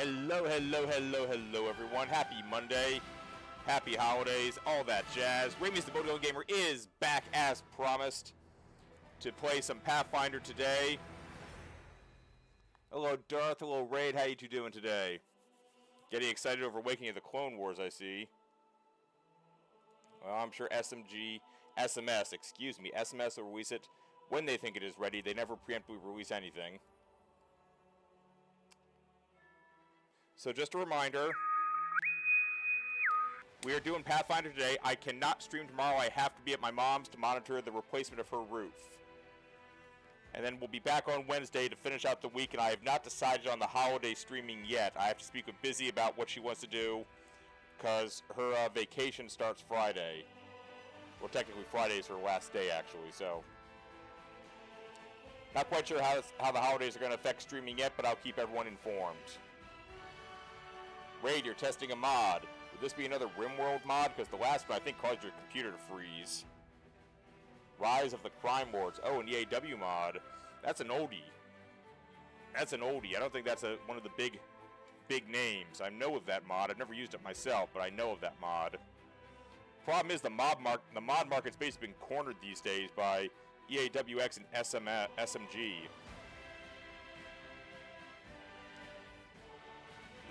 Hello, hello, hello, hello, everyone. Happy Monday. Happy holidays. All that jazz. Ramey's the Moto Gamer is back as promised to play some Pathfinder today. Hello, Darth. Hello, Raid. How you two doing today? Getting excited over Waking of the Clone Wars, I see. Well, I'm sure SMS will release it when they think it is ready. They never preemptively release anything. So just a reminder, we are doing Pathfinder today. I cannot stream tomorrow. I have to be at my mom's to monitor the replacement of her roof. And then we'll be back on Wednesday to finish out the week, and I have not decided on the holiday streaming yet. I have to speak with Busy about what she wants to do, because her vacation starts Friday. Well, technically Friday is her last day, actually, so. Not quite sure how the holidays are going to affect streaming yet, but I'll keep everyone informed. Raid, you're testing a mod. Would this be another RimWorld mod? Because the last one, I think, caused your computer to freeze. Rise of the Crime Lords. Oh, an EAW mod. That's an oldie. That's an oldie. I don't think that's one of the big names. I know of that mod. I've never used it myself, but I know of that mod. Problem is the mod market's basically been cornered these days by EAWX and SMG.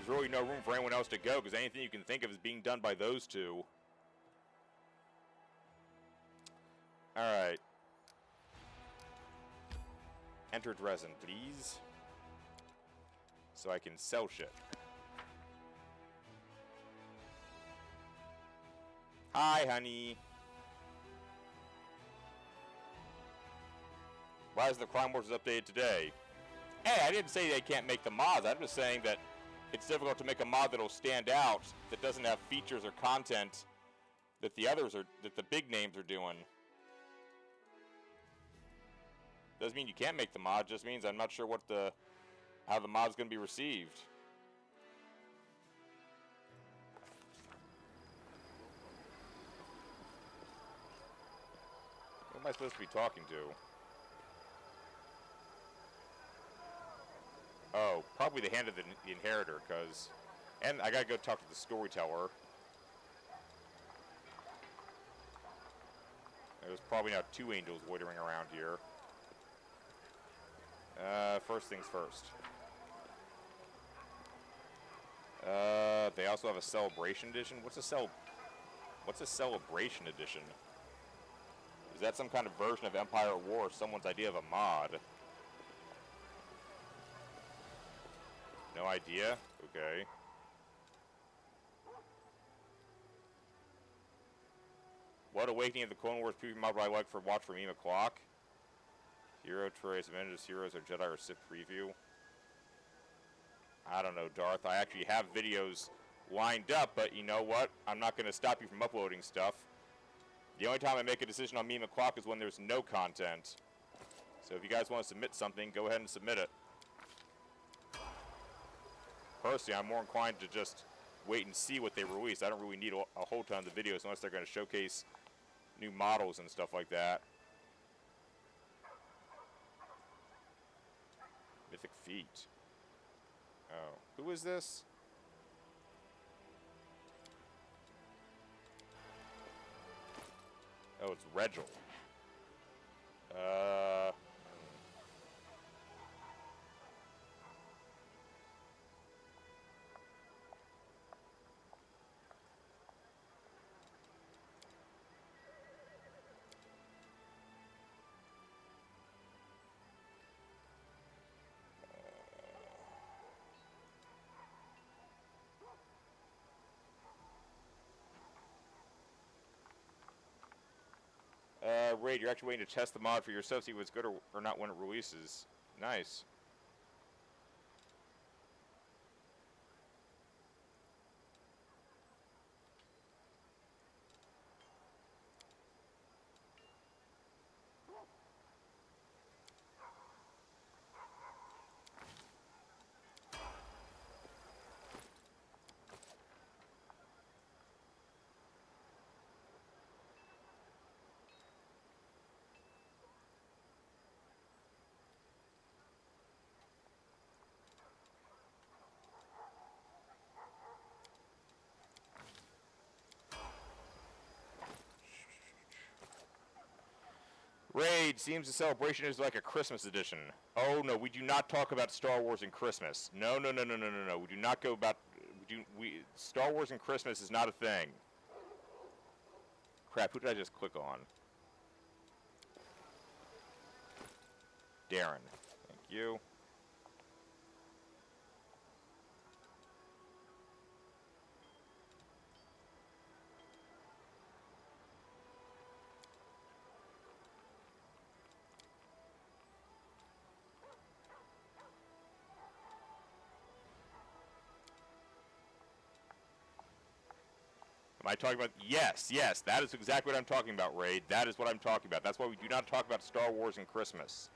There's really no room for anyone else to go, because anything you can think of is being done by those two. Alright. Enter Dresden, please. So I can sell shit. Hi, honey. Rise of the Crime Wars is updated today. Hey, I didn't say they can't make the mods. I'm just saying that it's difficult to make a mod that'll stand out, that doesn't have features or content that that the big names are doing. Doesn't mean you can't make the mod, just means I'm not sure how the mod's going to be received. Who am I supposed to be talking to? Oh, probably the Hand of the Inheritor, and I gotta go talk to the Storyteller. There's probably now 2 angels loitering around here. First things first. They also have a Celebration Edition. What's a Celebration Edition? Is that some kind of version of Empire at War or someone's idea of a mod? No idea? Okay. What Awakening of the Clone Wars preview mod would I like for watch for meme o'clock? Hero trace, Avengers Heroes, or Jedi or Sith preview? I don't know, Darth. I actually have videos lined up, but you know what? I'm not going to stop you from uploading stuff. The only time I make a decision on meme o'clock is when there's no content. So if you guys want to submit something, go ahead and submit it. Personally, I'm more inclined to just wait and see what they release. I don't really need a whole ton of the videos unless they're going to showcase new models and stuff like that. Mythic Feet. Oh. Who is this? Oh, it's Regil. Raid, you're actually waiting to test the mod for yourself, see if it's good or not when it releases. Nice. Raid seems the celebration is like a Christmas edition. Oh no, we do not talk about Star Wars and Christmas. No. We do not go about. Star Wars and Christmas is not a thing. Crap, who did I just click on? Darren. Thank you. Am I talking about? Yes, that is exactly what I'm talking about, Raid. That is what I'm talking about. That's why we do not talk about Star Wars and Christmas.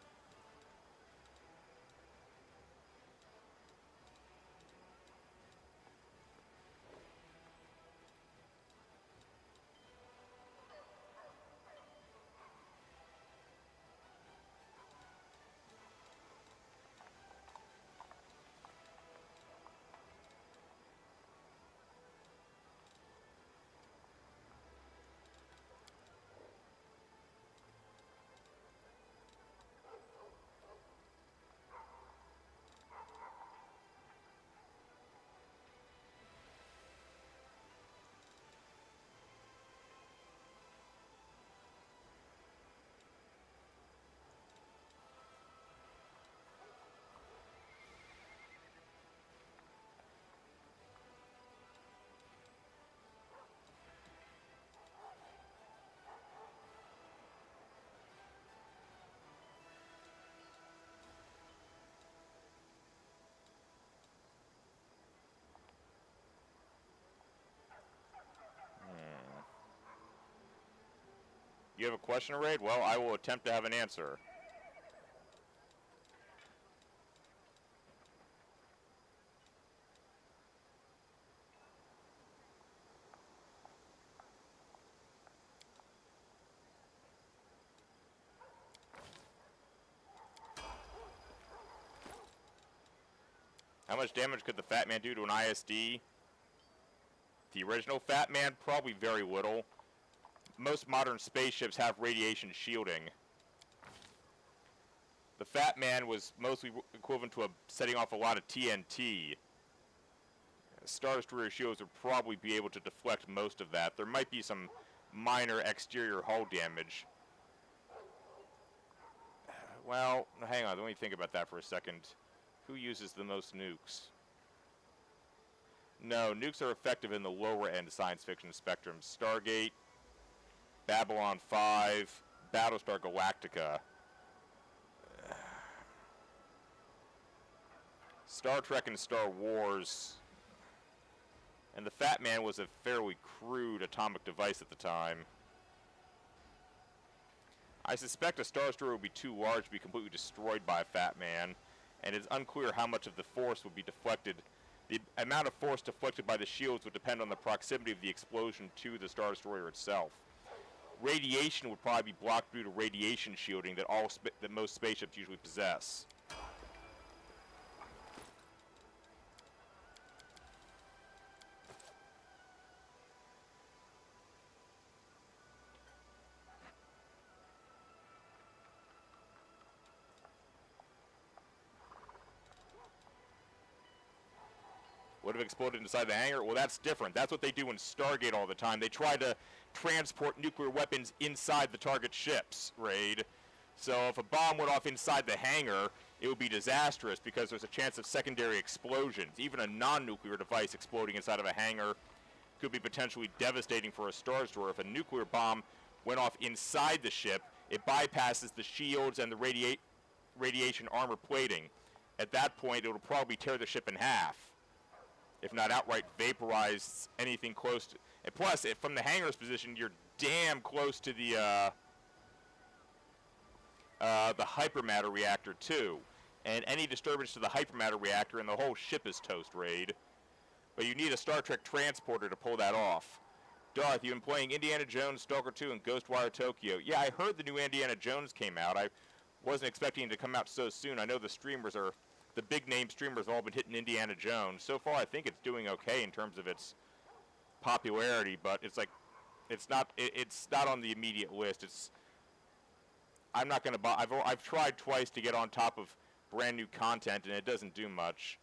You have a question, Raid? Well, I will attempt to have an answer. How much damage could the Fat Man do to an ISD? The original Fat Man, probably very little. Most modern spaceships have radiation shielding. The Fat Man was mostly equivalent to setting off a lot of TNT. Star Destroyer shields would probably be able to deflect most of that. There might be some minor exterior hull damage. Well, hang on, let me think about that for a second. Who uses the most nukes? No, nukes are effective in the lower end science fiction spectrum. Stargate, Babylon 5, Battlestar Galactica. Star Trek and Star Wars. And the Fat Man was a fairly crude atomic device at the time. I suspect a Star Destroyer would be too large to be completely destroyed by a Fat Man, and it's unclear how much of the force would be deflected. The amount of force deflected by the shields would depend on the proximity of the explosion to the Star Destroyer itself. Radiation would probably be blocked due to radiation shielding that most spaceships usually possess. Would have exploded inside the hangar? Well, that's different. That's what they do in Stargate all the time. They try to transport nuclear weapons inside the target ships, Raid. So if a bomb went off inside the hangar, it would be disastrous because there's a chance of secondary explosions. Even a non-nuclear device exploding inside of a hangar could be potentially devastating for a Star Destroyer. If a nuclear bomb went off inside the ship, it bypasses the shields and the radiation armor plating. At that point, it would probably tear the ship in half, if not outright vaporize anything close to. And plus, from the hangar's position, you're damn close to the hypermatter reactor too. And any disturbance to the hypermatter reactor and the whole ship is toast, Raid. But you need a Star Trek transporter to pull that off. Darth, you've been playing Indiana Jones, Stalker 2, and Ghostwire Tokyo. Yeah, I heard the new Indiana Jones came out. I wasn't expecting it to come out so soon. I know the big name streamers have all been hitting Indiana Jones. So far, I think it's doing okay in terms of its popularity, but it's not on the immediate list. I'm not gonna buy. I've tried twice to get on top of brand new content, and it doesn't do much.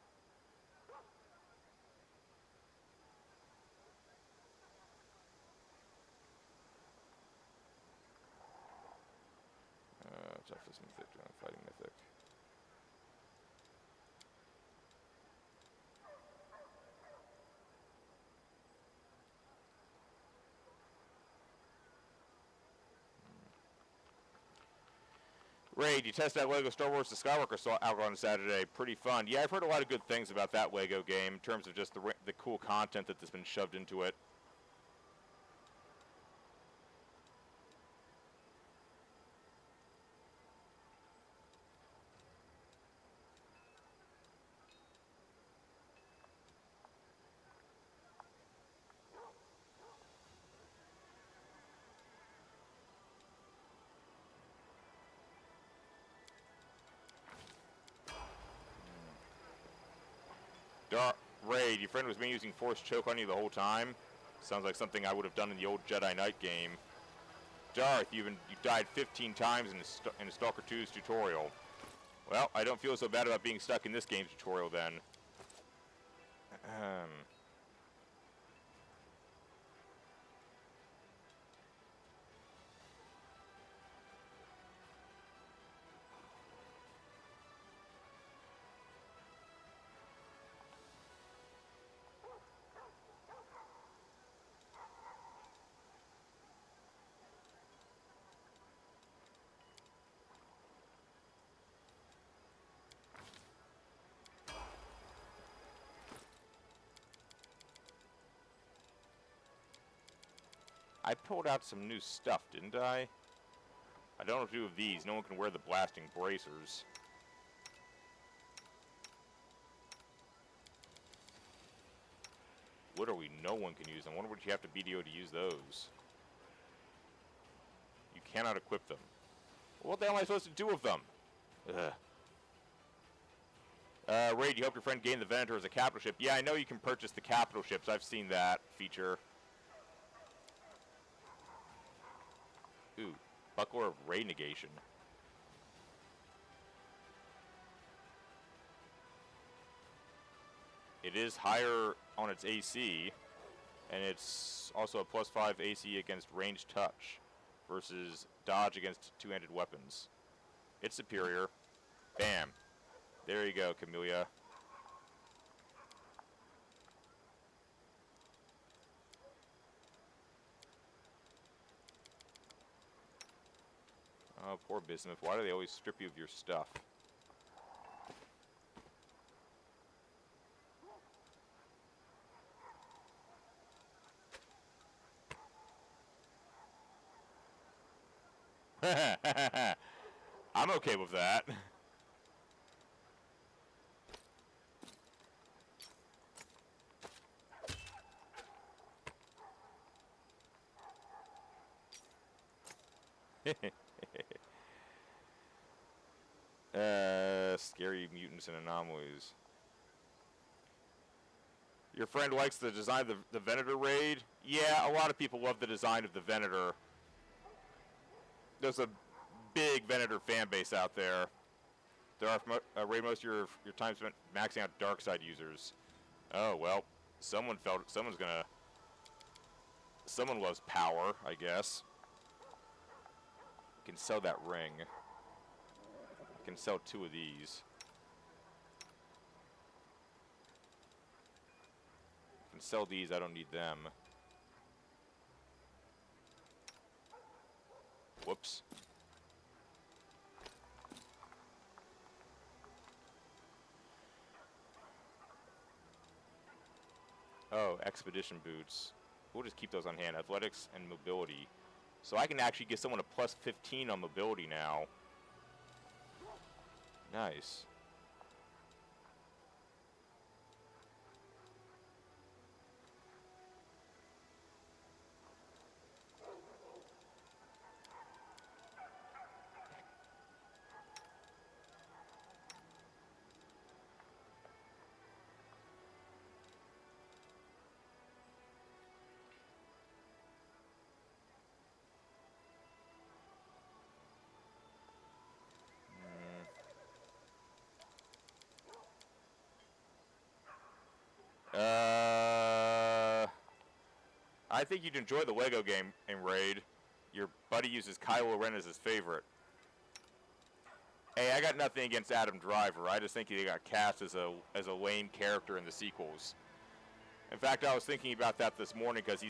Toughest mythic, fighting mythic. Raid, you test that Lego Star Wars The Skywalker out on Saturday. Pretty fun. Yeah, I've heard a lot of good things about that Lego game in terms of just the cool content that's been shoved into it. Raid, your friend was me using Force Choke on you the whole time. Sounds like something I would have done in the old Jedi Knight game. Darth, you died 15 times in Stalker 2's tutorial. Well, I don't feel so bad about being stuck in this game's tutorial then. I pulled out some new stuff, didn't I? I don't know what to do with these. No one can wear the blasting bracers. Literally no one can use them. I wonder what you have to BDO to use those. You cannot equip them. Well, what the hell am I supposed to do with them? Ugh. Raid, you helped your friend gain the Venator as a capital ship. Yeah, I know you can purchase the capital ships. I've seen that feature. Ooh, Buckler of Ray Negation. It is higher on its AC, and it's also a +5 AC against ranged touch versus dodge against two-handed weapons. It's superior. Bam. There you go, Camellia. Oh, poor Bismuth. Why do they always strip you of your stuff? I'm okay with that. Scary mutants and anomalies. Your friend likes the design of the Venator raid? Yeah, a lot of people love the design of the Venator. There's a big Venator fan base out there. There are raid most of your time spent maxing out dark side users. Oh well, someone loves power, I guess. Can sell that ring. Can sell 2 of these. Can sell these, I don't need them. Whoops. Oh, expedition boots. We'll just keep those on hand. Athletics and mobility. So I can actually get someone a +15 on mobility now. Nice. I think you'd enjoy the Lego game in Raid. Your buddy uses Kylo Ren as his favorite. Hey, I got nothing against Adam Driver. I just think he got cast as a lame character in the sequels. In fact, I was thinking about that this morning because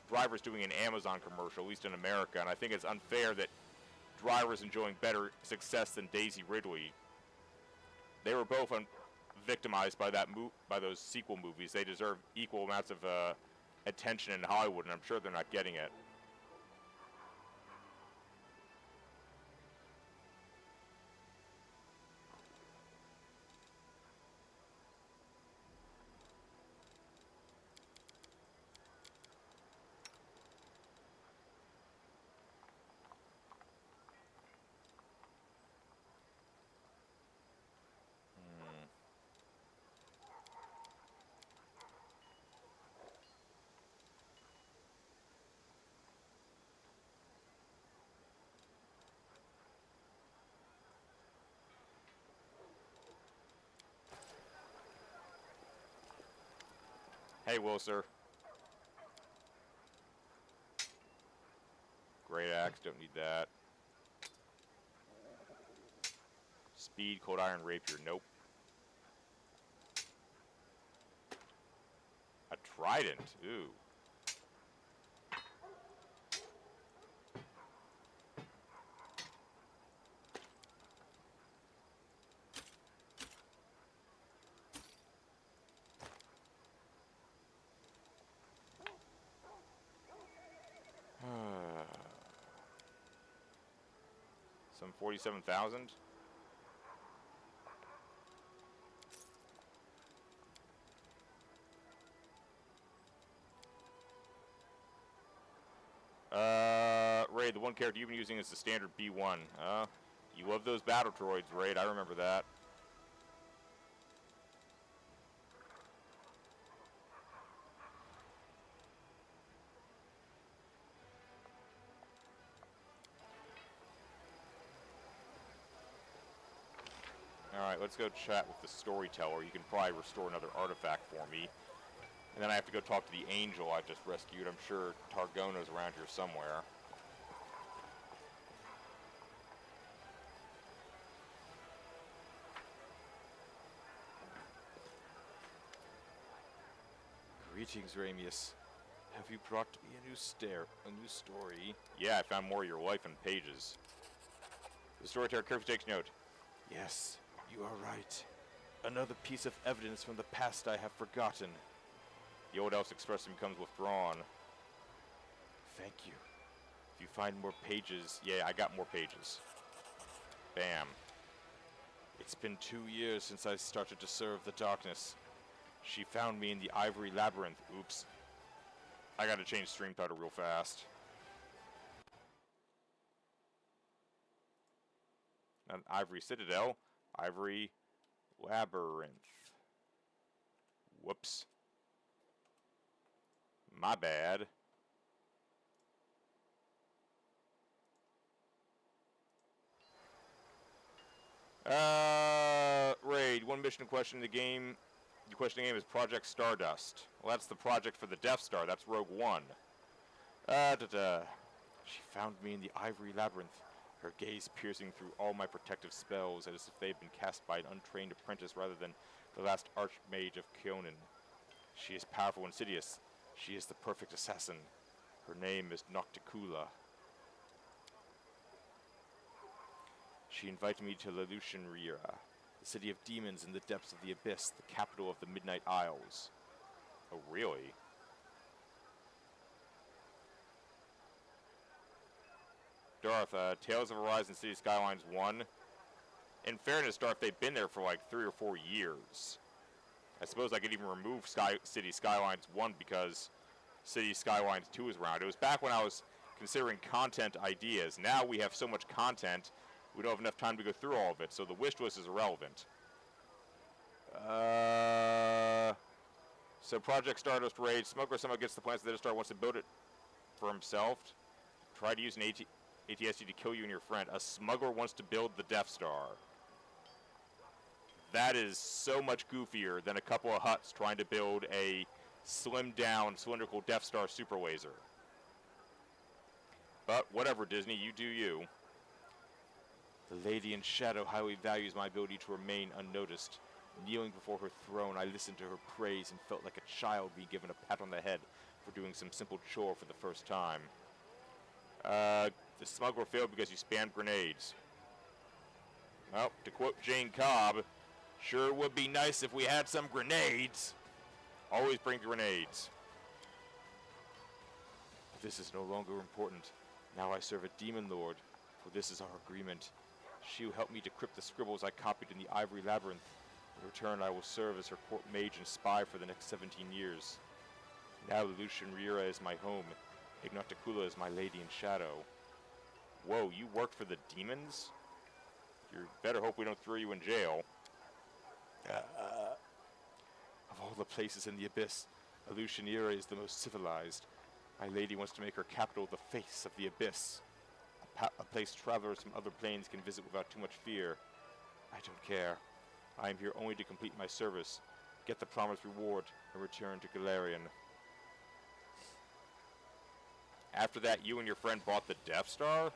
Driver's doing an Amazon commercial, at least in America, and I think it's unfair that Driver's enjoying better success than Daisy Ridley. They were both victimized by those sequel movies. They deserve equal amounts of attention in Hollywood, and I'm sure they're not getting it. Hey, Will, sir. Great axe, don't need that. Speed, cold iron, rapier, nope. A trident, ooh. Some 47,000. Raid, the one character you've been using is the standard B1. You love those battle droids, Raid, I remember that. Alright, let's go chat with the storyteller. You can probably restore another artifact for me. And then I have to go talk to the angel I just rescued. I'm sure Targona's around here somewhere. Greetings, Ramius. Have you brought me a new story? Yeah, I found more of your life in pages. The storyteller carefully takes note. Yes, you are right. Another piece of evidence from the past I have forgotten. The old elf's expression becomes withdrawn. Thank you. If you find more pages... Yeah, I got more pages. Bam. It's been 2 years since I started to serve the darkness. She found me in the Ivory Labyrinth. Oops. I gotta change stream title real fast. Not Ivory Citadel. Ivory Labyrinth. Whoops. My bad. Raid. One mission question in the game. The question in the game is Project Stardust. Well, that's the project for the Death Star. That's Rogue One. She found me in the Ivory Labyrinth. Her gaze piercing through all my protective spells as if they had been cast by an untrained apprentice rather than the last archmage of Kyonin. She is powerful and insidious. She is the perfect assassin. Her name is Nocticula. She invited me to Lelushenria, the city of demons in the depths of the abyss, the capital of the Midnight Isles. Oh, really? Darth, Tales of Arise and City Skylines 1. In fairness, Darth, they've been there for like 3 or 4 years. I suppose I could even remove City Skylines 1 because City Skylines 2 is around. It was back when I was considering content ideas. Now we have so much content, we don't have enough time to go through all of it, so the wish list is irrelevant. So Project Stardust Raid. Smoker somehow gets the plans that the Death Star wants to build it for himself. Try to use an ATSD to kill you and your friend. A smuggler wants to build the Death Star. That is so much goofier than a couple of Hutts trying to build a slimmed down, cylindrical Death Star super laser. But whatever, Disney, you do you. The Lady in Shadow highly values my ability to remain unnoticed. Kneeling before her throne, I listened to her praise and felt like a child being given a pat on the head for doing some simple chore for the first time. The smuggler failed because you spammed grenades. Well, to quote Jane Cobb, sure would be nice if we had some grenades. Always bring grenades. But this is no longer important. Now I serve a demon lord, for this is our agreement. She will help me decrypt the scribbles I copied in the Ivory Labyrinth. In return, I will serve as her court mage and spy for the next 17 years. Now Lucian Riera is my home. Ignatakula is my lady in shadow. Whoa, you worked for the demons? You better hope we don't throw you in jail. Of all the places in the abyss, Lucianiera is the most civilized. My lady wants to make her capital the face of the abyss. A place travelers from other planes can visit without too much fear. I don't care. I am here only to complete my service, get the promised reward, and return to Galarian. After that, you and your friend bought the Death Star?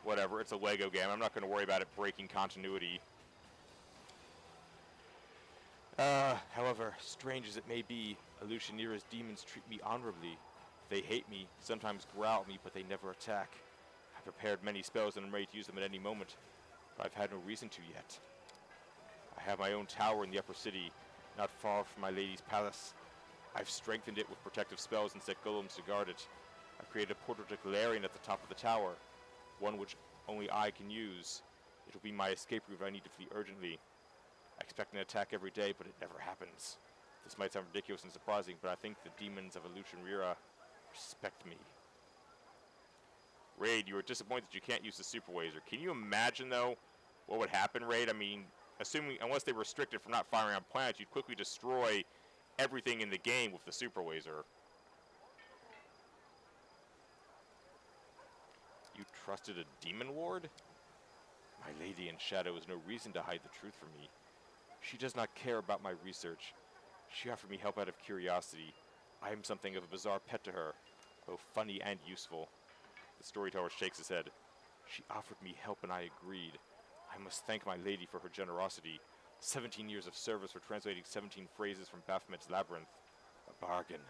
Whatever, it's a Lego game. I'm not going to worry about it breaking continuity. However, strange as it may be, Lucianiera's demons treat me honorably. They hate me, sometimes growl at me, but they never attack. I've prepared many spells and I'm ready to use them at any moment, but I've had no reason to yet. I have my own tower in the upper city, not far from my lady's palace. I've strengthened it with protective spells and set golems to guard it. I've created a portal to Galarian at the top of the tower, one which only I can use. It will be my escape route if I need to flee urgently. I expect an attack every day, but it never happens. This might sound ridiculous and surprising, but I think the demons of Lucianiera respect me. Raid, you are disappointed that you can't use the super laser. Can you imagine, though, what would happen, Raid? I mean, assuming, unless they restrict it from not firing on planets, you'd quickly destroy everything in the game with the super laser. You trusted a demon lord? My lady in shadow has no reason to hide the truth from me. She does not care about my research. She offered me help out of curiosity. I am something of a bizarre pet to her, both funny and useful. The storyteller shakes his head. She offered me help and I agreed. I must thank my lady for her generosity. 17 years of service for translating 17 phrases from Baphomet's Labyrinth. A bargain.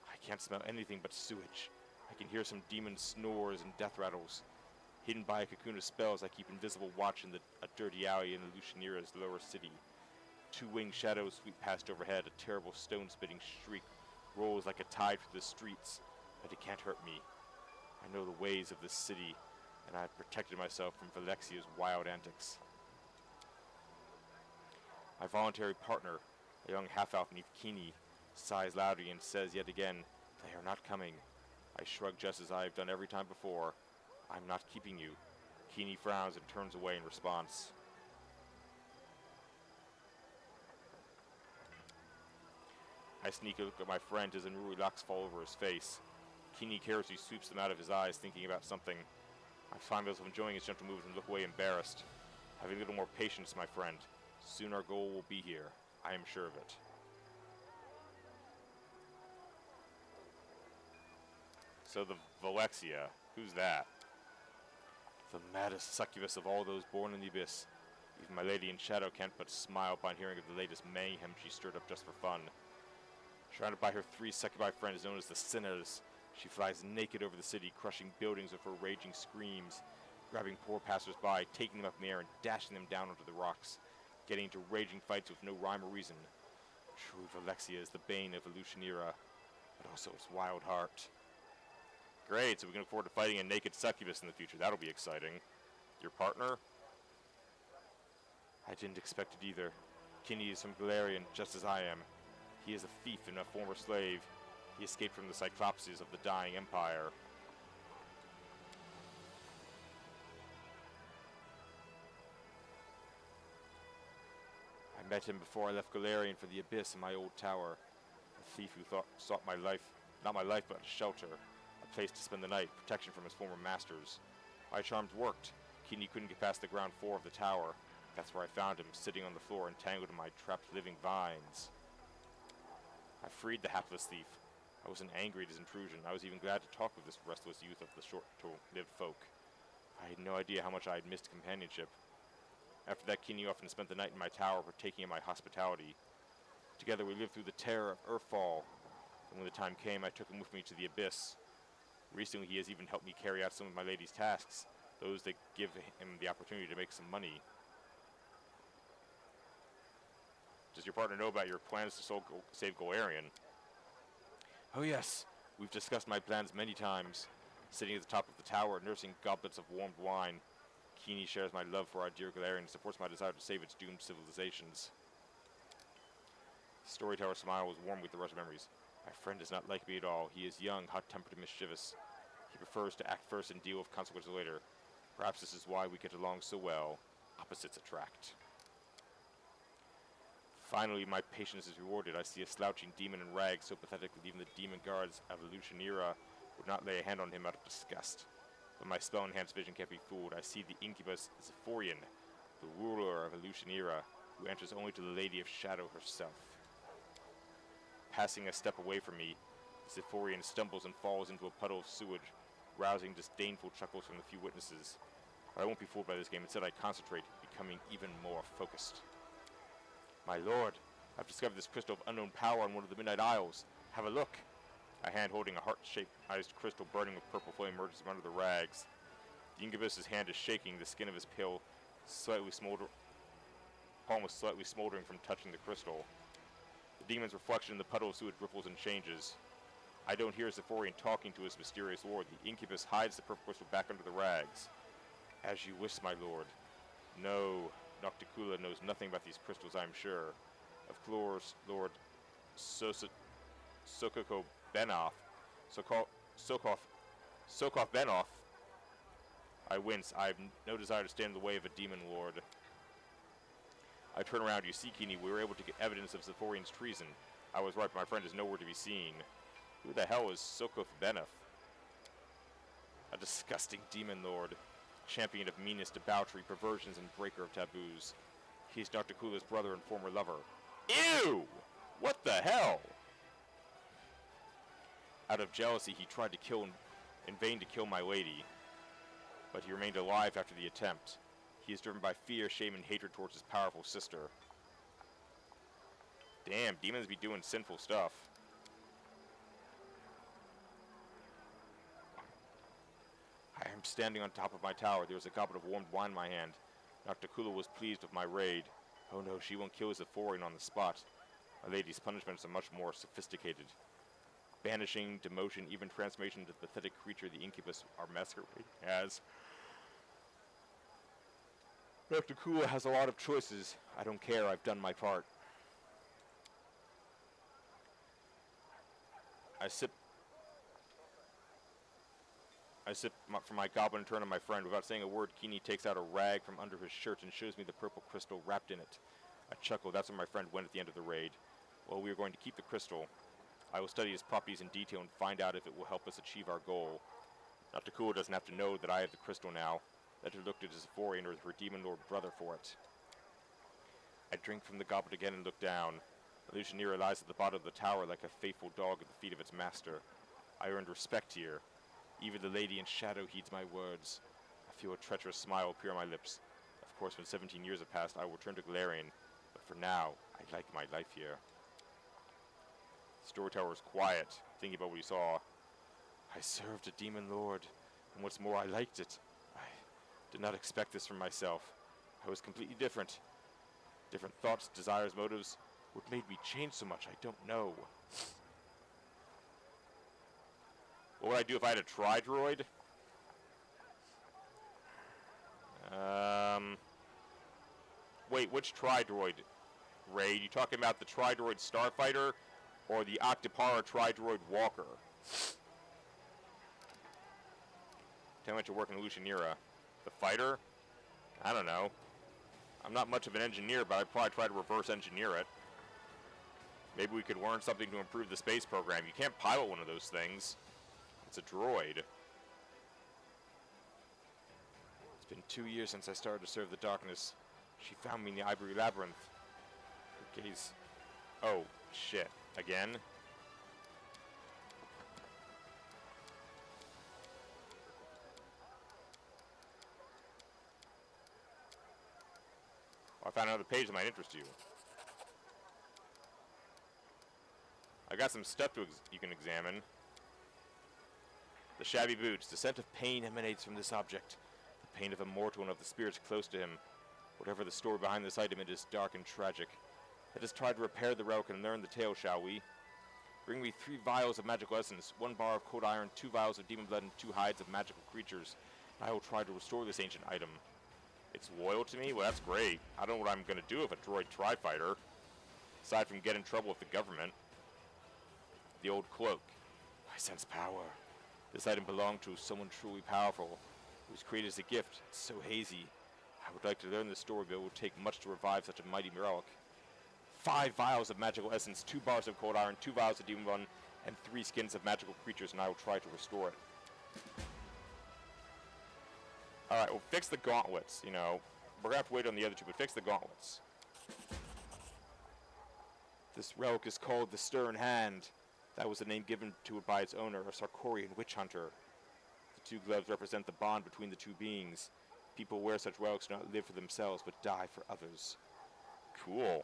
I can't smell anything but sewage. I can hear some demon snores and death rattles. Hidden by a cocoon of spells, I keep invisible watch in a dirty alley in Lucianiera's lower city. Two winged shadows sweep past overhead. A terrible stone-spitting shriek rolls like a tide through the streets, but it can't hurt me. I know the ways of this city, and I have protected myself from Valexia's wild antics. My voluntary partner, a young half-elf named Kini, sighs loudly and says yet again, "They are not coming." I shrug just as I have done every time before. I'm not keeping you. Kini frowns and turns away in response. I sneak a look at my friend as unruly locks fall over his face. Kini carelessly sweeps them out of his eyes, thinking about something. I find myself enjoying his gentle moves and look away embarrassed. Having a little more patience, my friend. Soon our goal will be here. I am sure of it. So the Valexia, who's that? The maddest succubus of all those born in the abyss. Even my lady in shadow can't but smile upon hearing of the latest mayhem she stirred up just for fun. Surrounded by her 3 succubi friends known as the Sinners, she flies naked over the city, crushing buildings with her raging screams, grabbing poor passers-by, taking them up in the air and dashing them down onto the rocks, getting into raging fights with no rhyme or reason. True, Valexia is the bane of Lucianiera, but also its wild heart. Great, so we can look forward to fighting a naked succubus in the future. That'll be exciting. Your partner? I didn't expect it either. Kini is from Galarian, just as I am. He is a thief and a former slave. He escaped from the Cyclopses of the dying empire. I met him before I left Galarian for the Abyss in my old tower. A thief who sought my life, not my life, but a shelter. A place to spend the night, protection from his former masters. My charms worked. Keeney couldn't get past the ground floor of the tower. That's where I found him, sitting on the floor entangled in my trapped living vines. I freed the hapless thief. I wasn't angry at his intrusion. I was even glad to talk with this restless youth of the short-lived folk. I had no idea how much I had missed companionship. After that, Keeney often spent the night in my tower, partaking in my hospitality. Together we lived through the terror of Earthfall, and when the time came, I took him with me to the Abyss. Recently, he has even helped me carry out some of my lady's tasks, those that give him the opportunity to make some money. Does your partner know about your plans to save Golarion? Oh yes, we've discussed my plans many times. Sitting at the top of the tower, nursing goblets of warmed wine, Keeney shares my love for our dear Golarion and supports my desire to save its doomed civilizations. The storyteller's smile was warm with the rush of memories. My friend is not like me at all. He is young, hot-tempered, and mischievous. He prefers to act first and deal with consequences later. Perhaps this is why we get along so well. Opposites attract. Finally, my patience is rewarded. I see a slouching demon in rags, so pathetic that even the demon guards of Lucianira would not lay a hand on him out of disgust. But my spell-enhanced vision can't be fooled. I see the incubus Zephorian, the ruler of Lucianira, who answers only to the Lady of Shadow herself. Passing a step away from me, Zephorian stumbles and falls into a puddle of sewage, rousing disdainful chuckles from the few witnesses. But I won't be fooled by this game. Instead, I concentrate, becoming even more focused. My lord, I've discovered this crystal of unknown power on one of the Midnight Isles. Have a look. A hand holding a heart-shaped crystal burning with purple flame emerges from under the rags. The incubus's hand is shaking, the skin of his palm was slightly smoldering from touching the crystal. The demon's reflection in the puddle of sewage ripples and changes. I don't hear Zephorian talking to his mysterious lord. The incubus hides the purple crystal back under the rags. As you wish, my lord. No, Nocticula knows nothing about these crystals, I am sure. Of course, Lord Sokoko Benoff. Sokoff Benoff. I wince. I have no desire to stand in the way of a demon lord. I turn around. You see, Keeney, we were able to get evidence of Zephorian's treason. I was right, my friend is nowhere to be seen. Who the hell is Sokoff Benoff? A disgusting demon lord. Champion of meanness, debauchery, perversions, and breaker of taboos. He's Dr. Kula's brother and former lover. Ew! What the hell? Out of jealousy, he tried to kill in vain to kill my lady. But he remained alive after the attempt. He is driven by fear, shame, and hatred towards his powerful sister. Damn, demons be doing sinful stuff. I am standing on top of my tower. There was a goblet of warmed wine in my hand. Dr. Kula was pleased with my raid. Oh no, she won't kill Zephorian on the spot. My lady's punishments are much more sophisticated. Banishing, demotion, even transformation into the pathetic creature the incubus are masquerading as. Dr. Kula has a lot of choices. I don't care, I've done my part. I sip from my goblet and turn to my friend. Without saying a word, Keeney takes out a rag from under his shirt and shows me the purple crystal wrapped in it. I chuckle. That's where my friend went at the end of the raid. Well, we are going to keep the crystal. I will study its properties in detail and find out if it will help us achieve our goal. Dr. Kula doesn't have to know that I have the crystal now. Let her look to Zephorian or her demon lord brother for it. I drink from the goblet again and look down. Lucianira lies at the bottom of the tower like a faithful dog at the feet of its master. I earned respect here. Even the lady in shadow heeds my words. I feel a treacherous smile appear on my lips. Of course, when 17 years have passed, I will return to Golarion. But for now, I like my life here. The storyteller is quiet, thinking about what he saw. I served a demon lord, and what's more, I liked it. I did not expect this from myself. I was completely different. Different thoughts, desires, motives. What made me change so much, I don't know. What would I do if I had a tri-droid? Wait, which tri-droid? Raid, you talking about the tri-droid Starfighter or the Octopara tri-droid Walker? Tell me what you're working in Lucianira. The fighter? I don't know. I'm not much of an engineer, but I'd probably try to reverse engineer it. Maybe we could learn something to improve the space program. You can't pilot one of those things. It's a droid. It's Been 2 years since I started to serve the darkness. She found me in the Ivory Labyrinth. Her gaze... Oh, shit. Again? Oh, I found another page that might interest you. I got some stuff you can examine. The shabby boots. The scent of pain emanates from this object. The pain of a mortal and of the spirits close to him. Whatever the story behind this item, it is dark and tragic. Let us try to repair the relic and learn the tale, shall we? Bring me 3 vials of magical essence, 1 bar of cold iron, 2 vials of demon blood, and 2 hides of magical creatures. I will try to restore this ancient item. It's loyal to me? Well, that's great. I don't know what I'm going to do with a droid tri-fighter, aside from get in trouble with the government. The old cloak. I sense power. This item belonged to someone truly powerful. It was created as a gift. It's so hazy. I would like to learn the story, but it would take much to revive such a mighty relic. 5 vials of magical essence, 2 bars of cold iron, 2 vials of demon blood, and 3 skins of magical creatures, and I will try to restore it. Alright, well, fix the gauntlets, you know. We're going to have to wait on the other 2, but fix the gauntlets. This relic is called the Stern Hand. That was the name given to it by its owner, a Sarkorian witch hunter. The 2 gloves represent the bond between the 2 beings. People who wear such relics do not live for themselves, but die for others. Cool.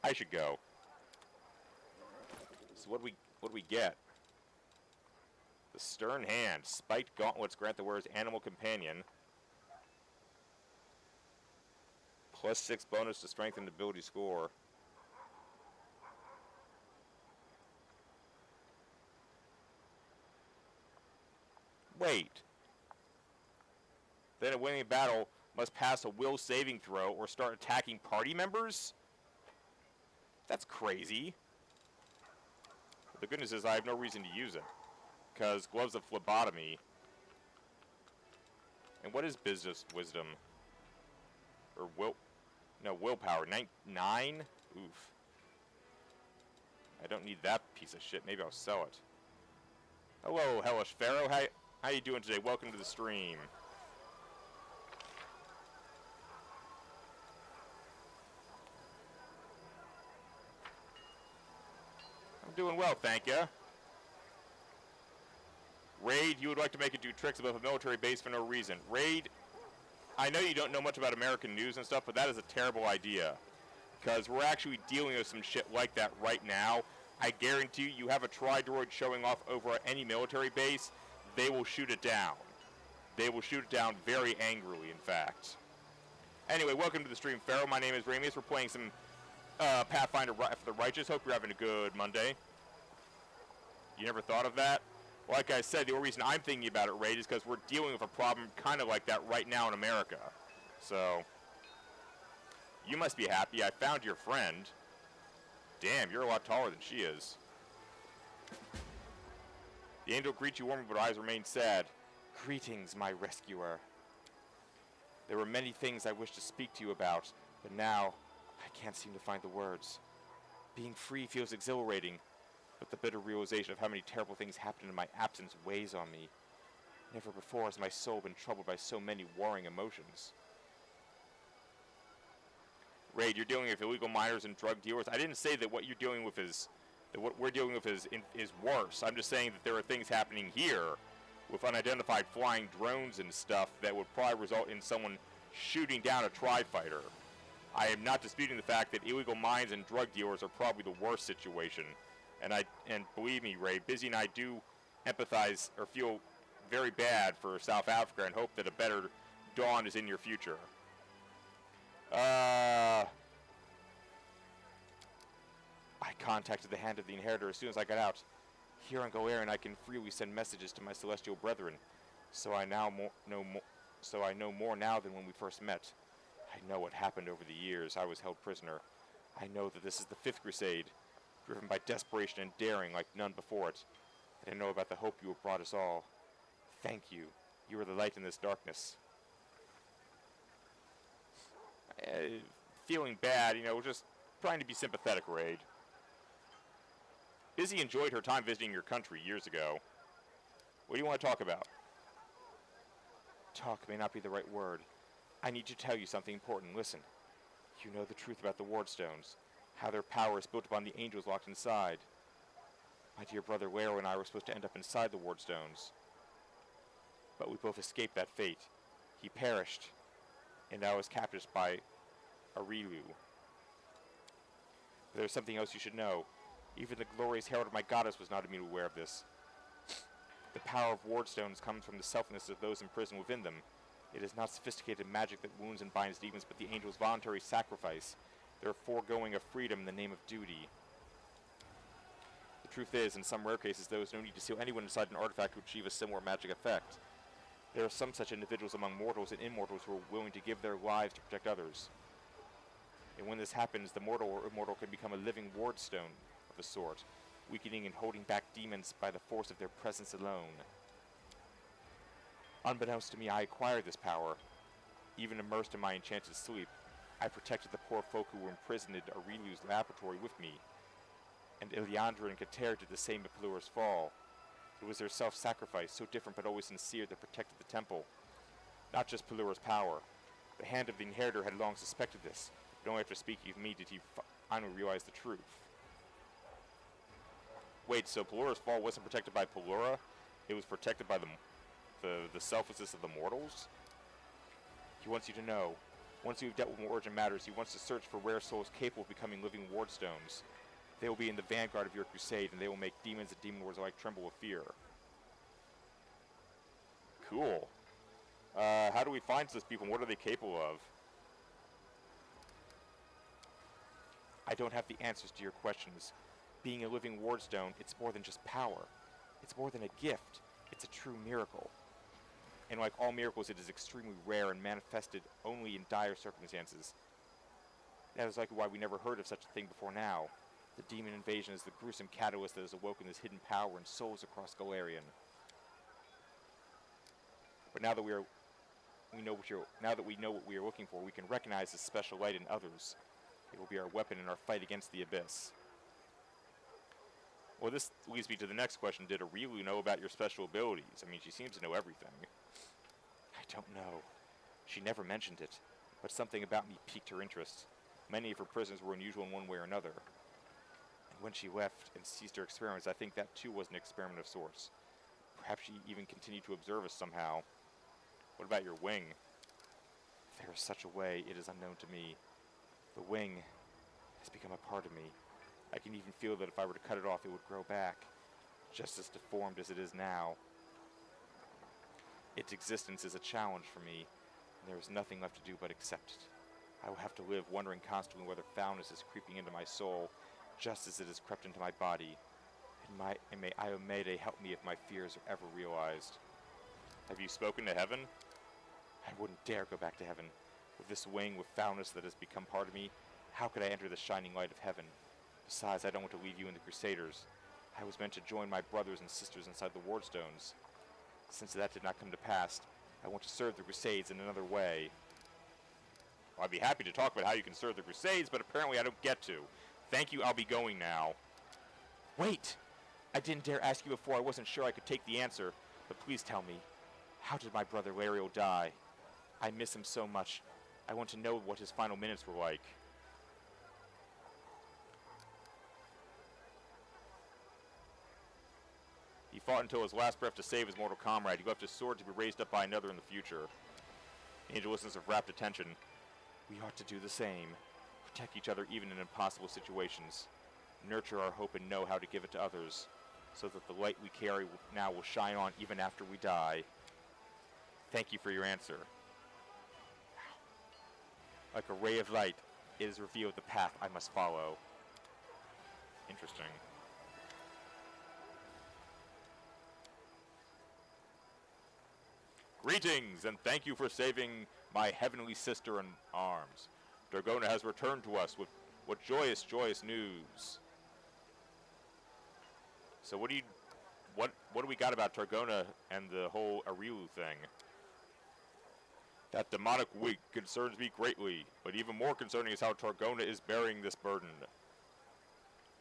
I should go. So what do we get? The Stern Hand. Spiked gauntlets grant the wearer's animal companion. +6 bonus to strength and ability score. Wait. Then a winning battle must pass a will saving throw or start attacking party members? That's crazy. But the goodness is I have no reason to use it. Because gloves of phlebotomy. And what is business wisdom? Or willpower. 9? Oof. I don't need that piece of shit. Maybe I'll sell it. Hello, Hellish Pharaoh. How you doing today? Welcome to the stream. I'm doing well, thank ya. Raid, you would like to make it do tricks above a military base for no reason. Raid, I know you don't know much about American news and stuff, but that is a terrible idea. Because we're actually dealing with some shit like that right now. I guarantee you have a tri-droid showing off over any military base, they will shoot it down. They will shoot it down very angrily, in fact. Anyway, welcome to the stream, Pharaoh. My name is Ramius. We're playing some Pathfinder for the Righteous. Hope you're having a good Monday. You never thought of that? Like I said, the only reason I'm thinking about it, Raid, is because we're dealing with a problem kind of like that right now in America. So, you must be happy. I found your friend. Damn, you're a lot taller than she is. The angel greets you warmly, but her eyes remain sad. Greetings, my rescuer. There were many things I wished to speak to you about, but now I can't seem to find the words. Being free feels exhilarating, but the bitter realization of how many terrible things happened in my absence weighs on me. Never before has my soul been troubled by so many warring emotions. Raid, you're dealing with illegal miners and drug dealers. I didn't say that what you're dealing with is that what we're dealing with is worse. I'm just saying that there are things happening here with unidentified flying drones and stuff that would probably result in someone shooting down a tri-fighter. I am not disputing the fact that illegal mines and drug dealers are probably the worst situation. And believe me, Ray, Busy and I do empathize or feel very bad for South Africa and hope that a better dawn is in your future. I contacted the Hand of the Inheritor as soon as I got out. Here on Galarian, I can freely send messages to my celestial brethren, so I know more now than when we first met. I know what happened over the years I was held prisoner. I know that this is the 5th Crusade, driven by desperation and daring like none before it. And I know about the hope you have brought us all. Thank you. You are the light in this darkness. Feeling bad, just trying to be sympathetic, Raid. Busy enjoyed her time visiting your country years ago. What do you want to talk about? Talk may not be the right word. I need to tell you something important. Listen. You know the truth about the ward stones, how their power is built upon the angels locked inside. My dear brother Laro and I were supposed to end up inside the ward stones. But we both escaped that fate. He perished, and I was captured by Arilu. But there's something else you should know. Even the glorious herald of my goddess was not immediately aware of this. The power of ward stones comes from the selflessness of those imprisoned within them. It is not sophisticated magic that wounds and binds demons, but the angel's voluntary sacrifice, their foregoing of freedom in the name of duty. The truth is, in some rare cases, there is no need to seal anyone inside an artifact to achieve a similar magic effect. There are some such individuals among mortals and immortals who are willing to give their lives to protect others. And when this happens, the mortal or immortal can become a living ward stone of a sort, weakening and holding back demons by the force of their presence alone. Unbeknownst to me, I acquired this power. Even immersed in my enchanted sleep, I protected the poor folk who were imprisoned in Arilu's laboratory with me. And Iliandra and Kater did the same at Pellua's fall. It was their self-sacrifice, so different but always sincere, that protected the temple. Not just Pellua's power. The hand of the Inheritor had long suspected this, but only after speaking of me did he finally realize the truth. Wait, so Pellua's fall wasn't protected by Pellura? It was protected by the selflessness of the mortals? He wants you to know. Once you've dealt with more urgent matters, he wants to search for rare souls capable of becoming living ward stones. They will be in the vanguard of your crusade, and they will make demons and demon lords alike tremble with fear. Cool. How do we find those people, and what are they capable of? I don't have the answers to your questions. Being a living ward stone, it's more than just power. It's more than a gift. It's a true miracle. And like all miracles, it is extremely rare and manifested only in dire circumstances. That is likely why we never heard of such a thing before now. The demon invasion is the gruesome catalyst that has awoken this hidden power in souls across Galarian. But now that we know what we are looking for, we can recognize this special light in others. It will be our weapon in our fight against the abyss. Well, this leads me to the next question. Did Arilu know about your special abilities? I mean, she seems to know everything. I don't know. She never mentioned it, but something about me piqued her interest. Many of her prisons were unusual in one way or another. And when she left and ceased her experiments, I think that too was an experiment of sorts. Perhaps she even continued to observe us somehow. What about your wing? If there is such a way, it is unknown to me. The wing has become a part of me. I can even feel that if I were to cut it off, it would grow back, just as deformed as it is now. Its existence is a challenge for me, and there is nothing left to do but accept it. I will have to live wondering constantly whether foulness is creeping into my soul, just as it has crept into my body. And may Iomede help me if my fears are ever realized. Have you spoken to heaven? I wouldn't dare go back to heaven. With this wing, with foulness that has become part of me, how could I enter the shining light of heaven? Besides, I don't want to leave you and the Crusaders. I was meant to join my brothers and sisters inside the Wardstones. Since that did not come to pass, I want to serve the Crusades in another way. Well, I'd be happy to talk about how you can serve the Crusades, but apparently I don't get to. Thank you, I'll be going now. Wait! I didn't dare ask you before. I wasn't sure I could take the answer. But please tell me, how did my brother Lario die? I miss him so much. I want to know what his final minutes were like. He fought until his last breath to save his mortal comrade. He left his sword to be raised up by another in the future. The angel listens with rapt attention. We ought to do the same. Protect each other even in impossible situations. Nurture our hope and know how to give it to others, so that the light we carry now will shine on even after we die. Thank you for your answer. Like a ray of light, it has revealed the path I must follow. Interesting. Greetings, and thank you for saving my heavenly sister in arms. Dragona has returned to us with joyous, joyous news. So what do we got about Targona and the whole Arilu thing? That demonic weak concerns me greatly, but even more concerning is how Targona is bearing this burden.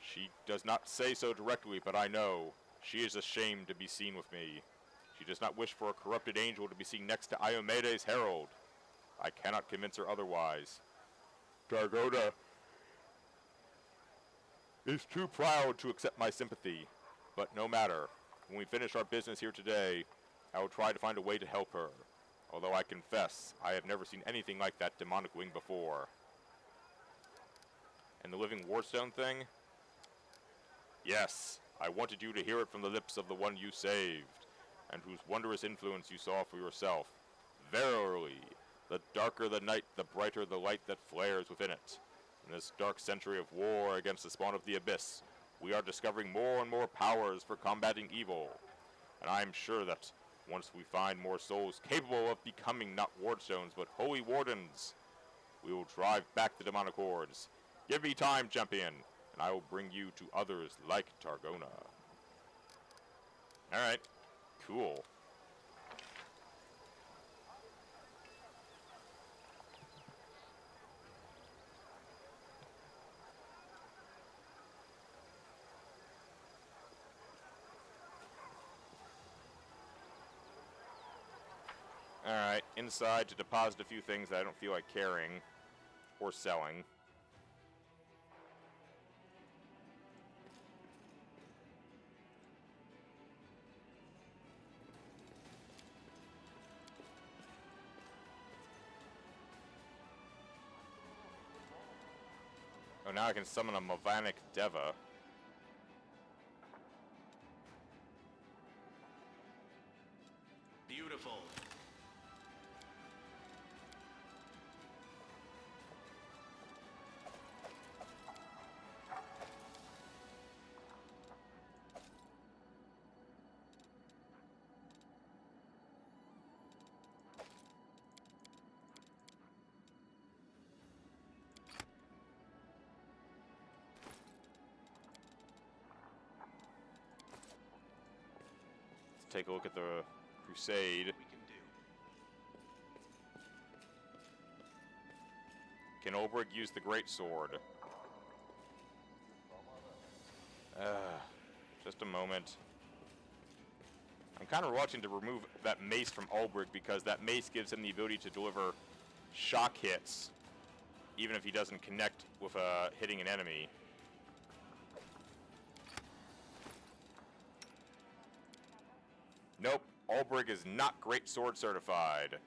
She does not say so directly, but I know. She is ashamed to be seen with me. She does not wish for a corrupted angel to be seen next to Iomede's herald. I cannot convince her otherwise. Targona is too proud to accept my sympathy, but no matter. When we finish our business here today, I will try to find a way to help her. Although I confess, I have never seen anything like that demonic wing before. And the living wardstone thing? Yes, I wanted you to hear it from the lips of the one you saved, and whose wondrous influence you saw for yourself. Verily, the darker the night, the brighter the light that flares within it. In this dark century of war against the spawn of the Abyss, we are discovering more and more powers for combating evil. And I am sure that once we find more souls capable of becoming not wardstones, but holy wardens, we will drive back the demonic hordes. Give me time, champion, and I will bring you to others like Targona. Alright, cool. Alright, inside to deposit a few things that I don't feel like carrying or selling. Oh, now I can summon a Mavanic Deva. Beautiful. Let's take a look at the Crusade. We can do. Can Olbrich use the Great Sword? Just a moment. I'm kind of reluctant to remove that mace from Olbrich because that mace gives him the ability to deliver shock hits, even if he doesn't connect with hitting an enemy. Nope, Olbrich is not Great Sword certified.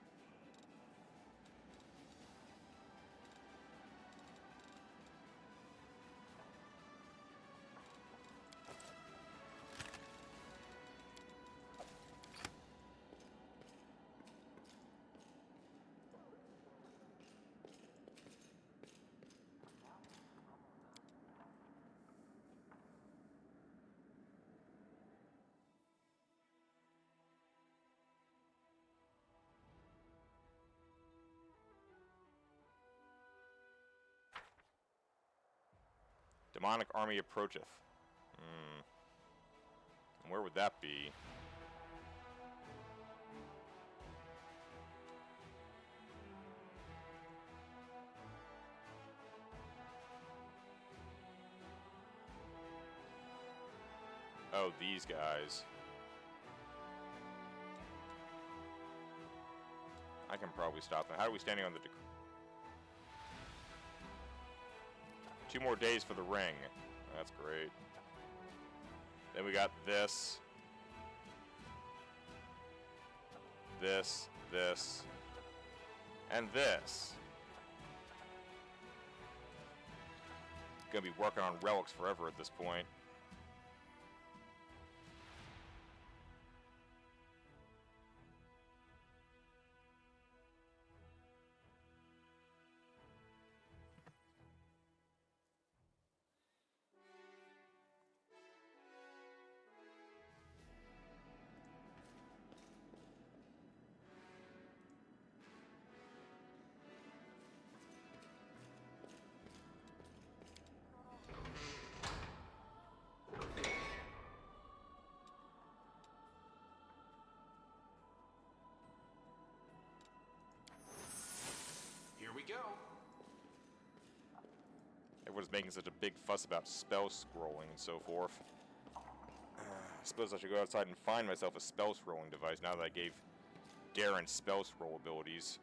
Demonic army approacheth. And where would that be? Oh, these guys. I can probably stop them. How are we standing on the... 2 more days for the ring. That's great. Then we got this. This. This. And this. Gonna be working on relics forever at this point. Here we go. Everyone's making such a big fuss about spell scrolling and so forth. suppose I should go outside and find myself a spell scrolling device now that I gave Darren spell scroll abilities.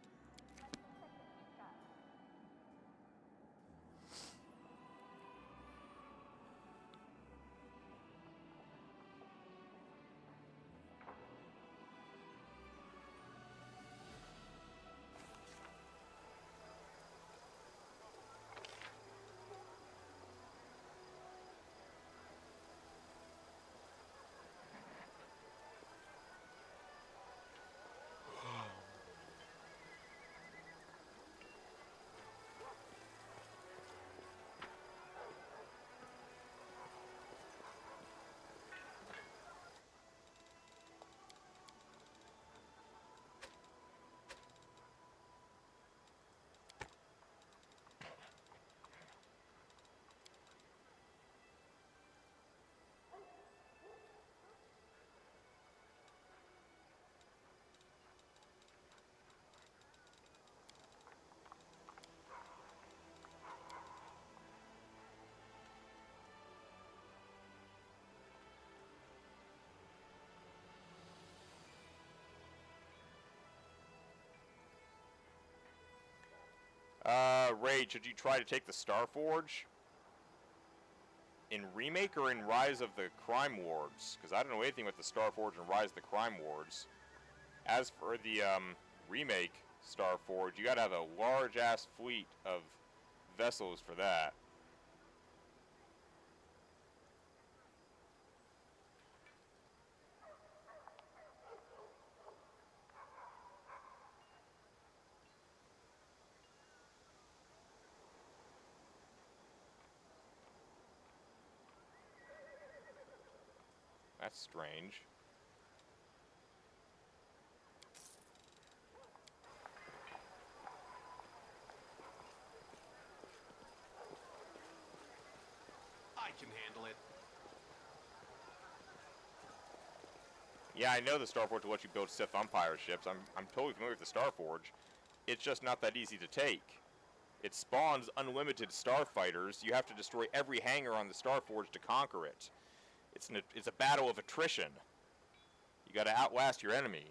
Raid, should you try to take the Starforge? In Remake or in Rise of the Crime Wards? Because I don't know anything about the Starforge and Rise of the Crime Wards. As for the, Remake Starforge, you gotta have a large-ass fleet of vessels for that. That's strange. I can handle it. Yeah, I know the Starforge will let you build Sith Empire ships. I'm totally familiar with the Starforge. It's just not that easy to take. It spawns unlimited starfighters. You have to destroy every hangar on the Starforge to conquer it. It's a battle of attrition. You gotta outlast your enemy.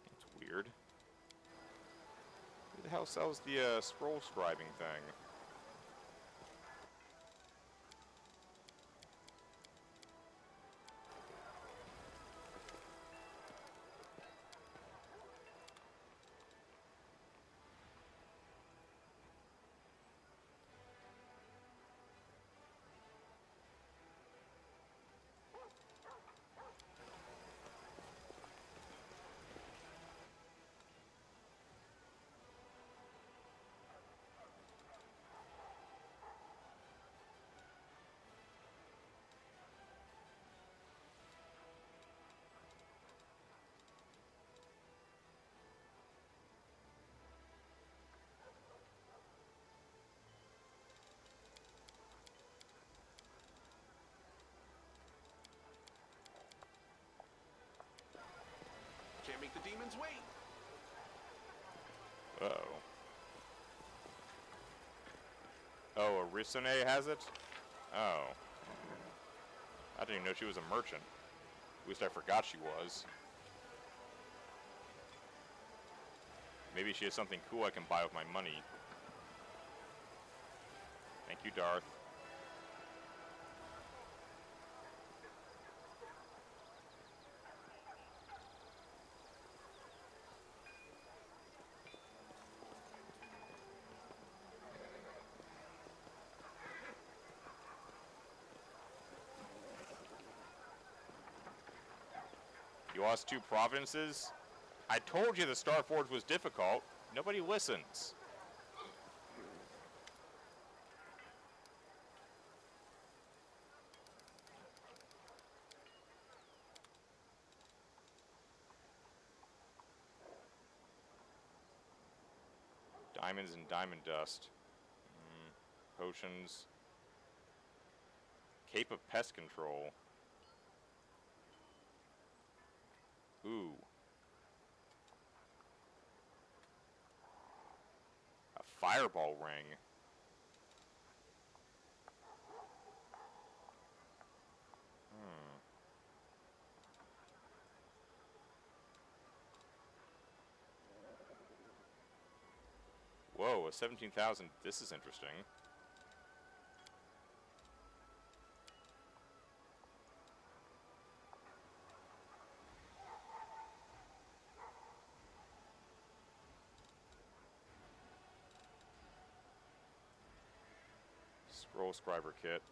That's weird. Who the hell sells the scroll scribing thing? Can't make the demons wait. Uh-oh. Oh, Arisone has it? Oh. I didn't even know she was a merchant. At least I forgot she was. Maybe she has something cool I can buy with my money. Thank you, Darth. You lost 2 provinces? I told you the Starforge was difficult. Nobody listens. Diamonds and diamond dust. potions. Cape of Pest Control. Ooh. A fireball ring. Whoa, a 17,000. This is interesting. Scroll Scriber Kit.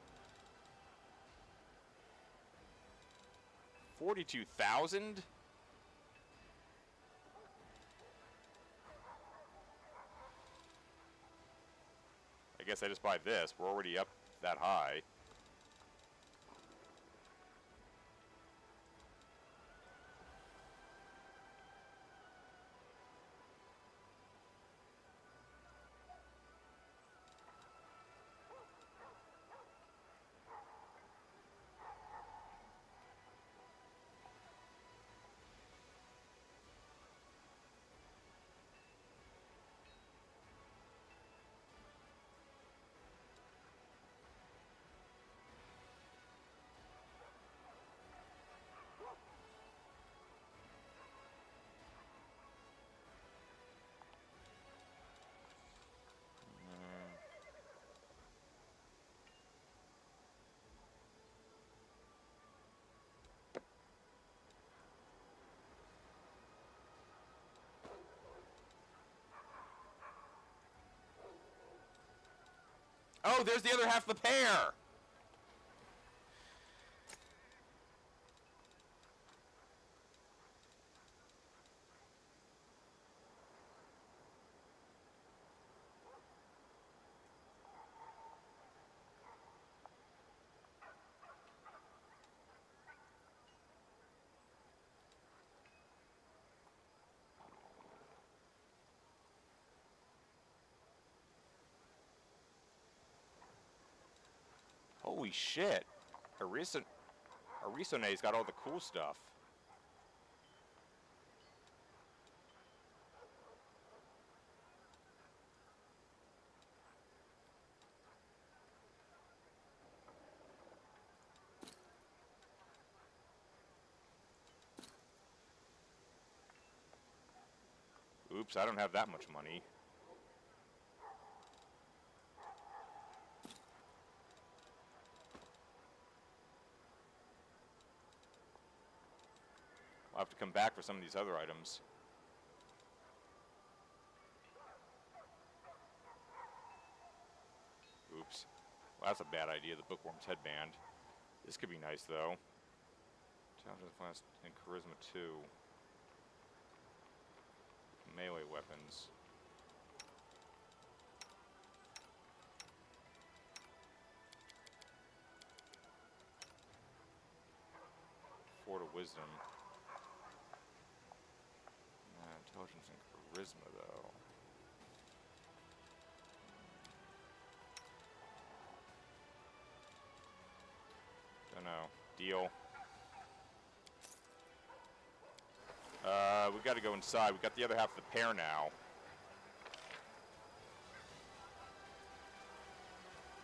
42,000? I guess I just buy this. We're already up that high. Oh, there's the other half of the pear! Holy shit. Arisone's got all the cool stuff. Oops, I don't have that much money. I'll have to come back for some of these other items. Oops. Well, that's a bad idea, the Bookworm's headband. This could be nice, though. Intelligence class and Charisma 2. Melee weapons. Fort of Wisdom. Intelligence and Charisma, though. Don't know. Deal. We gotta go inside. We got the other half of the pear now.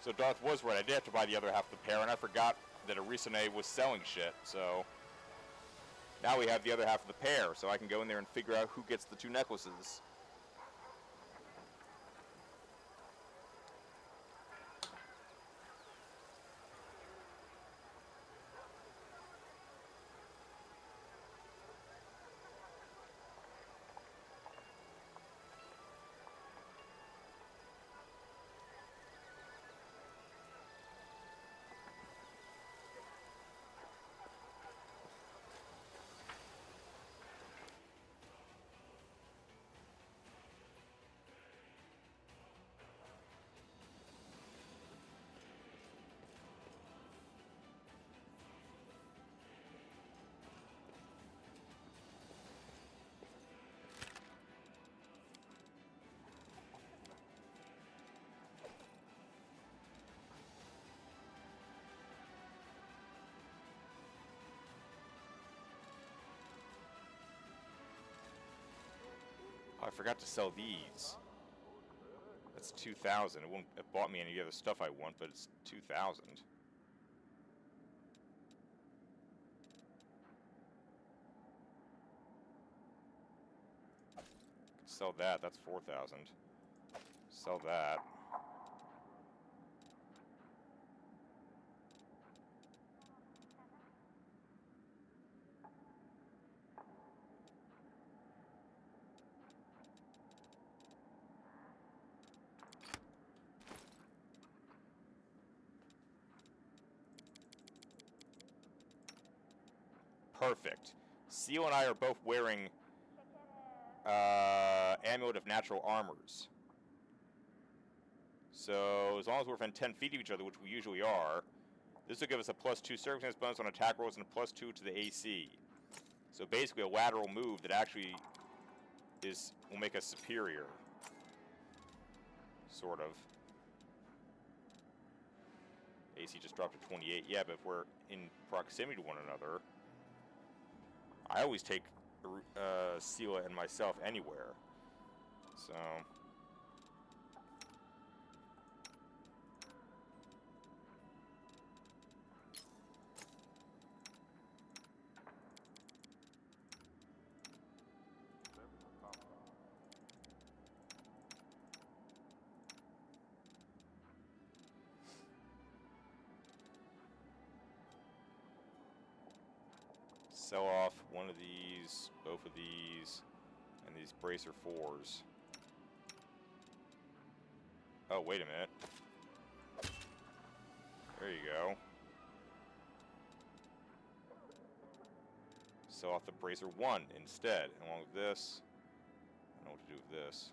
So Darth was right. I did have to buy the other half of the pear, and I forgot that Arisone was selling shit, so... Now we have the other half of the pear, so I can go in there and figure out who gets the two necklaces. I forgot to sell these. That's 2,000. It won't have bought me any other stuff I want, but it's 2,000. Sell that. That's 4,000. Sell that. Perfect. Seal and I are both wearing Amulet of Natural Armors. So, as long as we're within 10 feet of each other, which we usually are, this will give us a +2 circumstance bonus on attack rolls and a +2 to the AC. So basically a lateral move that actually will make us superior. Sort of. AC just dropped to 28. Yeah, but if we're in proximity to one another, I always take Sela and myself anywhere. So... sell off one of these, both of these, and these bracer 4s. Oh, wait a minute. There you go. Sell off the bracer 1 instead, along with this. I don't know what to do with this.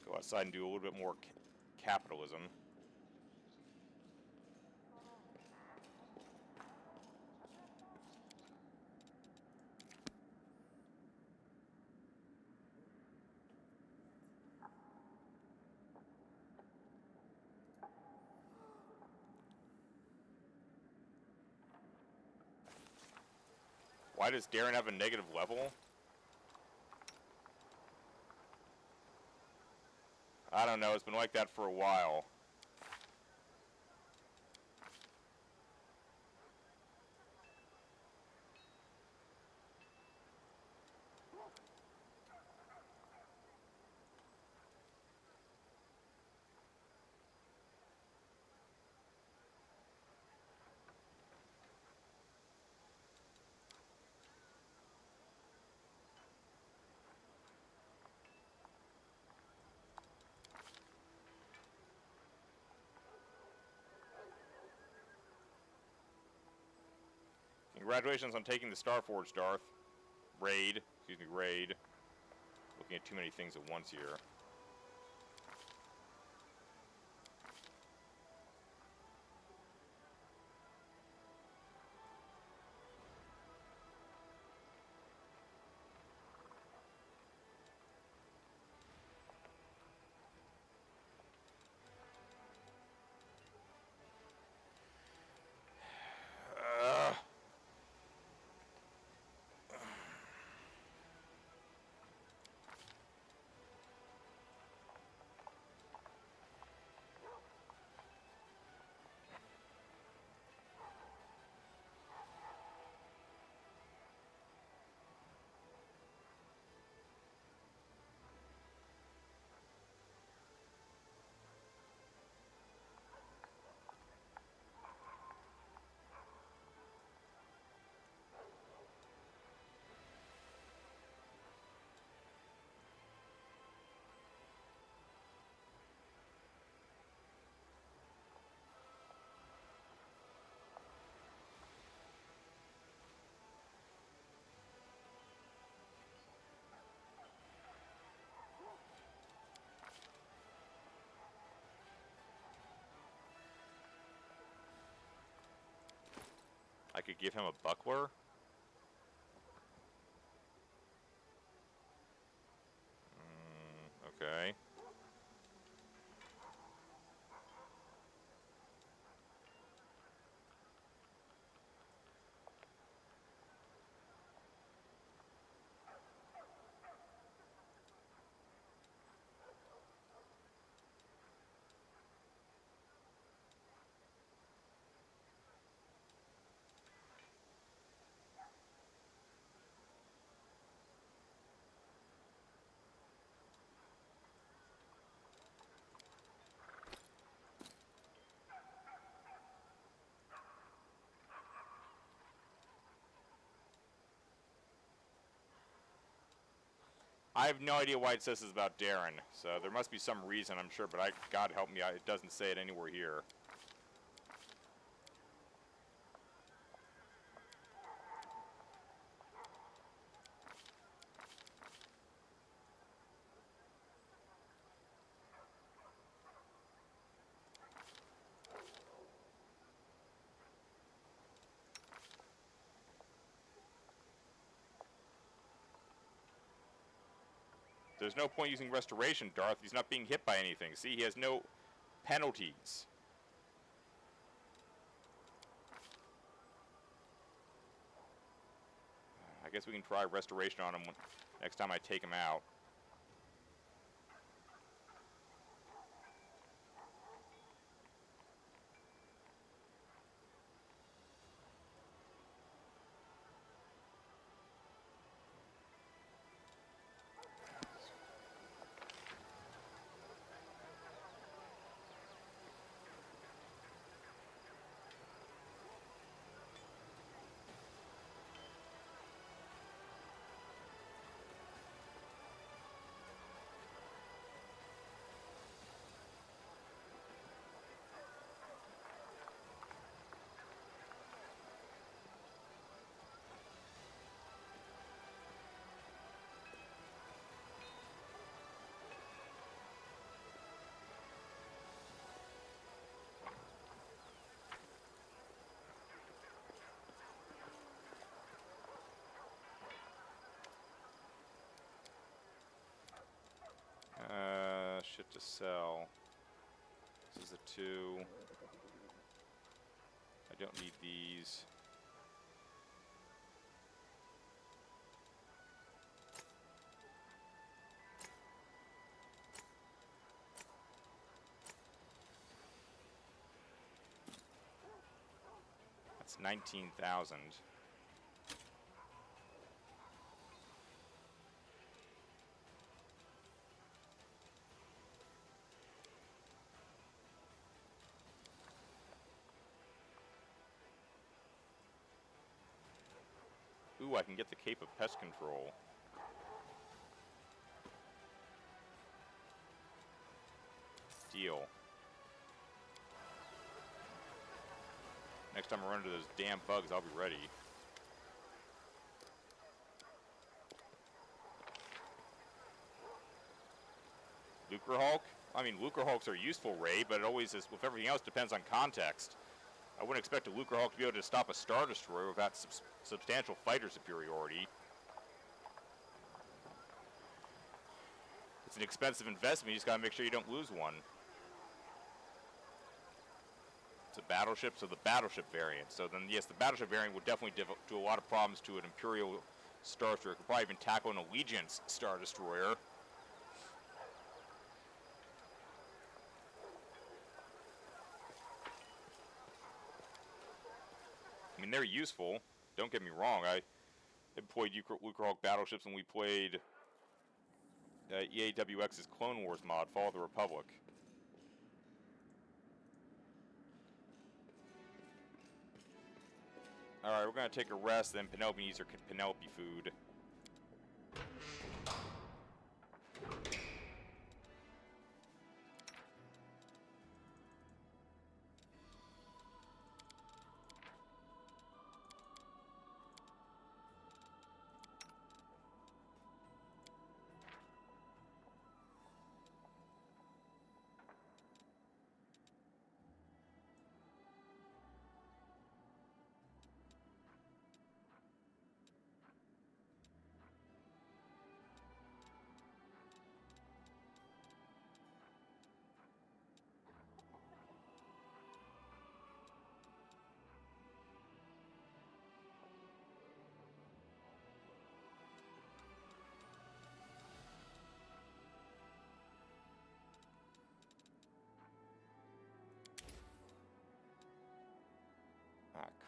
Go outside and do a little bit more capitalism. Why does Darren have a negative level? I don't know, it's been like that for a while. Congratulations on taking the Starforge, Darth. Raid. Looking at too many things at once here. could give him a buckler? Okay. I have no idea why it says this about Darren, so there must be some reason, I'm sure, but God help me, it doesn't say it anywhere here. There's no point using restoration, Darth. He's not being hit by anything. See, he has no penalties. I guess we can try restoration on him next time I take him out. Shit to sell. This is a 2. I don't need these. That's 19,000. Ooh, I can get the Cape of Pest Control. Deal. Next time I run into those damn bugs, I'll be ready. Lucre Hulk? I mean, Lucre Hulks are useful, Ray, but it always is, with everything else, depends on context. I wouldn't expect a Lucre Hulk to be able to stop a Star Destroyer without substantial fighter superiority. It's an expensive investment, you just gotta make sure you don't lose one. It's a battleship, so the battleship variant. So then, yes, the battleship variant would definitely do a lot of problems to an Imperial Star Destroyer. Could probably even tackle an Allegiance Star Destroyer. I mean, they're useful. Don't get me wrong. I employed Lucre Hulk battleships when we played EAWX's Clone Wars mod, Fall of the Republic. Alright, we're going to take a rest, then Penelope needs her Penelope food.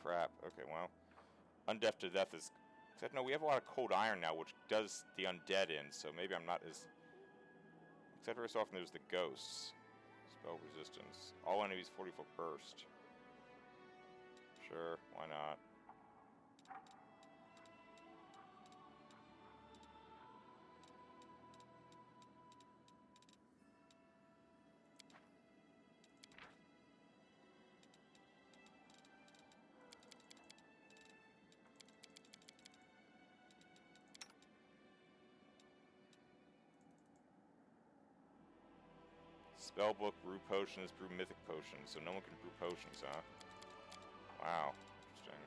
crap. Okay, well. Undeaf to death is... Except, no, we have a lot of cold iron now, which does the undead in, so maybe I'm not as... Except every so often there's the ghosts. Spell resistance. All enemies 40-foot burst. Sure, why not? Spellbook, brew potions, brew mythic potions, so no one can brew potions, huh? Wow, interesting.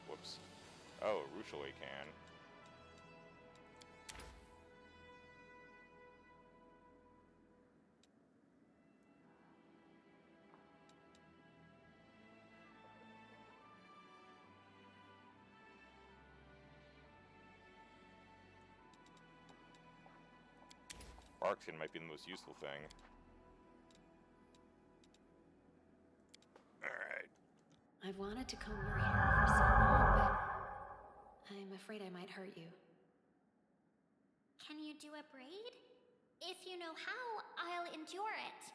Whoops. Oh, Rushaway can. Barkskin might be the most useful thing. Alright. I've wanted to comb your hair for so long, but I'm afraid I might hurt you. Can you do a braid? If you know how, I'll endure it.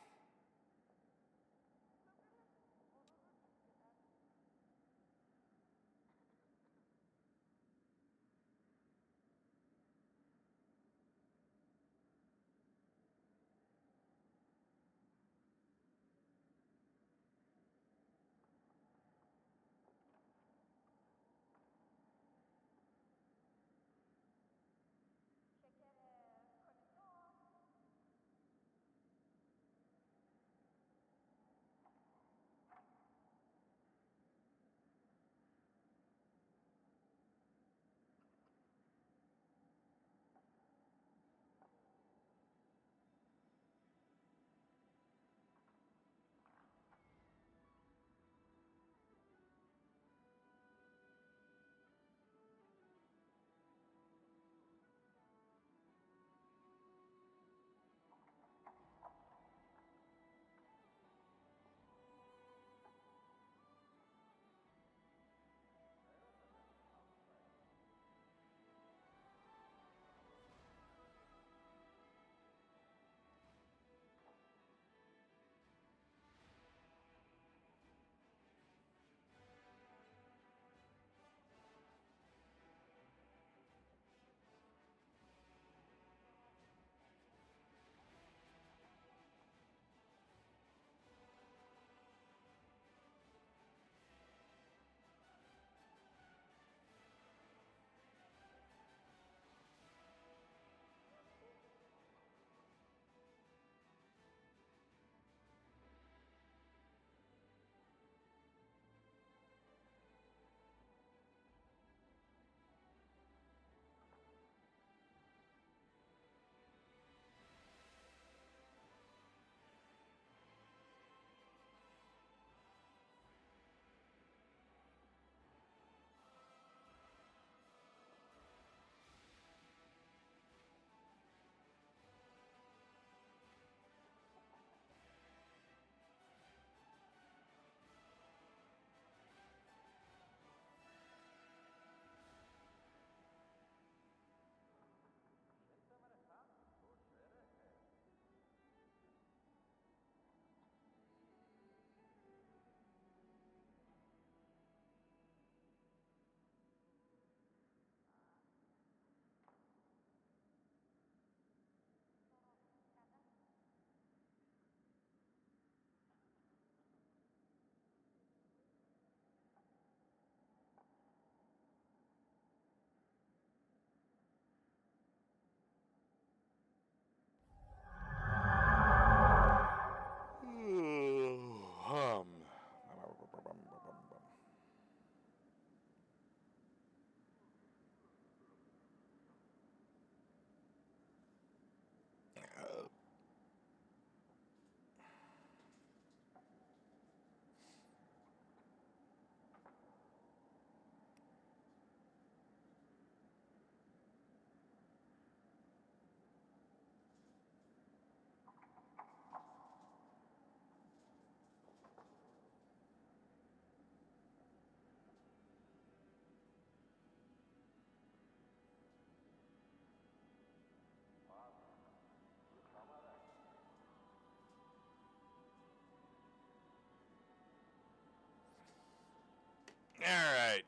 Alright.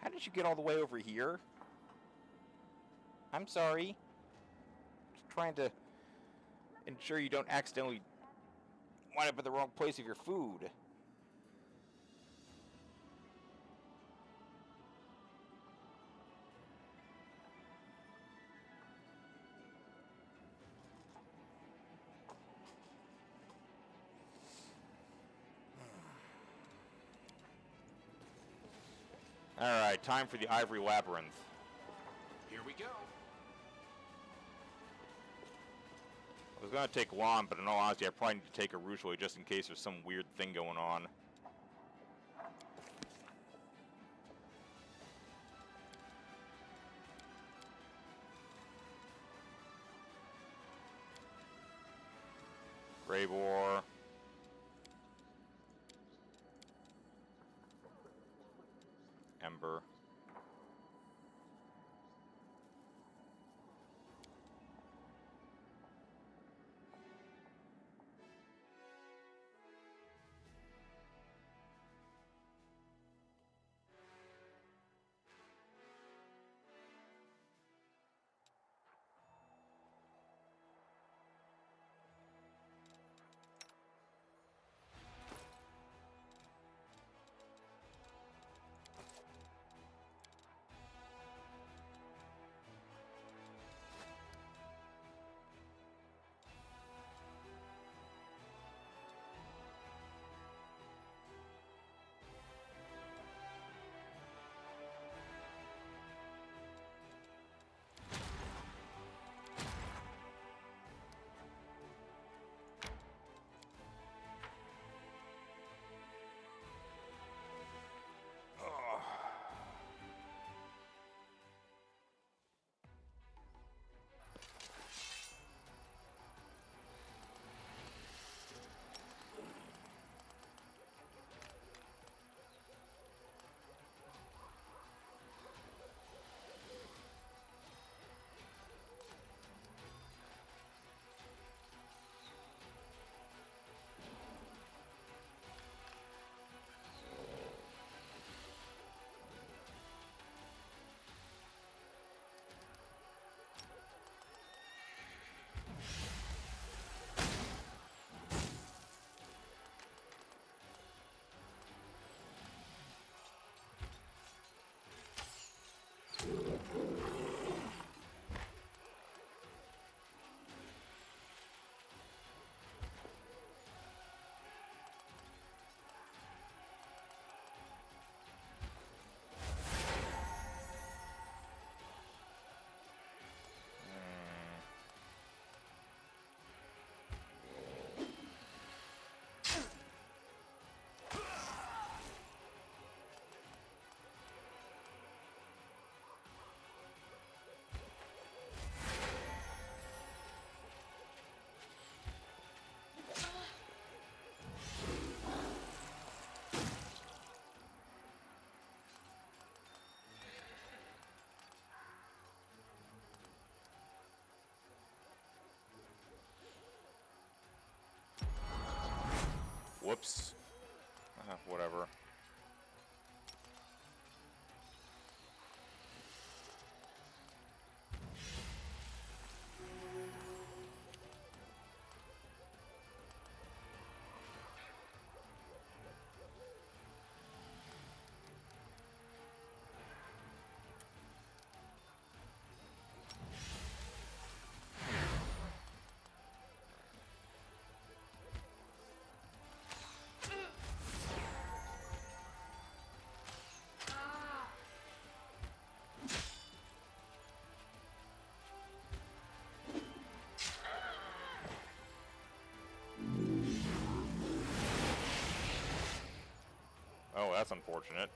How did you get all the way over here? I'm sorry. Just trying to ensure you don't accidentally wind up at the wrong place with your food. Alright, time for the Ivory Labyrinth. Here we go. I was gonna take Lon, but in all honesty, I probably need to take Arushli just in case there's some weird thing going on. Grave War. Ember. Whoops. Whatever. Oh, that's unfortunate.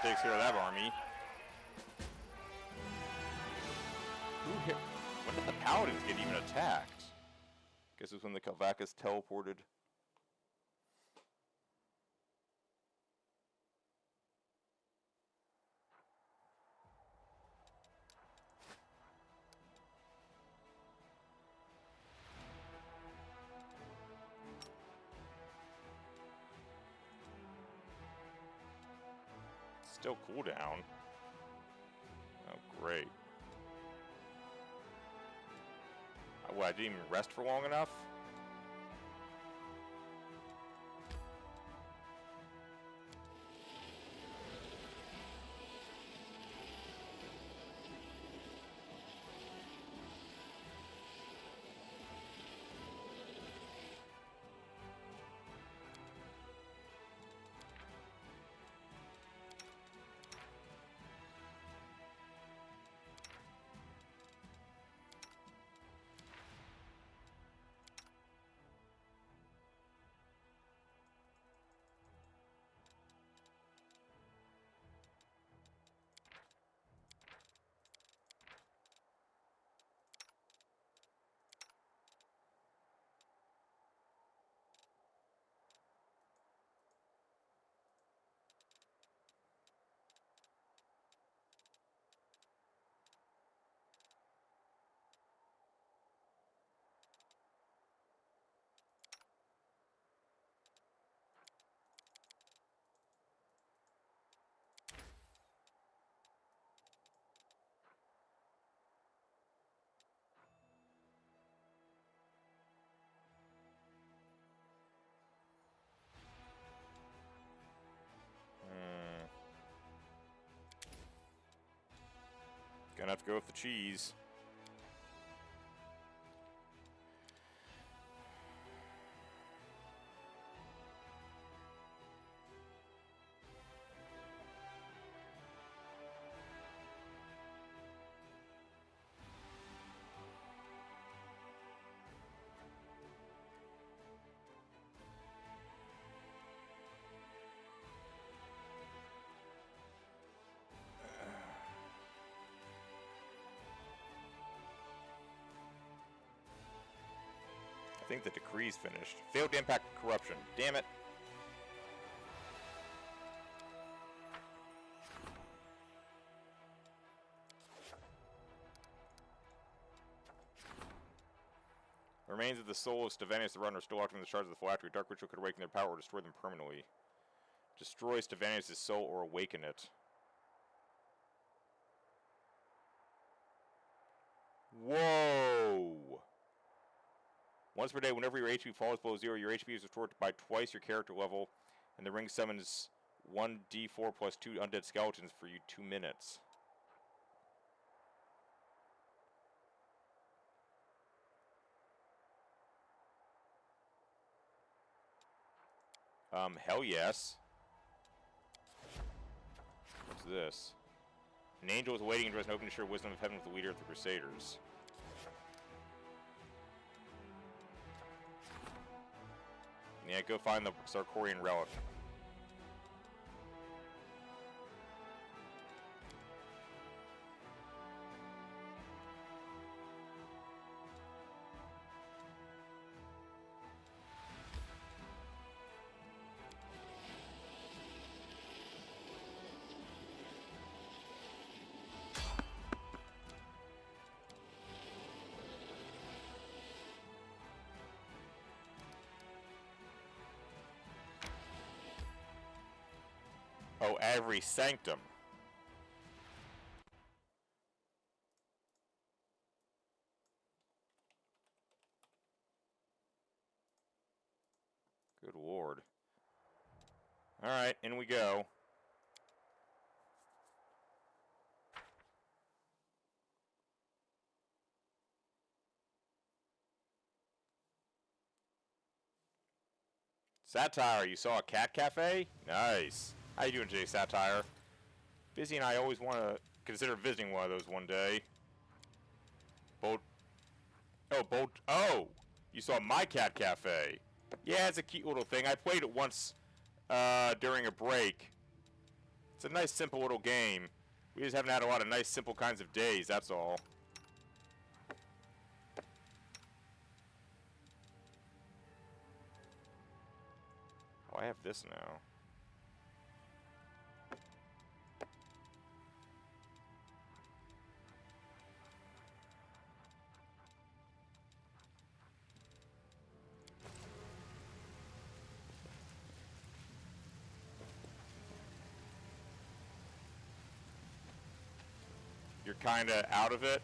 takes care of that army. When did the Paladins get even attacked? Guess it was when the Kalvakas teleported. Still cooldown. Oh, great. What, I didn't even rest for long enough? Gonna have to go with the cheese. I think the decree's finished. Failed to impact corruption. Damn it. The remains of the soul of Stevanius the Runner are still active in the shards of the phylactery. Dark Ritual could awaken their power or destroy them permanently. Destroy Stevanius' soul or awaken it. Whoa! Once per day, whenever your HP falls below 0, your HP is restored by twice your character level, and the ring summons 1d4 plus 2 undead skeletons for you 2 minutes. Hell yes. What's this? An angel is waiting and dressed and open to share wisdom of heaven with the leader of the Crusaders. Yeah, go find the Sarkorian relic. Oh, Ivory Sanctum. Good lord. Alright, in we go. Satire, you saw a cat cafe? Nice. How you doing today, Satire? Busy and I always want to consider visiting one of those one day. Oh, you saw my cat cafe. Yeah, it's a cute little thing. I played it once during a break. It's a nice, simple little game. We just haven't had a lot of nice, simple kinds of days, that's all. Oh, I have this now. You're kind of out of it?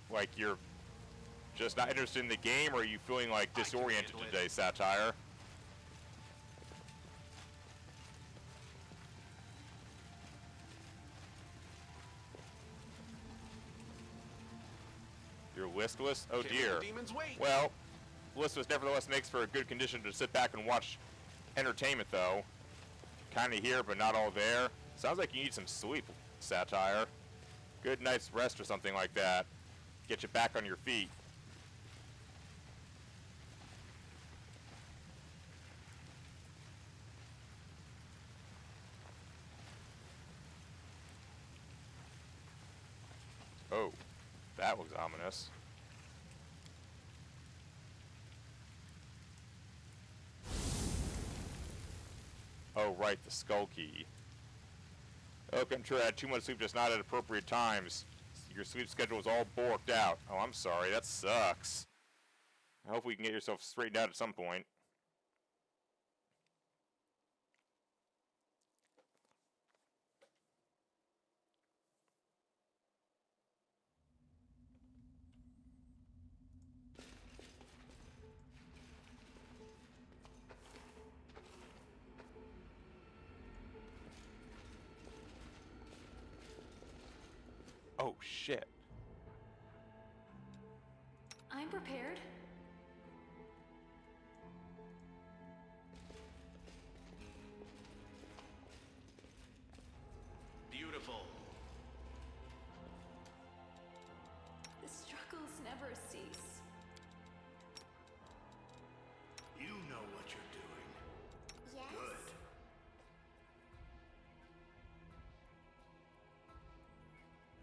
Like you're just not interested in the game, or are you feeling like disoriented today, Satire? You're listless? Oh dear. Well, listless nevertheless makes for a good condition to sit back and watch entertainment though. Kind of here, but not all there. Sounds like you need some sleep, Satire. Good night's rest or something like that. Get you back on your feet. Oh, that was ominous. Oh, right, the skull key. Okay, I'm sure I had too much sleep, just not at appropriate times. Your sleep schedule is all borked out. Oh, I'm sorry, that sucks. I hope we can get yourself straightened out at some point. Oh, shit. I'm prepared. Beautiful. The struggles never cease. You know what you're doing. Yes? Good.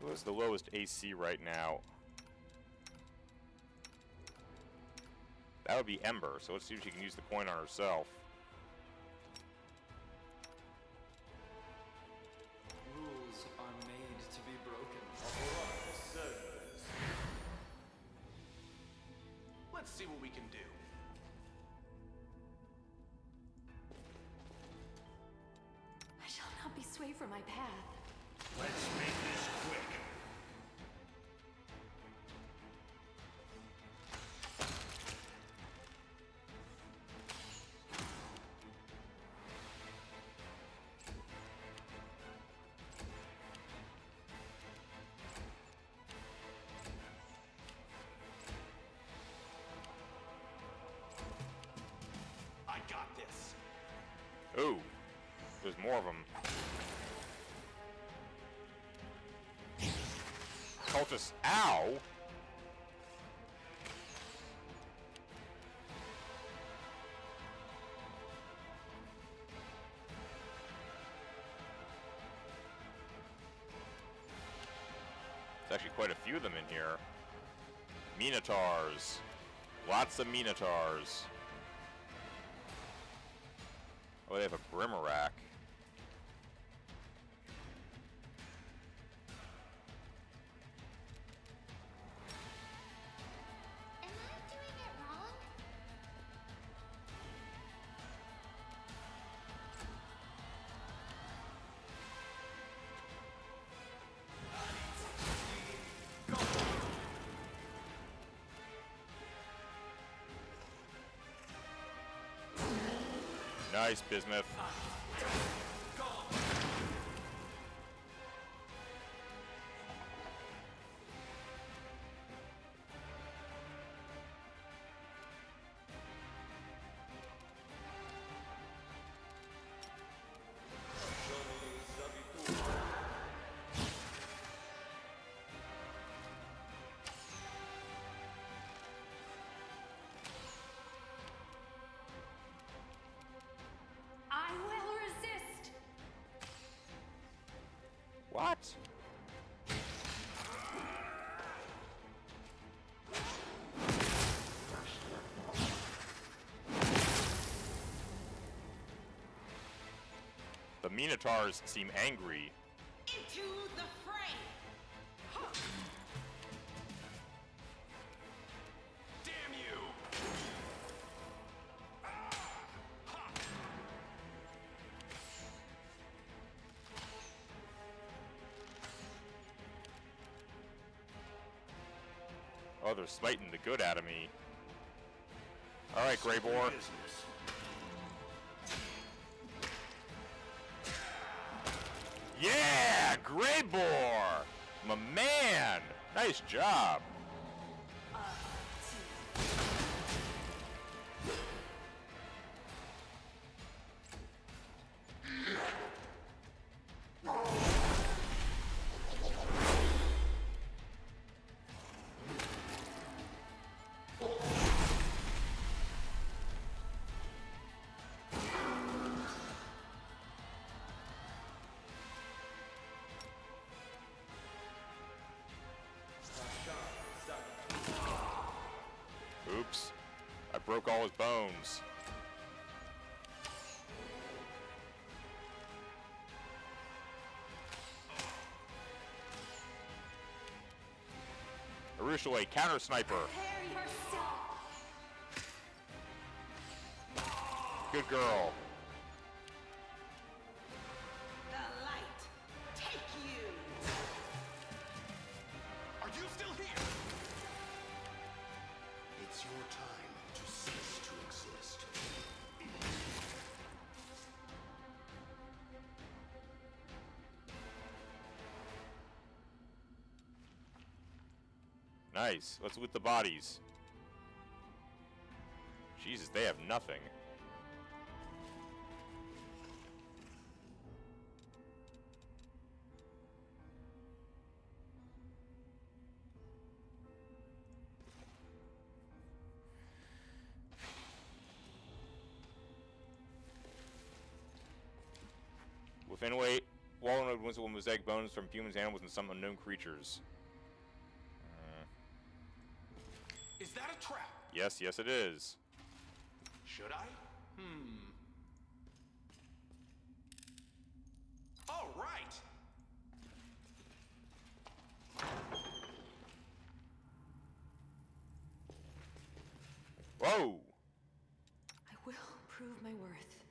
Who has the lowest AC right now? That would be Ember, so let's see if she can use the coin on herself. Rules are made to be broken. Let's see what we can do. I shall not be swayed from my path. Let's make this quick. I got this. Ooh, there's more of them. Cultist, ow! There's actually quite a few of them in here. Minotaurs. Lots of Minotaurs. Oh, they have a Brimarack. Am I doing it wrong? Nice, Bismuth. I will resist. Minotaurs seem angry. Into the fray! Huh. Damn you! Oh, they're smiting the good out of me. Alright, Grey Boar. Business. Yeah! Grey Boar! My man! Nice job. Oops. I broke all his bones. Arushaway, counter sniper. Prepare yourself! Good girl. The light! Take you! Are you still here? It's your time to cease to exist. Nice. Let's loot the bodies. Jesus, they have nothing. Within weight, Walnut wins will mosaic bones from humans, animals, and some unknown creatures. Is that a trap? Yes, yes it is. Should I? All right. Whoa! I will prove my worth.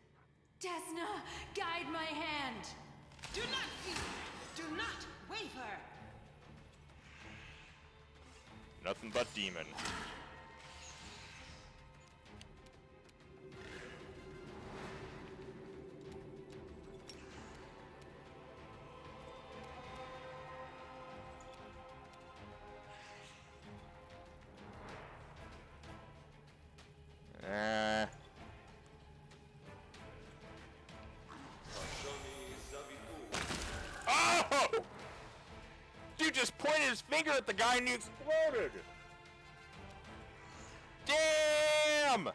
Desna, guide my hand! Do not fear! Do not waver! Nothing but demon. Oh! Dude just pointed his finger at the guy and he exploded! Damn!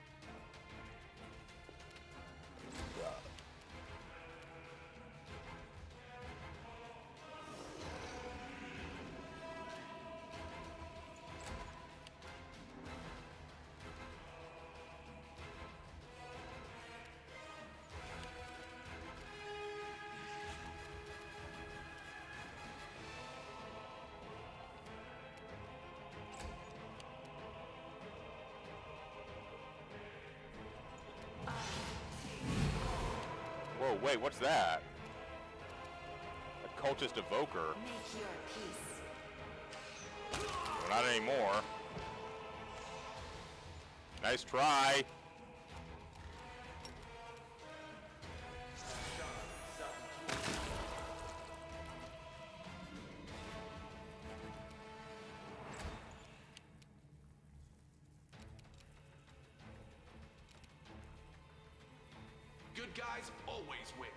Whoa, wait, what's that? A cultist evoker? Make your peace. Well, not anymore. Nice try. Good guys always win.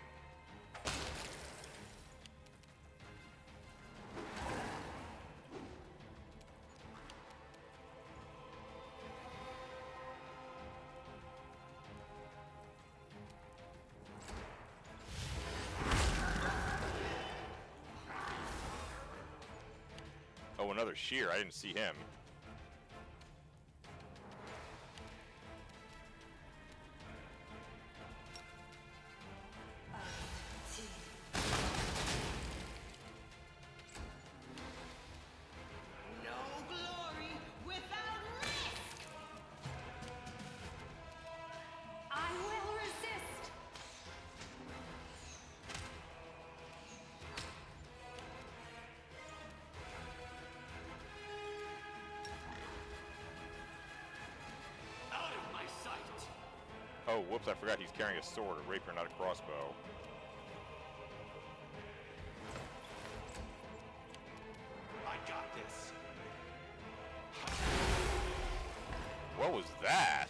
Oh, another shear. I didn't see him. Oh, whoops, I forgot he's carrying a sword, a rapier, not a crossbow. I got this. What was that?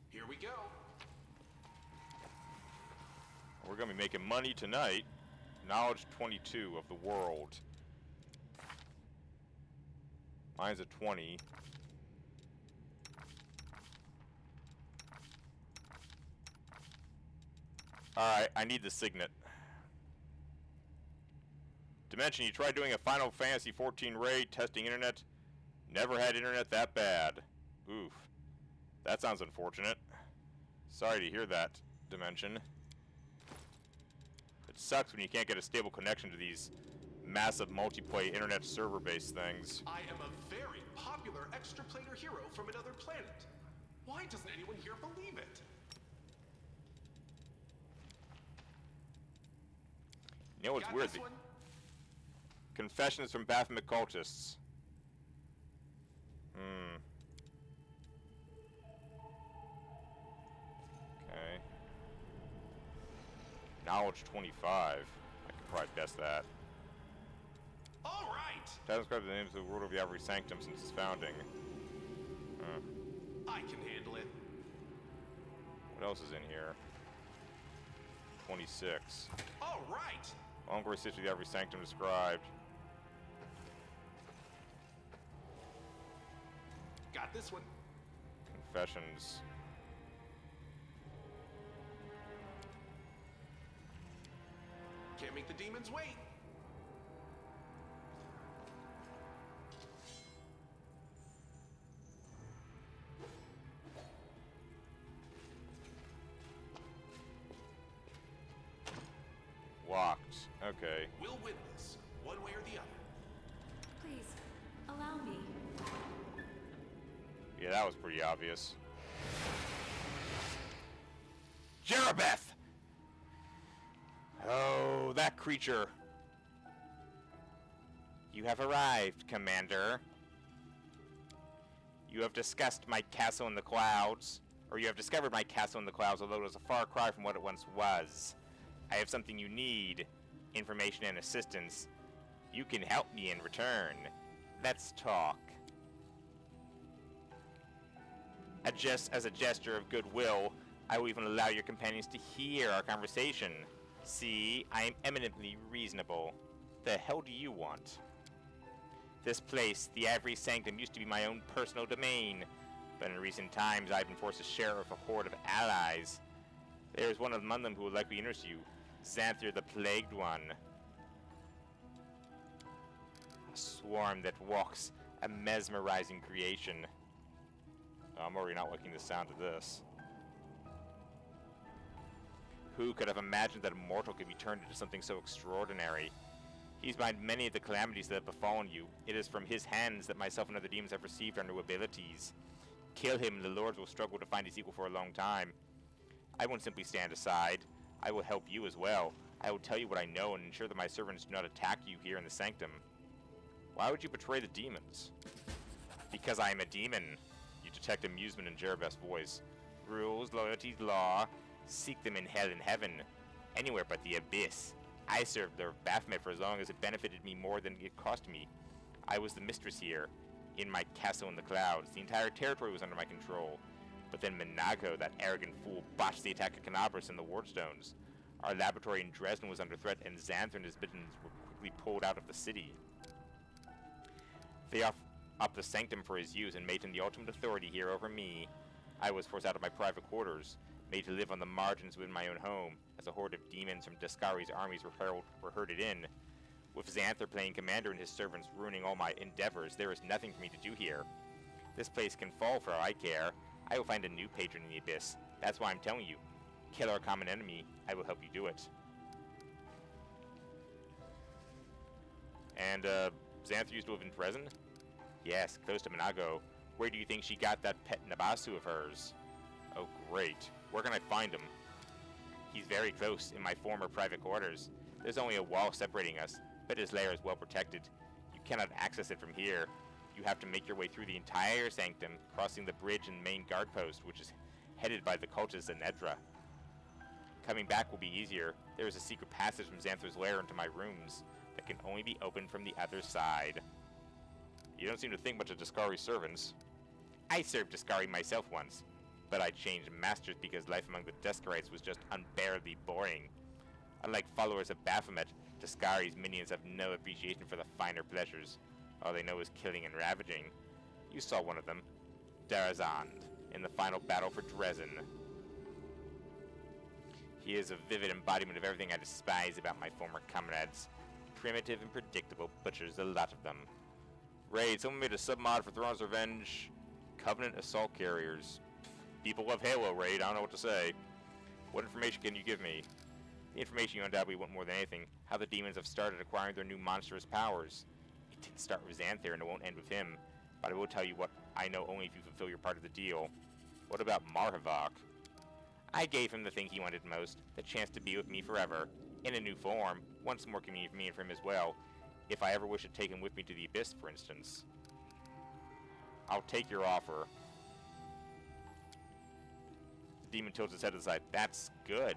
Here we go. We're gonna be making money tonight. Knowledge 22 of the world. Mine's a 20. Alright, I need the signet. Dimension, you tried doing a Final Fantasy 14 raid, testing internet. Never had internet that bad. Oof. That sounds unfortunate. Sorry to hear that, Dimension. It sucks when you can't get a stable connection to these massive multiplayer internet server-based things. I am a very popular extraplanar hero from another planet. Why doesn't anyone here believe it? You know what's Got weird? this one? Confessions from Baphomet cultists. Okay. Knowledge 25. I could probably guess that. All right. That describes the names of the world of the Ivory Sanctum since its founding. I can handle it. What else is in here? 26. All right. Long history of the Ivory Sanctum described. Got this one. Confessions. Can't make the demons wait. Locked. Okay. We'll win this, one way or the other. Please, allow me. Yeah, that was pretty obvious. Jerabeth! Oh, that creature. You have arrived, Commander. You have discussed my castle in the clouds. Or you have discovered my castle in the clouds, although it was a far cry from what it once was. I have something you need. Information and assistance. You can help me in return. Let's talk. As a gesture of goodwill, I will even allow your companions to hear our conversation. See, I am eminently reasonable. The hell do you want? This place, the Ivory Sanctum, used to be my own personal domain, but in recent times I've been forced to share with a horde of allies. There is one among them who will likely interest you, Xanther the Plagued One. A swarm that walks, a mesmerizing creation. I'm already not liking the sound of this. Who could have imagined that a mortal could be turned into something so extraordinary? He's behind many of the calamities that have befallen you. It is from his hands that myself and other demons have received our new abilities. Kill him and the lords will struggle to find his equal for a long time. I won't simply stand aside. I will help you as well. I will tell you what I know and ensure that my servants do not attack you here in the Sanctum. Why would you betray the demons? Because I am a demon. You detect amusement in Jerabeth's voice. Rules, loyalties, law. Seek them in hell and heaven. Anywhere but the abyss. I served the Baphomet for as long as it benefited me more than it cost me. I was the mistress here, in my castle in the clouds. The entire territory was under my control. But then Minago, that arrogant fool, botched the attack of Canabras and the Wardstones. Our laboratory in Dresden was under threat, and Xanther and his minions were quickly pulled out of the city. They offered up the Sanctum for his use and made him the ultimate authority here over me. I was forced out of my private quarters, made to live on the margins within my own home, as a horde of demons from Descari's armies were herded in. With Xanther playing commander and his servants ruining all my endeavors, there is nothing for me to do here. This place can fall for all I care. I will find a new patron in the abyss. That's why I'm telling you. Kill our common enemy. I will help you do it. And, Xanther used to live in Dresden? Yes, close to Minago. Where do you think she got that pet Nabasu of hers? Oh, great. Where can I find him? He's very close, in my former private quarters. There's only a wall separating us, but his lair is well protected. You cannot access it from here. You have to make your way through the entire sanctum, crossing the bridge and main guard post, which is headed by the cultist Enedra. Coming back will be easier. There is a secret passage from Xanther's lair into my rooms that can only be opened from the other side. You don't seem to think much of Discari's servants. I served Discari myself once, but I changed masters because life among the Descarites was just unbearably boring. Unlike followers of Baphomet, Discari's minions have no appreciation for the finer pleasures. All they know is killing and ravaging. You saw one of them, Darazand, in the final battle for Dresden. He is a vivid embodiment of everything I despise about my former comrades. Primitive and predictable butchers, a lot of them. Raid, someone made a submod for Thrawn's Revenge. Covenant Assault Carriers. People love Halo, Raid, I don't know what to say. What information can you give me? The information you undoubtedly want more than anything. How the demons have started acquiring their new monstrous powers. It didn't start with Xanther and it won't end with him. But I will tell you what I know only if you fulfill your part of the deal. What about Marhavok? I gave him the thing he wanted most, the chance to be with me forever, in a new form, once more convenient for me and for him as well, if I ever wish to take him with me to the Abyss, for instance. I'll take your offer. The demon tilts his head to the side. That's good.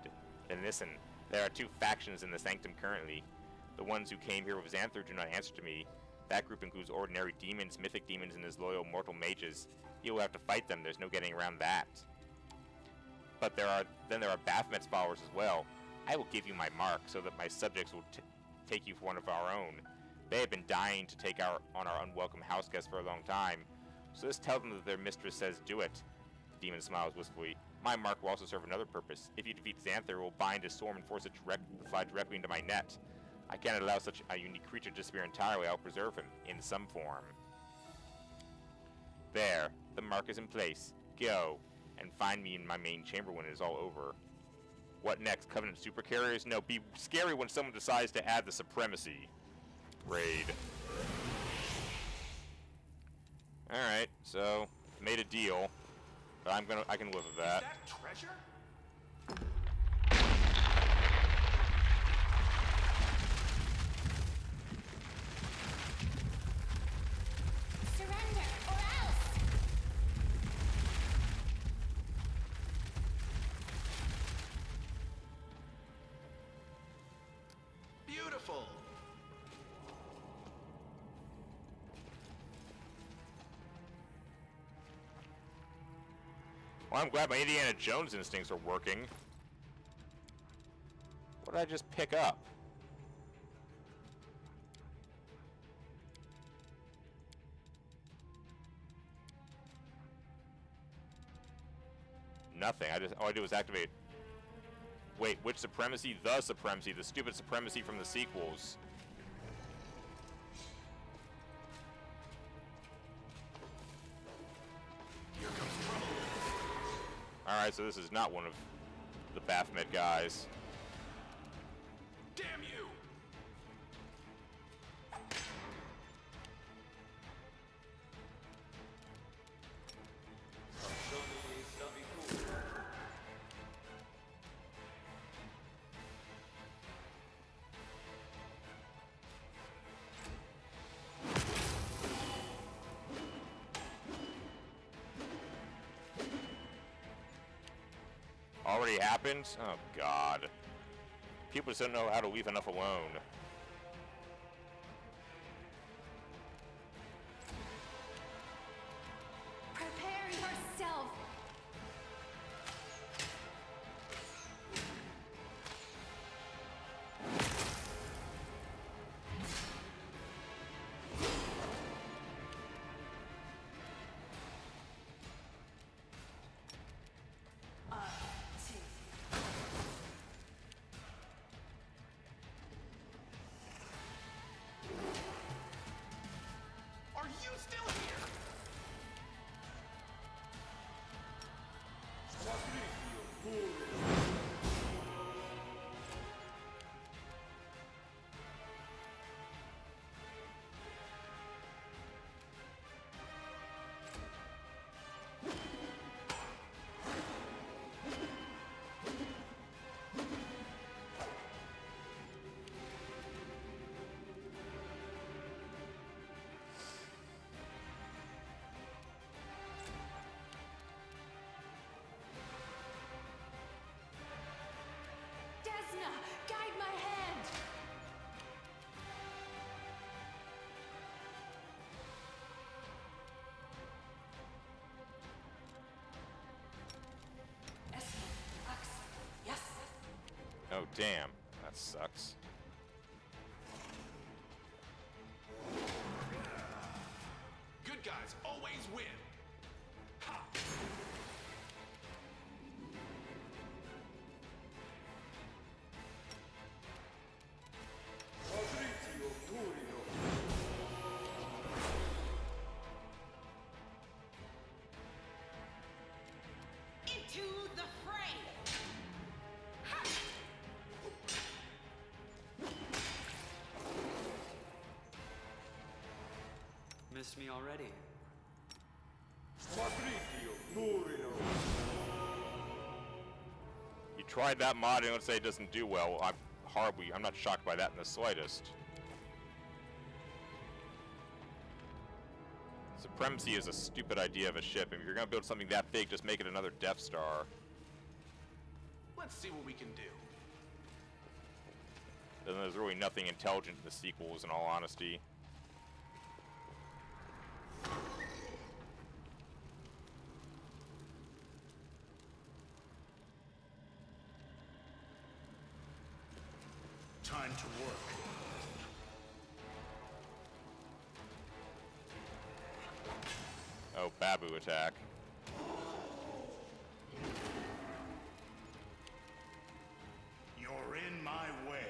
Then listen, there are two factions in the Sanctum currently. The ones who came here with Xanther do not answer to me. That group includes ordinary demons, mythic demons, and his loyal mortal mages. You will have to fight them, there's no getting around that. But there are Baphomet's followers as well. I will give you my mark so that my subjects will take you for one of our own. They have been dying to take on our unwelcome house guests for a long time. So just tell them that their mistress says do it. The demon smiles wistfully. My mark will also serve another purpose. If you defeat Xanther, it will bind his swarm and force it to fly directly into my net. I cannot allow such a unique creature to disappear entirely. I'll preserve him, in some form. There. The mark is in place. Go. And find me in my main chamber when it is all over. What next? Covenant supercarriers? No, be scary when someone decides to add the supremacy. Raid. Alright, so made a deal. But I can live with that. Is that treasure? Surrender, or else! Beautiful! Well, I'm glad my Indiana Jones instincts are working. What did I just pick up? Nothing. All I do is activate. Wait, which supremacy? The supremacy. The stupid supremacy from the sequels. Here comes trouble. Alright, so this is not one of the Baphomet guys. Damn you! Already happened? Oh god. People just don't know how to leave enough alone. Prepare yourself! Are you still here? Oh, damn. That sucks. Good guys always win. Ha! Into the fray! Ha! Missed me already. You tried that mod and let's say it doesn't do well. I'm not shocked by that in the slightest. Supremacy is a stupid idea of a ship. If you're gonna build something that big, just make it another Death Star. Let's see what we can do. Then there's really nothing intelligent in the sequels, in all honesty. Time to work. Oh, Babu attack. You're in my way.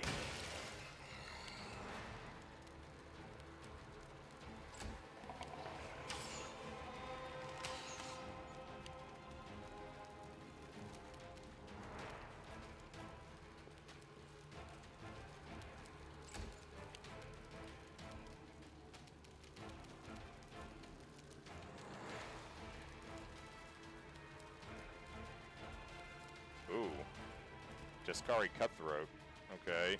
Ooh. Jaskari Cutthroat. Okay.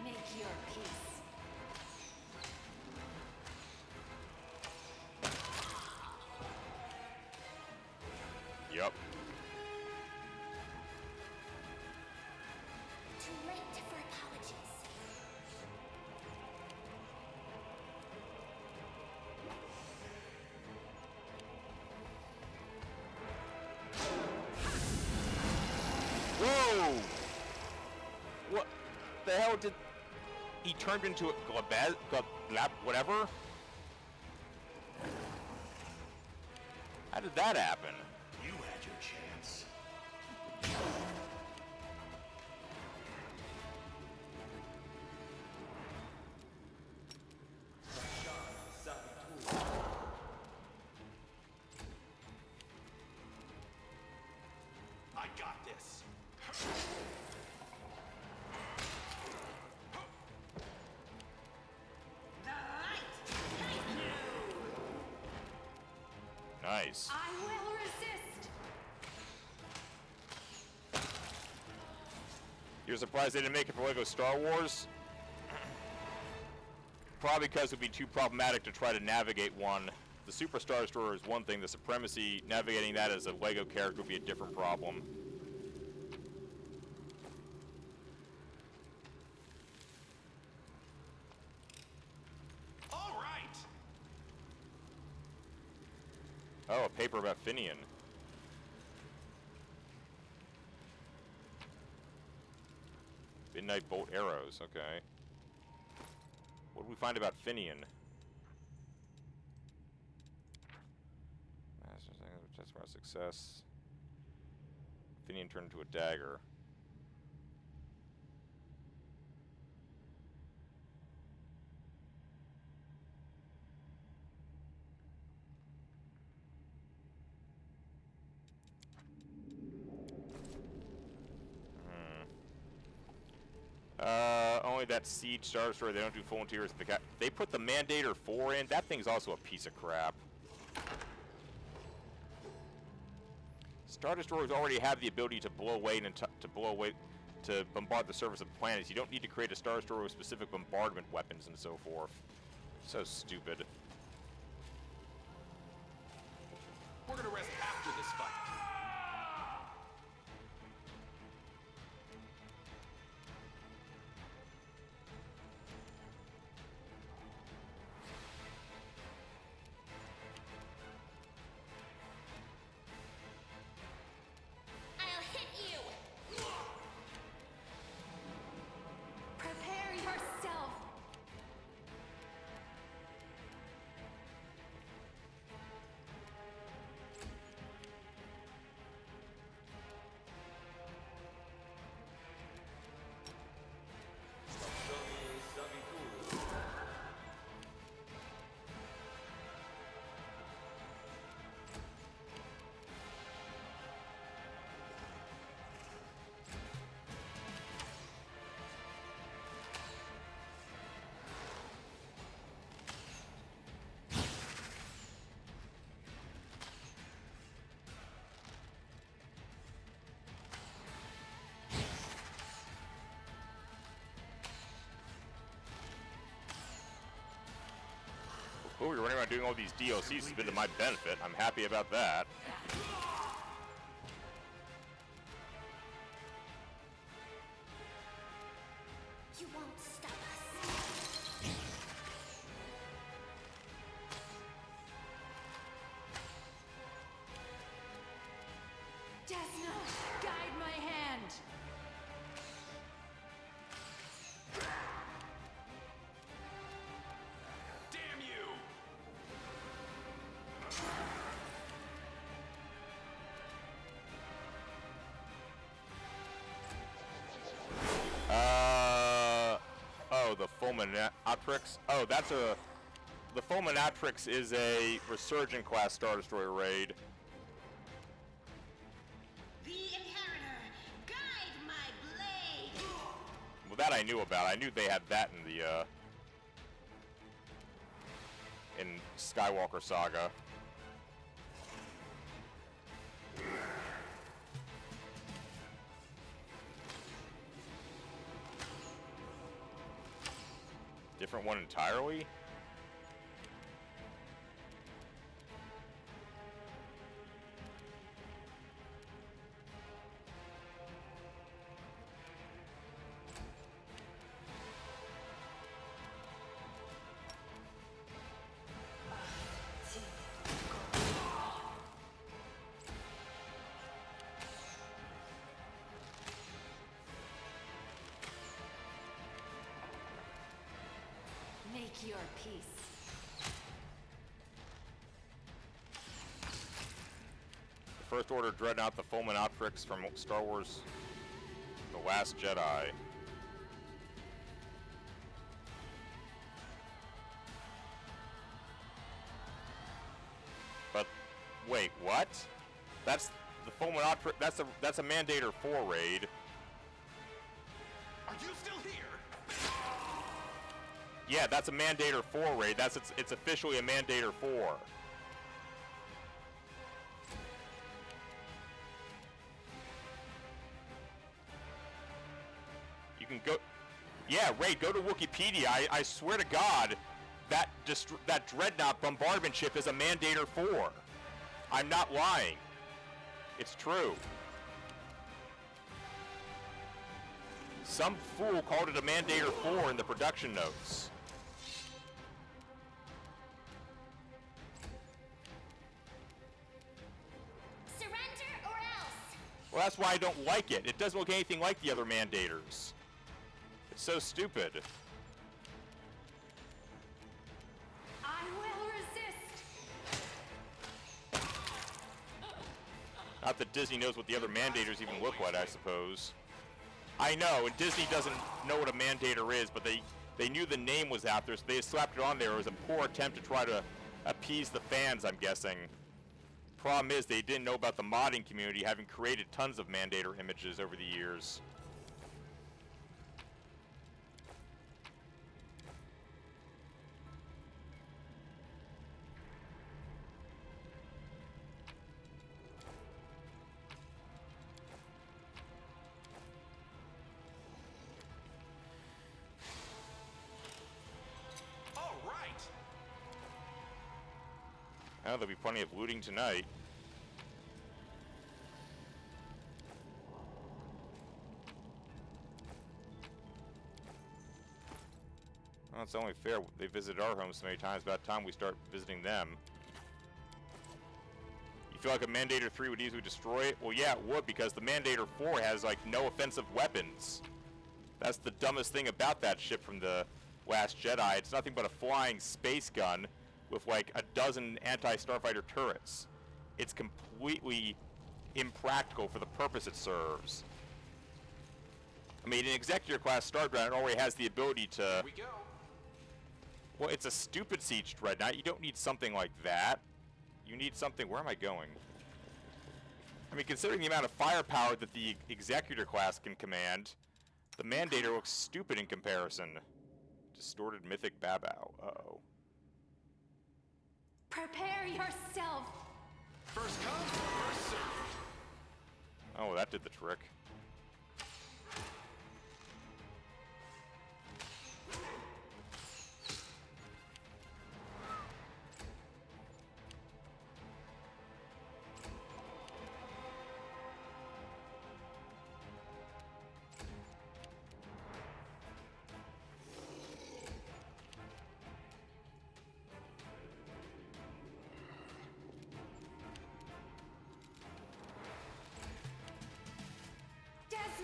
Make your peace. Yup. Too late for apologies. Whoa! What the hell did... He turned into a whatever? How did that happen? You had your chance. I got this. The light! Thank you! Nice. I will resist! You're surprised they didn't make it for Lego Star Wars? Probably because it would be too problematic to try to navigate one. The Super Star Destroyer is one thing, the Supremacy, navigating that as a Lego character would be a different problem. All right. Oh, a paper about Finian. Midnight Bolt Arrows, okay. What do we find about Finian? Test for success. Finian turned into a dagger. Only that Siege Star Destroyer, they don't do full interiors. They put the Mandator 4 in. That thing's also a piece of crap. Star Destroyers already have the ability to blow away and to bombard the surface of planets. You don't need to create a Star Destroyer with specific bombardment weapons and so forth. So stupid. We're gonna rest after this fight. running around doing all these DLCs has been to my benefit. I'm happy about that. You won't stop us. Desna, guide my hand. Damn you! Oh, the Fulminatrix. Oh, that's a... The Fulminatrix is a Resurgent class Star Destroyer raid. The Inheritor, guide my blade. Well, that I knew about. I knew they had that in the, in Skywalker Saga. Different one entirely? Make your peace. The First Order Dreadnought, the Fulminatrix from Star Wars The Last Jedi. But wait, what? That's the Fulminatrix. That's a Mandator 4 raid. Are you still here? Yeah, that's a Mandator 4 raid. It's officially a Mandator 4. You can go... Yeah, raid, go to Wikipedia. I swear to God, that Dreadnought bombardment ship is a Mandator 4. I'm not lying. It's true. Some fool called it a Mandator 4 in the production notes. Surrender or else. Well, that's why I don't like it. It doesn't look anything like the other Mandators. It's so stupid. I will resist. Not that Disney knows what the other Mandators even look like, I suppose. I know, and Disney doesn't know what a Mandator is, but they knew the name was out there, so they slapped it on there. It was a poor attempt to try to appease the fans, I'm guessing. Problem is, they didn't know about the modding community, having created tons of Mandator images over the years. All right. Oh, there'll be plenty of looting tonight. Well, it's only fair. They visited our home so many times. About time we start visiting them. You feel like a Mandator 3 would easily destroy it? Well, yeah, it would, because the Mandator 4 has, like, no offensive weapons. That's the dumbest thing about that ship from the Last Jedi. It's nothing but a flying space gun with, like, a dozen anti-starfighter turrets. It's completely impractical for the purpose it serves. I mean, an Executor class Star Dreadnought already has the ability to... Here we go. Well, it's a stupid siege Dreadnought. You don't need something like that. You need something... Where am I going? I mean, considering the amount of firepower that the Executor class can command, the Mandator looks stupid in comparison. Distorted Mythic Babao. Uh-oh. Prepare yourself. First come, first served. Oh, that did the trick.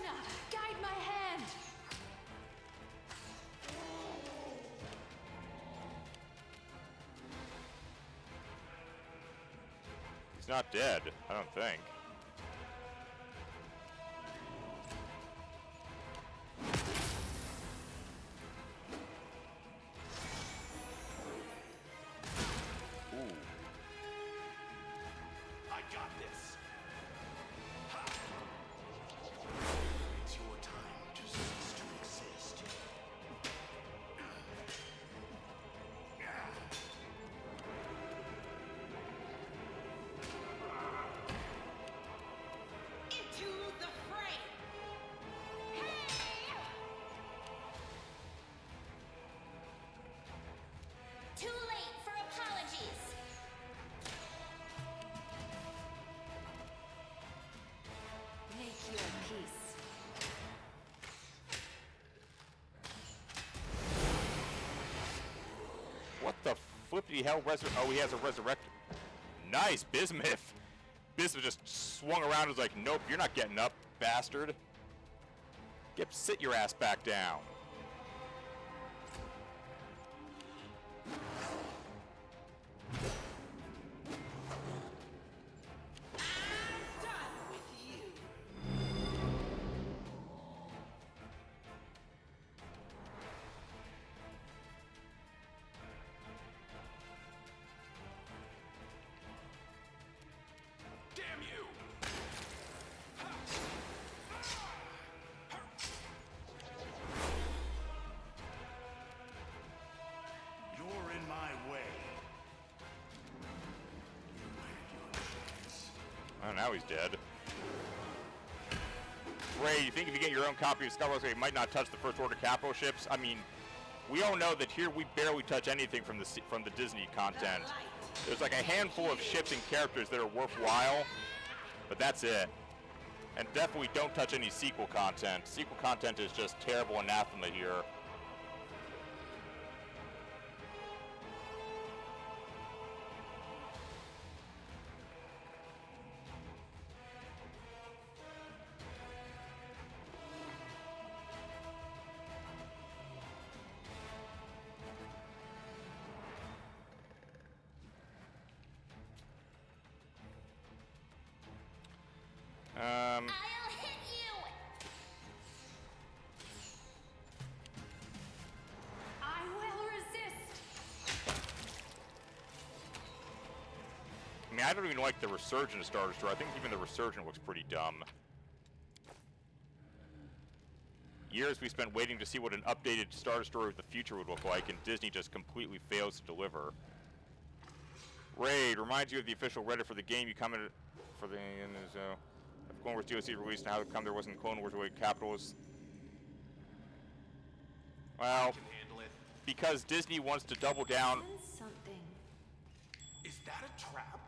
Luna, guide my hand. He's not dead, I don't think. Ooh. I got this. Ha! It's your time to cease to exist. Into the fray. Hey! Too late for apologies. Make your peace. What the flippity hell? Oh, he has a resurrector. Nice, Bismuth. Bismuth just swung around and was like, nope, you're not getting up, bastard. Sit your ass back down. I'm done with you. Damn you! You're in my way. You had your chance. Oh, now he's dead. Ray, you think if you get your own copy of Star Wars, you might not touch the First Order capital ships? I mean, we all know that here we barely touch anything from the Disney content. There's like a handful of ships and characters that are worthwhile, but that's it. And definitely don't touch any sequel content. Sequel content is just terrible anathema here. I'll hit you. I will resist. I mean, I don't even like the Resurgent Star Destroyer. I think even the Resurgent looks pretty dumb. Years we spent waiting to see what an updated Star Destroyer of the future would look like, and Disney just completely fails to deliver. Raid reminds you of the official Reddit for the game you commented for the Clone Wars DLC released and how come there wasn't Clone Wars related capitals. Well, Can handle it. because Disney wants to double down. Sense something. Is that a trap?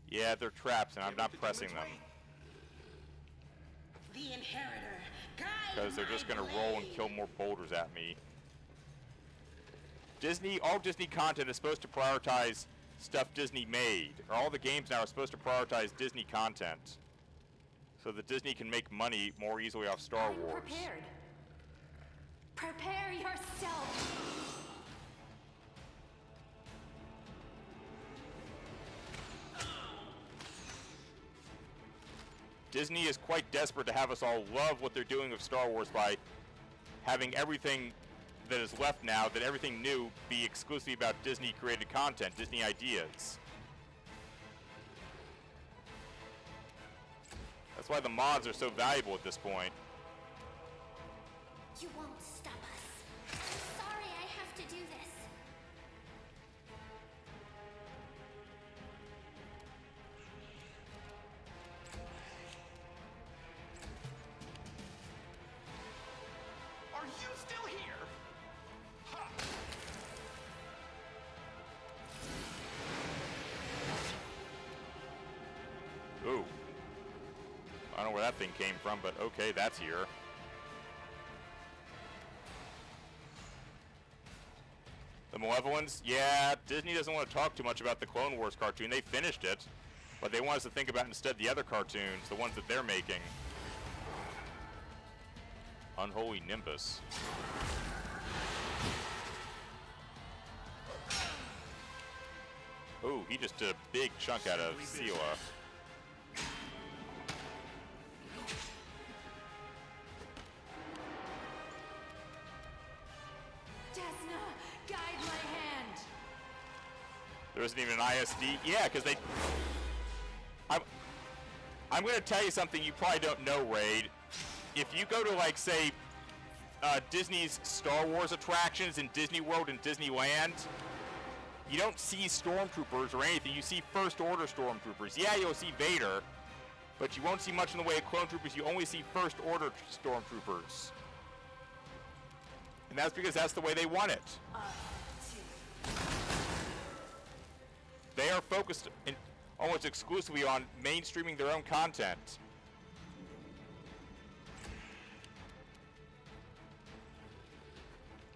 Yeah, they're traps, and I'm Get not with the pressing demon's them. way. The Inheritor, guide Because they're just my going to roll and blade. kill more boulders at me. All Disney content is supposed to prioritize stuff Disney made. Or all the games now are supposed to prioritize Disney content. So that Disney can make money more easily off Star I'm Wars. prepared. Prepare yourself. Disney is quite desperate to have us all love what they're doing with Star Wars by having everything that is left now, that everything new, be exclusively about Disney created content, Disney ideas. That's why the mods are so valuable at this point. You won't stop us. I'm sorry I have to do this. Are you still here? Ha! Ooh. I don't know where that thing came from, but okay, that's here. The Malevolence? Yeah, Disney doesn't want to talk too much about the Clone Wars cartoon. They finished it, but they want us to think about instead the other cartoons, the ones that they're making. Unholy Nimbus. Ooh, he just did a big chunk out of Sela. Desna, guide my hand. There isn't even an ISD. Yeah, because they... I'm going to tell you something you probably don't know, Raid. If you go to, like, say, Disney's Star Wars attractions in Disney World and Disneyland, you don't see stormtroopers or anything. You see First Order stormtroopers. Yeah, you'll see Vader, but you won't see much in the way of clone troopers. You only see First Order stormtroopers. And that's because that's the way they want it. They are focused almost exclusively on mainstreaming their own content.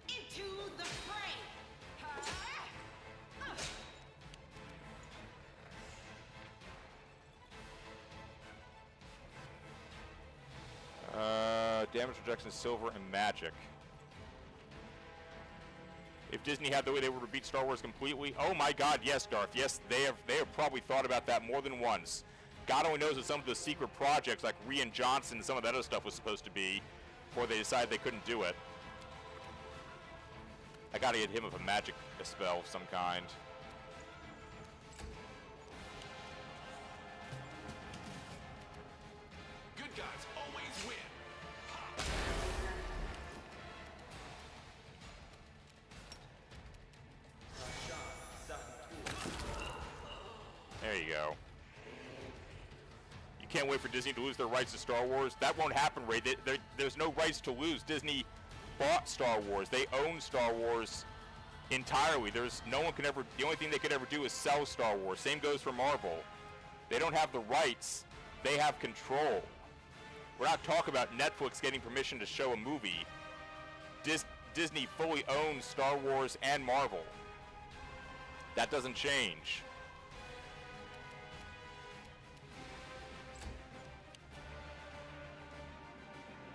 Into the fray. Damage reduction, silver, and magic. If Disney had the way they were to beat Star Wars completely, oh my God, yes, Darth, yes, they have probably thought about that more than once. God only knows what some of the secret projects like Rian Johnson and some of that other stuff was supposed to be before they decided they couldn't do it. I gotta get him with a magic spell of some kind. Good guys always win. There you go. You can't wait for Disney to lose their rights to Star Wars. That won't happen, Ray. There's no rights to lose. Disney bought Star Wars. They own Star Wars entirely. No one can ever. The only thing they could ever do is sell Star Wars. Same goes for Marvel. They don't have the rights. They have control. We're not talking about Netflix getting permission to show a movie. Disney fully owns Star Wars and Marvel. That doesn't change.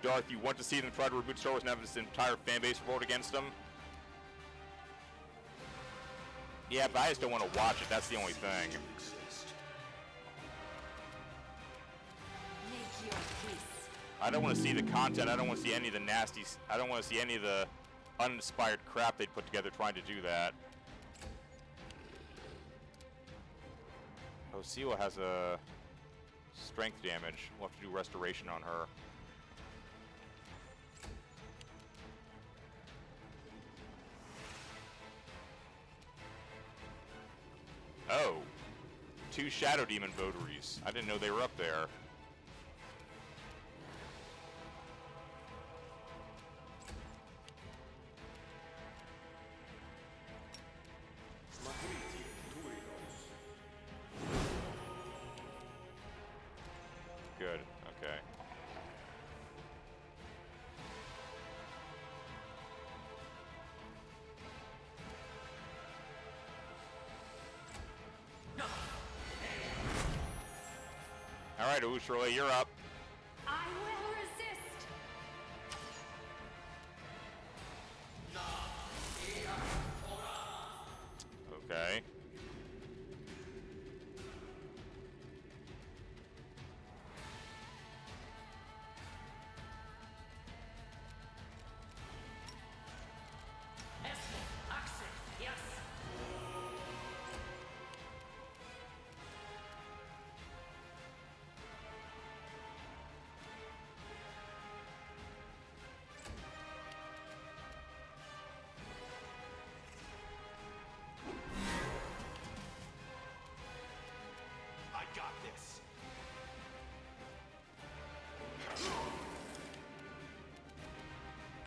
Darth, you want to see them try to reboot Star Wars and have this entire fan base revolt against them? Yeah, but I just don't want to watch it. That's the only thing. Make your peace. I don't want to see the content. I don't want to see any of the nasties. I don't want to see any of the uninspired crap they'd put together trying to do that. Oh, Sela has a strength damage. We'll have to do restoration on her. Oh, 2 Shadow Demon votaries. I didn't know they were up there. Good, okay. All right, Ushrola, you're up. I will resist. Okay. Yes. I got this.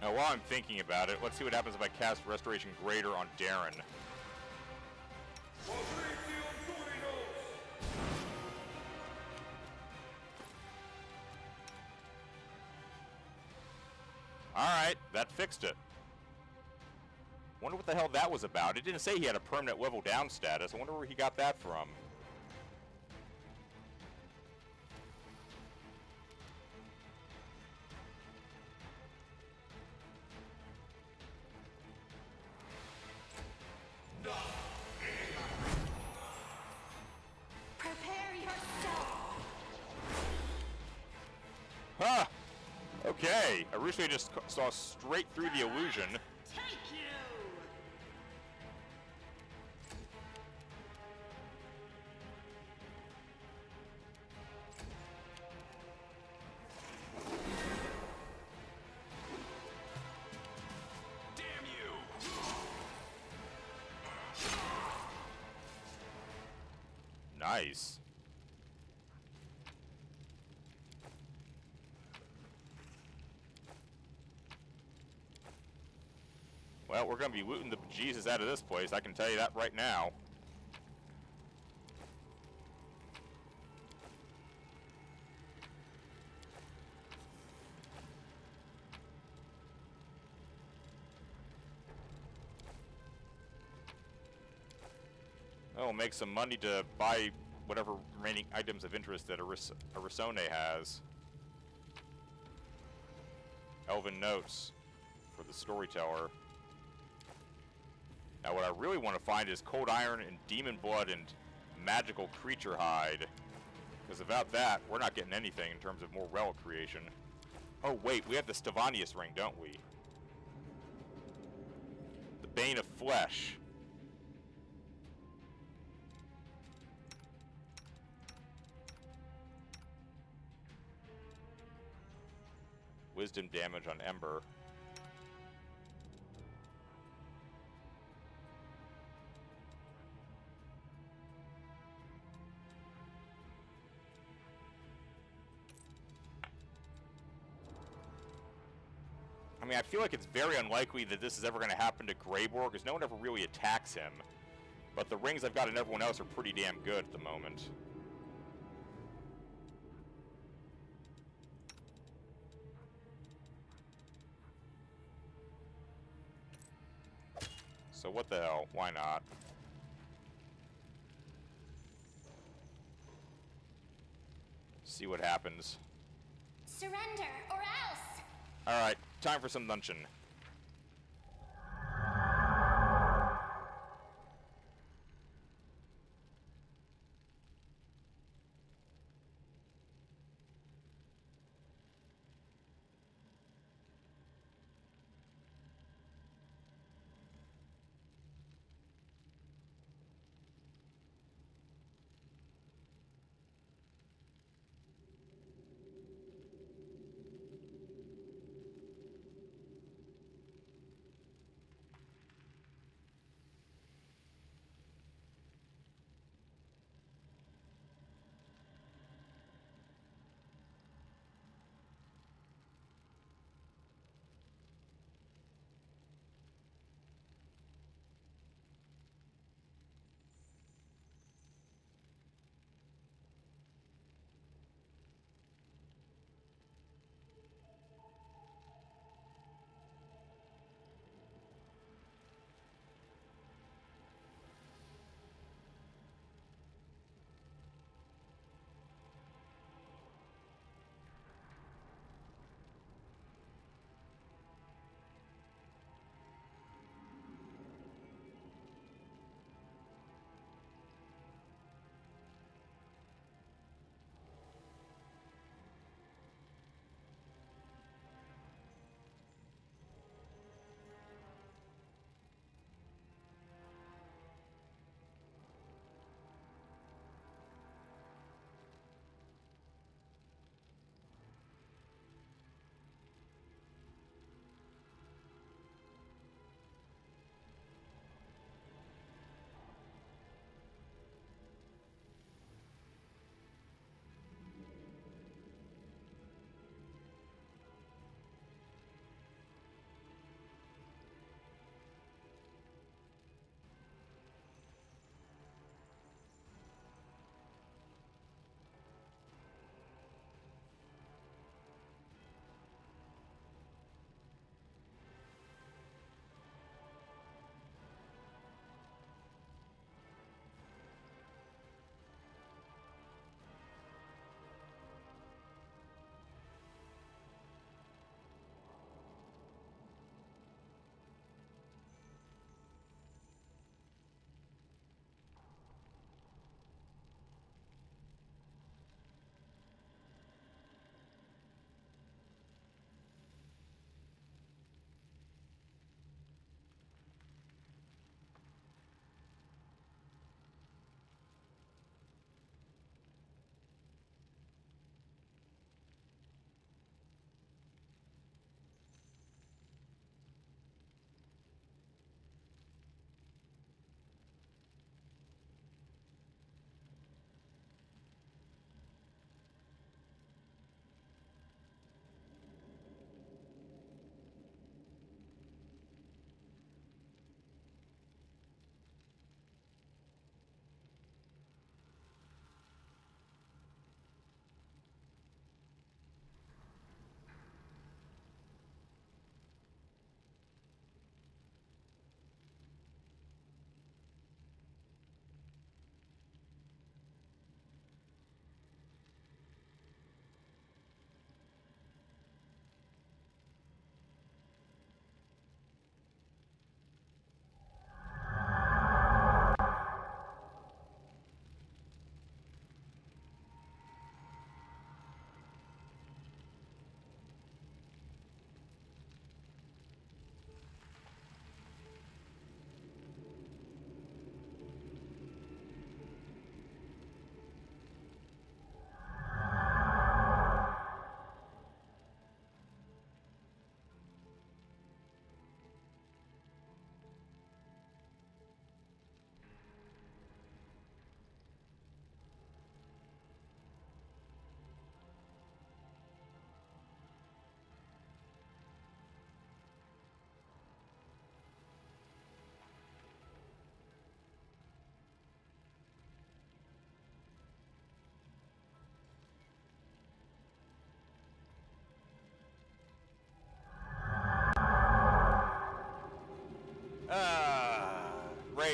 Now, while I'm thinking about it, let's see what happens if I cast Restoration Greater on Darren. Alright, that fixed it. Wonder what the hell that was about. It didn't say he had a permanent level down status. I wonder where he got that from. Prepare yourself. Huh! Okay. I originally just saw straight through the illusion. Take you. Damn you! Nice. Well, we're going to be looting the bejesus out of this place, I can tell you that right now. Oh, make some money to buy whatever remaining items of interest that Arisone has. Elven notes for the storyteller. Now what I really want to find is cold iron and demon blood and magical creature hide. Because without that, we're not getting anything in terms of more relic creation. Oh wait, we have the Stavanius ring, don't we? The Bane of Flesh. Wisdom damage on Ember. I mean, I feel like it's very unlikely that this is ever going to happen to Greyborg, because no one ever really attacks him. But the rings I've got in everyone else are pretty damn good at the moment. So what the hell? Why not? See what happens. Surrender, or else! Alright, time for some luncheon.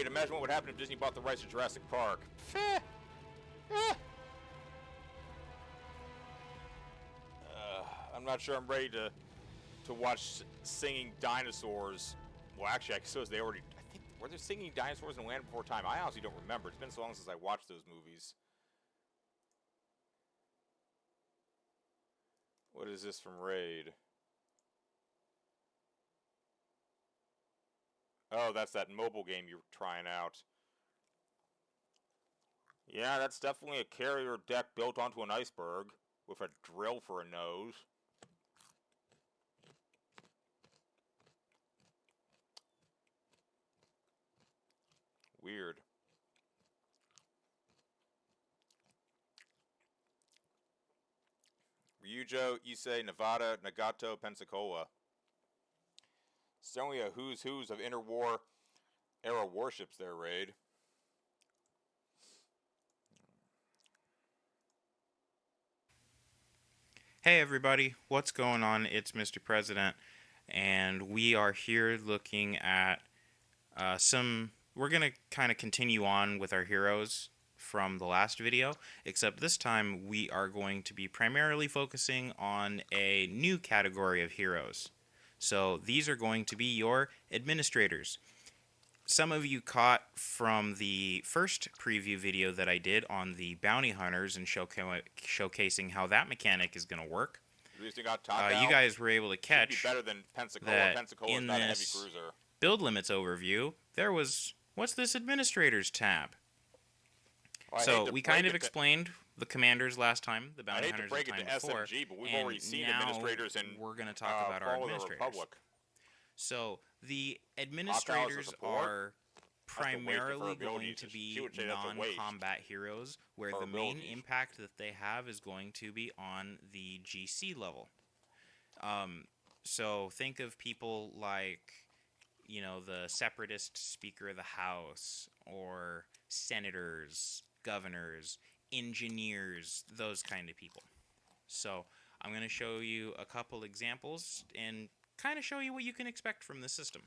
Raid, imagine what would happen if Disney bought the rights to Jurassic Park. I'm not sure I'm ready to watch singing dinosaurs. Well, actually, I suppose they already... I think, were there singing dinosaurs in Land Before Time? I honestly don't remember. It's been so long since I watched those movies. What is this from Raid? Oh, that's that mobile game you're trying out. Yeah, that's definitely a carrier deck built onto an iceberg with a drill for a nose. Weird. Ryujo, Issei, Nevada, Nagato, Pensacola. Certainly a who's who's of interwar era warships there, Raid. Hey everybody, what's going on? It's Mr. President, and we are here looking at we're going to kind of continue on with our heroes from the last video, except this time we are going to be primarily focusing on a new category of heroes. So these are going to be your administrators. Some of you caught from the first preview video that I did on the bounty hunters and showcasing how that mechanic is going to work. At least you got top You guys were able to catch better than Pensacola. that Pensacola is in not a heavy this cruiser. build limits overview, there was, what's this administrators tab? Well, So we kind of explained the commanders last time, the bounty hunters the time before, SMG, but we've and already seen now administrators in we're going to talk about our Fall of the administrators. Republic. So the administrators are primarily going to be non-combat heroes, where the main impact that they have is going to be on the GC level. So think of people like, you know, the separatist Speaker of the House, or senators, governors, engineers, those kind of people. So I'm going to show you a couple examples and kind of show you what you can expect from the system.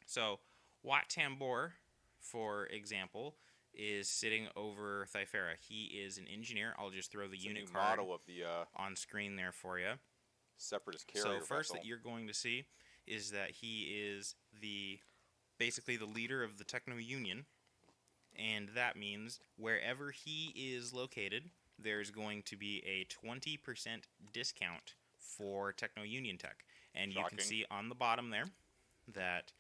So WotR, for example, is sitting over Thyfera. He is an engineer. I'll just throw the unit card model of the on screen there for you. Separatist carrier So first vessel. that you're going to see is that he is basically the leader of the Techno Union, and that means wherever he is located, there's going to be a 20% discount for Techno Union tech. And you can see on the bottom there that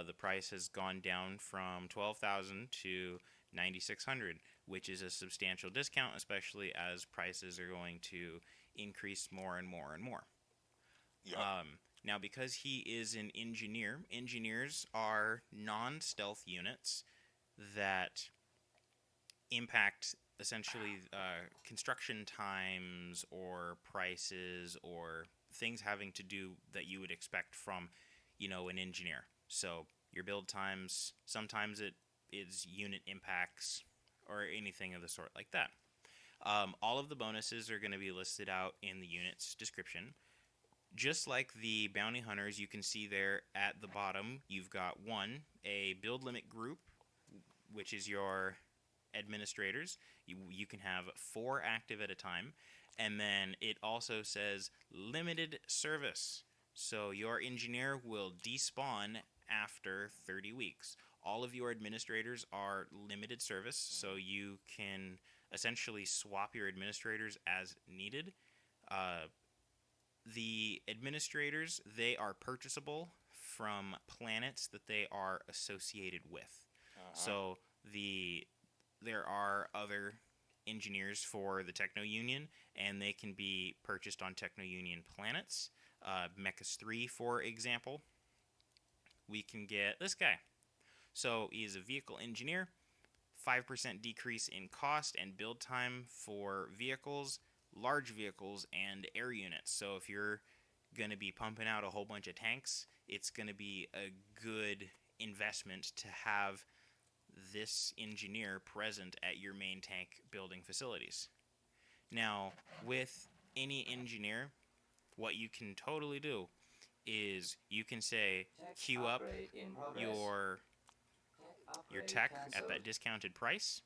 the price has gone down from 12,000 to 9,600, which is a substantial discount, especially as prices are going to increase more and more and more. Yep. Now, because he is an engineer, engineers are non-stealth units that impact essentially construction times or prices or things having to do that you would expect from, you know, an engineer. So your build times, sometimes it is unit impacts or anything of the sort like that. All of the bonuses are going to be listed out in the unit's description. Just like the bounty hunters, you can see there at the bottom, you've got a build limit group, which is your administrators. You can have 4 active at a time. And then it also says limited service. So your engineer will despawn after 30 weeks. All of your administrators are limited service, so you can essentially swap your administrators as needed. The administrators, they are purchasable from planets that they are associated with. So there are other engineers for the Techno Union, and they can be purchased on Techno Union planets. Mechas 3, for example. We can get this guy. So he is a vehicle engineer, 5% decrease in cost and build time for vehicles, large vehicles, and air units. So if you're going to be pumping out a whole bunch of tanks, it's going to be a good investment to have this engineer present at your main tank building facilities. Now, with any engineer, what you can totally do is you can say, queue up your your tech at that discounted price,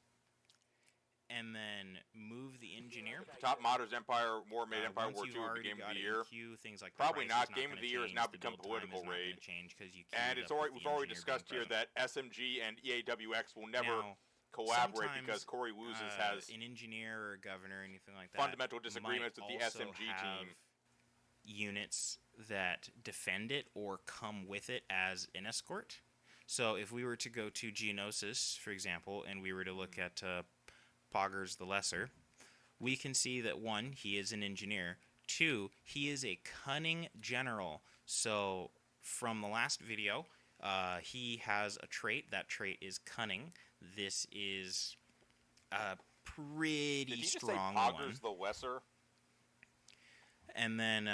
and then move the engineer. Top modders Empire War made Empire Once War you've 2 would be already Game of got the Year. EQ, things like the Probably price is not. Game of gonna the Year has change, now the become build time political is not raid. gonna change because you And queued it's up already with we've the already engineer being discussed here present. that SMG and EAWX will never Now, collaborate sometimes, because Corey Woozes has an engineer or a governor or anything like that fundamental disagreements with might the also SMG have team. units that defend it or come with it as an escort. So if we were to go to Geonosis, for example, and we were to look at Poggers the Lesser, we can see that 1, he is an engineer. 2, he is a cunning general. So from the last video, he has a trait. That trait is cunning. This is a pretty Did he just say strong Poggers one. the Lesser? And then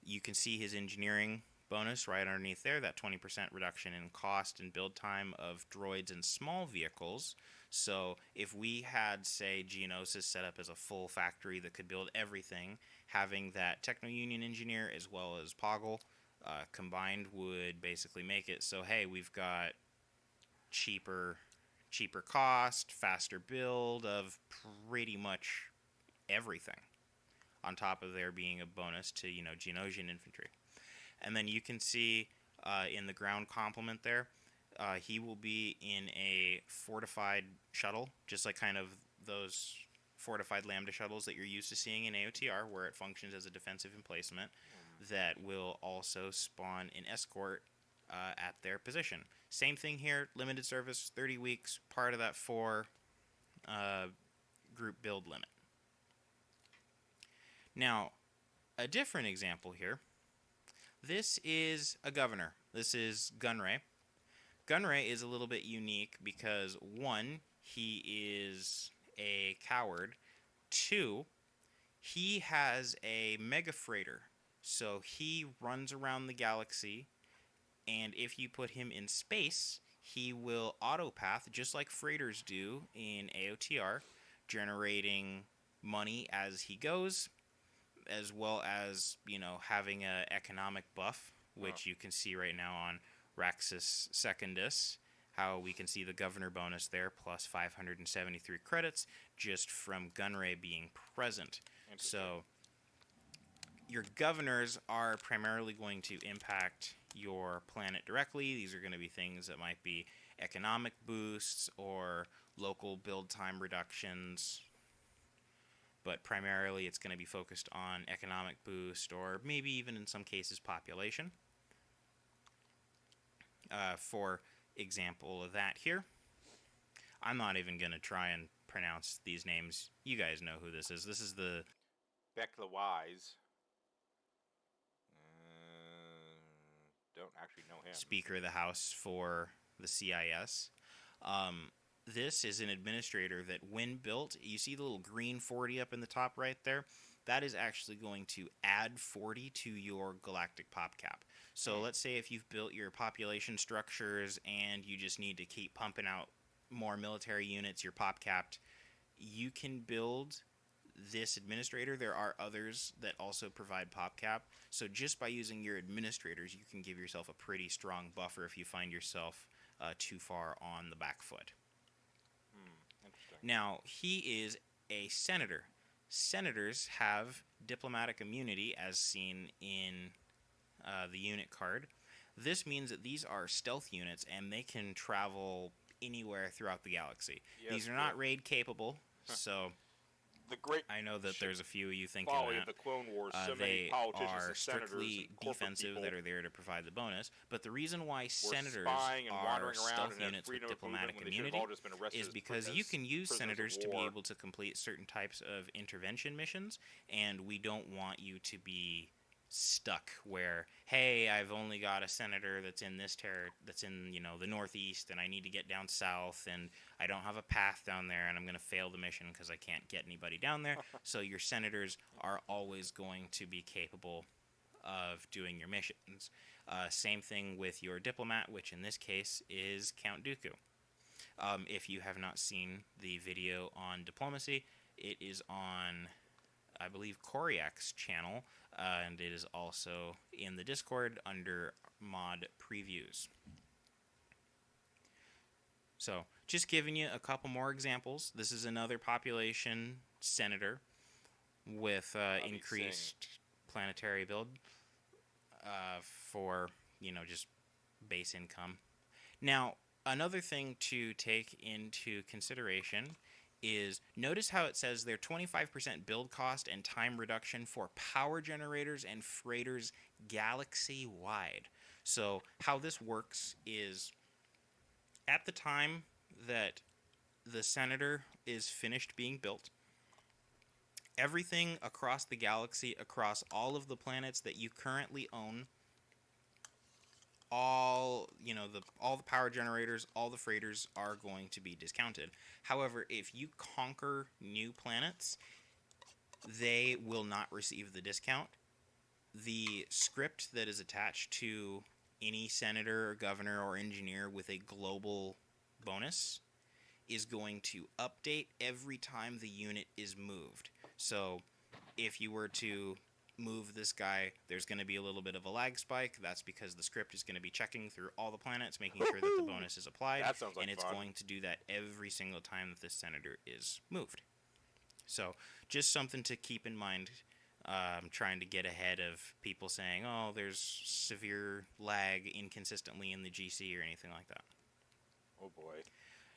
you can see his engineering bonus right underneath there, that 20% reduction in cost and build time of droids and small vehicles. So if we had, say, Geonosis set up as a full factory that could build everything, having that Techno-Union engineer as well as Poggle combined would basically make it so, hey, we've got cheaper cost, faster build of pretty much everything, on top of there being a bonus to, Geonosian infantry. And then you can see in the ground complement there, he will be in a fortified shuttle, just like kind of those fortified Lambda shuttles that you're used to seeing in AOTR, where it functions as a defensive emplacement, that will also spawn an escort at their position. Same thing here, limited service, 30 weeks, part of that 4 group build limit. Now, a different example here. This is a governor. This is Gunray. Gunray is a little bit unique because 1, he is a coward. 2, he has a mega freighter. So he runs around the galaxy, and if you put him in space, he will autopath just like freighters do in AOTR, generating money as he goes, as well as, having an economic buff, which you can see right now on Raxus Secundus, how we can see the governor bonus there, plus 573 credits, just from Gunray being present. So your governors are primarily going to impact your planet directly. These are going to be things that might be economic boosts or local build time reductions, but primarily it's going to be focused on economic boost or maybe even in some cases population. For example of that here, I'm not even going to try and pronounce these names. You guys know who this is. This is the Beck the Wise. Don't actually know him. Speaker of the House for the CIS. This is an administrator that, when built, you see the little green 40 up in the top right there? That is actually going to add 40 to your galactic pop cap. So let's say if you've built your population structures and you just need to keep pumping out more military units, you're pop capped, you can build this administrator. There are others that also provide pop cap. So just by using your administrators, you can give yourself a pretty strong buffer if you find yourself too far on the back foot. Interesting. Now, he is a senator. Senators have diplomatic immunity, as seen in the unit card. This means that these are stealth units, and they can travel anywhere throughout the galaxy. Yes, These are not raid capable, so the great I know that there's a few of you thinking folly that. of the Clone Wars. So many They politicians are and senators strictly and corporate defensive people that are there to provide the bonus. But the reason why were senators spying and are wandering around stealth and had units with freedom of movement diplomatic when they should have immunity all just been arrested is because you can use prisoners of senators to be war. able to complete certain types of intervention missions, and we don't want you to be stuck where, hey, I've only got a senator that's in this that's in the northeast, and I need to get down south, and I don't have a path down there, and I'm going to fail the mission because I can't get anybody down there. So your senators are always going to be capable of doing your missions. Same thing with your diplomat, which in this case is Count Dooku. If you have not seen the video on diplomacy, it is on, I believe, Koriak's channel, and it is also in the Discord under mod previews. So, just giving you a couple more examples. This is another population senator with increased planetary build for, just base income. Now, another thing to take into consideration is notice how it says their 25% build cost and time reduction for power generators and freighters galaxy-wide. So how this works is at the time that the Senator is finished being built, everything across the galaxy, across all of the planets that you currently own, all the power generators, all the freighters are going to be discounted. However, if you conquer new planets, they will not receive the discount. The script that is attached to any senator or governor or engineer with a global bonus is going to update every time the unit is moved. So if you were to move this guy, there's going to be a little bit of a lag spike. That's because the script is going to be checking through all the planets, making sure that the bonus is applied. That sounds like and it's fun. going to do that every single time that this senator is moved. So just something to keep in mind. Trying to get ahead of people saying, oh, there's severe lag inconsistently in the GC or anything like that. Oh boy.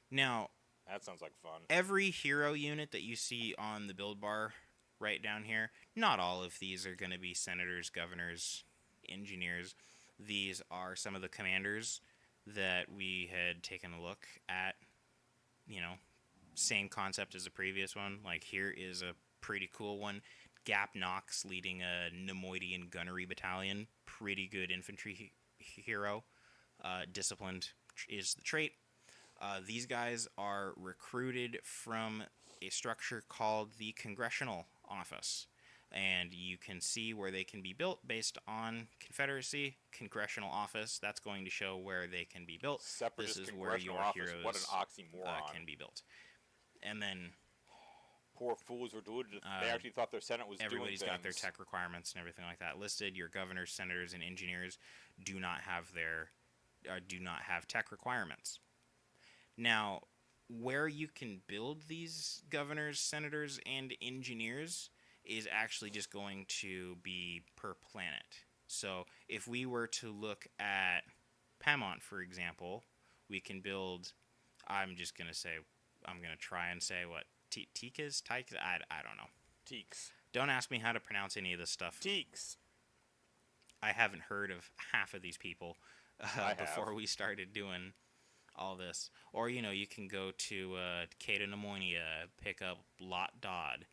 Now, That sounds like fun. every hero unit that you see on the build bar right down here, not all of these are going to be senators, governors, engineers. These are some of the commanders that we had taken a look at. Same concept as the previous one. Like, here is a pretty cool one. Gap Knox leading a Nemoidian gunnery battalion. Pretty good infantry hero. Disciplined is the trait. These guys are recruited from a structure called the Congressional Office. And you can see where they can be built based on Confederacy, Congressional Office. That's going to show where they can be built. Separatist This is where your Congressional Office. heroes What an oxymoron. can be built. And then Poor fools were deluded. They actually thought their Senate was everybody's doing got their things. tech requirements and everything like that listed. Your governors, senators, and engineers do not have tech requirements. Now, where you can build these governors, senators, and engineers is actually just going to be per planet. So if we were to look at Paimon, for example, we can build, I'm going to try and say what, Tikas? I don't know. Teaks. Don't ask me how to pronounce any of this stuff. Teaks. I haven't heard of half of these people before we started doing all this. Or, you can go to Cato Nemonia, pick up Lot Dodd.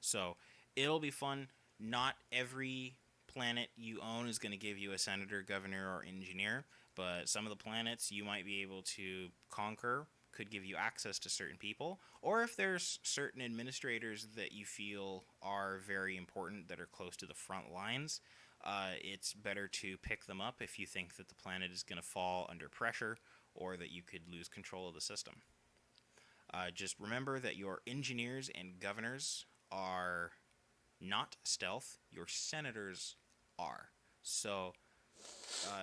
So, it'll be fun. Not every planet you own is going to give you a senator, governor, or engineer, but some of the planets you might be able to conquer could give you access to certain people, or if there's certain administrators that you feel are very important that are close to the front lines, it's better to pick them up if you think that the planet is going to fall under pressure or that you could lose control of the system. Just remember that your engineers and governors are not stealth, your senators are. So,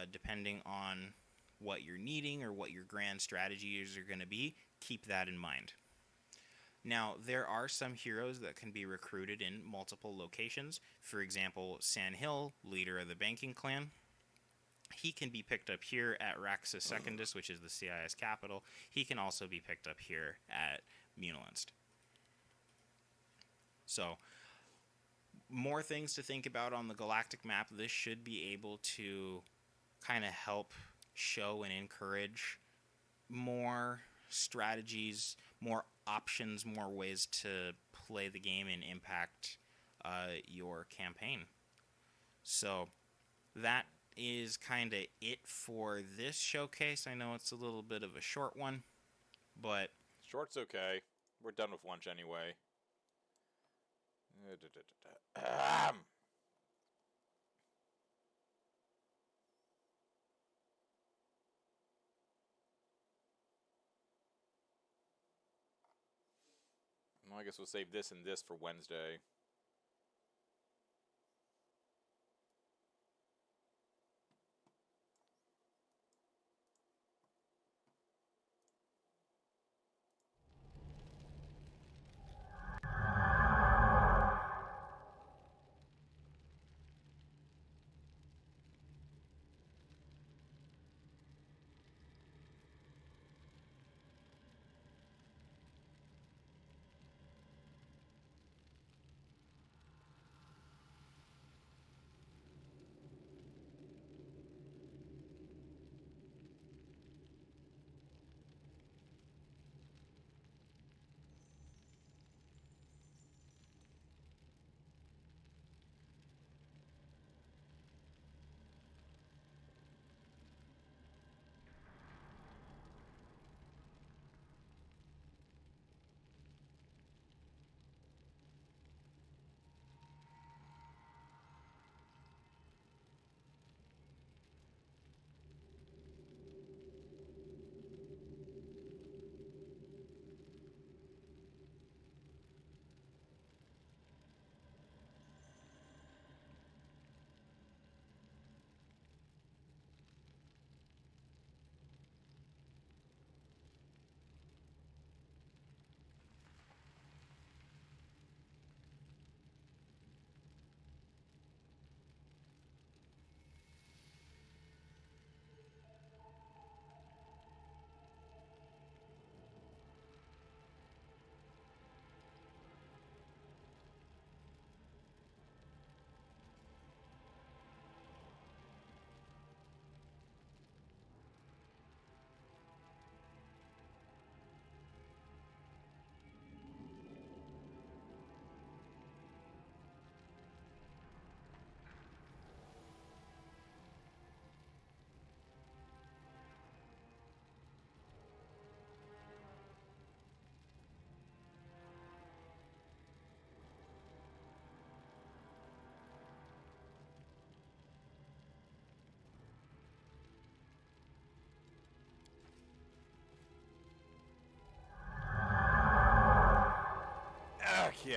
depending on what you're needing or what your grand strategies are going to be, keep that in mind. Now, there are some heroes that can be recruited in multiple locations. For example, Sandhill, leader of the banking clan, he can be picked up here at Raxus Secundus, which is the CIS capital. He can also be picked up here at Munilinst. So, more things to think about on the galactic map. This should be able to kind of help show and encourage more strategies, more options, more ways to play the game and impact your campaign. So that is kind of it for this showcase. I know it's a little bit of a short one, but Short's okay. We're done with lunch anyway. Well, I guess we'll save this and this for Wednesday.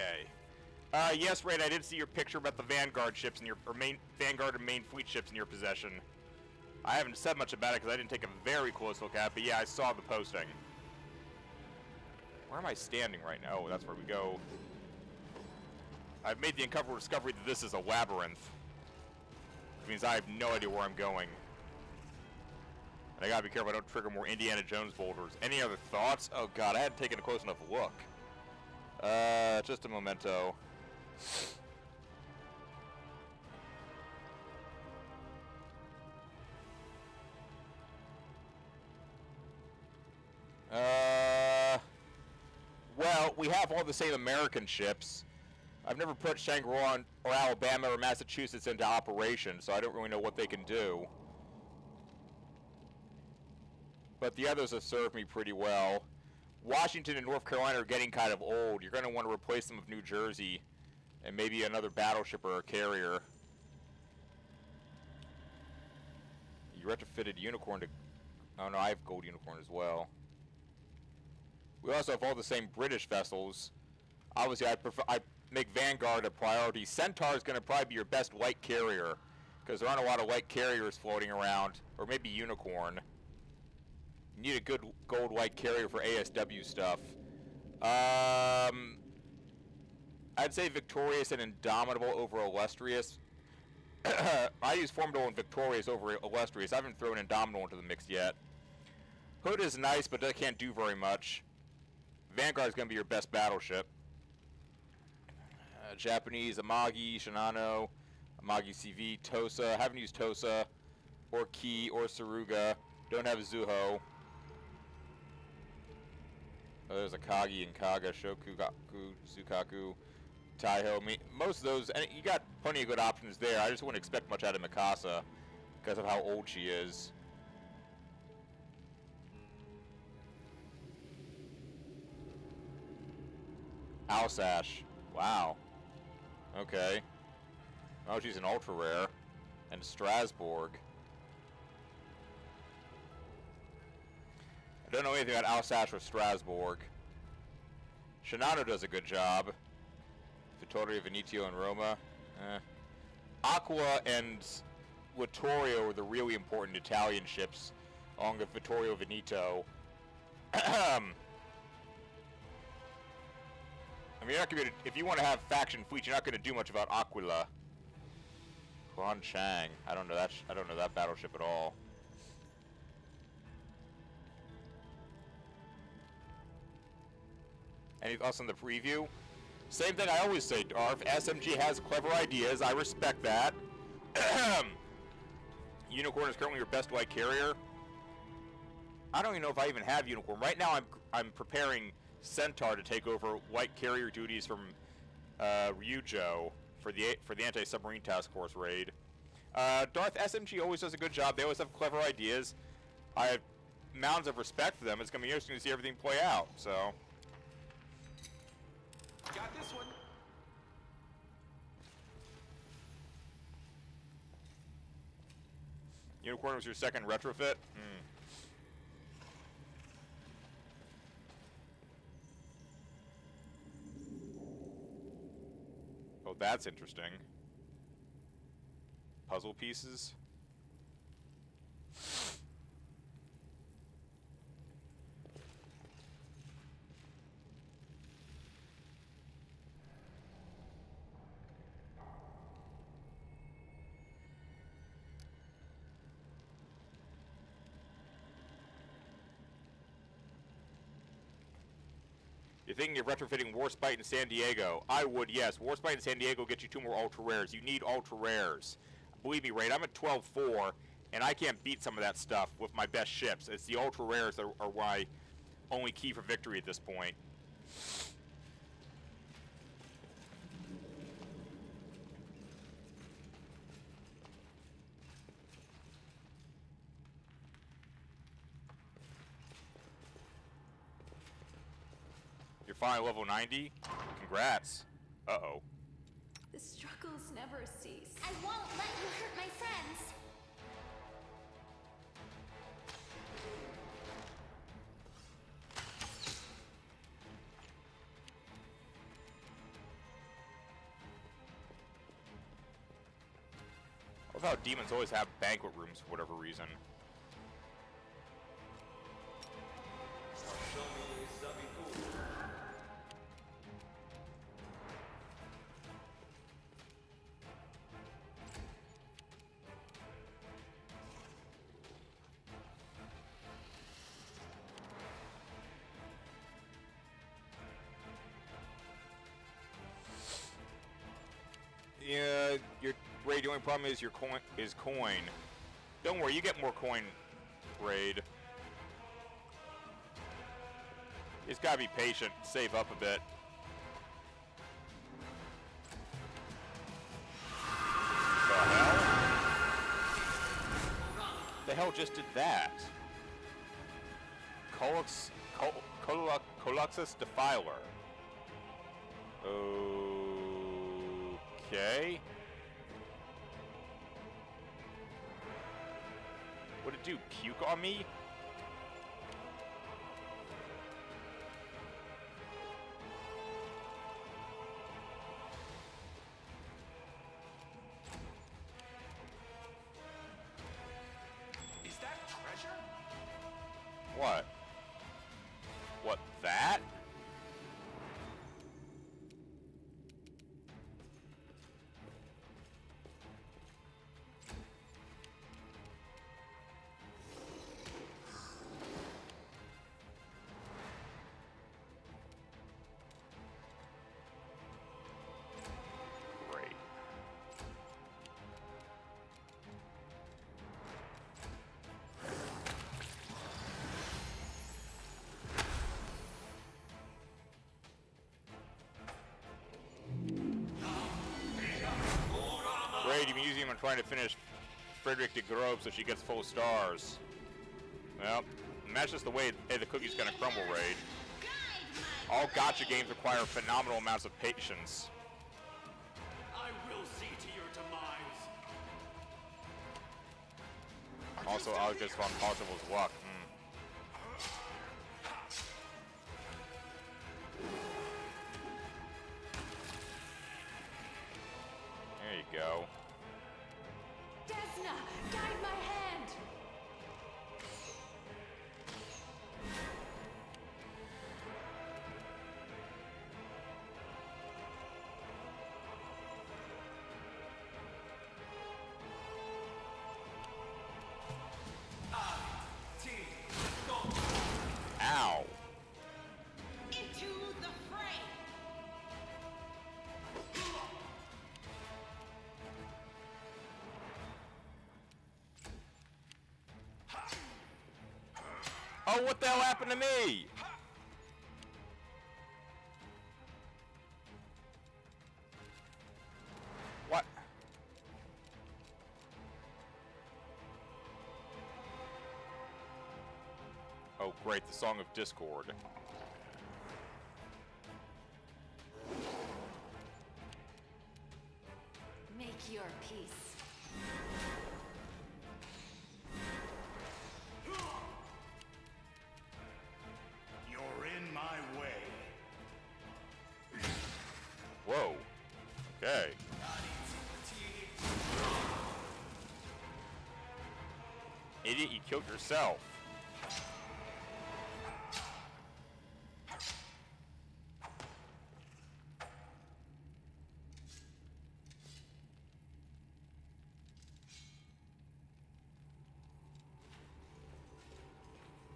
Okay. Yes, Raid, I did see your picture about the Vanguard ships in your, or main Vanguard and main fleet ships in your possession. I haven't said much about it because I didn't take a very close look at it, but yeah, I saw the posting. Where am I standing right now? Oh, that's where we go. I've made the uncomfortable discovery that this is a labyrinth. Which means I have no idea where I'm going. And I gotta be careful I don't trigger more Indiana Jones boulders. Any other thoughts? Oh god, I hadn't taken a close enough look. Just a memento. Well, we have all the same American ships. I've never put Shangri-La or Alabama or Massachusetts into operation, so I don't really know what they can do. But the others have served me pretty well. Washington and North Carolina are getting kind of old. You're going to want to replace them with New Jersey and maybe another battleship or a carrier. You retrofitted Unicorn to... Oh no, I have Gold Unicorn as well. We also have all the same British vessels. Obviously, I make Vanguard a priority. Centaur is going to probably be your best light carrier, because there aren't a lot of light carriers floating around, or maybe Unicorn. You need a good gold light carrier for ASW stuff. I'd say Victorious and Indomitable over Illustrious. I use Formidable and Victorious over Illustrious. I haven't thrown Indomitable into the mix yet. Hood is nice, but that can't do very much. Vanguard is going to be your best battleship. Japanese, Amagi, Shinano, Amagi CV, Tosa. Haven't used Tosa, or Ki, or Saruga. Don't have Zuho. Oh, there's Akagi and Kaga, Shokugaku, Sukaku, Taiho. Most of those, and you got plenty of good options there. I just wouldn't expect much out of Mikasa because of how old she is. Alsace. Wow. Okay. Oh, she's an ultra rare. And Strasbourg. I don't know anything about Alsace or Strasbourg. Shinano does a good job. Vittorio, Veneto, and Roma. Aquila and Littorio are the really important Italian ships, along with Vittorio Veneto. I mean, you're not gonna be, if you want to have faction fleets, you're not going to do much about Aquila. Quan Chang. I don't know that battleship at all. Anything else on the preview? Same thing I always say, Darv. SMG has clever ideas. I respect that. Unicorn is currently your best light carrier. I don't even know if I even have Unicorn. Right now, I'm preparing Centaur to take over light carrier duties from Ryujo for the anti-submarine task force raid. Darth, SMG always does a good job. They always have clever ideas. I have mountains of respect for them. It's going to be interesting to see everything play out. So, Got this one. Unicorn was your second retrofit. Oh, that's interesting. Puzzle pieces. You're thinking of retrofitting Warspite in San Diego. I would, yes. Warspite in San Diego gets you 2 more ultra rares. You need ultra rares. Believe me, Raid, I'm at 12-4, and I can't beat some of that stuff with my best ships. It's the ultra rares that are my only key for victory at this point. You're finally level 90? Congrats. Uh-oh. The struggles never cease. I won't let you hurt my friends. Love how demons always have banquet rooms for whatever reason. Yeah, Raid, the only problem is your coin. Don't worry, you get more coin, Raid. You just gotta be patient, save up a bit. The hell just did that? Coluxus Defiler. Okay. What'd it do? Puke on me? Is that treasure? What? What, that? Great. Great, you've been using him and trying to finish Frederick de Grobe so she gets full stars. Well, that's just the way the cookie's gonna crumble, Raid. All gacha games require phenomenal amounts of patience. I will see to your demise. Also, I just found Possible's luck. There you go. Desna, guide my hand. Ow. Into the fray. Oh, what the hell happened to me? What? Oh, great, the Song of Discord. Make your peace. You're in my way. Whoa. Okay. Idiot, you killed yourself.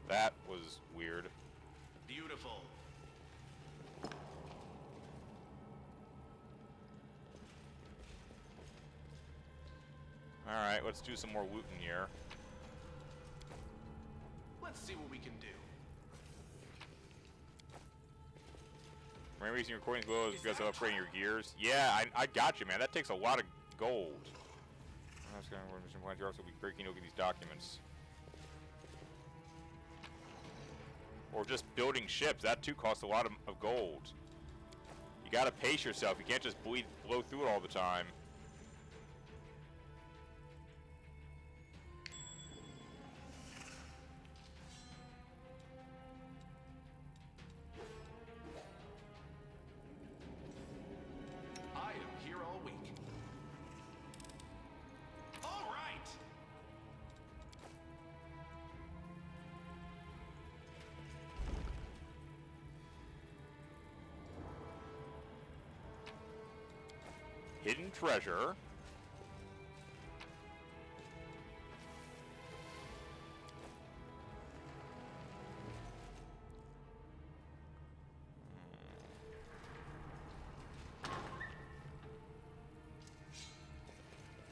That was weird. Beautiful. Alright, let's do some more looting here. Let's see what we can do. Main reason your recording's low is because of upgrading your gears. Yeah, I got you, man. That takes a lot of gold. That's going to mission plans. You're also be breaking open these documents. Or just building ships. That too costs a lot of gold. You gotta pace yourself. You can't just blow through it all the time. I am here all week. All Hidden treasure.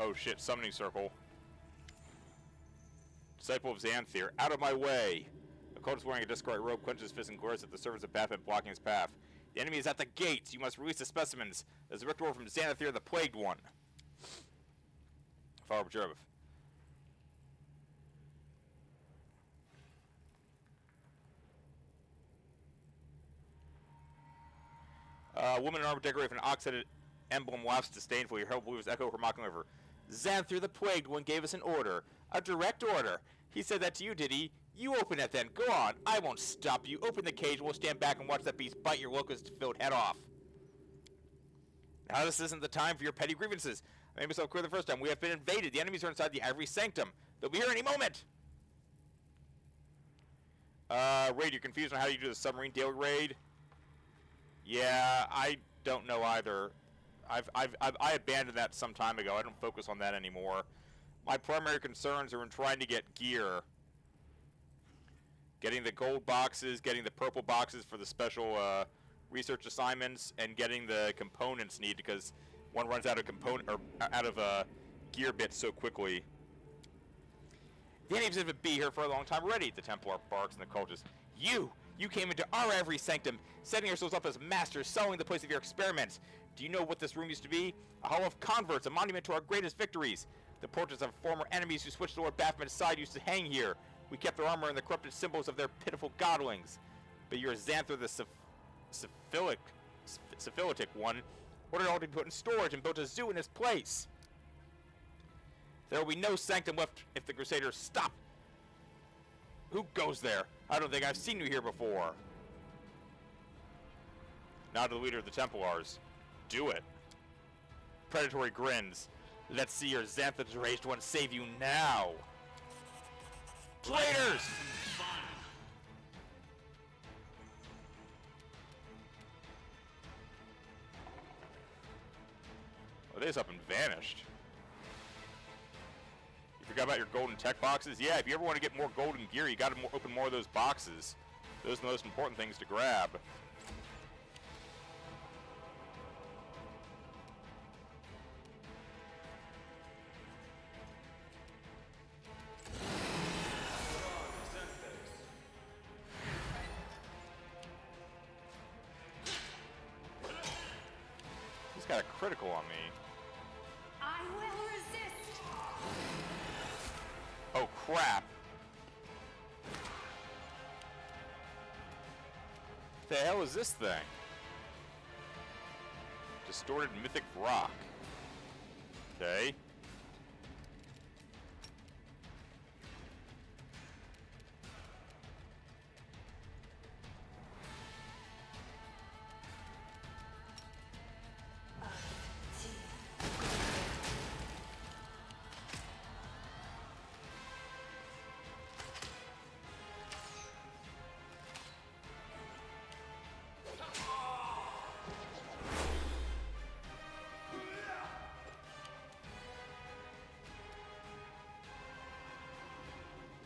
Oh shit, summoning circle. Disciple of Xanthir, out of my way! A cultist wearing a discard robe clenches his fist and glares at the servants of Pathfinder blocking his path. The enemy is at the gates. You must release the specimens. There's a victor from Xanthir, the Plagued One. Follow observe. A woman in armor decorated with an ox-headed emblem laughs disdainfully. Her herald believers echo her mocking over. Xanthir, the Plagued One, gave us an order. A direct order. He said that to you, did he? You open it then. Go on. I won't stop you. Open the cage. We'll stand back and watch that beast bite your locust-filled head off. Now, this isn't the time for your petty grievances. I made myself clear the first time. We have been invaded. The enemies are inside the Ivory Sanctum. They'll be here any moment. Raid, you're confused on how you do the submarine daily raid? Yeah, I don't know either. I abandoned that some time ago. I don't focus on that anymore. My primary concerns are in trying to get gear. Getting the gold boxes, getting the purple boxes for the special research assignments, and getting the components needed because one runs out of gear bits so quickly. The enemies have been here for a long time already, the Templar barks and the cultist. You came into our Ivory Sanctum, setting yourselves up as masters, selling the place of your experiments. Do you know what this room used to be? A hall of converts, a monument to our greatest victories. The portraits of former enemies who switched to Lord Baphomet's side used to hang here. We kept their armor and the corrupted symbols of their pitiful godlings. But your Xanthir, the syphilitic one, ordered all to be put in storage and built a zoo in its place. There will be no sanctum left if the Crusaders stop. Who goes there? I don't think I've seen you here before. Now to the leader of the Templars. Do it. Predatory grins. Let's see your Xanthir deranged one save you now. Traitors! Oh, they just up and vanished. You forgot about your golden tech boxes? Yeah, if you ever want to get more golden gear, you gotta open more of those boxes. Those are the most important things to grab. He's got a critical on me. I will resist. Oh crap. The hell is this thing? Distorted mythic rock. Okay.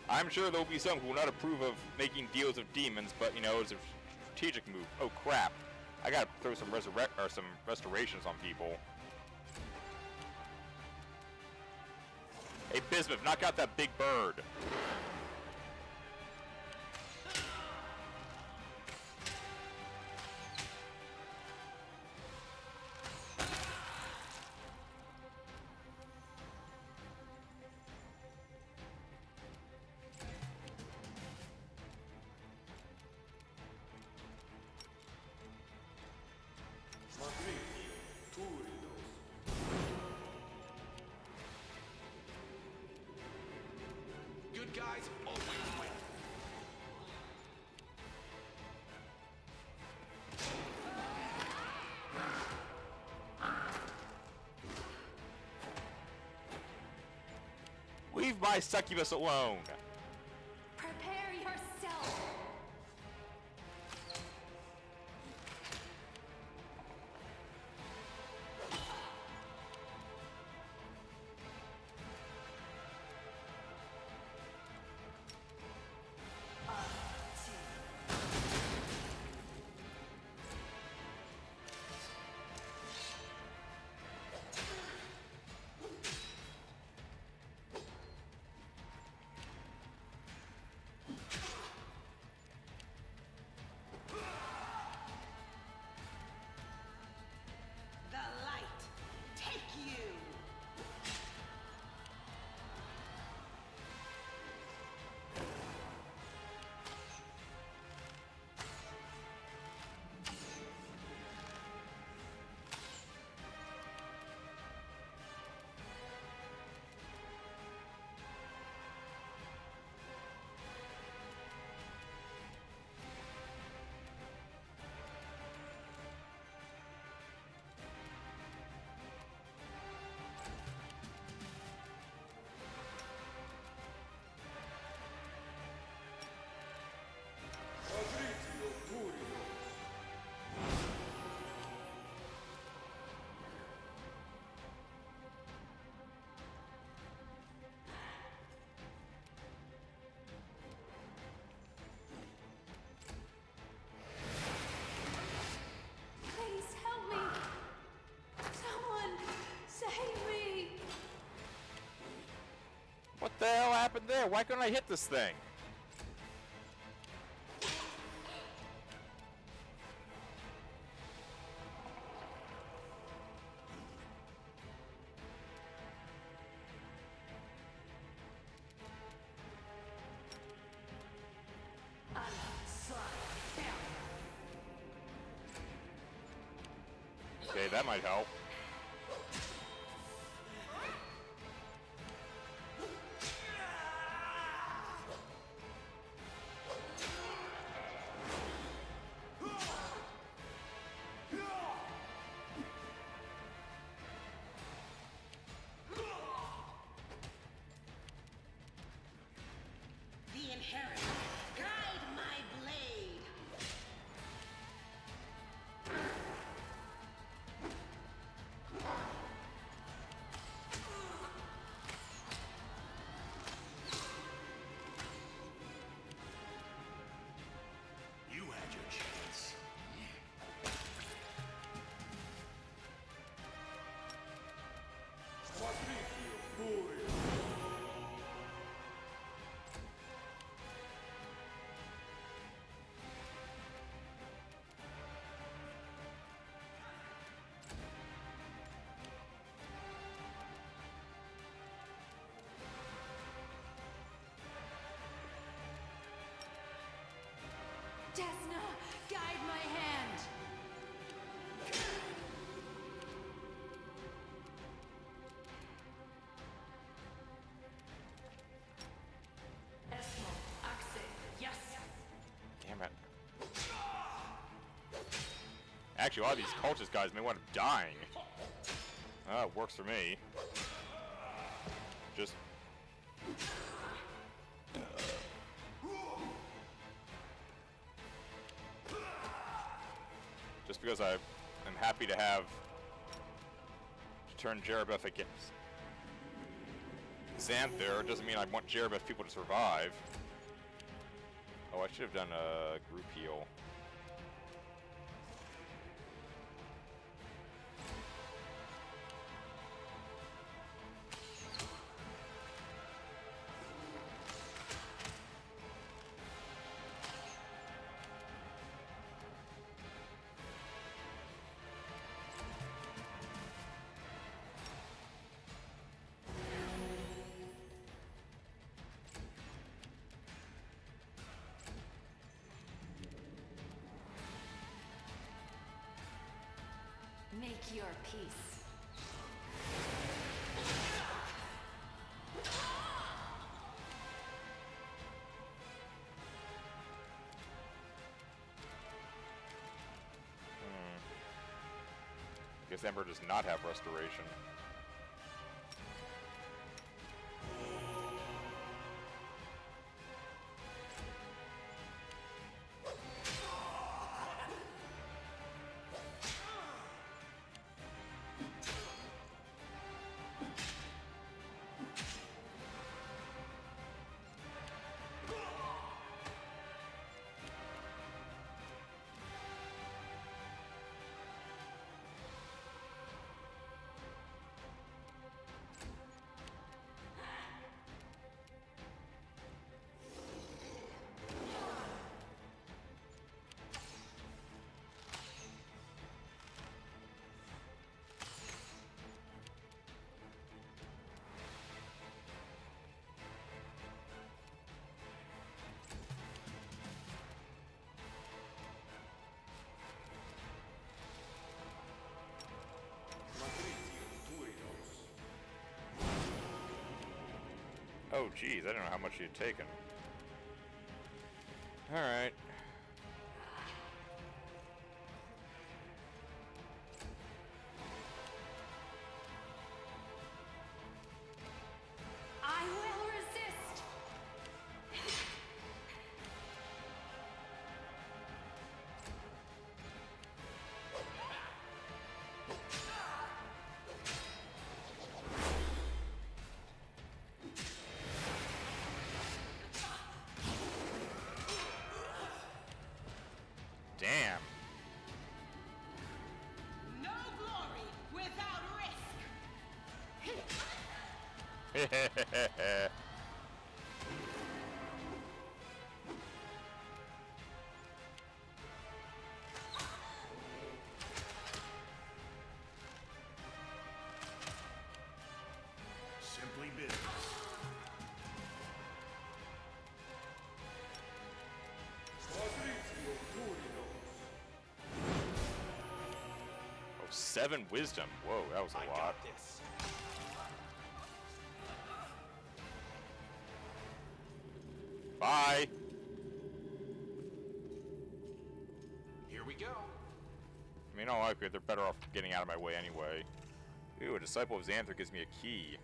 I'm sure there'll be some who will not approve of making deals with demons, but you know, it's a strategic move. Oh crap! I gotta throw some restorations on people. Hey Bismuth, knock out that big bird. Good guys always win. Leave my succubus alone. Prepare yourself. happened there? Why couldn't I hit this thing? Okay, that might help. The inheritance. Guide my blade. You had your chance. Desna, guide my hand. Assail, yes. Damn it. Actually, a lot of these cultist guys may want up dying. Oh, it works for me. Just... Just because I am happy to have... to turn Jerebeth against Xanther doesn't mean I want Jerebeth people to survive. Oh, I should have done a group heal. Make your peace. Guess Ember does not have restoration. Oh, geez, I don't know how much you'd taken. Alright. I will resist. 7 wisdom. Whoa, that was a I lot. got this. Bye. Here we go. I mean, all likely they're better off getting out of my way anyway. Ooh, a disciple of Xanther gives me a key.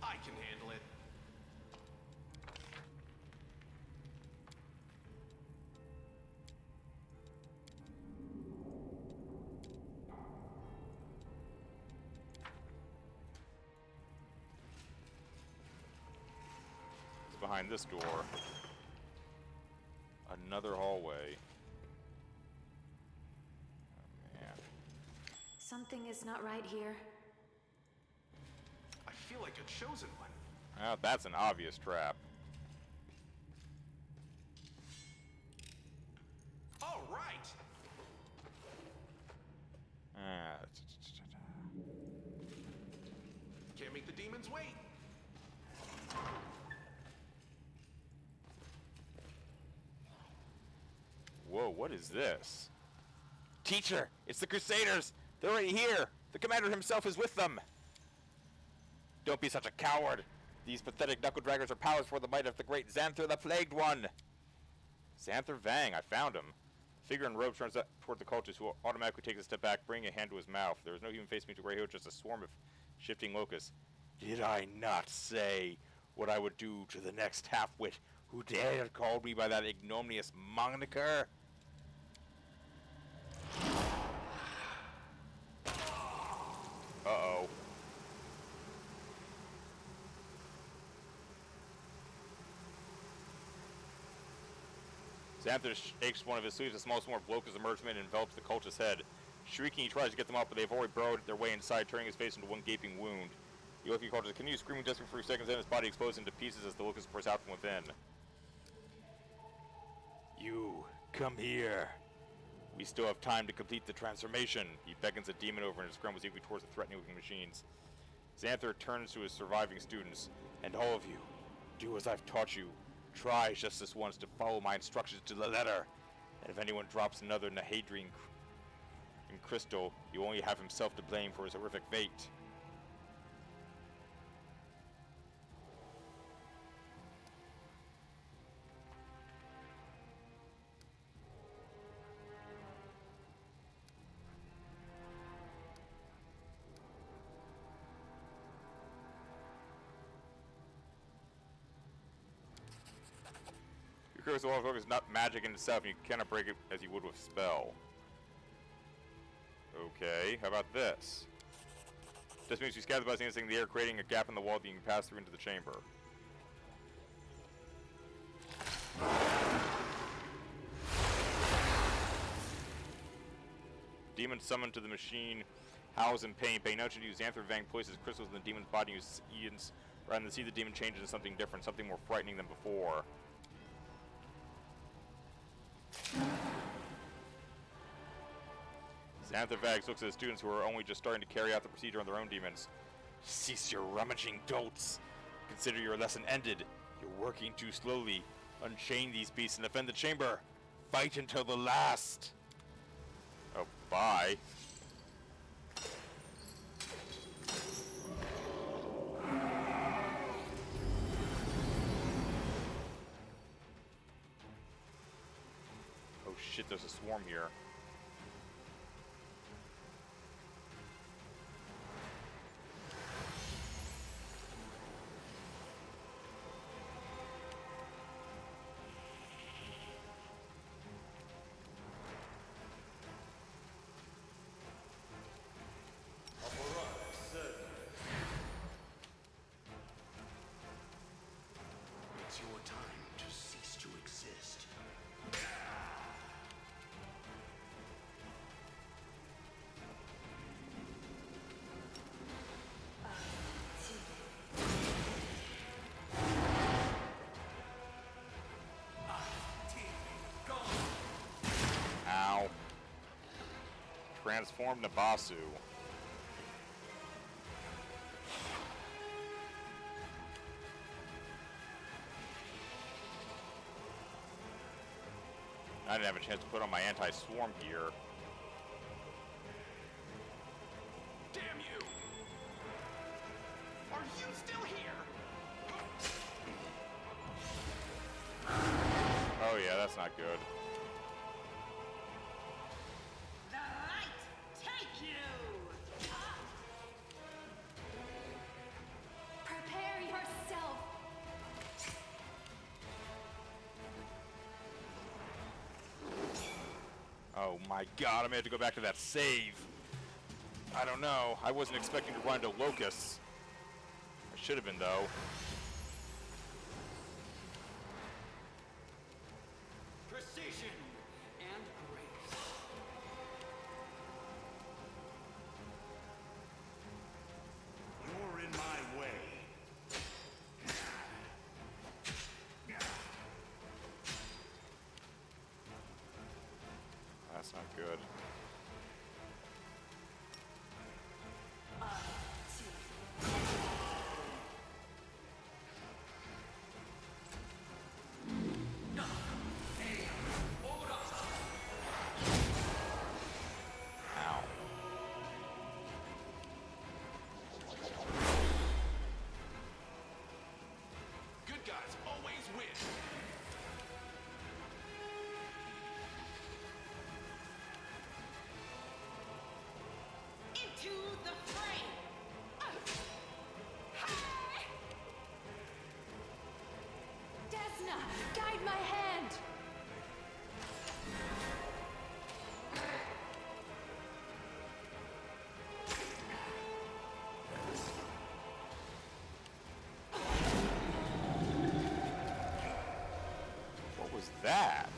I can handle it. It's behind this door. Another hallway. Oh, man. Something is not right here. I feel like a chosen one. Well, that's an obvious trap. All right. Ah, Can't make the demons wait. whoa, what is this? Teacher, it's the Crusaders! They're right here! The commander himself is with them! Don't be such a coward! These pathetic knuckle-draggers are powerless for the might of the great Xanther the Plagued One! Xanther Vang, I found him. Figure in robe turns toward the cultist, who automatically takes a step back, bringing a hand to his mouth. There is no human face meeting Greyhound, just a swarm of shifting locusts. Did I not say what I would do to the next half-wit who dared call me by that ignominious moniker? Uh-oh. Xanther shakes one of his sleeves. A small swarm of locusts emerges from it and envelops the cultist's head. Shrieking, he tries to get them up, but they've already burrowed their way inside, turning his face into one gaping wound. The Yoki cultist continues screaming desperately for a few seconds, then his body explodes into pieces as the locusts burst out from within. You, come here. We still have time to complete the transformation. He beckons a demon over and scrambles eagerly towards the threatening looking machines. Xanther turns to his surviving students. And all of you, do as I've taught you. Try just this once to follow my instructions to the letter. And if anyone drops another Nahedrine crystal, you only have himself to blame for his horrific fate. Your curse of all is not magic in itself, and you cannot break it as you would with spell. Okay, how about this? This means you scatter the buzzing in the air, creating a gap in the wall that you can pass through into the chamber. Demon summoned to the machine, howls in pain. Paying no attention to you, Xanther Vang places crystals in the demon's body and uses rather than see the demon change into something different, something more frightening than before. Xanther Vags looks at the students who are only just starting to carry out the procedure on their own demons. Cease your rummaging dolts. Consider your lesson ended. You're working too slowly. Unchain these beasts and defend the chamber. Fight until the last. Oh, bye. Oh shit, there's a swarm here. It's your time to cease to exist. Ow. Transformed Nabasu. I didn't have a chance to put on my anti-swarm gear. Damn you! Are you still here? Oh yeah, that's not good. The light take you! Prepare yourself. Oh my god, I'm gonna have to go back to that save. I don't know. I wasn't expecting to run into locusts. I should have been, though. Precision and grace. You're in my way. That's not good. Ow. Good guys always win. Into the fray! Desna, guide my hand. What was that?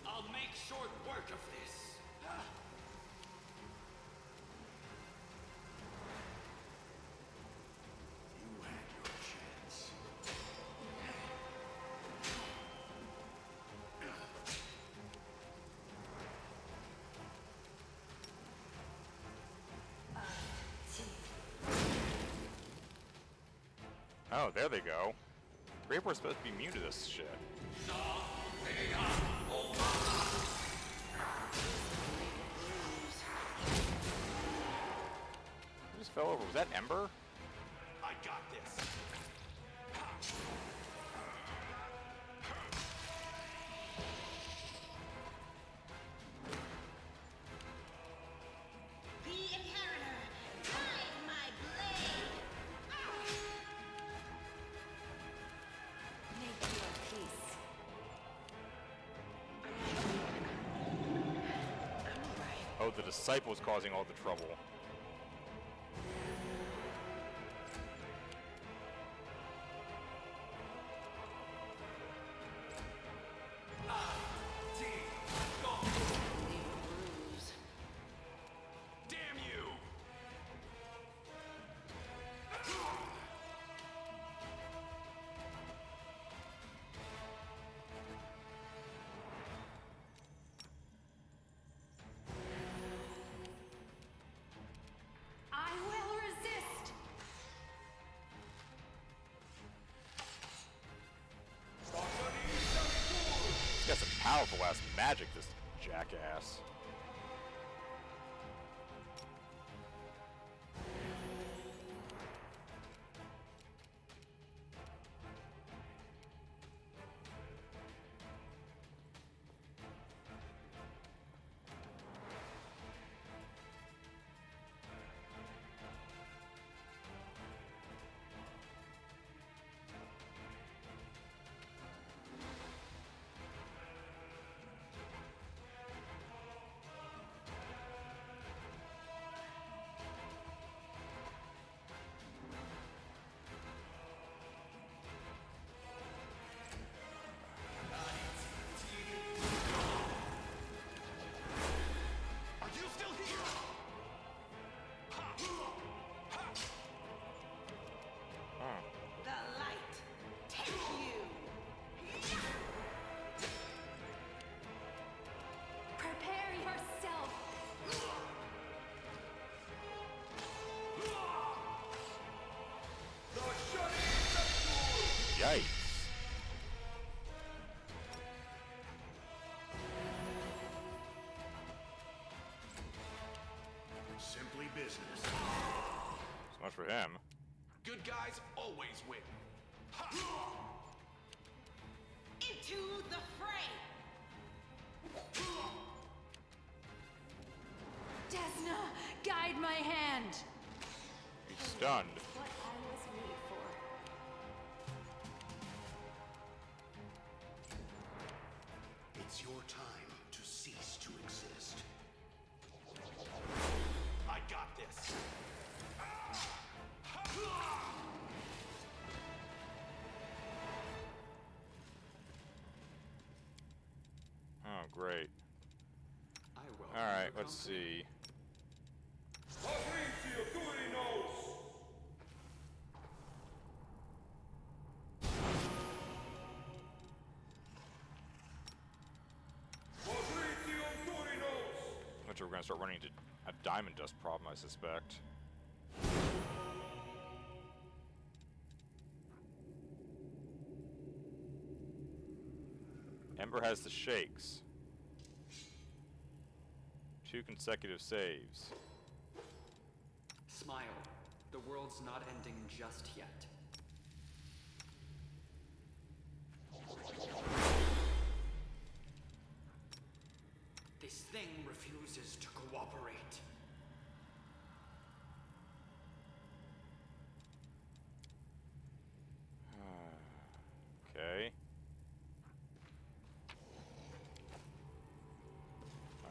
I'll make short work of this. You had your chance. Oh, there they go. Rapor's supposed to be immune to this shit. I just fell over. Was that Ember? I got this. The Inheritor, guide my blade! Make your peace. I'm alright. Oh, the disciple's causing all the trouble. Damn you! I will resist. He's got some powerful ass magic, this jackass. business. So much for him. Good guys always win. Ha! Into the fray! Desna, guide my hand. He's stunned. What I was made for. It's your time to cease to exist. I got this. Oh, great. I will. Alright, let's see. Which we're gonna start running into a diamond dust problem, I suspect. Ember has the shakes. 2 consecutive saves. Smile. The world's not ending just yet. This thing refuses to cooperate. Okay.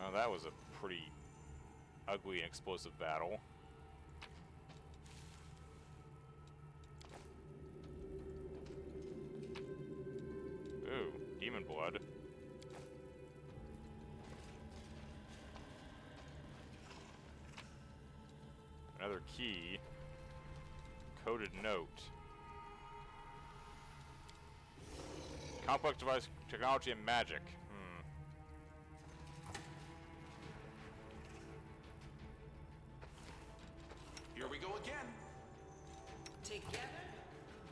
Oh, that was a pretty ugly and explosive battle. Ooh, demon blood. Another key. Coded note. Complex device technology and magic. Here we go again. Together,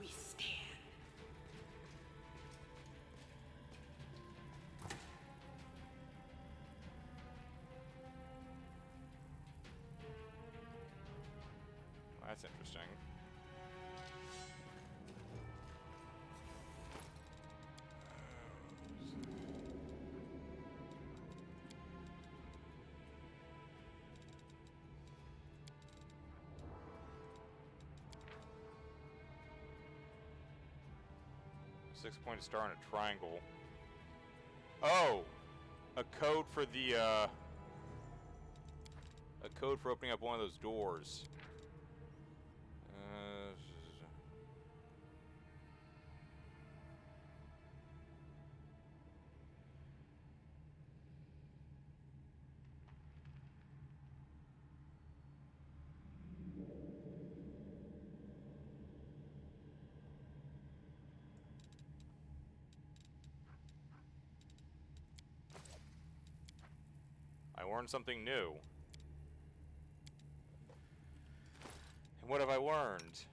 we stand. That's interesting. Six-pointed star and a triangle. Oh! A code for the, a code for opening up one of those doors. I learned something new. And what have I learned?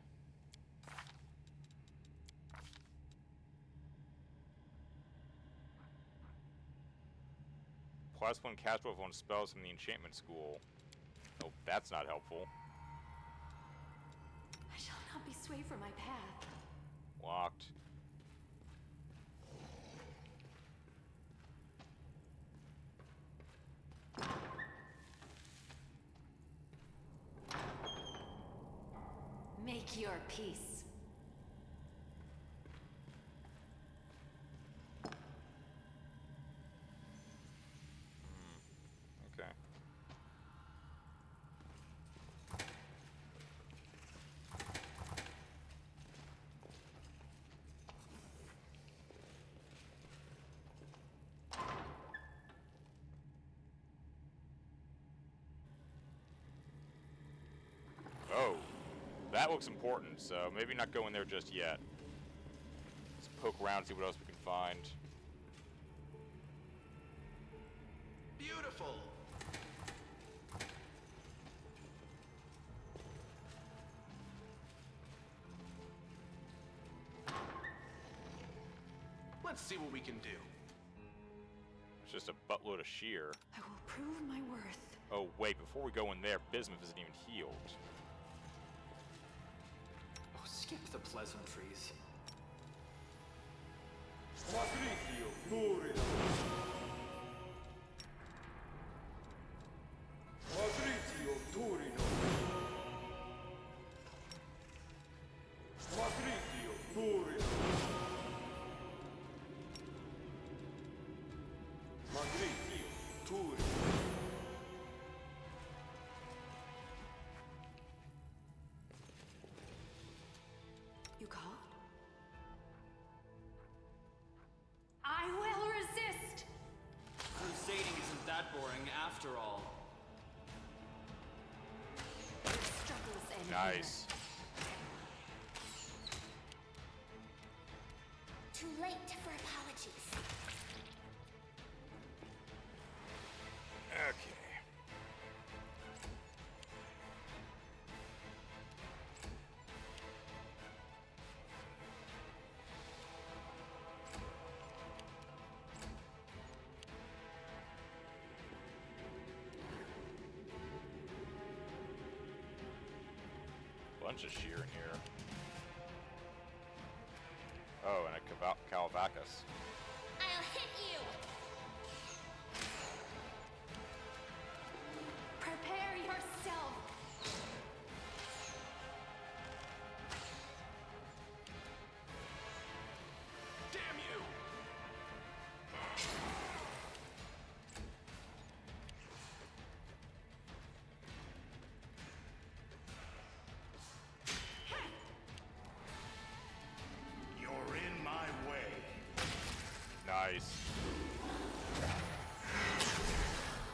+1 cast with 1 spells from the enchantment school. Oh, that's not helpful. I shall not be swayed from my path. Locked. Make your peace. Okay. Oh, that looks important, so maybe not go in there just yet. Let's poke around, see what else we can find. Beautiful. Let's see what we can do. It's just a buttload of shear. I will prove my worth. Oh, wait, before we go in there, Bismuth isn't even healed. Oh, skip the pleasantries. You called? I will resist! Crusading isn't that boring after all. Struggles end Nice. Too late for apologies. Okay. Bunch of shear in here. Oh, and a Calvacus. I'll hit you! Prepare yourself! Damn you! You're in my way. Nice.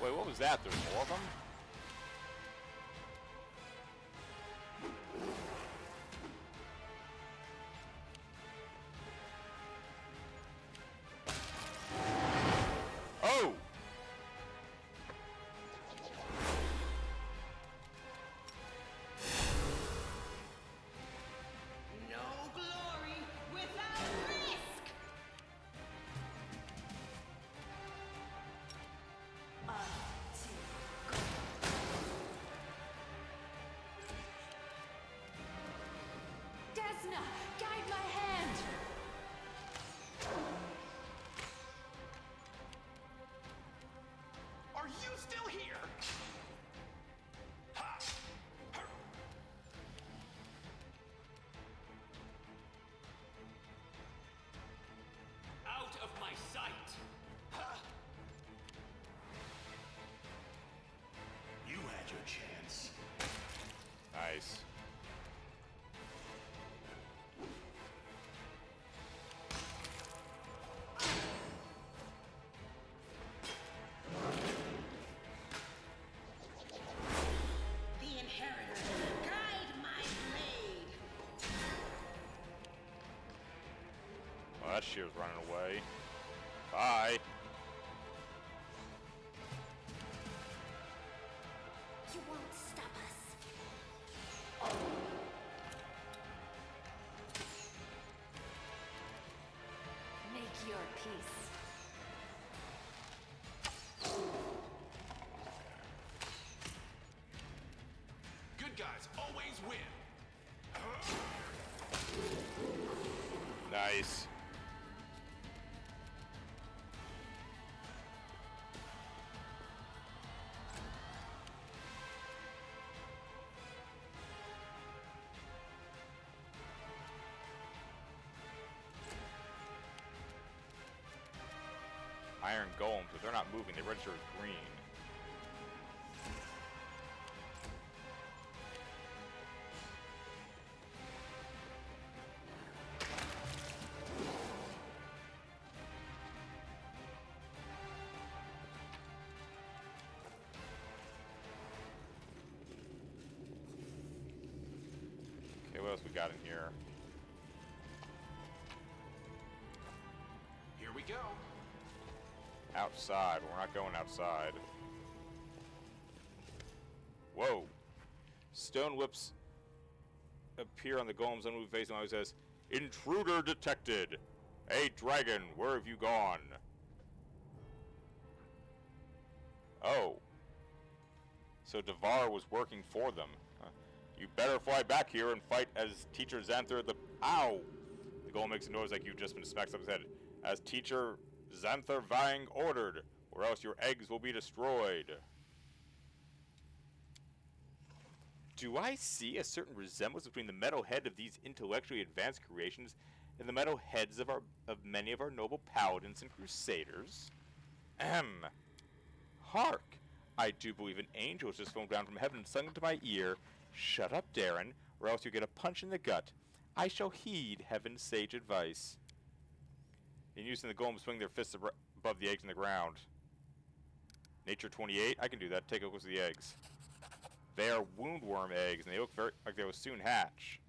Wait, what was that? There's more of them? Oh! No glory without risk! Desna, guide my hand! Are you still here? Ha! Her. Out of my sight! Ha! You had your chance. Nice. The Inheritor, guide my blade! Well, that shear's running away. Bye. You won't stop us. Make your peace. Good guys always win. Nice. Iron golems, but they're not moving. They register as green. Okay, what else we got in here? Here we go. Outside. We're not going outside. Whoa. Stone whips appear on the golem's unmoved face and always says, "Intruder detected! Hey, dragon, where have you gone?" Oh. So Devar was working for them. Huh. You better fly back here and fight as Teacher Xanther the... Ow! The golem makes a noise like you've just been smacked upside his head. As Teacher Xanther Vang ordered, or else your eggs will be destroyed. Do I see a certain resemblance between the metal head of these intellectually advanced creations and the metal heads of many of our noble paladins and crusaders? Ahem. Hark! I do believe an angel has just flown down from heaven and sung into my ear. Shut up, Darren, or else you get a punch in the gut. I shall heed heaven's sage advice. In using the golem, swing their fists above the eggs in the ground. Nature 28? I can do that. Take a look at the eggs. They are woundworm eggs, and they look very like they will soon hatch.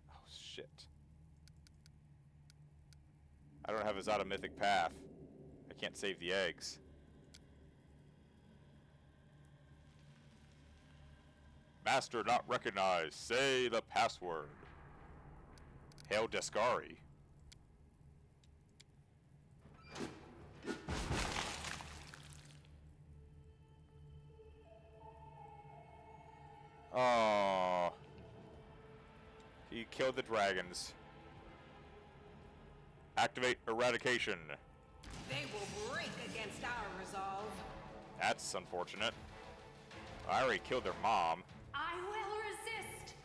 Oh, shit. I don't have a Zada Mythic Path. I can't save the eggs. Master not recognized. Say the password. Hail Descari. Oh. He killed the dragons. Activate eradication. They will break against our resolve. That's unfortunate. I already killed their mom. I will resist.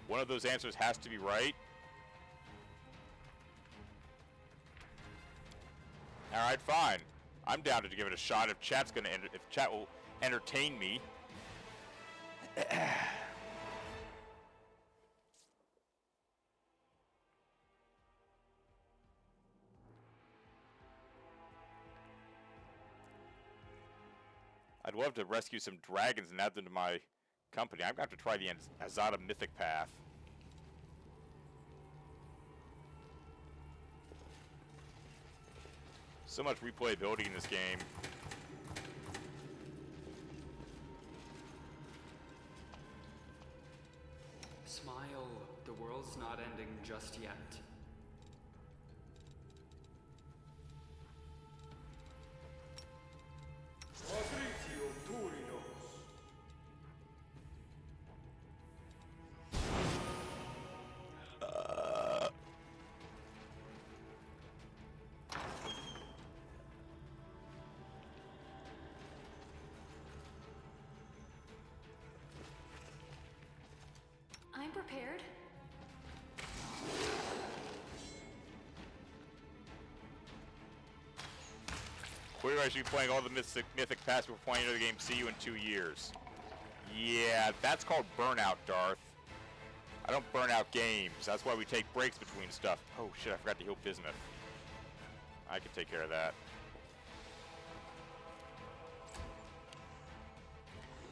One of those answers has to be right. Alright, fine. I'm down to give it a shot if chat's gonna if chat will entertain me. I'd love to rescue some dragons and add them to my company. I'm going to have to try the Azada Mythic Path. So much replayability in this game. Smile, the world's not ending just yet. I'm prepared. Clearly I should be playing all the Mythic Paths before playing another game. See you in 2 years. Yeah, that's called burnout, Darth. I don't burn out games. That's why we take breaks between stuff. Oh shit, I forgot to heal Bismuth. I can take care of that.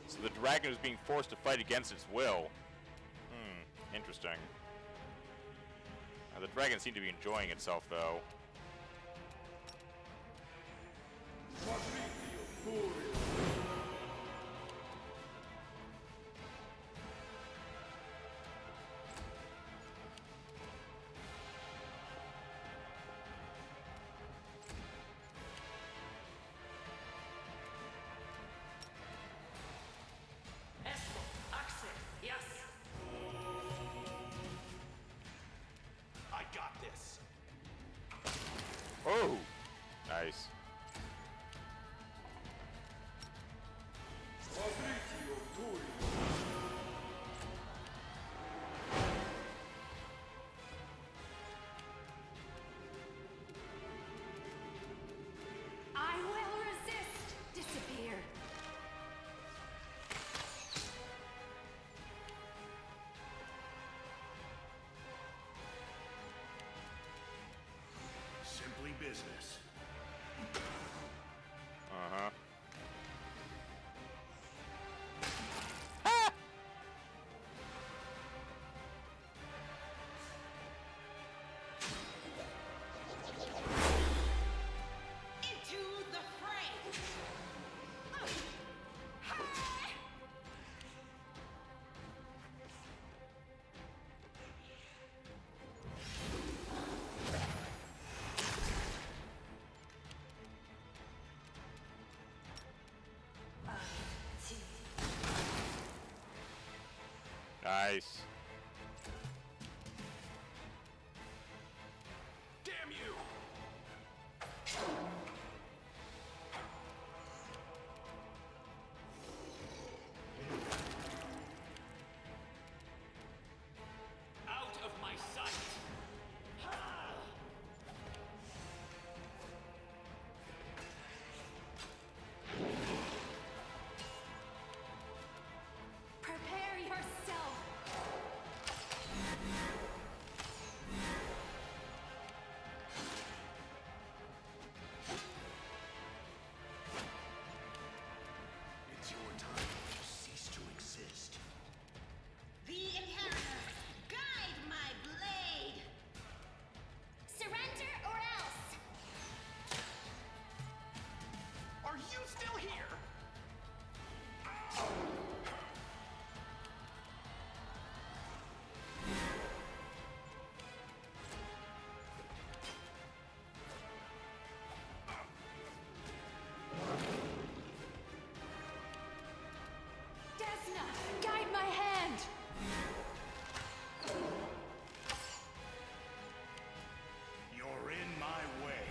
So the dragon is being forced to fight against its will. Interesting. Now, the dragon seemed to be enjoying itself, though. I got this. Oh! Nice. I will resist. Disappear. Simply business. Nice. Damn you! Out of my sight! Prepare yourself. It's your time to cease to exist. The Inheritor, guide my blade! Surrender or else. Are you still here? Desna, guide my hand. You're in my way.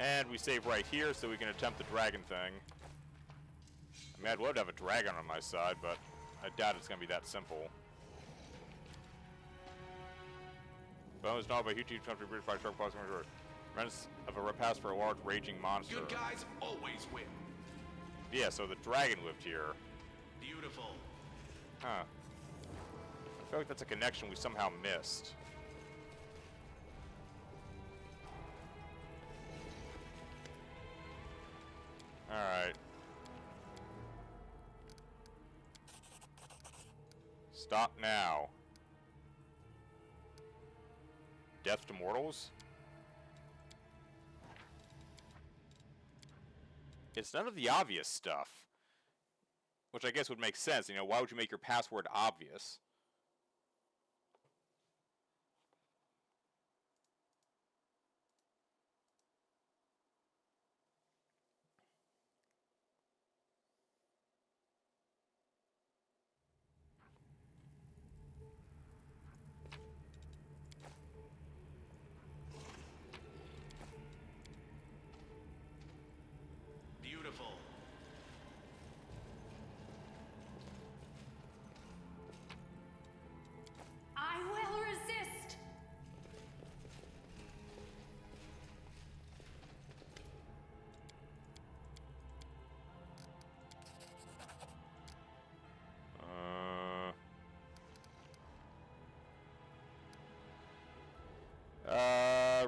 And we save right here so we can attempt the dragon thing. I mean, I'd love to have a dragon on my side, but I doubt it's going to be that simple. Bones not by huge attempt to bridge by sharp claws. Remnants of a repast for a large raging monster. Good guys always win. Yeah, so the dragon lived here. Beautiful. Huh. I feel like that's a connection we somehow missed. Alright. Stop now. Death to mortals? It's none of the obvious stuff. Which I guess would make sense. You know, why would you make your password obvious? Beautiful. I will resist.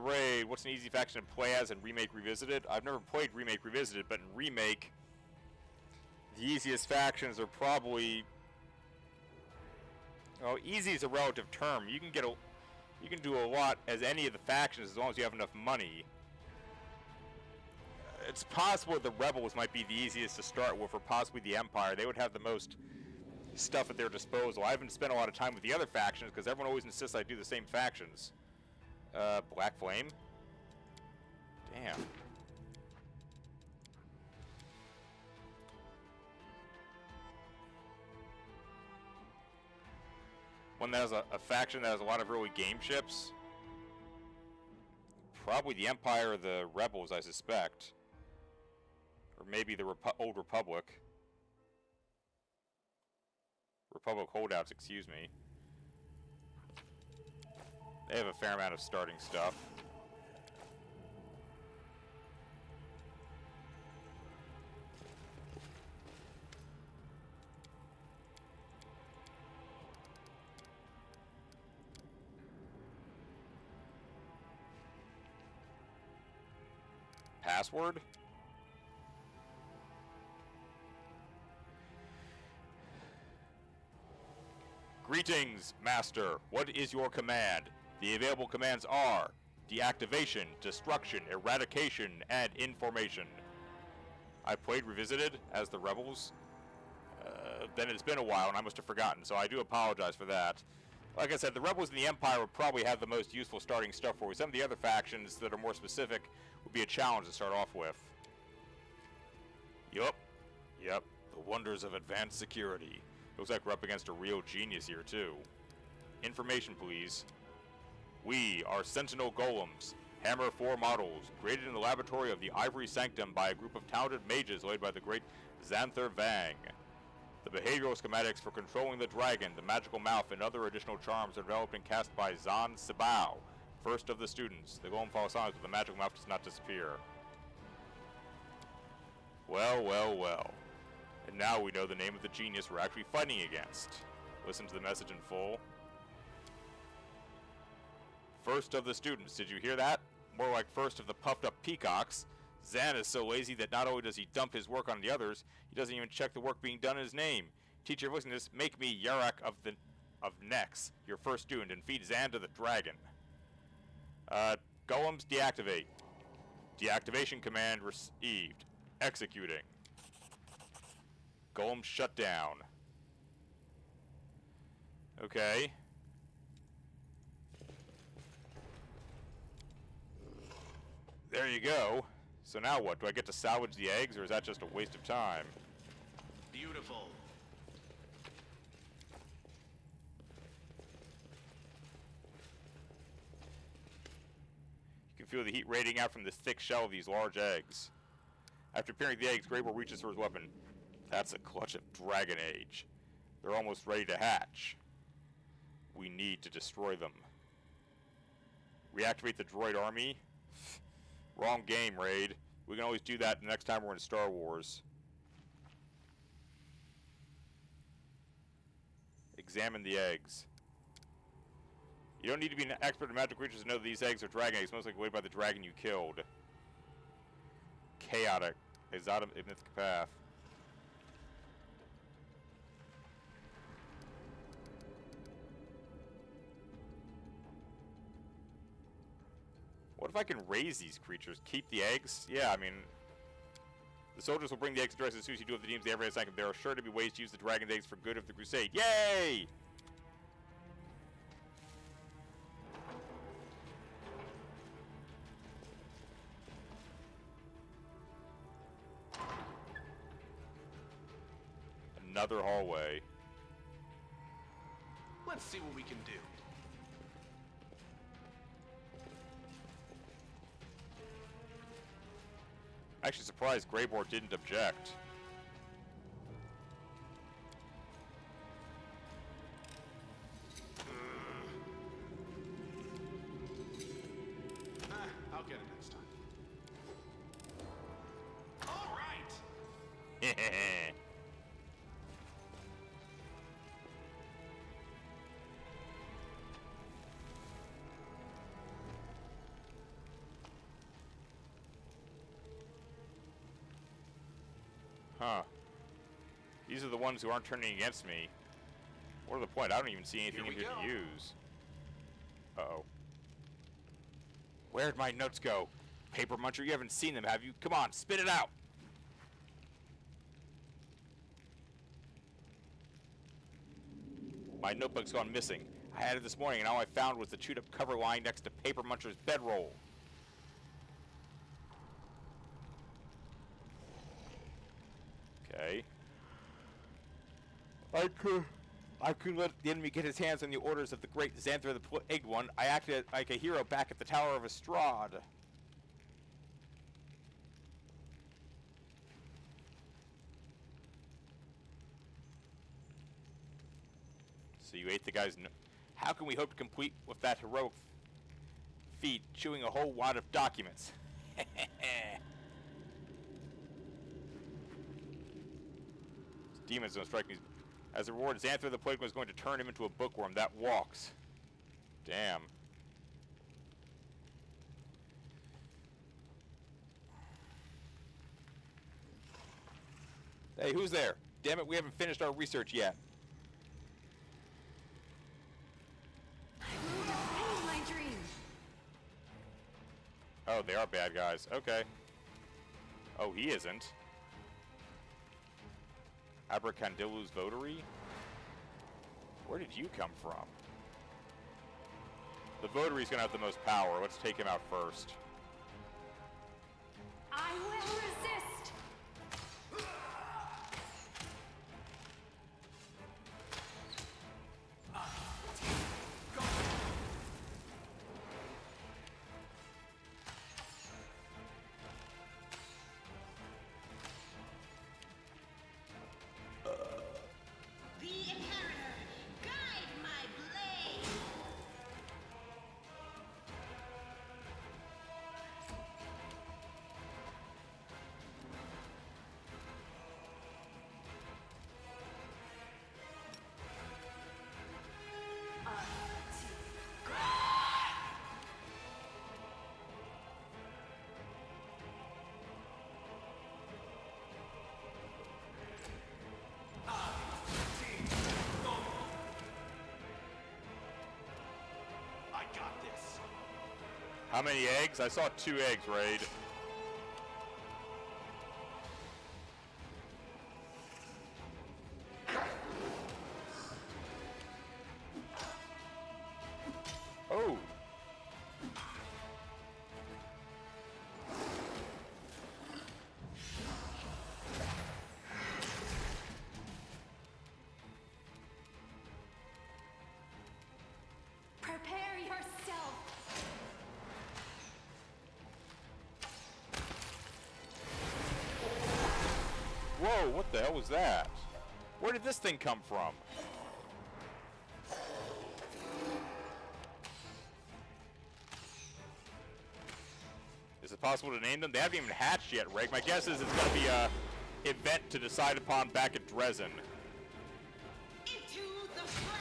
Raid, what's an easy faction to play as in Remake Revisited? I've never played Remake Revisited, but in Remake, the easiest factions are probably... Well, easy is a relative term. You can do a lot as any of the factions as long as you have enough money. It's possible the Rebels might be the easiest to start with, or possibly the Empire. They would have the most stuff at their disposal. I haven't spent a lot of time with the other factions because everyone always insists I do the same factions. Black Flame? Damn. One that has a faction that has a lot of early game ships? Probably the Empire or the Rebels, I suspect. Or maybe the Old Republic. Republic holdouts, excuse me. They have a fair amount of starting stuff. Password? Greetings, Master. What is your command? The available commands are deactivation, destruction, eradication, and information. I played Revisited as the Rebels. Then it's been a while and I must have forgotten, so I do apologize for that. Like I said, the Rebels and the Empire would probably have the most useful starting stuff for you. Some of the other factions that are more specific would be a challenge to start off with. Yup. Yep. The wonders of advanced security. Looks like we're up against a real genius here, too. Information, please. We are Sentinel Golems, Hammer 4 models, created in the laboratory of the Ivory Sanctum by a group of talented mages led by the great Xanther Vang. The behavioral schematics for controlling the dragon, the magical mouth, and other additional charms are developed and cast by Zan Sabao, first of the students. The golem follows signs, but the magical mouth does not disappear. Well, well, well. And now we know the name of the genius we're actually fighting against. Listen to the message in full. First of the students, did you hear that? More like first of the puffed up peacocks. Zan is so lazy that not only does he dump his work on the others, he doesn't even check the work being done in his name. Teacher, listen to this. Make me Yarak of Nex, your first student, and feed Zan to the dragon. Golems, deactivate. Deactivation command received. Executing. Golem shut down. Okay. There you go. So now what? Do I get to salvage the eggs, or is that just a waste of time? Beautiful. You can feel the heat radiating out from the thick shell of these large eggs. After peering the eggs, Greybor reaches for his weapon. That's a clutch of Dragon Age. They're almost ready to hatch. We need to destroy them. Reactivate the droid army? Wrong game, Raid. We can always do that the next time we're in Star Wars. Examine the eggs. You don't need to be an expert in magic creatures to know that these eggs are dragon eggs, most likely laid by the dragon you killed. Chaotic. Exotic mythic path. What if I can raise these creatures? Keep the eggs? Yeah, I mean... The soldiers will bring the eggs to as soon as you do have the teams they ever assigned. There are sure to be ways to use the dragon's eggs for good of the crusade. Yay! Another hallway. Let's see what we can do. Actually surprised Greybor didn't object. I'll get it next time. All right. Huh. These are the ones who aren't turning against me. What are the point? I don't even see anything in here to use. Uh-oh. Where'd my notes go? Paper Muncher, you haven't seen them, have you? Come on, spit it out! My notebook's gone missing. I had it this morning, and all I found was the chewed-up cover lying next to Paper Muncher's bedroll. Okay. I couldn't let the enemy get his hands on the orders of the great Xanther the Plagued One. I acted like a hero back at the Tower of Estrad. So you ate the guy's... How can we hope to complete with that heroic feat, chewing a whole wad of documents? Demons don't strike me. As a reward, Xanther the Plague was going to turn him into a bookworm that walks. Damn. Hey, who's there? Damn it, we haven't finished our research yet. My dream. Oh, they are bad guys. Okay. Oh, he isn't. Abracandilu's Votary? Where did you come from? The votary's gonna have the most power. Let's take him out first. I will resist. The Inheritor, guide my blade. I got this. How many eggs? I saw 2 eggs, Raid. Oh. Prepare yourself. Whoa, what the hell was that? Where did this thing come from? Is it possible to name them? They haven't even hatched yet, Rake. My guess is it's going to be a event to decide upon back at Dresden. Into the flame.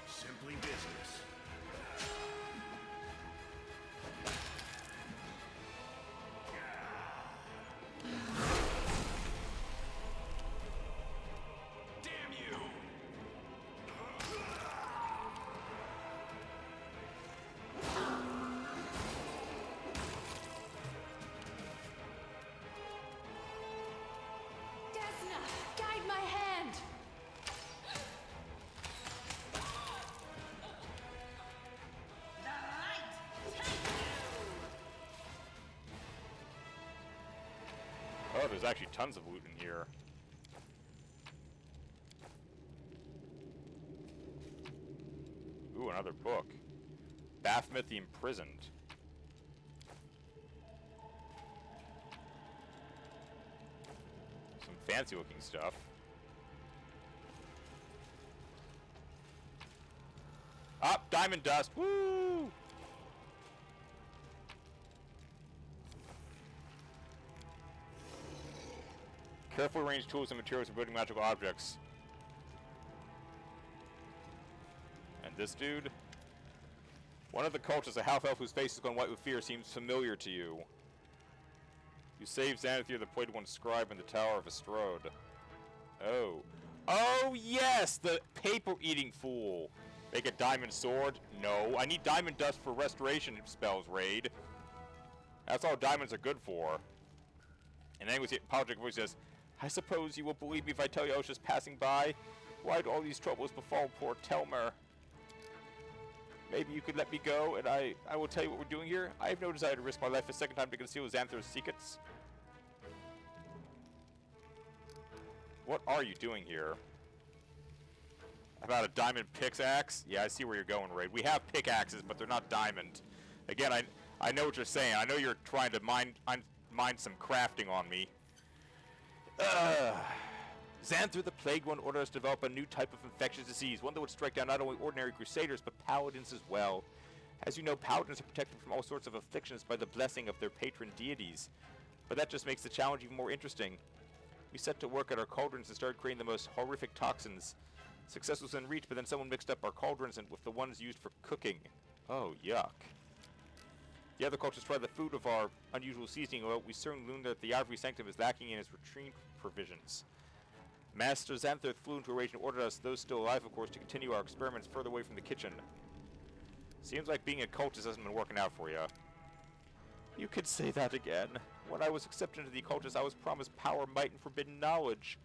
Simply business. Damn you! Desna, guide my hand. The light, take you. Oh, there's actually tons of loot in here. Ooh, another book. Baphomet the Imprisoned. Some fancy looking stuff. Up, diamond dust. Woo! Carefully arrange tools and materials for building magical objects. And this dude? One of the cultists, a half-elf whose face is gone white with fear, seems familiar to you. You saved Xanathir, the Plated One scribe, in the Tower of Estrode. Oh. Oh, yes! The paper-eating fool! Make a diamond sword? No. I need diamond dust for restoration spells, Raid. That's all diamonds are good for. And then the apologetic voice says, I suppose you will believe me if I tell you I was just passing by? Why do all these troubles befall poor Telmer? Maybe you could let me go, and I will tell you what we're doing here. I have no desire to risk my life a second time to conceal Xanthir's secrets. What are you doing here? About a diamond pickaxe? Yeah, I see where you're going, Raid. We have pickaxes, but they're not diamond. Again, I know what you're saying. I know you're trying to mine some crafting on me. Xanthir the Plague One orders us to develop a new type of infectious disease, one that would strike down not only ordinary crusaders, but paladins as well. As you know, paladins are protected from all sorts of afflictions by the blessing of their patron deities. But that just makes the challenge even more interesting. We set to work at our cauldrons and started creating the most horrific toxins. Success was in reach, but then someone mixed up our cauldrons with the ones used for cooking. Oh, yuck. The other cultures tried the food of our unusual seasoning oil. We soon learned that the Ivory Sanctum is lacking in its retreat provisions. Master Xanther flew into a rage and ordered us, those still alive, of course, to continue our experiments further away from the kitchen. Seems like being a cultist hasn't been working out for you. You could say that again. When I was accepted into the occultist, I was promised power, might, and forbidden knowledge.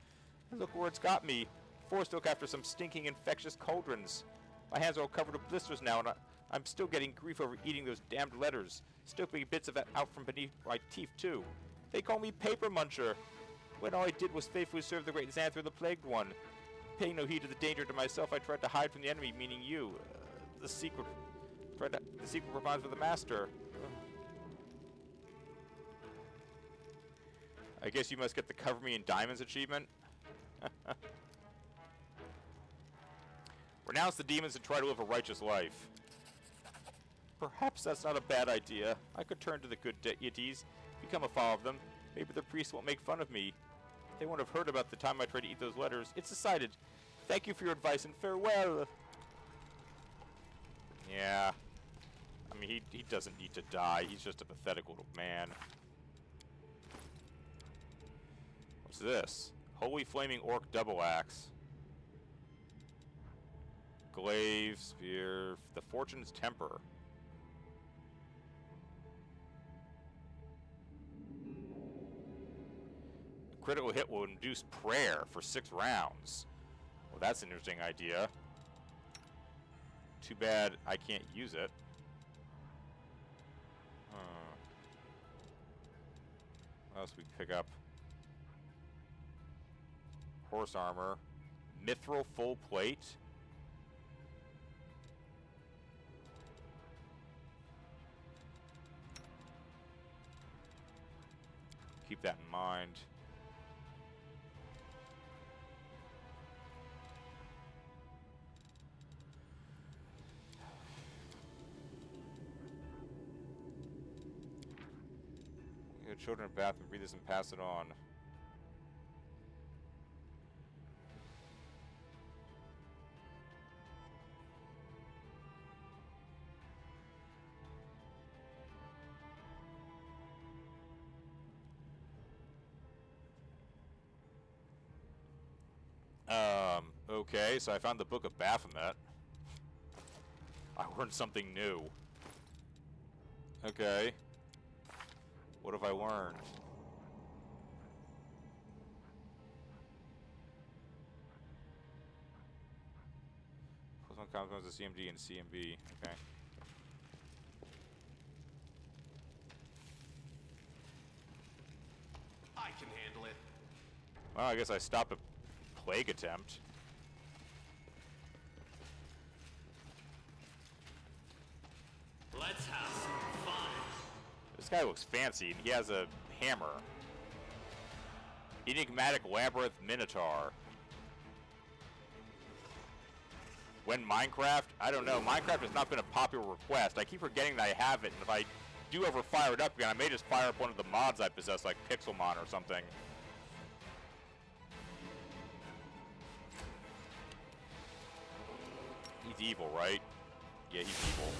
And look where it's got me. Forced to look after some stinking infectious cauldrons. My hands are all covered with blisters now, and I'm still getting grief over eating those damned letters. Still picking bits of it out from beneath my teeth, too. They call me Paper Muncher. When all I did was faithfully serve the great Xanther, the Plagued One. Paying no heed to the danger to myself, I tried to hide from the enemy, meaning you. The secret provides for the Master. I guess you must get the Cover Me in Diamonds achievement. Renounce the demons and try to live a righteous life. Perhaps that's not a bad idea. I could turn to the good deities, become a follower of them. Maybe the priests won't make fun of me. They won't have heard about the time I tried to eat those letters. It's decided. Thank you for your advice and farewell. Yeah. I mean, he doesn't need to die. He's just a pathetic little man. What's this? Holy Flaming Orc Double Axe. Glaive, Spear, the Fortune's Temper. Critical hit will induce prayer for 6 rounds. Well, that's an interesting idea. Too bad I can't use it. What else we pick up? Horse armor. Mithril full plate. Keep that in mind. Children in bath and breathe this and pass it on. Okay, so I found the Book of Baphomet. I learned something new. Okay. What have I learned? Plus one compounds of CMD and CMB. Okay. I can handle it. Well, I guess I stopped a plague attempt. Let's have some fun. This guy looks fancy, and he has a hammer. Enigmatic Labyrinth Minotaur. When Minecraft? I don't know. Minecraft has not been a popular request. I keep forgetting that I have it, and if I do ever fire it up again, I may just fire up one of the mods I possess, like Pixelmon or something. He's evil, right? Yeah, he's evil.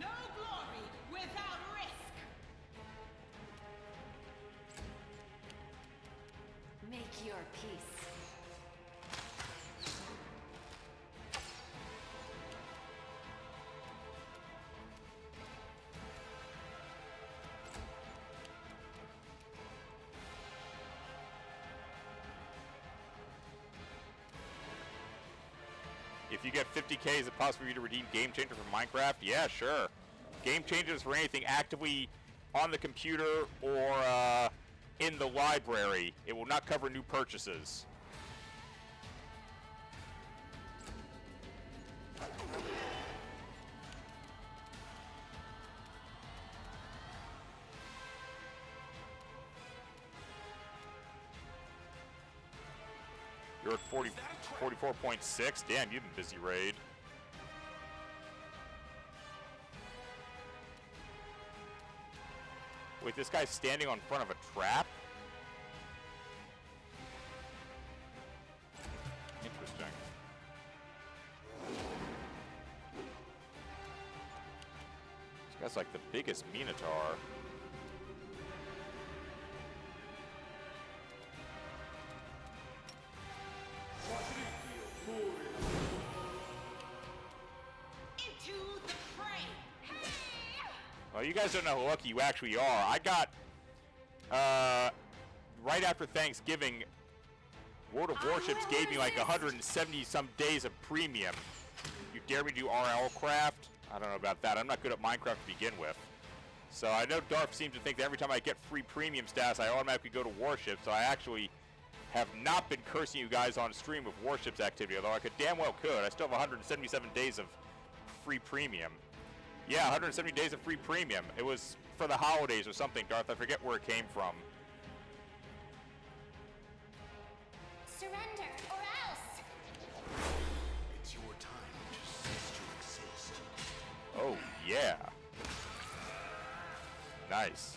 No glory without risk. Make your peace. If you get 50K, is it possible for you to redeem Game Changer from Minecraft? Yeah, sure. Game Changer is for anything actively on the computer or in the library. It will not cover new purchases. You're at 44.6. Damn, you've been busy, Raid. Wait, this guy's standing on front of a trap? Interesting. This guy's like the biggest Minotaur. Well, you guys don't know how lucky you actually are. I got, right after Thanksgiving, World of Warships gave me like 170 some days of premium. You dare me to do RL craft? I don't know about that. I'm not good at Minecraft to begin with. So I know Darth seems to think that every time I get free premium status, I automatically go to Warships. So I actually have not been cursing you guys on stream with Warships activity, although I could damn well could. I still have 177 days of free premium. Yeah, 170 days of free premium. It was for the holidays or something, Darth. I forget where it came from. Surrender, or else! It's your time to cease to exist. Oh, yeah. Nice.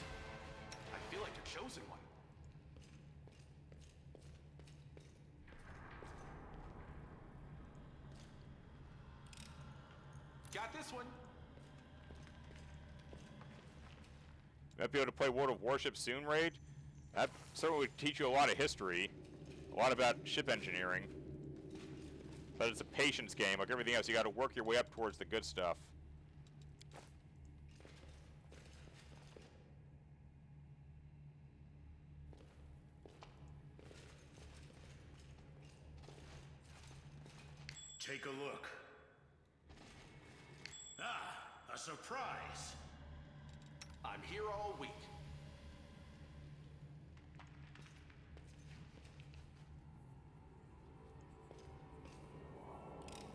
I feel like the chosen one. Got this one. Might be able to play World of Warships soon, Raid. That certainly would teach you a lot of history, a lot about ship engineering. But it's a patience game, like everything else. You got to work your way up towards the good stuff. Take a look. Ah, a surprise. I'm here all week.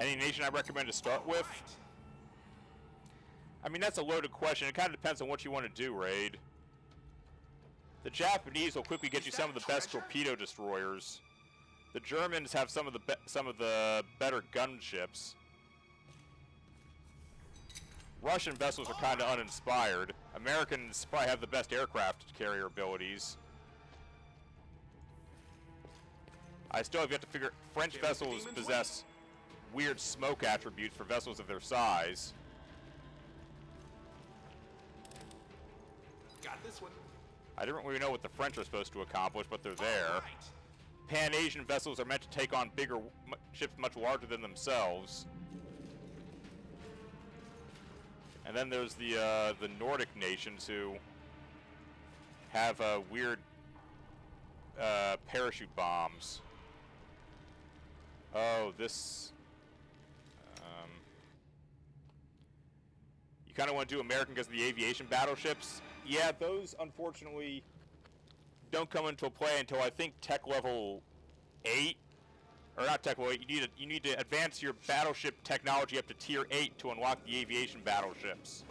Any nation I recommend to start with? I mean, that's a loaded question. It kind of depends on what you want to do, Raid. The Japanese will quickly get you some of the best torpedo destroyers. The Germans have some of the better gunships. Russian vessels are kind of uninspired. Americans probably have the best aircraft carrier abilities. I still have yet to figure. French vessels possess weird smoke attributes for vessels of their size. Got this one. I don't really know what the French are supposed to accomplish, but they're there. All right. Pan-Asian vessels are meant to take on bigger ships much larger than themselves. And then there's the Nordic nations who have weird parachute bombs. Oh, this... you kind of want to do American because of the aviation battleships? Yeah, those, unfortunately, don't come into play until, I think, tech level 8. Or not tech level 8, you need to advance your battleship technology up to tier 8 to unlock the aviation battleships.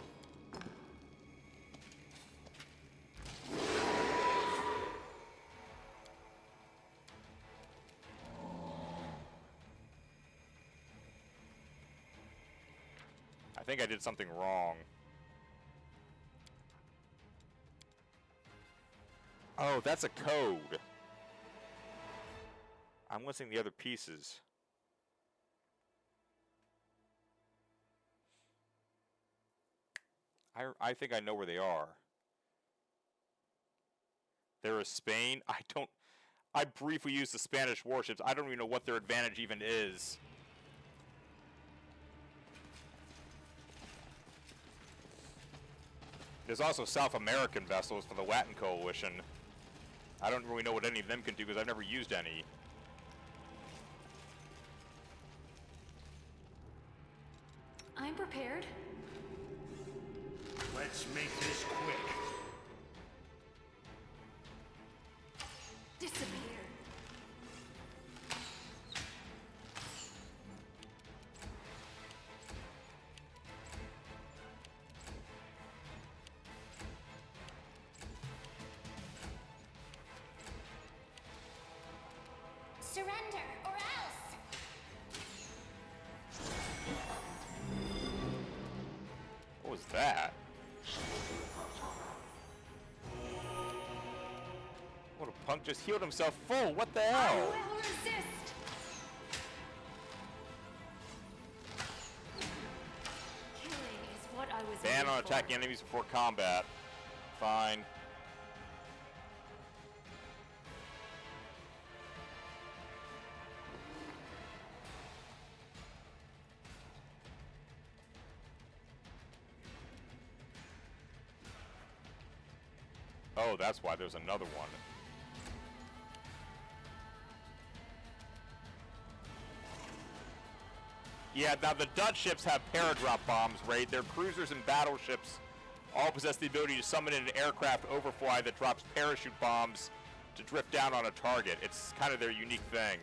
I think I did something wrong. Oh, that's a code. I'm listing the other pieces. I think I know where they are. There is Spain. I briefly used the Spanish warships. I don't even know what their advantage even is. There's also South American vessels for the Latin Coalition. I don't really know what any of them can do because I've never used any. I'm prepared. Let's make this quick. Disappear. Surrender, or else! What was that? What a punk just healed himself full. What the I hell? will resist. Killing is what I was Ban made on for. attacking enemies before combat. Fine. Oh, that's why there's another one. Yeah, now the Dutch ships have paradrop bombs, right? Their cruisers and battleships all possess the ability to summon in an aircraft overfly that drops parachute bombs to drift down on a target. It's kind of their unique thing.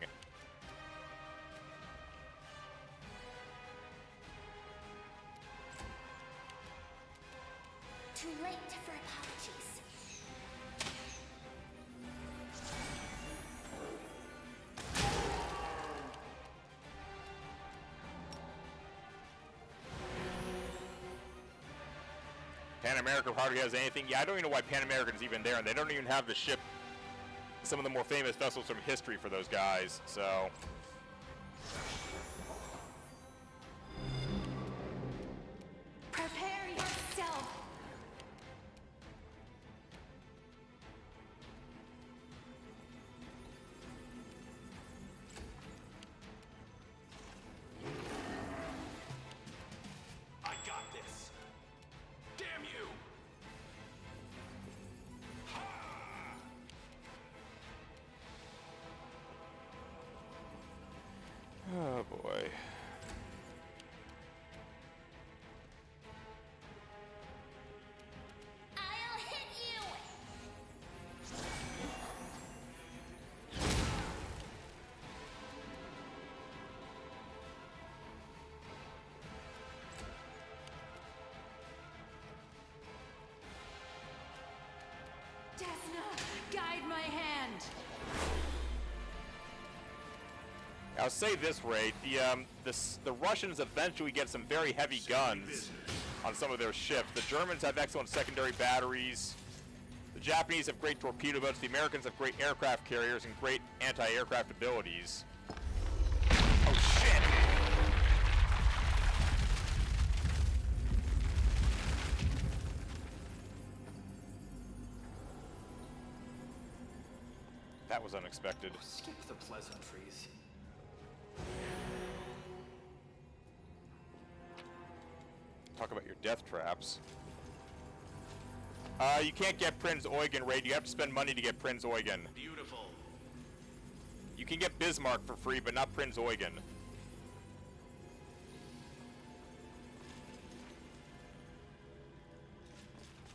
Too late for apologies. Pan American hardly has anything. Yeah, I don't even know why Pan American's even there, and they don't even have the ship, some of the more famous vessels from history for those guys, so. Prepare yourself. I got this. Damn you! Oh boy. I'll hit you. Desna, guide my hand. I'll say this, Ray, the Russians eventually get some very heavy guns on some of their ships. The Germans have excellent secondary batteries. The Japanese have great torpedo boats. The Americans have great aircraft carriers and great anti-aircraft abilities. Oh, shit! That was unexpected. Skip the pleasantries. Talk about your death traps. You can't get Prinz Eugen raid. You have to spend money to get Prinz Eugen. Beautiful. You can get Bismarck for free, but not Prinz Eugen.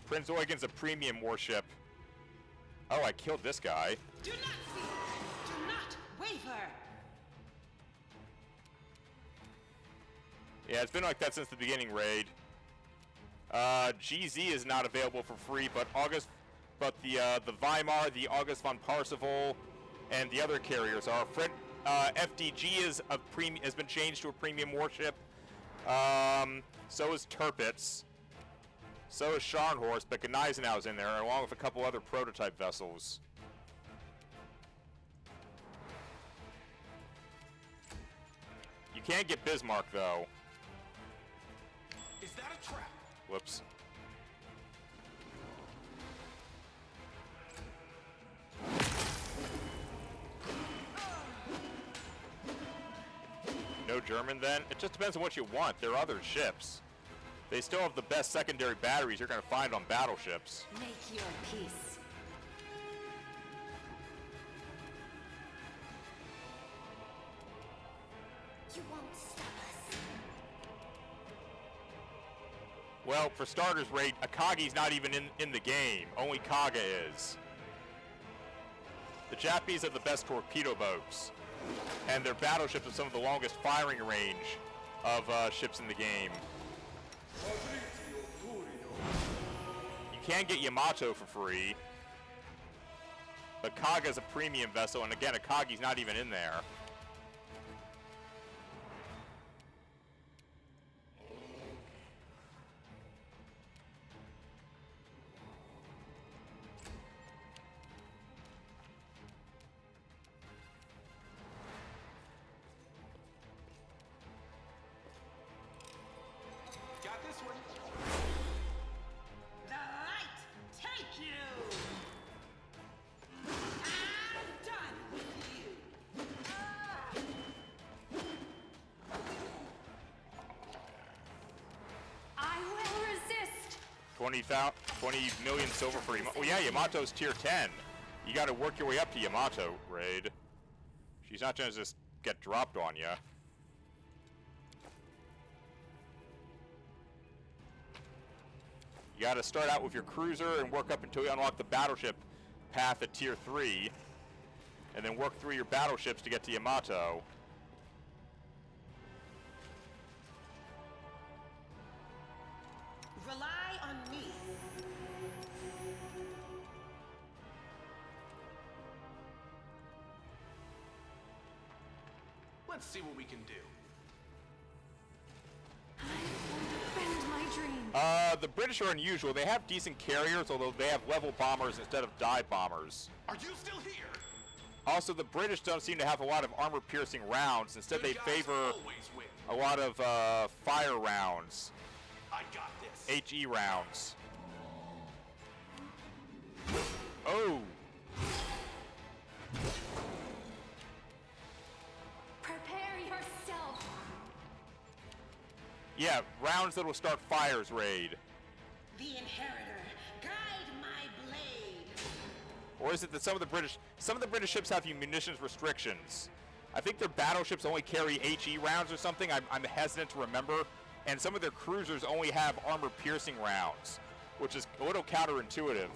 Prinz Eugen's a premium warship. Oh, I killed this guy. Do not fear. Do not waver. Yeah, it's been like that since the beginning, Raid. GZ is not available for free, but the Weimar, the August von Parzival, and the other carriers are. FDG has been changed to a premium warship. So is Tirpitz. So is Scharnhorst, but Gneisenau's in there, along with a couple other prototype vessels. You can't get Bismarck, though. Is that a trap? Whoops. No German, then? It just depends on what you want. There are other ships. They still have the best secondary batteries you're going to find on battleships. Make your peace. You won't stop us. Well, for starters, Raid, Akagi's not even in the game. Only Kaga is. The Japanese have the best torpedo boats, and their battleships have some of the longest firing range of ships in the game. You can get Yamato for free, but Kaga's a premium vessel, and again, Akagi's not even in there. Got this one. The light take you. I'm done with you. 20 million silver for Yamato. Oh yeah, Yamato's tier 10. You gotta work your way up to Yamato, Raid. She's not gonna just get dropped on ya. You gotta start out with your cruiser and work up until you unlock the battleship path at tier 3. And then work through your battleships to get to Yamato. Rely on me. Let's see what we can do. Defend my dream. The British are unusual. They have decent carriers, although they have level bombers instead of dive bombers. Are you still here? Also, the British don't seem to have a lot of armor-piercing rounds. Instead, they Good guys favor always win. a lot of fire rounds, I got this. HE rounds. Oh! Prepare yourself. Yeah, rounds that will start fires, Raid. The Inheritor, guide my blade. Or is it that some of the British ships have munitions restrictions? I think their battleships only carry HE rounds or something. I'm hesitant to remember. And some of their cruisers only have armor-piercing rounds, which is a little counterintuitive.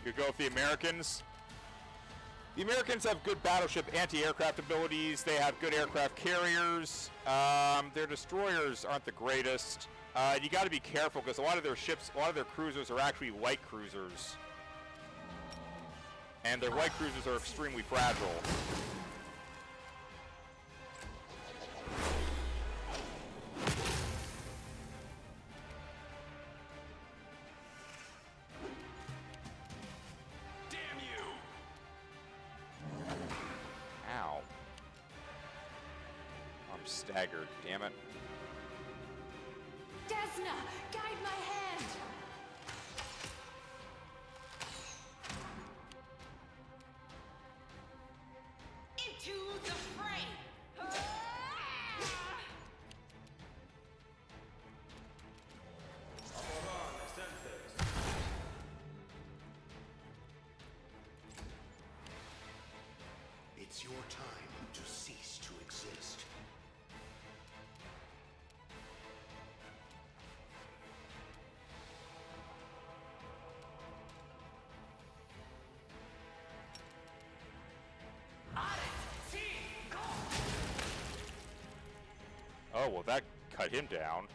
You go with the Americans. The Americans have good battleship anti-aircraft abilities. They have good aircraft carriers. Their destroyers aren't the greatest. You got to be careful because a lot of their ships, a lot of their cruisers are actually light cruisers. And their light cruisers are extremely fragile. Staggered, damn it. Desna, guide my hand. Into the fray. It's your time to cease to exist. Oh, well, that cut him down.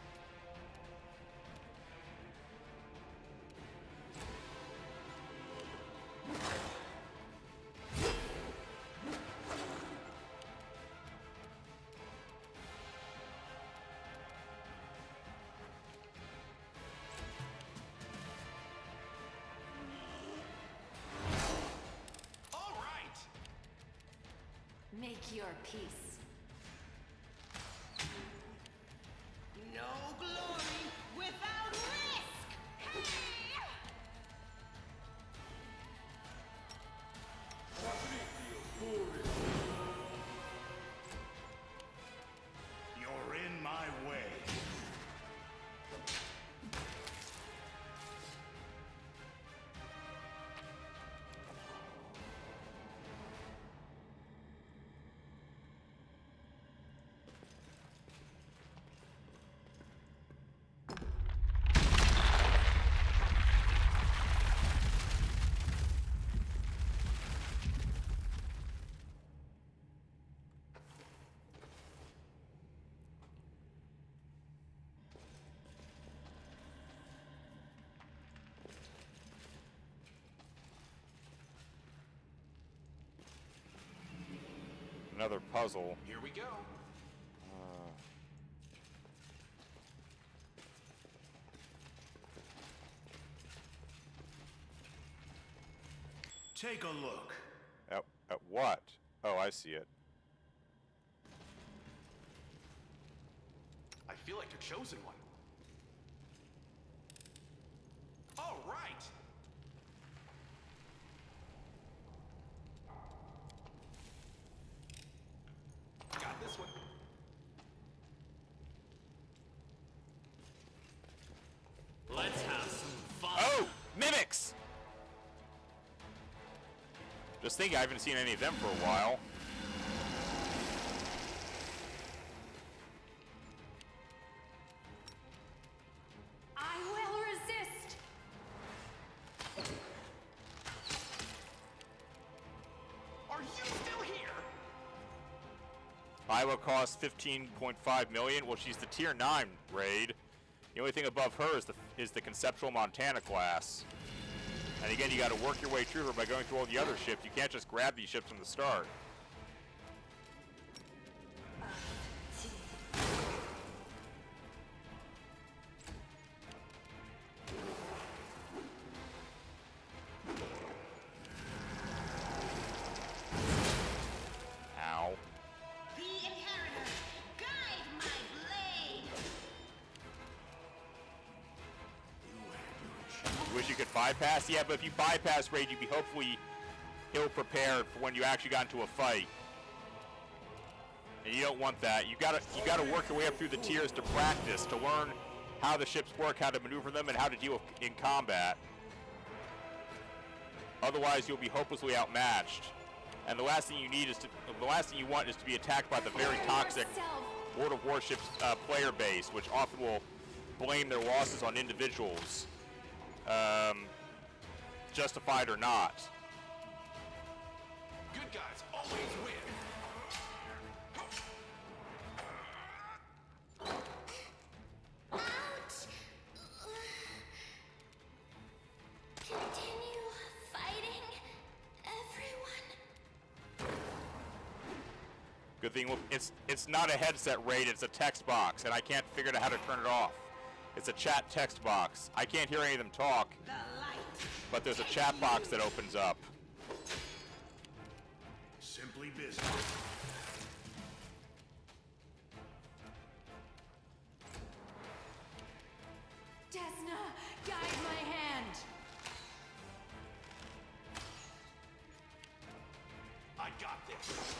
All right. Make your peace. No glory without risk. You're in my way. Another puzzle. Here we go. Take a look. At what? Oh, I see it. I feel like a chosen one. All right. Got this one. Let's have some fun. Oh! Mimics! Just thinking, I haven't seen any of them for a while. I will resist. Are you still here? Iowa costs 15.5 million. Well, she's the tier 9 raid. The only thing above her is the conceptual Montana class. And again, you got to work your way through her by going through all the other ships. You can't just grab these ships from the start. Ow. The Inheritor, guide my blade. Wish you could bypass? Yeah, but if you bypass raid, you'd be hopefully ill-prepared for when you actually got into a fight. And you don't want that. You gotta work your way up through the tiers to practice, to learn how the ships work, how to maneuver them, and how to deal in combat. Otherwise, you'll be hopelessly outmatched. And the last thing you want is to be attacked by the very toxic World of Warships player base, which often will blame their losses on individuals, justified or not. Good guys always win. Ouch! Continue fighting, everyone. Good thing it's not a headset raid, it's a text box, and I can't figure out how to turn it off. It's a chat text box. I can't hear any of them talk, The light. but there's a chat box that opens up. Simply business. Desna, guide my hand. I got this.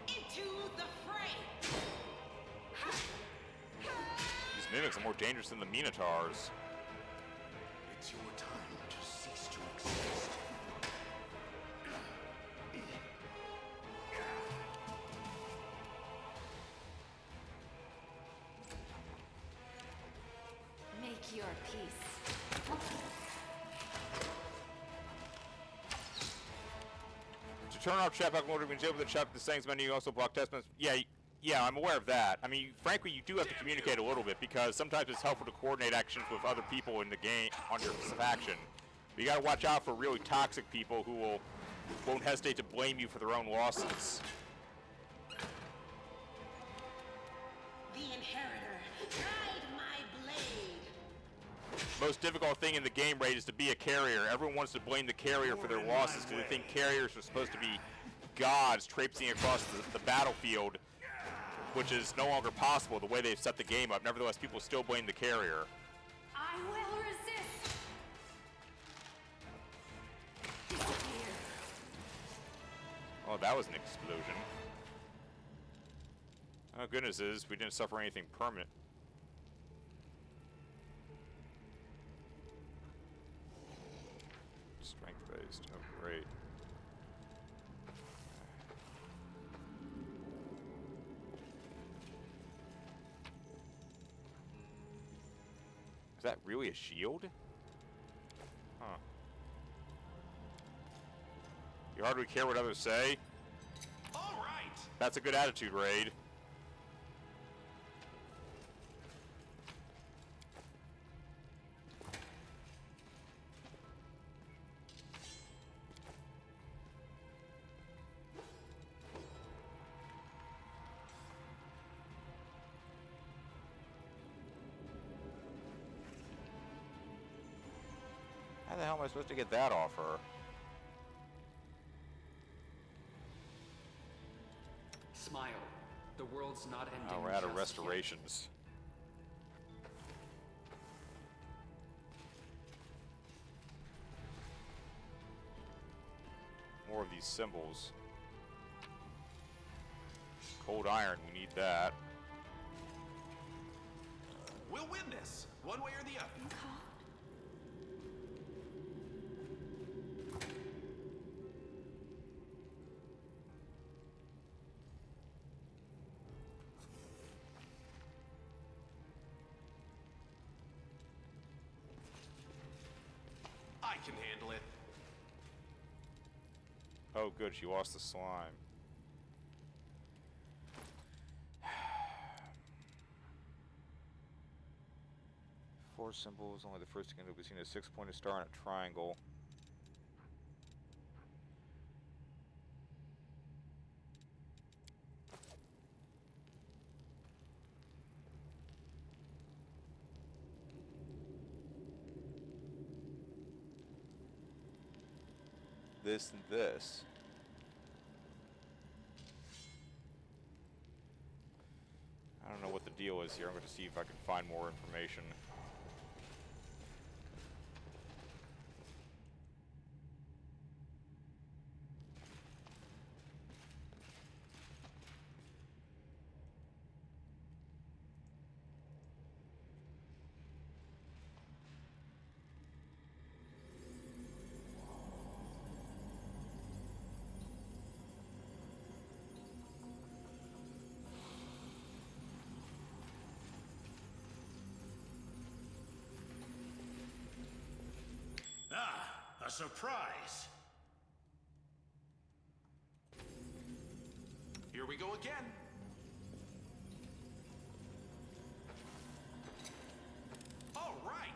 Into the fray. These mimics are more dangerous than the Minotaurs. It's your time to cease to exist. Make your peace. To turn off chat back mode, we can with the chat the settings menu. You also block test messages. Yeah, I'm aware of that. I mean, frankly, you do have to communicate a little bit because sometimes it's helpful to coordinate actions with other people in the game on your faction. But you got to watch out for really toxic people who won't hesitate to blame you for their own losses. The Inheritor, guide my blade. Most difficult thing in the game raid is to be a carrier. Everyone wants to blame the carrier for their losses because they think carriers are supposed to be gods traipsing across the battlefield, which is no longer possible the way they've set the game up. Nevertheless, people still blame the carrier. I will resist. Disappear. Oh, that was an explosion. Oh, goodness is we didn't suffer anything permanent. Strength-based. Oh, great. Is that really a shield? Huh. You hardly care what others say? All right. That's a good attitude, Raid. How the hell am I supposed to get that off her? Smile. The world's not ending. Oh, we're out of just restorations. More of these symbols. Cold iron, we need that. We'll win this, one way or the other. I can handle it. Oh, good, she lost the slime. Four symbols, only the first can be seen as 6-pointed star and a triangle. This and this. I don't know what the deal is here. I'm going to see if I can find more information. Ah, a surprise. Here we go again. All right.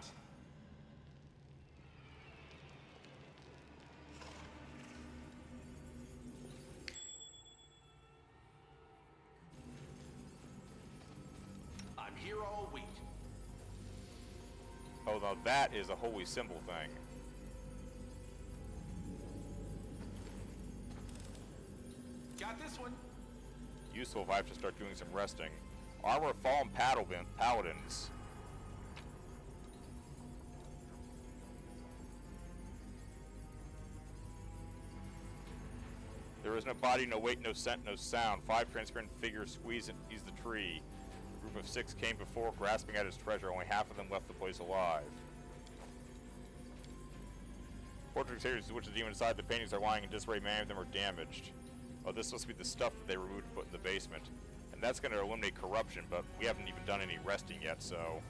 I'm here all week. Oh, now that is a holy symbol thing. Got this one. Useful if I have to start doing some resting. Armor of Fallen Paladins. There is no body, no weight, no scent, no sound. 5 transparent figures squeeze the tree. A group of 6 came before, grasping at his treasure. Only half of them left the place alive. Portrait exteriors which the demon inside the paintings are lying in disarray. Many of them are damaged. Oh, this must be the stuff that they removed and put in the basement. And that's going to eliminate corruption, but we haven't even done any resting yet, so...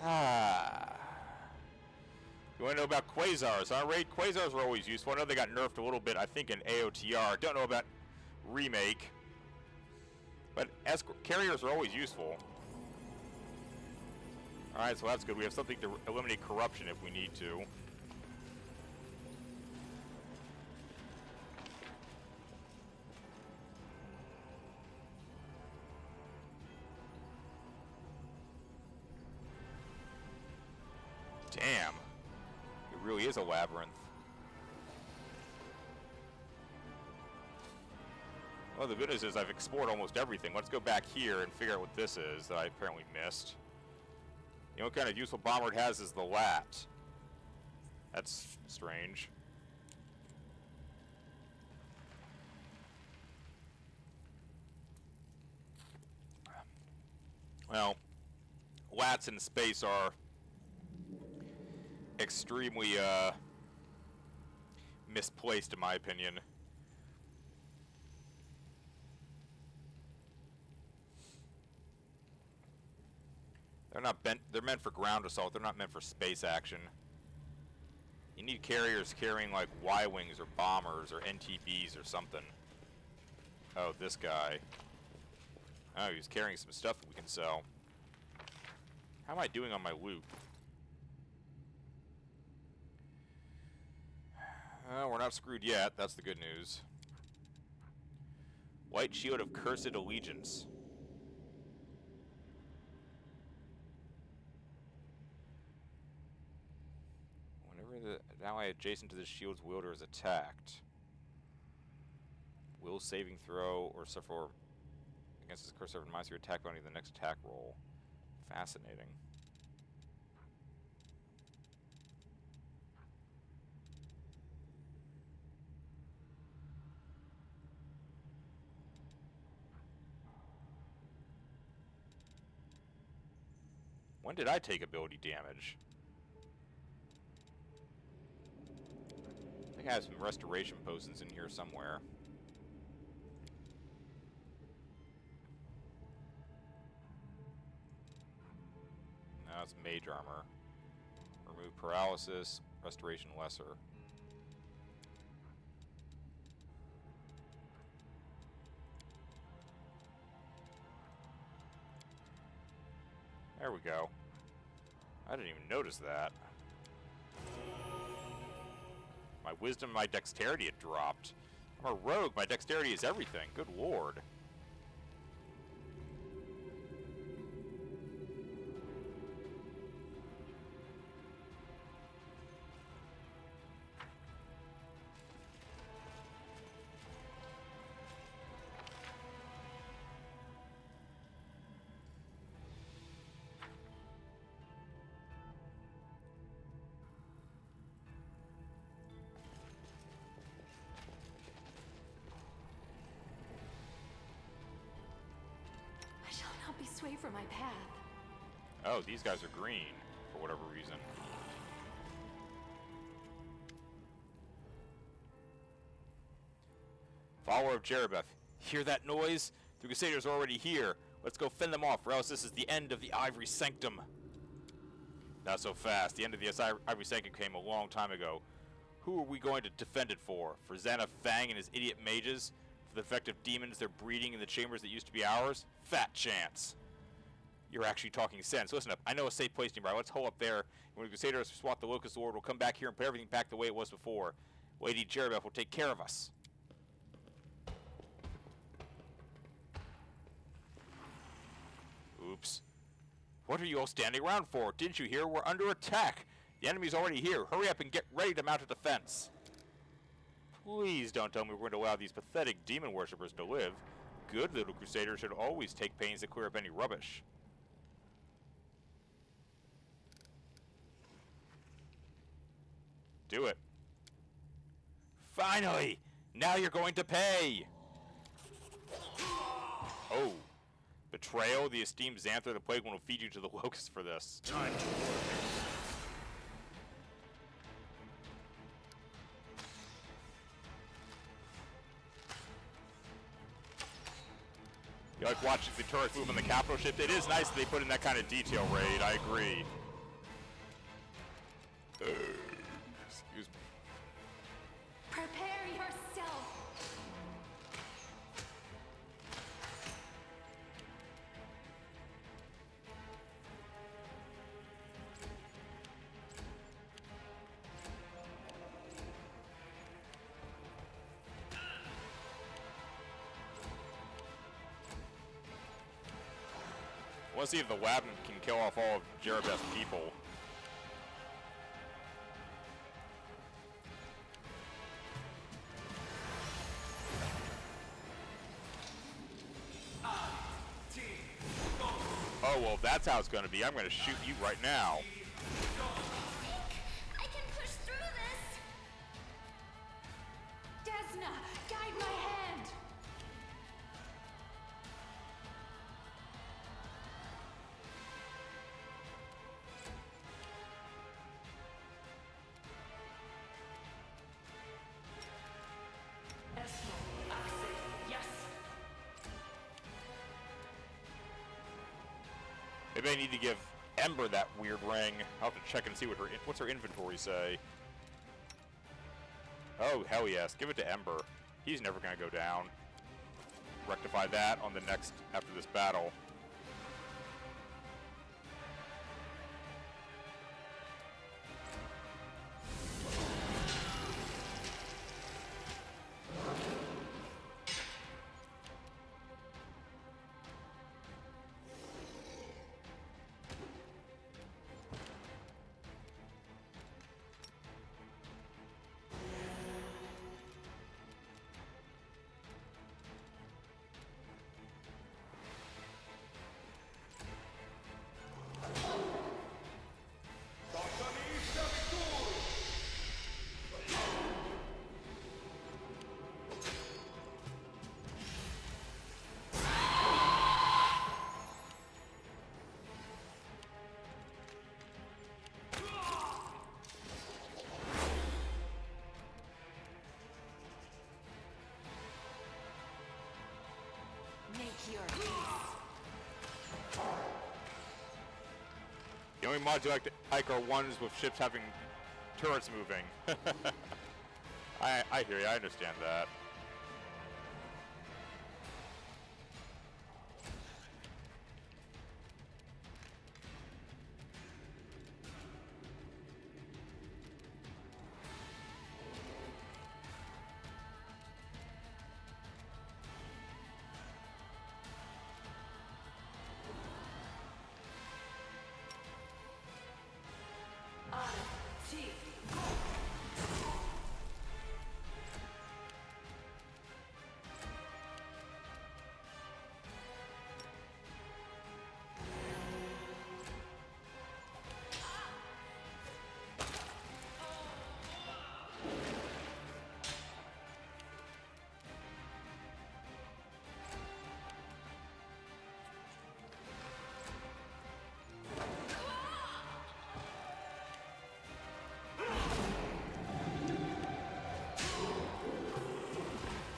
You want to know about quasars? Huh, Raid? Quasars were always useful. I know they got nerfed a little bit, I think, in AOTR. Don't know about Remake. But carriers are always useful. Alright, so that's good. We have something to eliminate corruption if we need to. Damn. It really is a labyrinth. Well, the good news is I've explored almost everything. Let's go back here and figure out what this is that I apparently missed. You know what kind of useful bomber it has is the lat. That's strange. Well, lats in space are extremely misplaced in my opinion. They're meant for ground assault. They're not meant for space action. You need carriers carrying like Y-wings or bombers or NTBs or something. Oh, this guy. Oh, he's carrying some stuff that we can sell. How am I doing on my loot? We're not screwed yet. That's the good news. White Shield of Cursed Allegiance. Whenever the ally adjacent to the shield's wielder is attacked, will saving throw or suffer against this curse over minus your attack bounty the next attack roll. Fascinating. When did I take ability damage? I think I have some restoration potions in here somewhere. No, it's mage armor. Remove paralysis, restoration lesser. There we go. I didn't even notice that. My wisdom and my dexterity had dropped. I'm a rogue. My dexterity is everything. Good lord. Be swayed from my path. Oh, these guys are green for whatever reason. Follower of Jerebeth, hear that noise? The Crusaders are already here. Let's go fend them off, or else this is the end of the Ivory Sanctum. Not so fast. The end of the Ivory Sanctum came a long time ago. Who are we going to defend it for? For Xana Fang and his idiot mages? For the effective demons they're breeding in the chambers that used to be ours? Fat chance. You're actually talking sense. Listen up. I know a safe place nearby. Let's hole up there. When the Crusaders swat the Locust Lord, we'll come back here and put everything back the way it was before. Lady Jerebeth will take care of us. Oops. What are you all standing around for? Didn't you hear? We're under attack. The enemy's already here. Hurry up and get ready to mount a defense. Please don't tell me we're going to allow these pathetic demon worshippers to live. Good little Crusader should always take pains to clear up any rubbish. Do it. Finally! Now you're going to pay! Oh. Betrayal, the esteemed Xanther, the Plague One will feed you to the Locusts for this. Time to work. You like watching the turrets move on the capital ship? It is nice that they put in that kind of detail, Raid. I agree. Excuse me. Prepare yourself. I want to see if the Labyrinth can kill off all of Jerebeth's people. Oh, well, if that's how it's going to be, I'm going to shoot you right now. I can push through this. Desna, guide my hand. Yes. Maybe I need to give Ember that weird ring. I'll have to check and see what's her inventory say. Oh, hell yes. Give it to Ember. He's never going to go down. Rectify that on the next, after this battle. Make your peace. The only mods you like are ones with ships having turrets moving. I hear you, I understand that.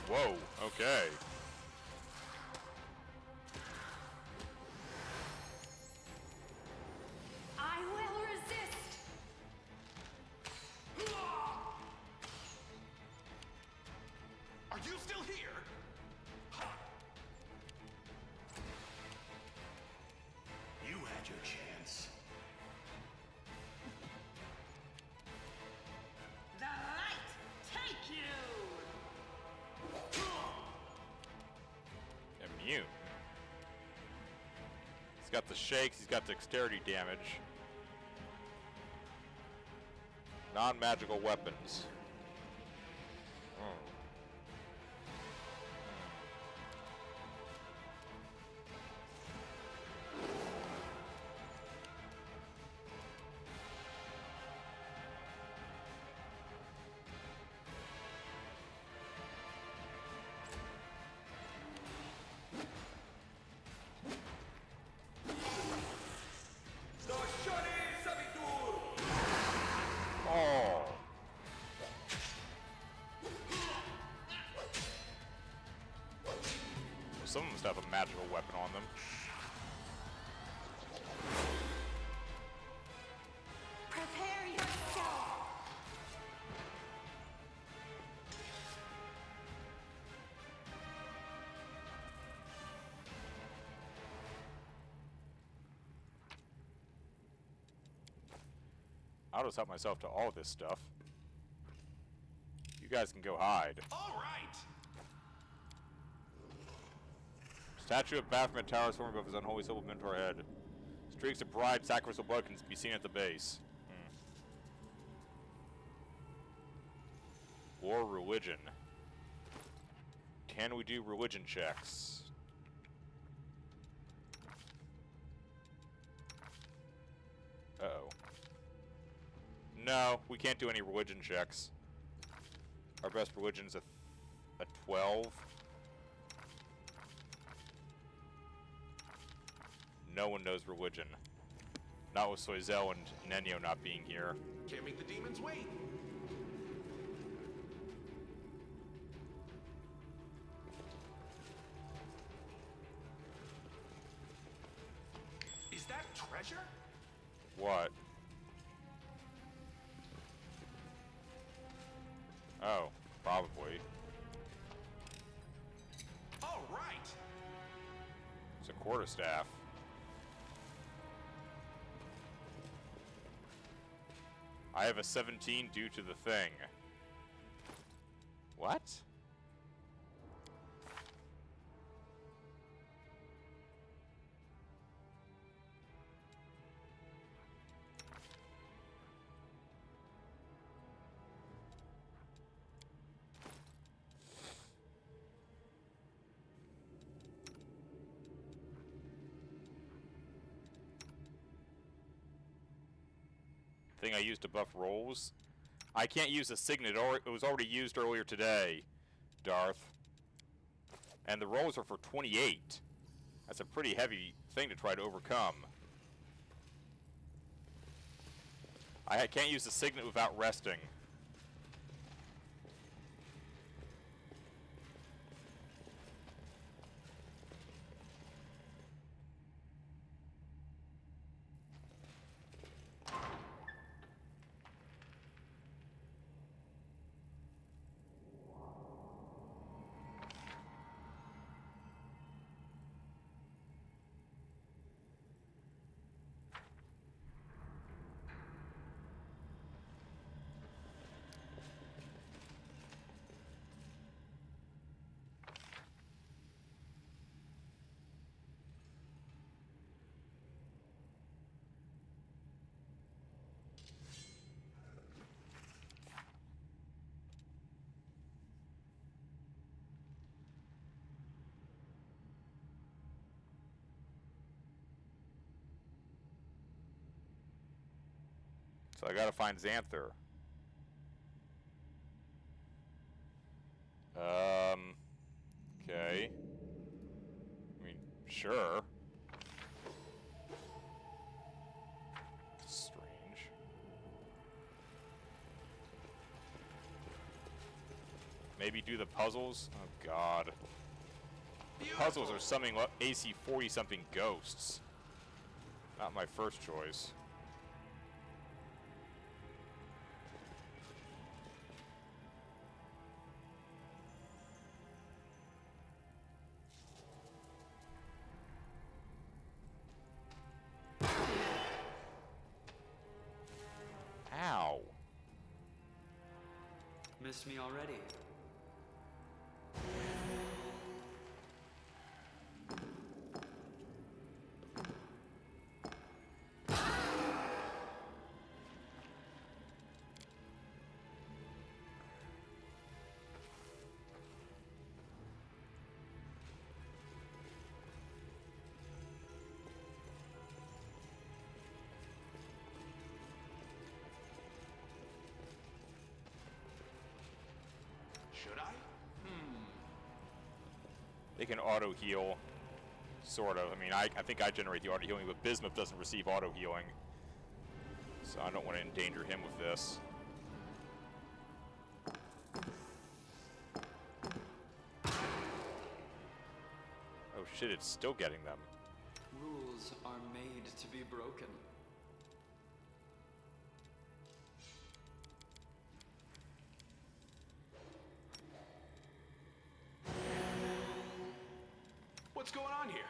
Whoa, okay. I will resist. Are you still here? You had your chance. The light take you. Immune. He's got the shakes, he's got dexterity damage. Non-magical weapons. Oh. Some of them must have a magical weapon on them. Prepare yourself. I'll just help myself to all this stuff. You guys can go hide. All right. Statue of Baphomet towers forming above his unholy symbol mentor head. Streaks of bright sacrificial blood can be seen at the base. War religion. Can we do religion checks? Uh-oh. No, we can't do any religion checks. Our best religion's a 12. No one knows religion. Not with Soizel and Nenio not being here. Can't make the demons wait. Is that treasure? What? Oh, probably. All right. It's a quarterstaff. I have a 17 due to the thing. What? Thing I used to buff rolls. I can't use a signet. It was already used earlier today, Darth. And the rolls are for 28. That's a pretty heavy thing to try to overcome. I can't use the signet without resting. So I gotta find Xanther. Okay. I mean, sure. Strange. Maybe do the puzzles? Oh god. The puzzles are summoning AC 40 something ghosts. Not my first choice. Ow. Missed me already. Should I? They can auto heal, sort of. I mean, I think I generate the auto healing, but Bismuth doesn't receive auto healing, so I don't want to endanger him with this. Oh shit! It's still getting them. Rules are made to be broken. What's going on here?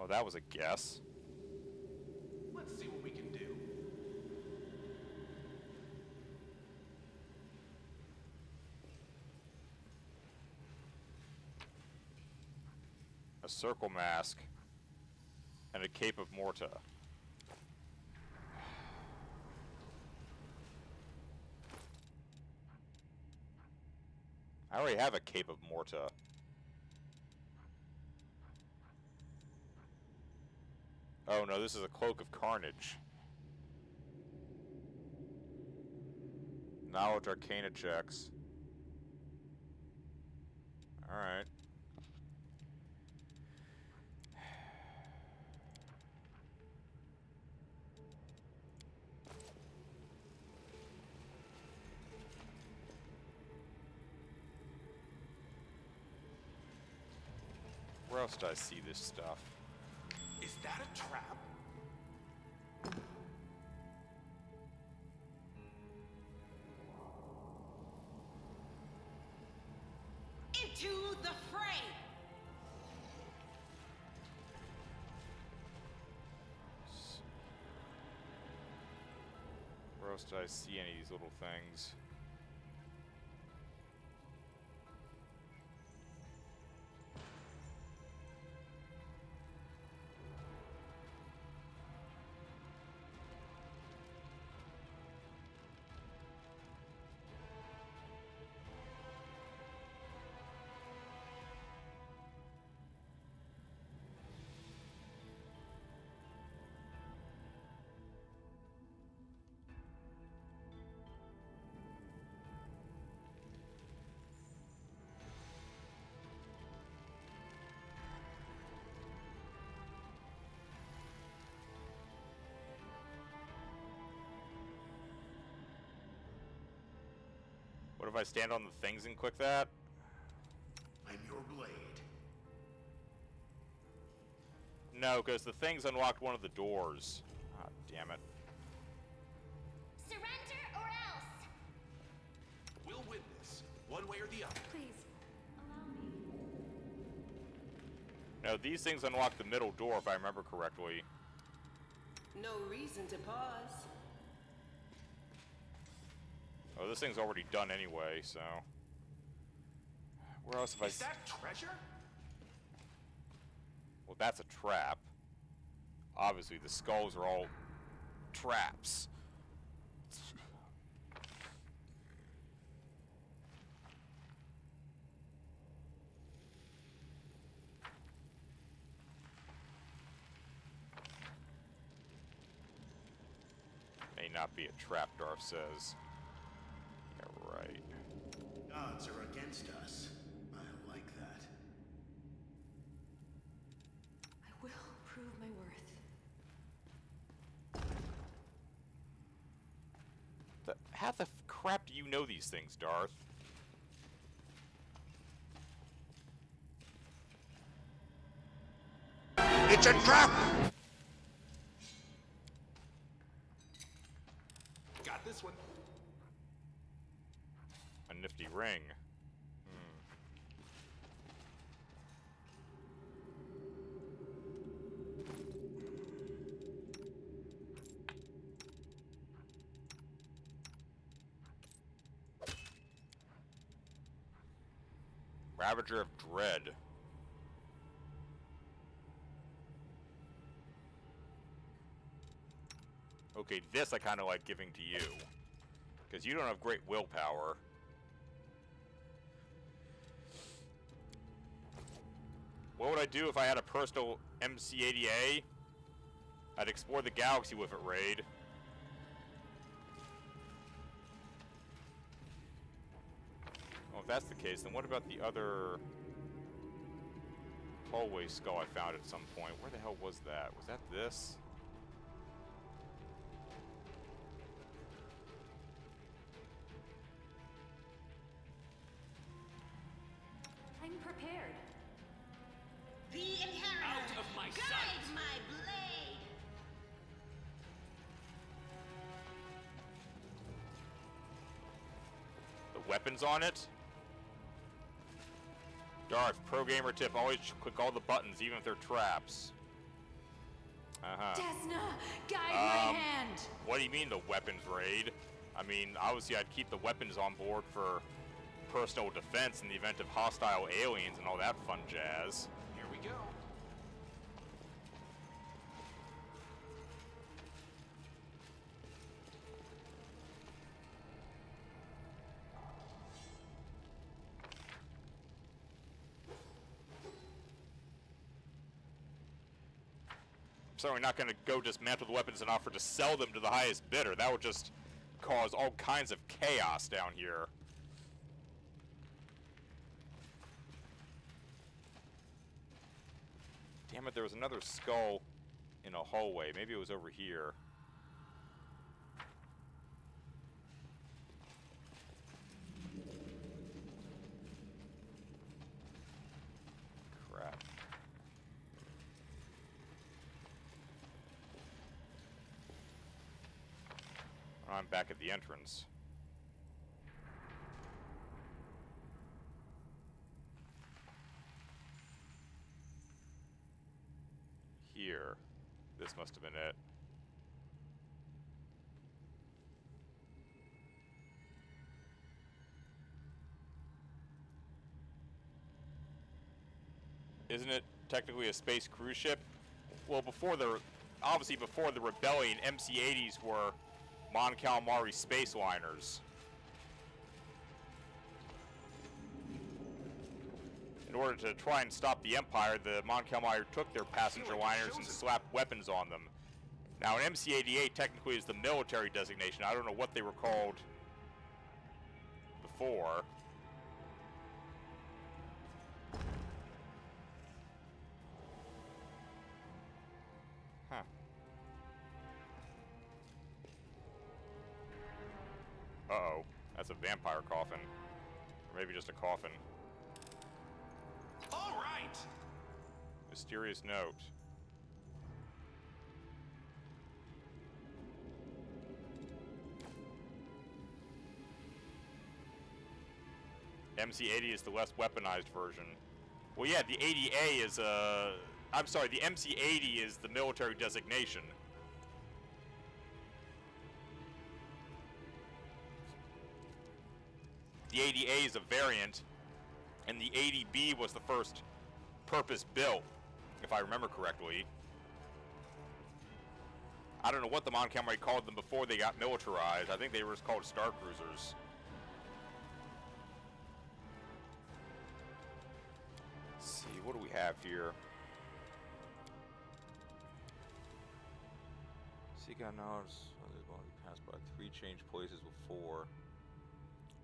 Oh, that was a guess. Let's see what we can do. A circle mask. And a cape of Morta. I already have a cape of Morta. Oh no, this is a cloak of carnage. Knowledge Arcana checks. Alright. Where else did I see this stuff? Is that a trap? Into the fray! Where else did I see any of these little things? What if I stand on the things and click that? I'm your blade. No, because the things unlocked one of the doors. Ah, damn it. Surrender or else. We'll win this, one way or the other. Please, allow me. No, these things unlock the middle door, if I remember correctly. No reason to pause. Oh, this thing's already done anyway, so... Where else have I... Is that treasure? Well, that's a trap. Obviously, the skulls are all traps. May not be a trap, Darth says. Yeah, right. Odds are against us. I like that. I will prove my worth. How the crap do you know these things, Darth? It's a trap! Got this one. A nifty ring. Ravager of Dread. Okay, this I kind of like giving to you. Because you don't have great willpower. What would I do if I had a personal MC-80A? I'd explore the galaxy with it, Raid. Well, if that's the case, then what about the other hallway skull I found at some point? Where the hell was that? Was that this? I'm prepared. The inheritor! Out of my Guide sight! my blade! The weapons on it? Darth, pro gamer tip, always click all the buttons, even if they're traps. Uh-huh. Desna, guide my hand. What do you mean the weapons raid? I mean, obviously I'd keep the weapons on board for personal defense in the event of hostile aliens and all that fun jazz. Here we go. Certainly not going to go dismantle the weapons and offer to sell them to the highest bidder. That would just cause all kinds of chaos down here. Damn it, there was another skull in a hallway. Maybe it was over here. Crap. I'm back at the entrance. Here. This must have been it. Isn't it technically a space cruise ship? Well, obviously before the rebellion, MC-80s were Mon Calamari space liners. In order to try and stop the Empire, the Mon Calamari took their passenger liners and slapped weapons on them. Now, an MC-88 technically is the military designation. I don't know what they were called before. Huh. Uh-oh. That's a vampire coffin. Or maybe just a coffin. All right. Mysterious note. MC-80 is the less weaponized version. Well, yeah, the 80A is I'm sorry, the MC-80 is the military designation. The 80A is a variant, and the 80B was the first purpose-built, if I remember correctly. I don't know what the Mon Calamari called them before they got militarized. I think they were just called Star Cruisers. Let's see, what do we have here? Seek out knowledge. Passed by 3, change places with 4.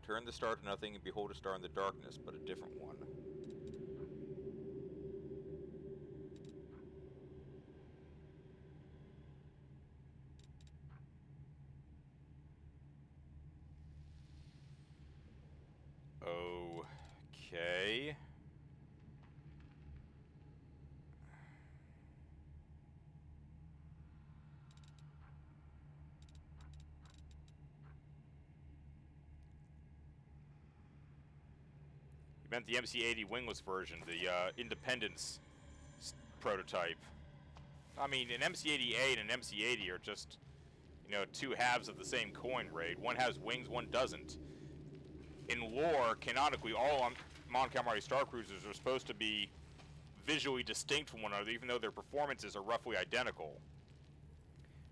Turn the star to nothing and behold a star in the darkness, but a different one. Okay. You meant the MC-80 wingless version, the Independence prototype. I mean, an MC-88 and an MC-80 are just, you know, two halves of the same coin, Raid. One has wings, one doesn't. In lore, canonically, all Mon Calamari Star Cruisers are supposed to be visually distinct from one another, even though their performances are roughly identical.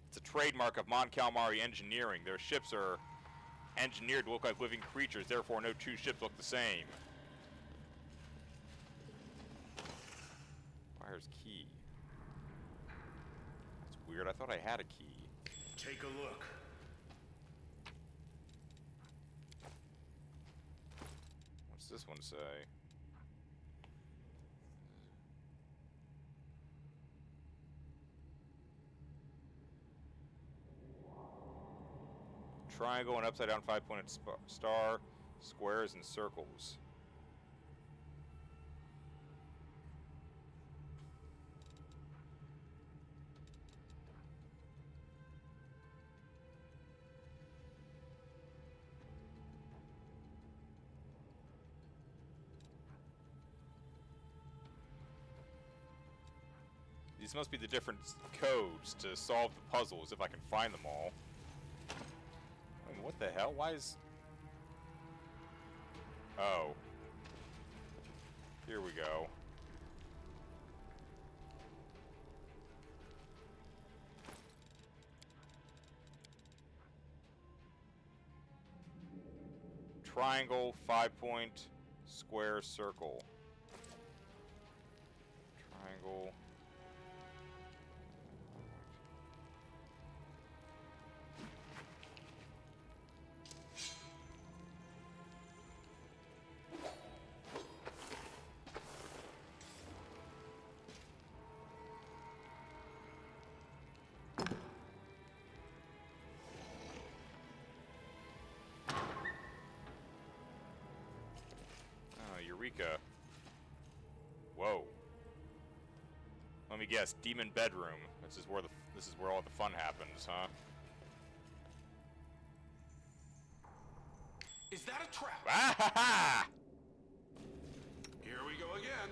It's a trademark of Mon Calamari engineering. Their ships are engineered to look like living creatures, therefore no two ships look the same. Fire's key. That's weird. I thought I had a key. Take a look. What's this one say? Triangle and upside down 5-pointed star, squares and circles. These must be the different codes to solve the puzzles, if I can find them all. I mean, what the hell? Why is... Oh. Here we go. Triangle, 5-point, square, circle. Triangle. Eureka. Whoa. Let me guess, demon bedroom. This is where all the fun happens, huh? Is that a trap? Ah ha ha! Here we go again.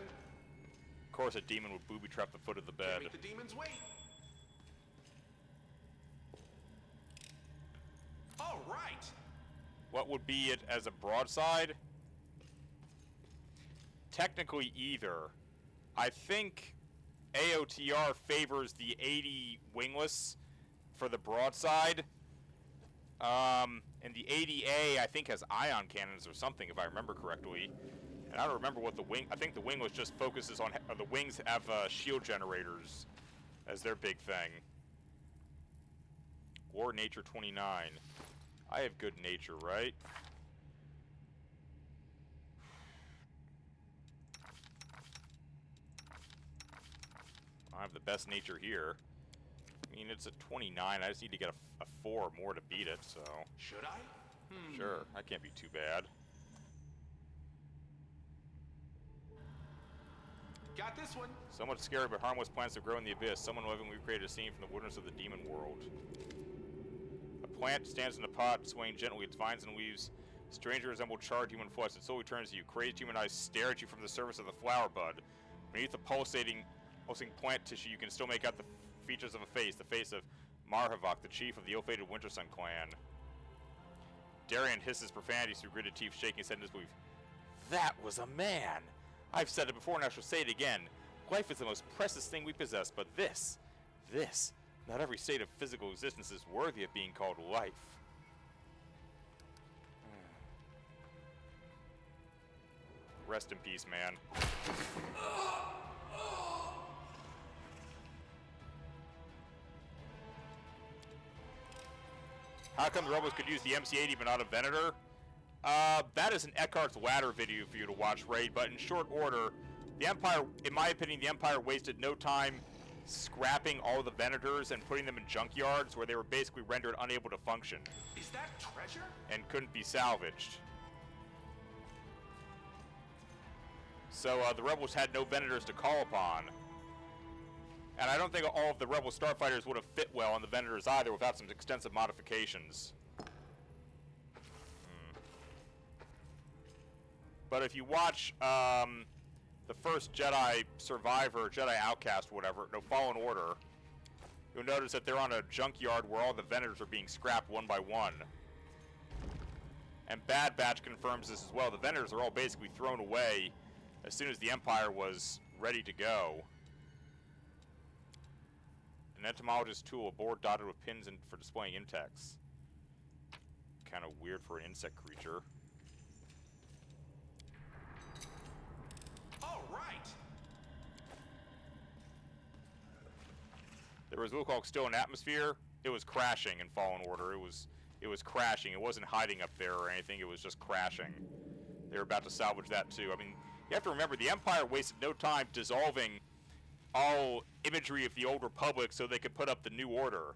Of course, a demon would booby trap the foot of the bed. Can't make the demons wait. All right. What would be it as a broadside? Technically either. I think AOTR favors the 80 wingless for the broadside. And the 80A I think has ion cannons or something if I remember correctly. And I don't remember what the wing, I think the wingless just focuses on, the wings have shield generators as their big thing. War Nature 29. I have good nature, right? I have the best nature here. I mean, it's a 29. I just need to get a 4 or more to beat it, so... Should I? Sure, that can't be too bad. Got this one. Somewhat scary but harmless plants that grow in the abyss. Someone lovingly created a scene from the wilderness of the demon world. A plant stands in a pot, swaying gently. Its vines and leaves strangely resemble charred human flesh. It slowly turns to you. Crazed human eyes stare at you from the surface of the flower bud. Beneath the pulsing plant tissue, you can still make out the features of a face. The face of Marhavok, the chief of the ill-fated Wintersun clan. Darian hisses profanities through gritted teeth, shaking his head in disbelief. That was a man! I've said it before and I shall say it again. Life is the most precious thing we possess, but this, not every state of physical existence is worthy of being called life. Rest in peace, man. How come the rebels could use the MC-80 but not a Venator? That is an Eckhart's Ladder video for you to watch, Raid, but in short order, the Empire, in my opinion, the Empire wasted no time scrapping all the Venators and putting them in junkyards where they were basically rendered unable to function. Is that treasure? And couldn't be salvaged. So the rebels had no Venators to call upon. And I don't think all of the rebel starfighters would have fit well on the Venators either without some extensive modifications. But if you watch the first Jedi Survivor, Jedi Outcast, whatever, no, Fallen Order, you'll notice that they're on a junkyard where all the Venators are being scrapped one by one. And Bad Batch confirms this as well. The Venators are all basically thrown away as soon as the Empire was ready to go. An entomologist tool, a board dotted with pins for displaying insects. Kind of weird for an insect creature. All right. There was Wukong still in atmosphere. It was crashing in Fallen Order. It was crashing. It wasn't hiding up there or anything. It was just crashing. They were about to salvage that too. I mean, you have to remember the Empire wasted no time dissolving all imagery of the Old Republic so they could put up the New Order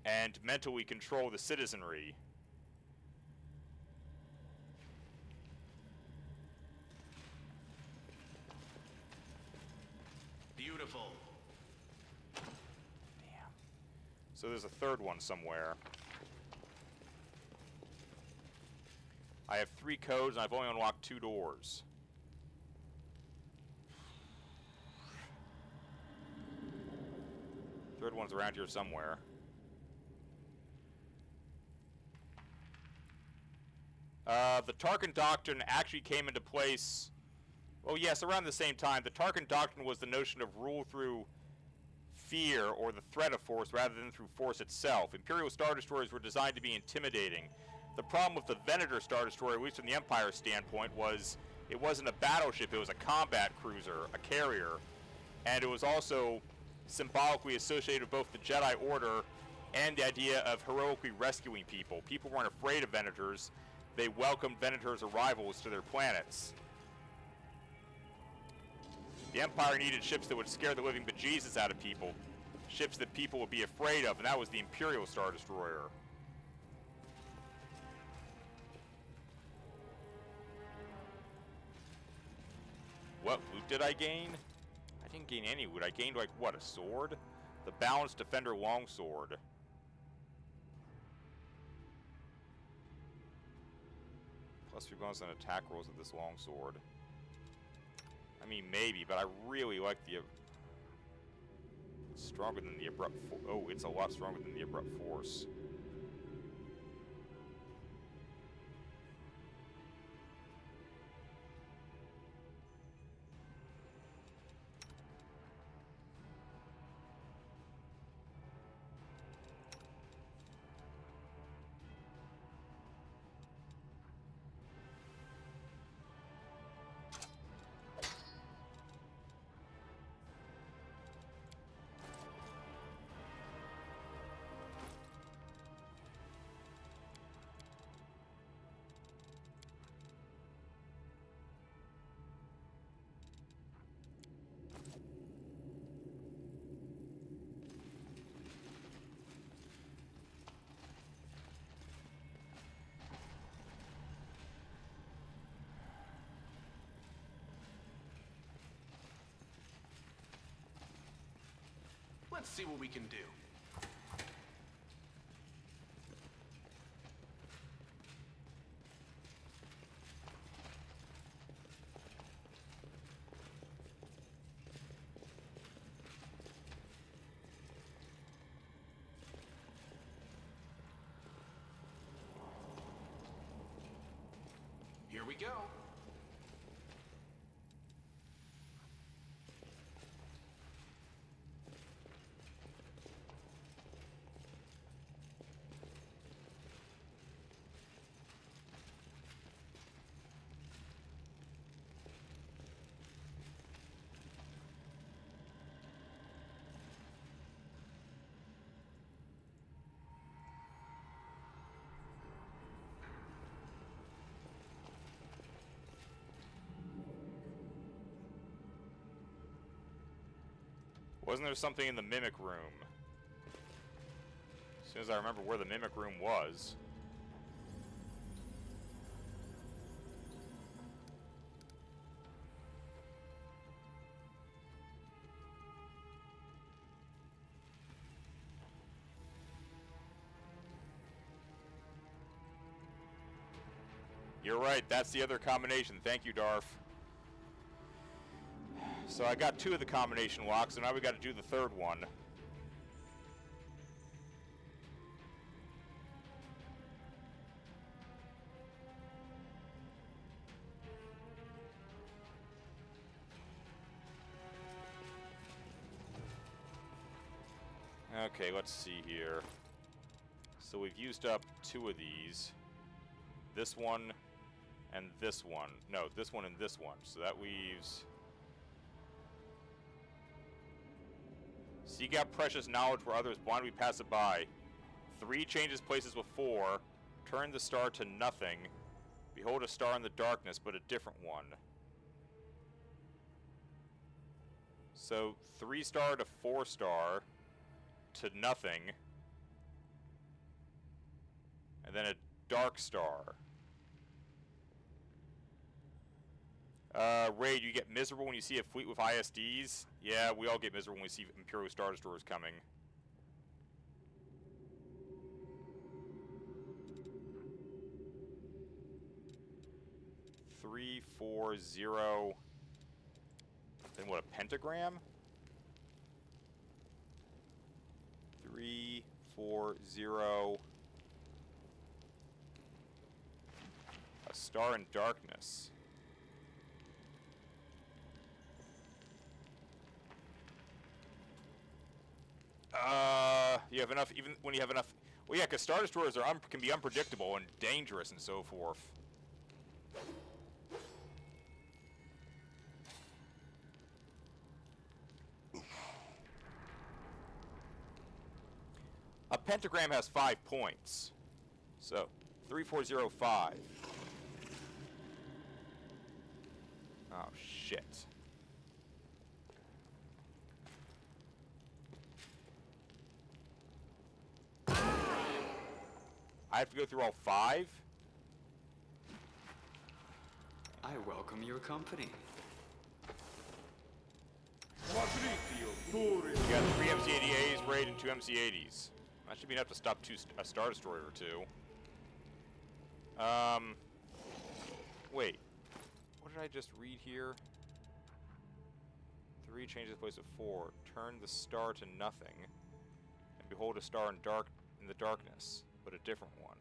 and mentally control the citizenry. Beautiful. Damn. So there's a third one somewhere. I have 3 codes and I've only unlocked 2 doors. third one's around here somewhere. The Tarkin Doctrine actually came into place... Well, yes, around the same time. The Tarkin Doctrine was the notion of rule through fear or the threat of force rather than through force itself. Imperial Star Destroyers were designed to be intimidating. The problem with the Venator Star Destroyer, at least from the Empire standpoint, was it wasn't a battleship, it was a combat cruiser, a carrier. And it was also symbolically associated with both the Jedi Order and the idea of heroically rescuing people. People weren't afraid of Venators. They welcomed Venators' arrivals to their planets. The Empire needed ships that would scare the living bejesus out of people. Ships that people would be afraid of, and that was the Imperial Star Destroyer. What loot did I gain? I didn't gain any loot. I gained, like, what, a sword? The Balanced Defender Longsword. Plus 3 bonus on attack rolls with this longsword. I mean, maybe, but I really like the... It's stronger than the Abrupt Force. Oh, it's a lot stronger than the Abrupt Force. Let's see what we can do. Here we go. Wasn't there something in the Mimic Room? As soon as I remember where the Mimic Room was. You're right, that's the other combination. Thank you, Darth. So I got 2 of the combination locks, and now we got to do the third one. Okay, let's see here. So we've used up 2 of these. This one and this one. No, this one and this one. So that leaves... Seek out precious knowledge where others blindly pass it by. 3 changes places with 4. Turn the star to nothing. Behold a star in the darkness, but a different one. So 3 star to 4 star to nothing. And then a dark star. Raid, you get miserable when you see a fleet with ISDs? Yeah, we all get miserable when we see Imperial Star Destroyers coming. Three, 4, 0. Then what, a pentagram? 340. A Star in Darkness. You have enough, even when you have enough. Well, yeah, because Star Destroyers are can be unpredictable and dangerous and so forth. A pentagram has 5 points. So, 3405. Oh, shit. I have to go through all 5? I welcome your company. You got 3 MC-80As, raid, and 2 MC-80s. That should be enough to stop a Star Destroyer or 2. Wait. What did I just read here? 3 changes the place of 4. Turn the star to nothing, and behold a star in the darkness, but a different one.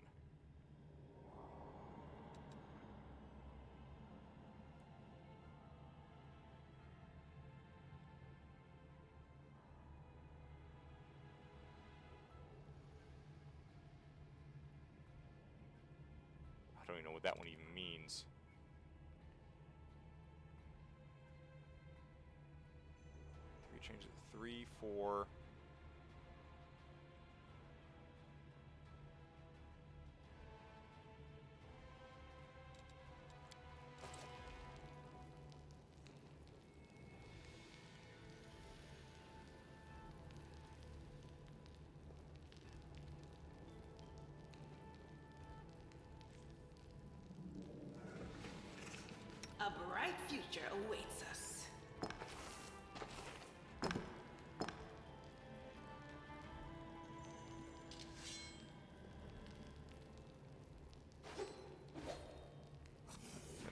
I don't even know what that one even means. Change it 3, 4. A bright future awaits us.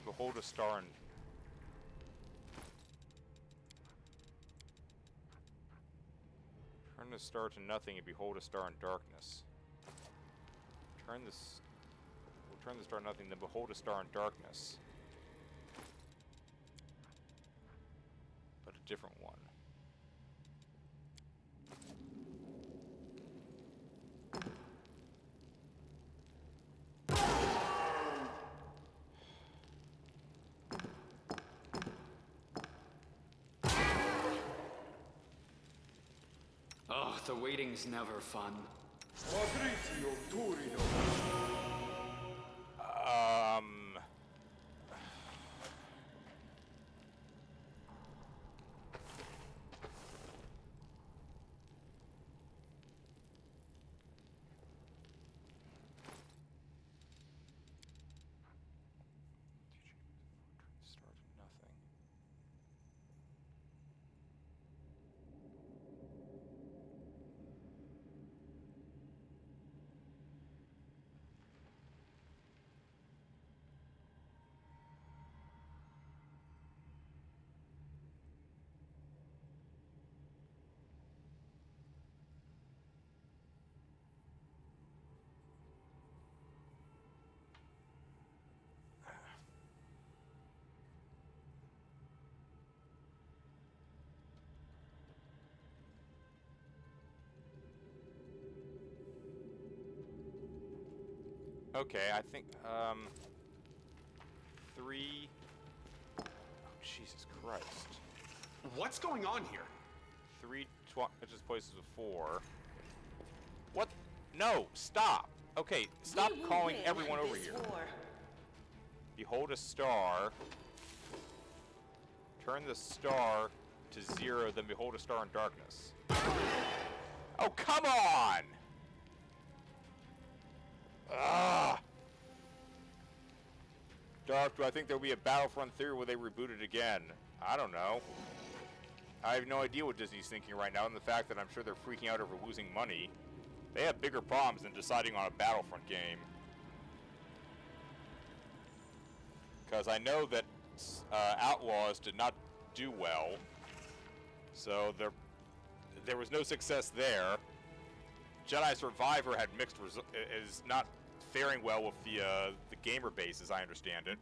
Behold a star in... Turn the star to nothing and behold a star in darkness. We'll turn the star to nothing, then behold a star in darkness. But a different one. Oh, the waiting's never fun. Star to nothing. Okay, I think, 3... Oh, Jesus Christ. What's going on here? 3 just places of 4. What? No, stop! Okay, stop We will calling win everyone over this here. war. Behold a star. Turn the star to 0, then behold a star in darkness. Oh, come on! Ugh! Dark, do I think there'll be a Battlefront 3 where they reboot it again? I don't know. I have no idea what Disney's thinking right now, and the fact that I'm sure they're freaking out over losing money. They have bigger problems than deciding on a Battlefront game. Because I know that Outlaws did not do well, so there was no success there. Jedi Survivor had is not faring well with the gamer base, as I understand it.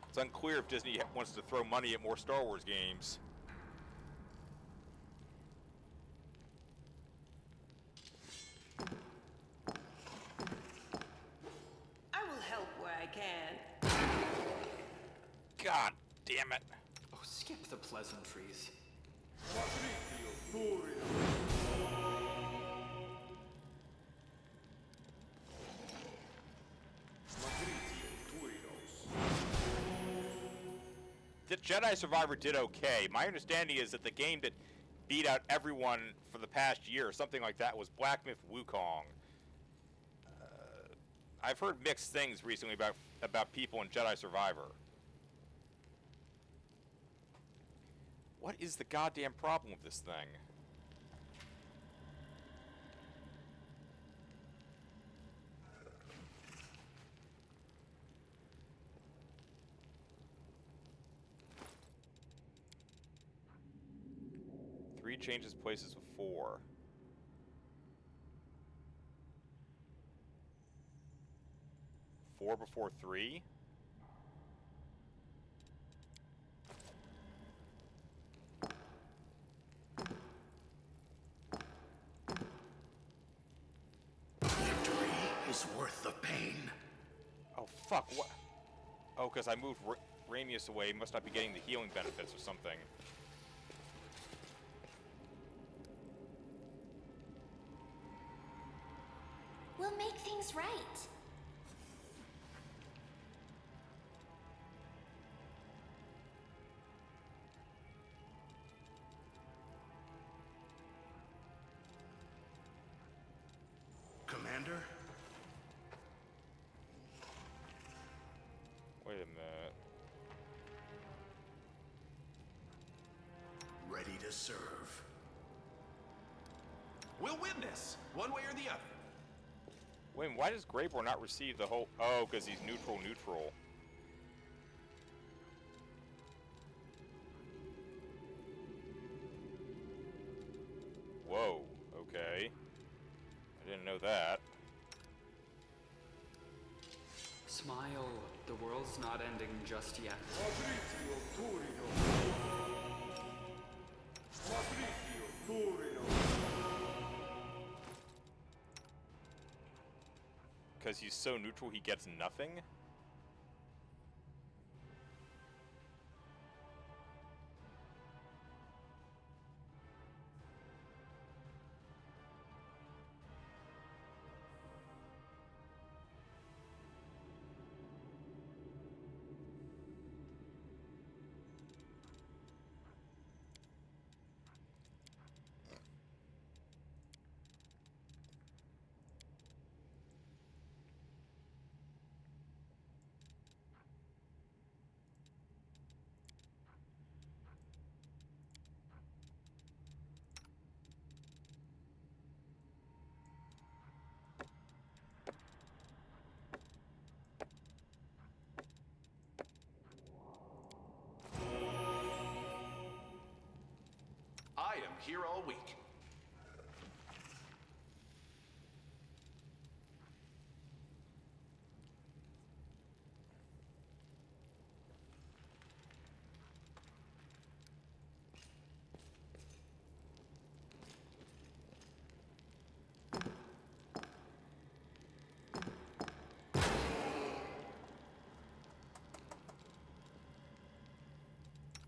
It's unclear if Disney wants to throw money at more Star Wars games. I will help where I can. God damn it. Oh, skip the pleasantries. The Jedi Survivor did okay. My understanding is that the game that beat out everyone for the past year, or something like that, was Black Myth Wukong. I've heard mixed things recently about people in Jedi Survivor. What is the goddamn problem with this thing? Three changes places with 4. Four before 3? Victory is worth the pain. Oh, fuck, what? Oh, because I moved Ramius away. Must not be getting the healing benefits or something. We'll make things right. Commander? Wait a minute. Ready to serve. We'll win this, one way or the other. Wait, why does Greyboar not receive the whole... Oh, because he's neutral. Whoa, okay. I didn't know that. Smile, the world's not ending just yet. Because he's so neutral, he gets nothing? I am here all week.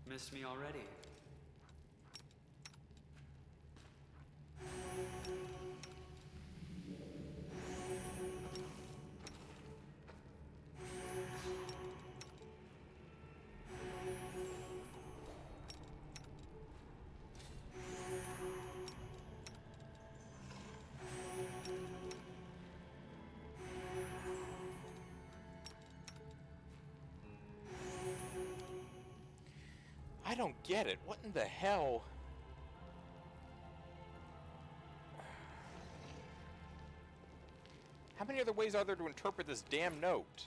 Missed me already. I don't get it. What in the hell? How many other ways are there to interpret this damn note?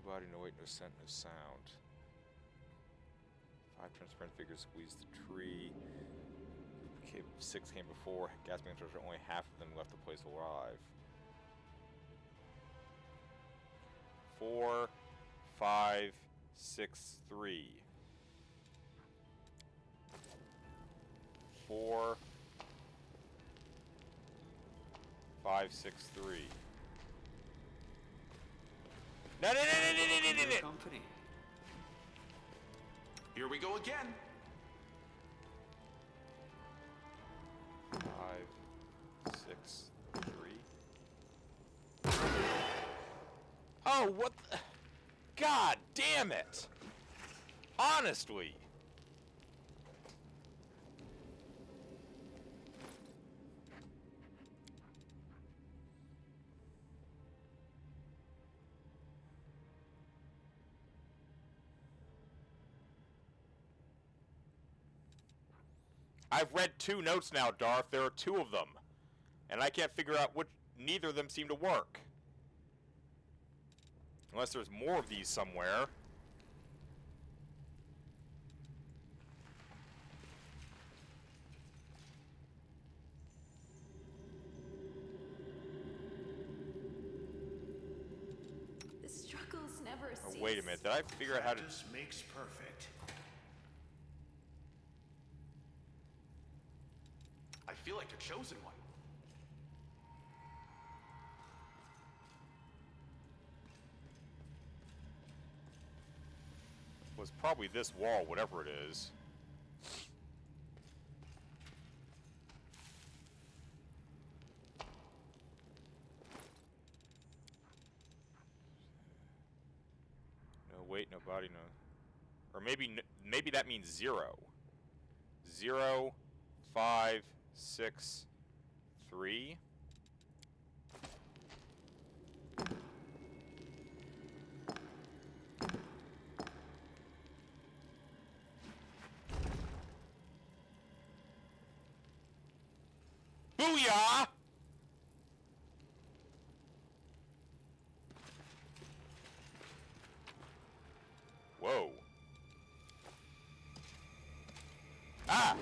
No body, no weight, no scent, no sound. 5 transparent figures squeezed the tree. 6 came before. Gasping treasure, only half of them left the place alive. 4, 5, 6, 3. 4, 5, 6, 3. No, no, no, no, no, no, no, no. Company. Here we go again. 5, 6, 3. Oh, what the? God damn it! Honestly. I've read 2 notes now, Darth. There are 2 of them. And I can't figure out which. Neither of them seem to work. Unless there's more of these somewhere. The struggles never cease. Oh, wait a minute. Did I figure out how to... Practice makes perfect. I feel like the chosen one. Was probably this wall, whatever it is. No weight, no body, no... Or maybe that means 0. 0, 5, 6, 3. Booyah! Whoa. Ah!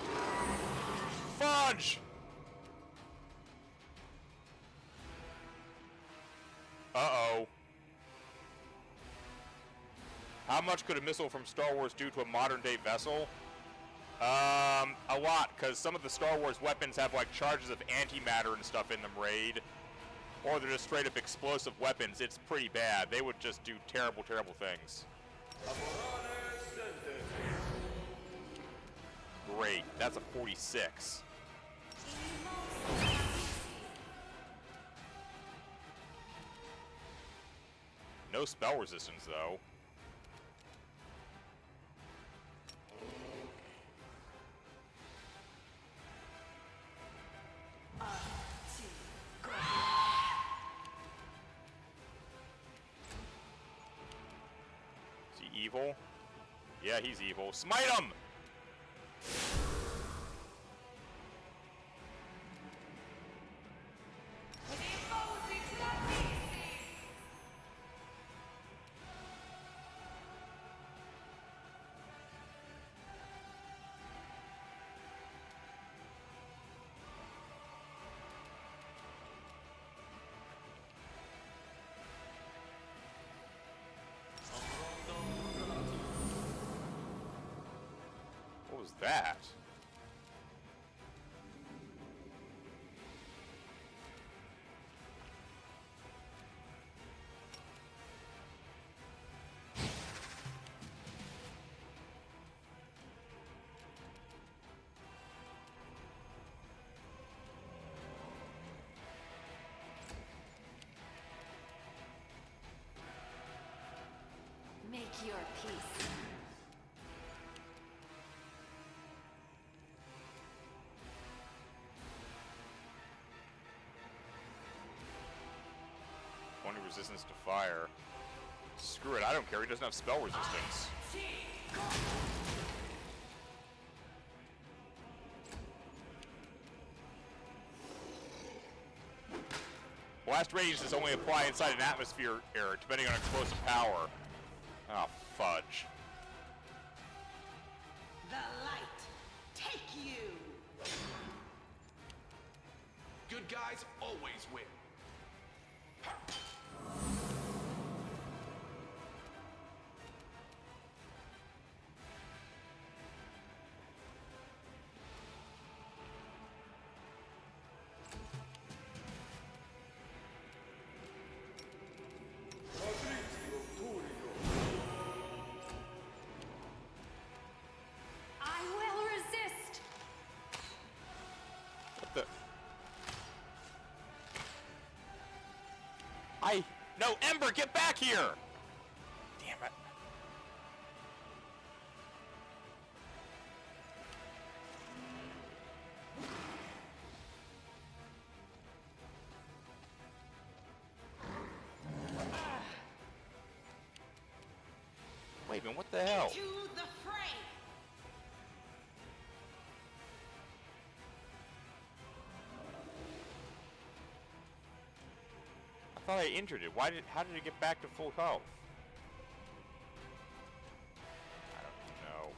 Fudge! Uh-oh. How much could a missile from Star Wars do to a modern-day vessel? A lot, because some of the Star Wars weapons have, like, charges of antimatter and stuff in them, Raid. Or they're just straight-up explosive weapons. It's pretty bad. They would just do terrible, terrible things. Great. That's a 46. No spell resistance, though. Is he evil? Yeah, he's evil. Smite him! What was that? Make your peace. Resistance to fire. Screw it, I don't care. He doesn't have spell resistance. What? Blast radiuses only apply inside an atmosphere area, depending on explosive power. Oh, fudge. The light, take you! Good guys always win. I will resist! What the? No, Ember, get back here! Damn it. Wait a minute, what the hell? To the fray! I thought I injured it. How did it get back to full health? I don't know.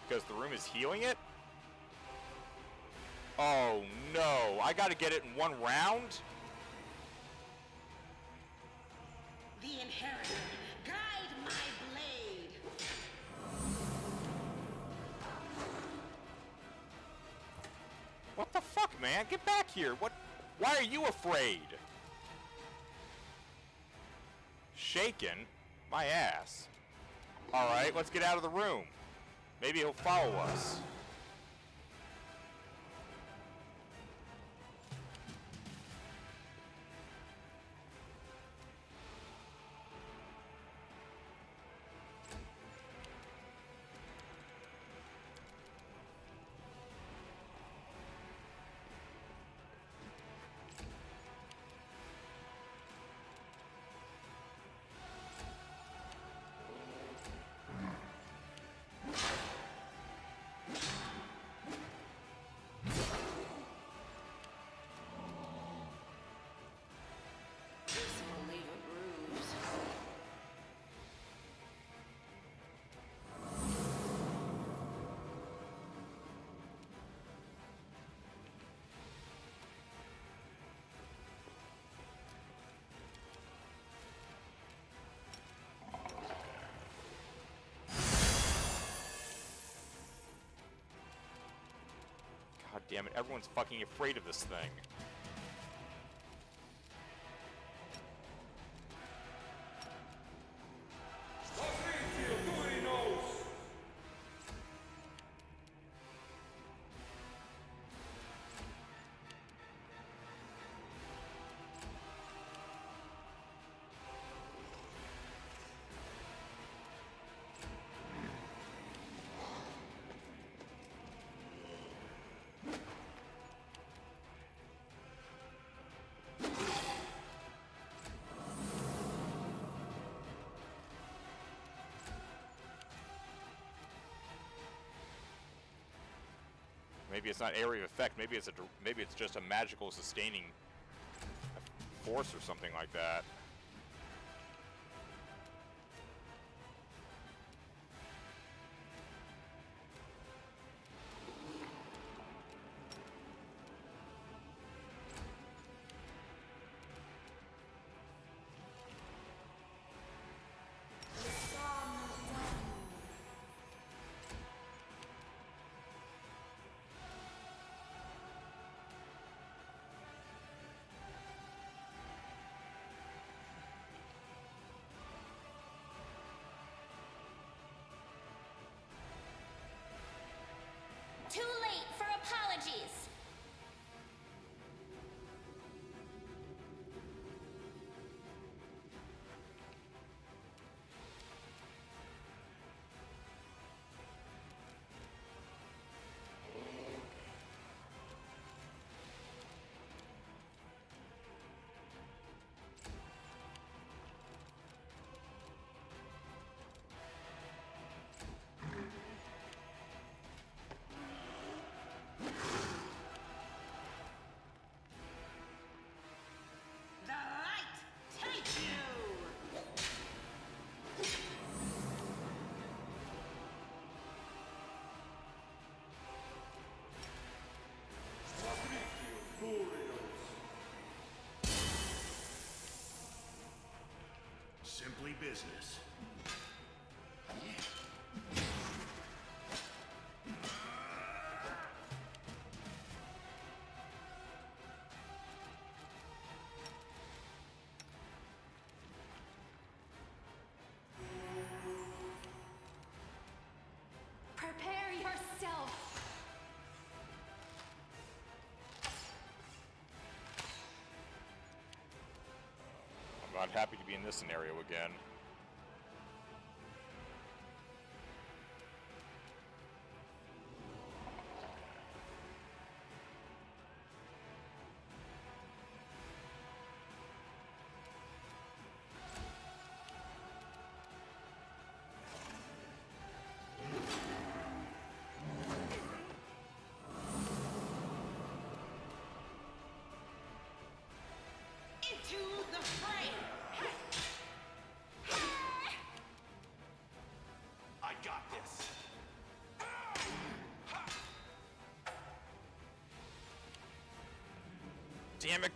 Because the room is healing it? Oh no, I gotta get it in one round? The Inheritor, guide my blade! What the fuck, man? Get back here! Why are you afraid? Shaken? My ass. Alright, let's get out of the room. Maybe he'll follow us. This will leave a bruise. God damn it, everyone's fucking afraid of this thing. Maybe it's not area of effect. Maybe it's just a magical sustaining force or something like that. simply business. Prepare yourself. I'm not happy to be in this scenario again. Into the fray! I got this. Damn it!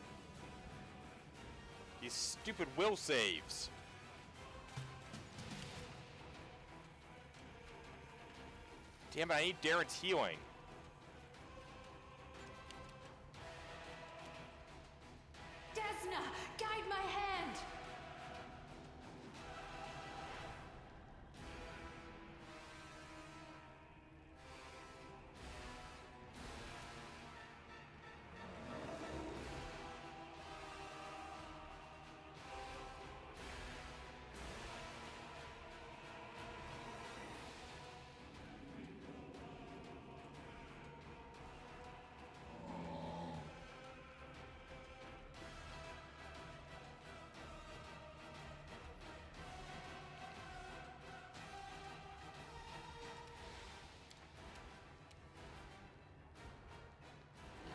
These stupid will saves. Damn it, I need Darren's healing. Desna, guide my hand.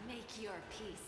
Make your peace.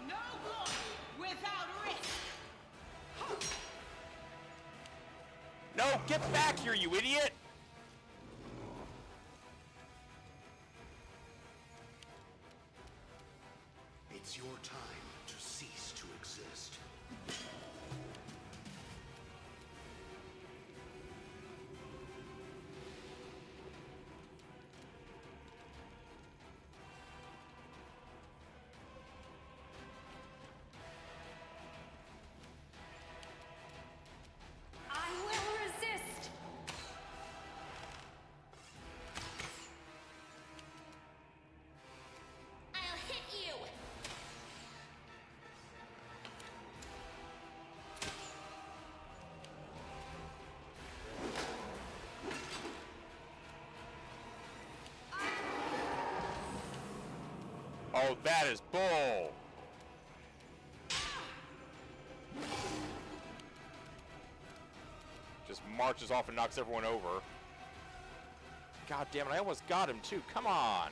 No glory without risk! No, get back here, you idiot! It's your time to cease to exist. I will resist. I'll hit you. Oh, that is bull! Just marches off and knocks everyone over. God damn it, I almost got him too, come on!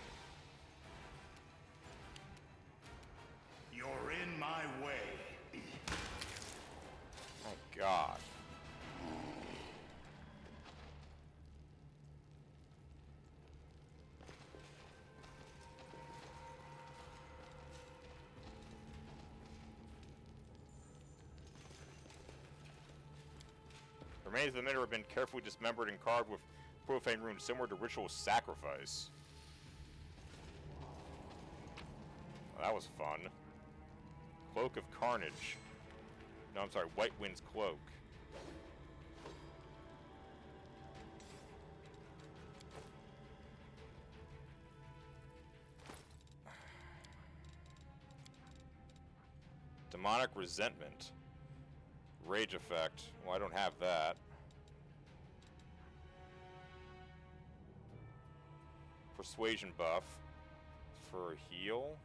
You're in my way. My God. The remains of the men have been carefully dismembered and carved with profane runes similar to ritual sacrifice. Well, that was fun. Cloak of Carnage. No, I'm sorry, White Wind's Cloak. Demonic Resentment. Rage Effect. Well, I don't have that. Persuasion buff. For a heal.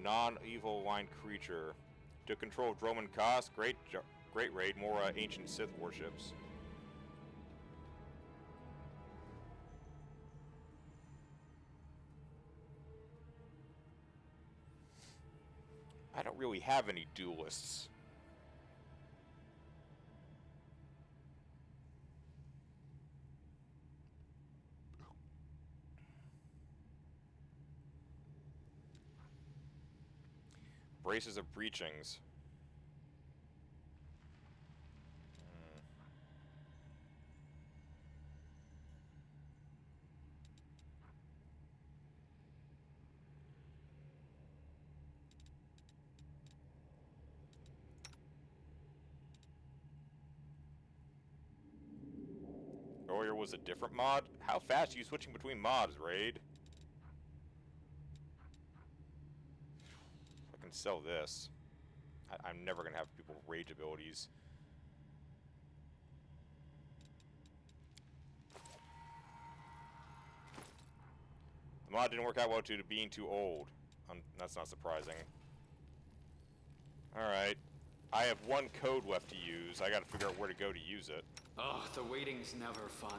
non-evil line creature. To control Droman Koss, great raid, more ancient Sith warships. I don't really have any duelists. Braces of Breachings. Earlier was a different mod? How fast are you switching between mods, Raid? I can sell this. I'm never gonna have people rage abilities. The mod didn't work out well due to being too old. That's not surprising. Alright. I have one code left to use. I gotta figure out where to go to use it. Oh, the waiting's never fun.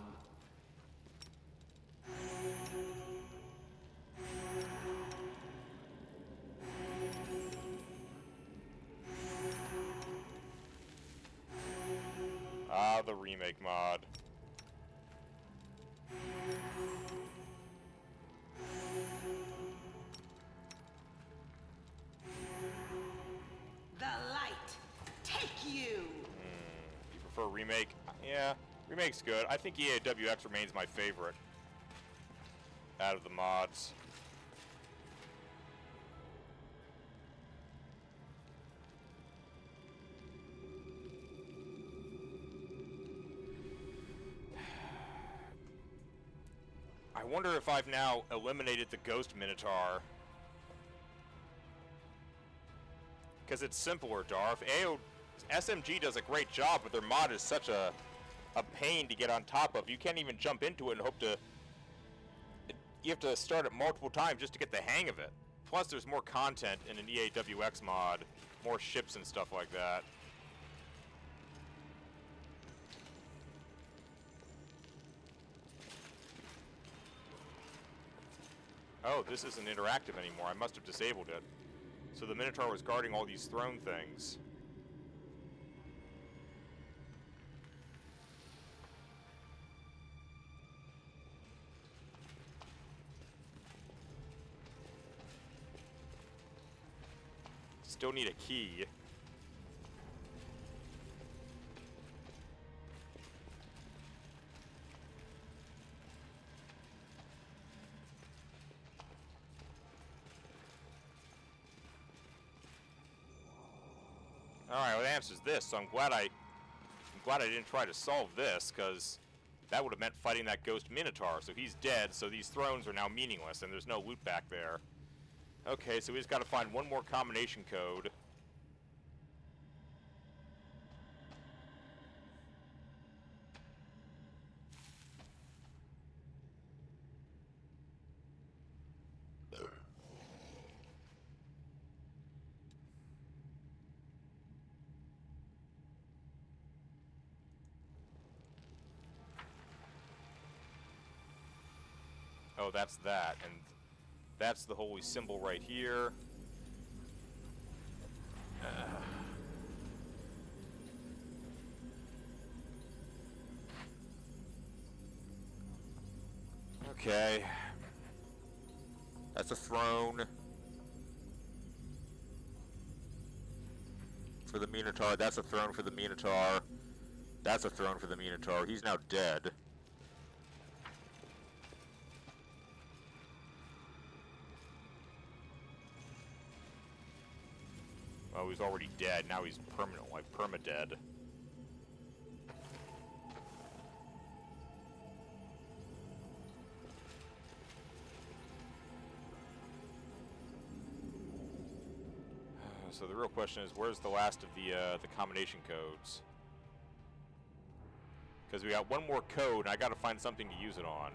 Ah, the remake mod. The light, take you! You prefer remake? Yeah, remake's good. I think EAWX remains my favorite out of the mods. I wonder if I've now eliminated the Ghost Minotaur. Because it's simpler, Darth. SMG does a great job, but their mod is such a pain to get on top of. You can't even jump into it and hope to... You have to start it multiple times just to get the hang of it. Plus, there's more content in an EAWX mod. More ships and stuff like that. Oh, this isn't interactive anymore. I must have disabled it. So the Minotaur was guarding all these throne things. Still need a key. Alright, well, the answer is this, so I'm glad I didn't try to solve this, because that would have meant fighting that Ghost Minotaur. So he's dead, so these thrones are now meaningless, and there's no loot back there. Okay, so we just got to find one more combination code. Oh, that's that, and that's the holy symbol right here. Okay. That's a throne. For the Minotaur. That's a throne for the Minotaur. That's a throne for the Minotaur. He's now dead. Oh, he's already dead. Now he's permanent, like perma-dead. So the real question is, where's the last of the combination codes? Because we got one more code, and I got to find something to use it on.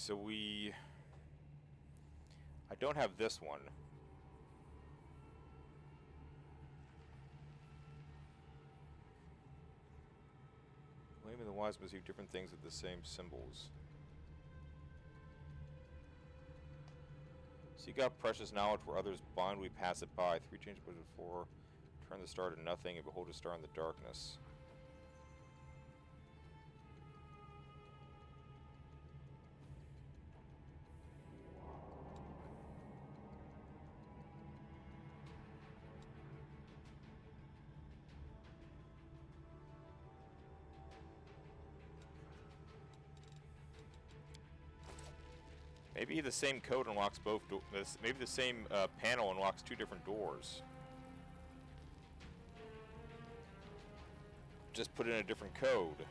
so I don't have this one. Lame and the wise must do different things with the same symbols. Seek out precious knowledge where others blindly pass it by. 3 change to 4. Turn the star to nothing and behold a star in the darkness. Maybe the same code unlocks both doors. Maybe the same panel unlocks 2 different doors. Just put in a different code.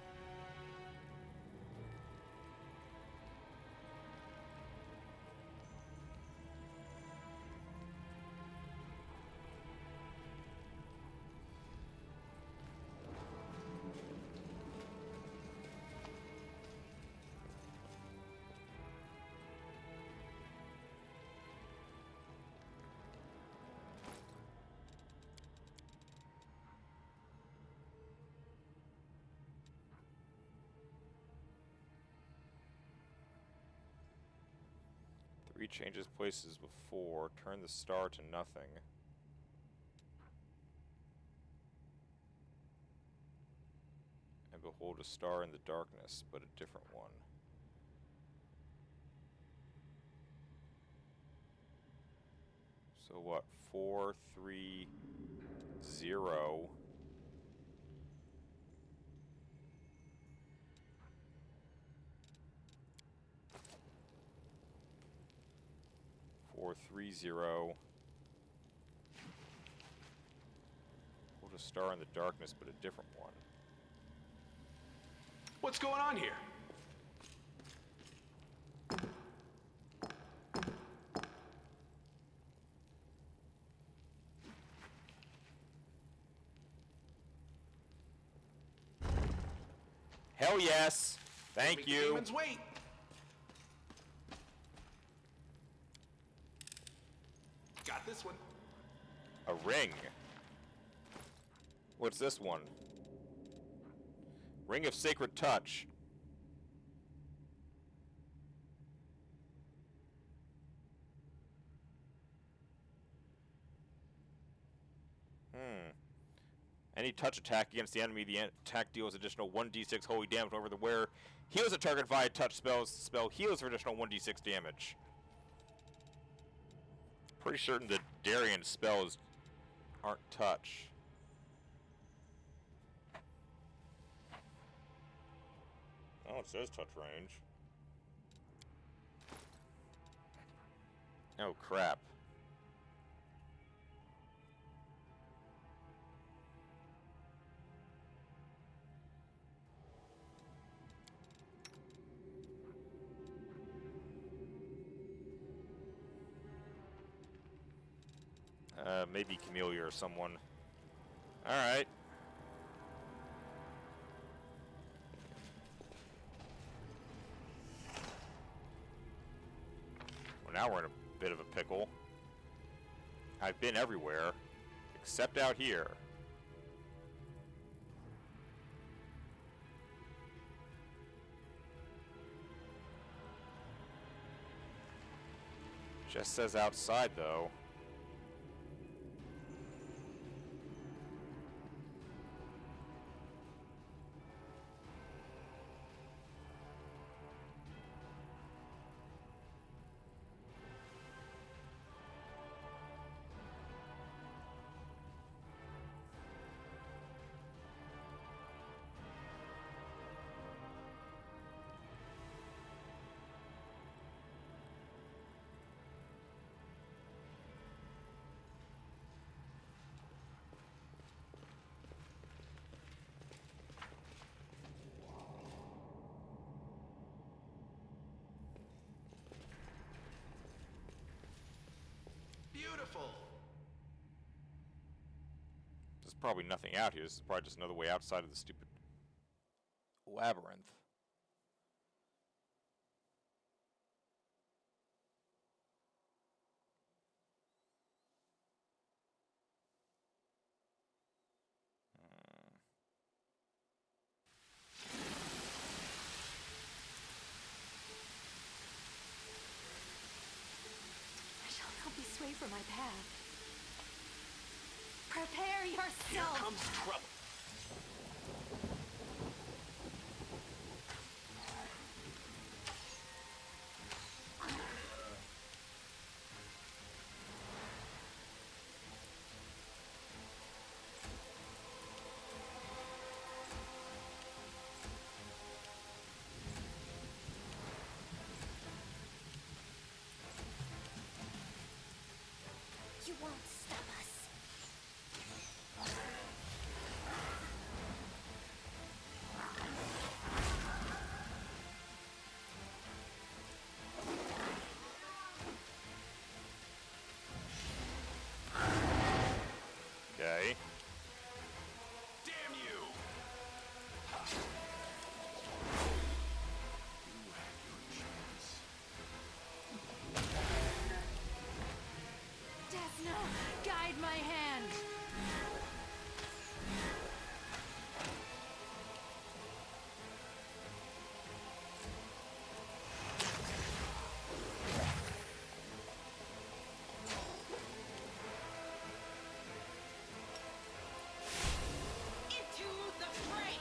Changes places before. Turn the star to nothing. And behold a star in the darkness, but a different one. So what? 4, 3, 0. 430. Hold a star in the darkness, but a different one. What's going on here? Hell yes! Thank you! Demons wait! Got this one. A ring. What's this one? Ring of Sacred Touch. Any touch attack against the enemy, the attack deals additional 1d6 holy damage over the wearer. Heals a target via touch spells. The spell heals for additional 1d6 damage. Pretty certain that Darian's spells aren't touch. Oh, it says touch range. Oh, crap. Maybe Camellia or someone. Alright. Well, now we're in a bit of a pickle. I've been everywhere, except out here. Just says outside, though. Beautiful. There's probably nothing out here. This is probably just another way outside of the stupid labyrinth. Here comes trouble. You won't stop us. Okay. Damn you! You had your chance. Desna, guide my hand. Into the fray.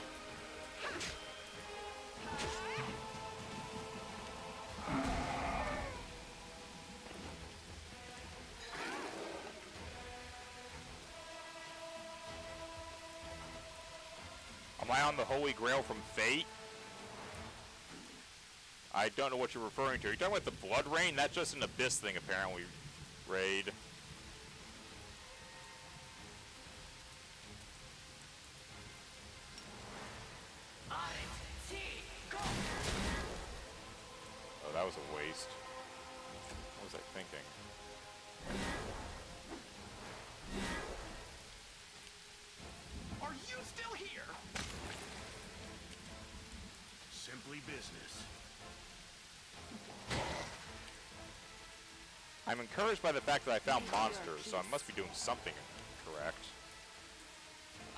Am I on the Holy Grail from Fate? I don't know what you're referring to. Are you talking about the Blood Rain? That's just an Abyss thing, apparently. Raid. Oh, that was a waste. What was I thinking? Are you still here? Simply business. I'm encouraged by the fact that I found monsters, so I must be doing something correct.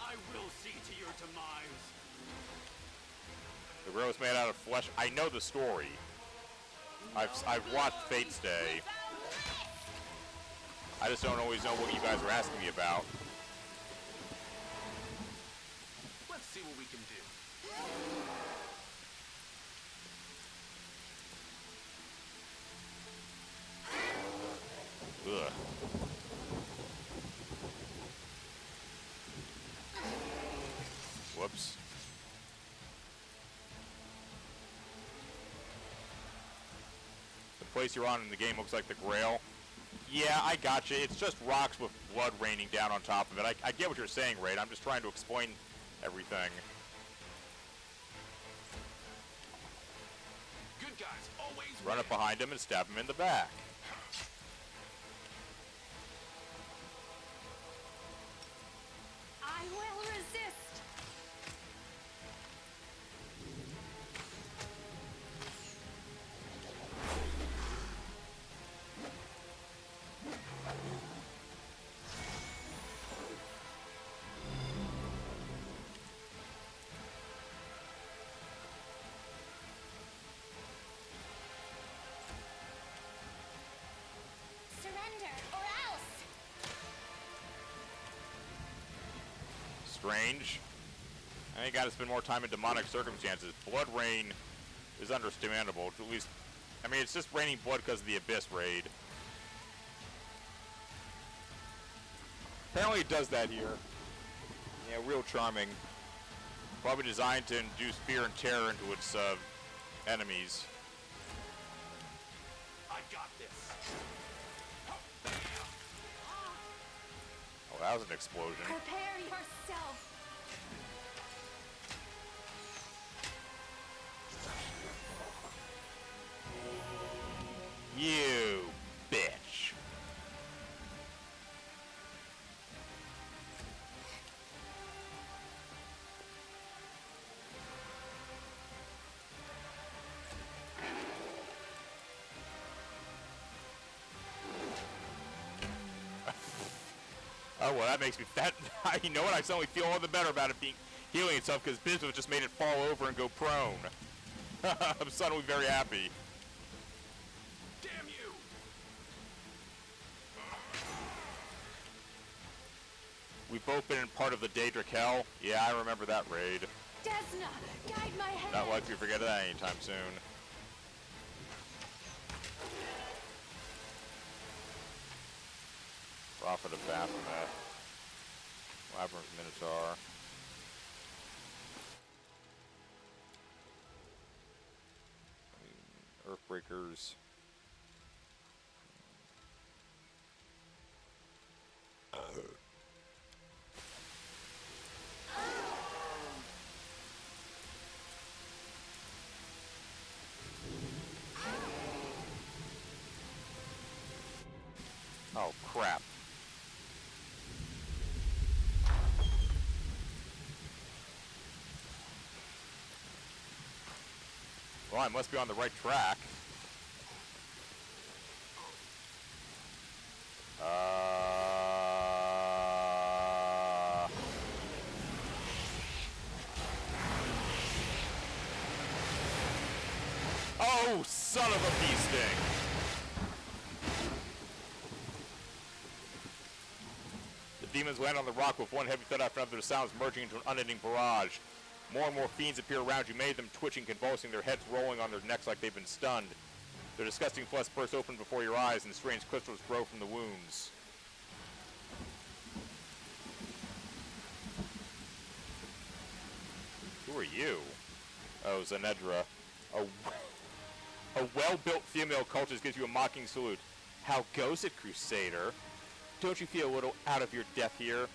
I will see to your demise. The grail is made out of flesh. I know the story. I've watched Fate's Day. I just don't always know what you guys are asking me about. Let's see what we can do. Ugh. Whoops. The place you're on in the game looks like the Grail. Yeah, I gotcha. It's just rocks with blood raining down on top of it. I get what you're saying, Raid. I'm just trying to explain everything. Good guys always Run win. up behind him and stab him in the back. I will resist. Surrender or else. Strange. I ain't got to spend more time in demonic circumstances. Blood rain is understandable. At least, I mean, it's just raining blood because of the Abyss raid. Apparently it does that here. Yeah, real charming. Probably designed to induce fear and terror into its enemies. I got this. Oh, that was an explosion. Prepare yourself. You bitch. Oh, well, that makes me that. You know what? I suddenly feel all the better about it being healing itself because Bismuth just made it fall over and go prone. I'm suddenly very happy. Damn you! We've both been in part of the Daedric Hell. Yeah, I remember that raid. Desna, guide my hand. Not likely to forget that anytime soon. Prophet of Baphomet. Labyrinth Minotaur. Earthbreakers. Oh, crap. Well, I must be on the right track. Oh, son of a bee sting! The demons land on the rock with one heavy thud after another, the sounds merging into an unending barrage. More and more fiends appear around you, many of them twitching, convulsing, their heads rolling on their necks like they've been stunned. Their disgusting flesh bursts open before your eyes, and strange crystals grow from the wounds. Who are you? Oh, Zenedra. A well-built female cultist gives you a mocking salute. How goes it, Crusader? Don't you feel a little out of your depth here?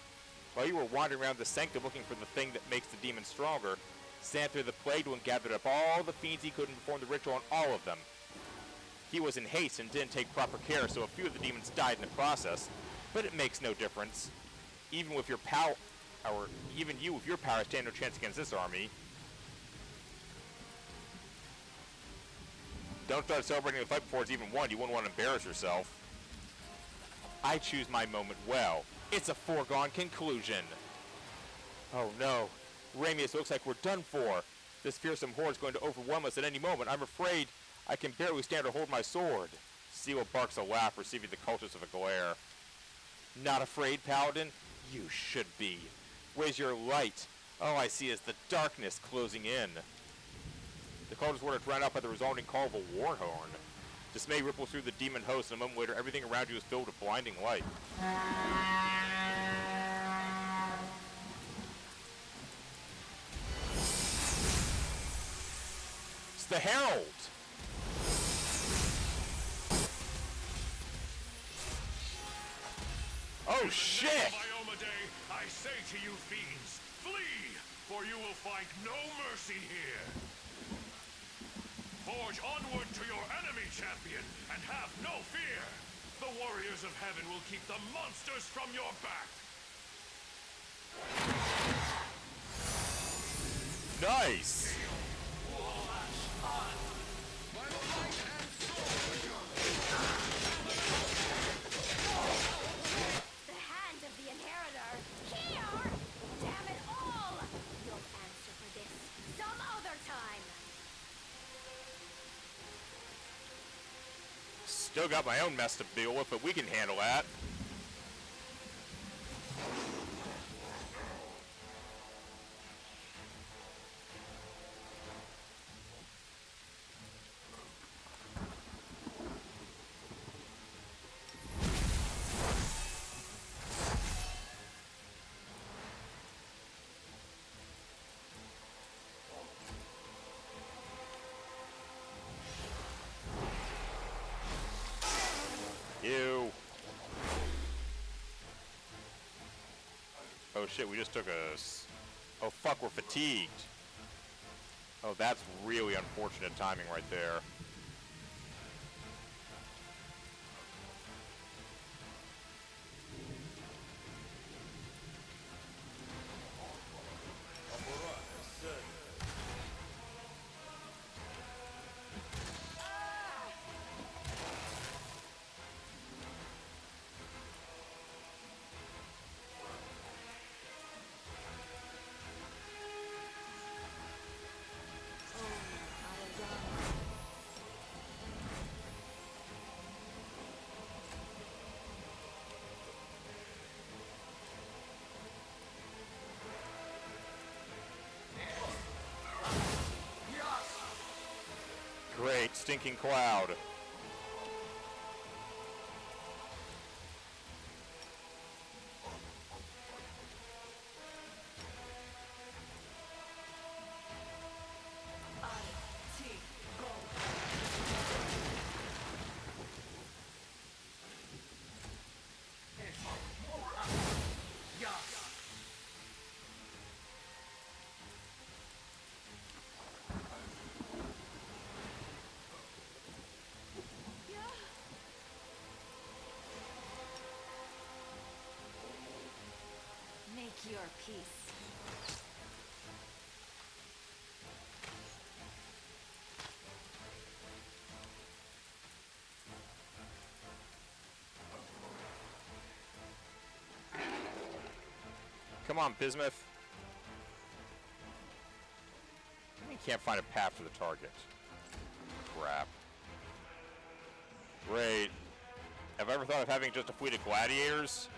While you were wandering around the sanctum looking for the thing that makes the demon stronger, Xanther the Plagued One gathered up all the fiends he could and performed the ritual on all of them. He was in haste and didn't take proper care, so a few of the demons died in the process, but it makes no difference. Even with your power, or even you with your power stand no chance against this army. Don't start celebrating the fight before it's even won. You wouldn't want to embarrass yourself. I choose my moment well. It's a foregone conclusion. Oh no. Ramius, looks like we're done for. This fearsome horde is going to overwhelm us at any moment. I'm afraid I can barely stand to hold my sword. Seal barks a laugh, receiving the cultist of a glare. Not afraid, Paladin? You should be. Where's your light? All I see is the darkness closing in. The cultists were drowned out by the resounding call of a war horn. Dismay ripples through the demon host, and a moment later, everything around you is filled with blinding light. It's the Herald! Oh shit! I say to you fiends, flee, for you will find no mercy here. Forge onward to your enemy, champion, and have no fear. The warriors of heaven will keep the monsters from your back. Nice! The hand of the inheritor. Here! Damn it all! You'll answer for this some other time. Still got my own mess to deal with, but we can handle that. Ew. Oh shit, we just took a... Oh fuck, we're fatigued. Oh, that's really unfortunate timing right there. stinking cloud. Make your peace. Come on, Bismuth. You can't find a path for the target. Crap. Great. Have I ever thought of having just a fleet of gladiators?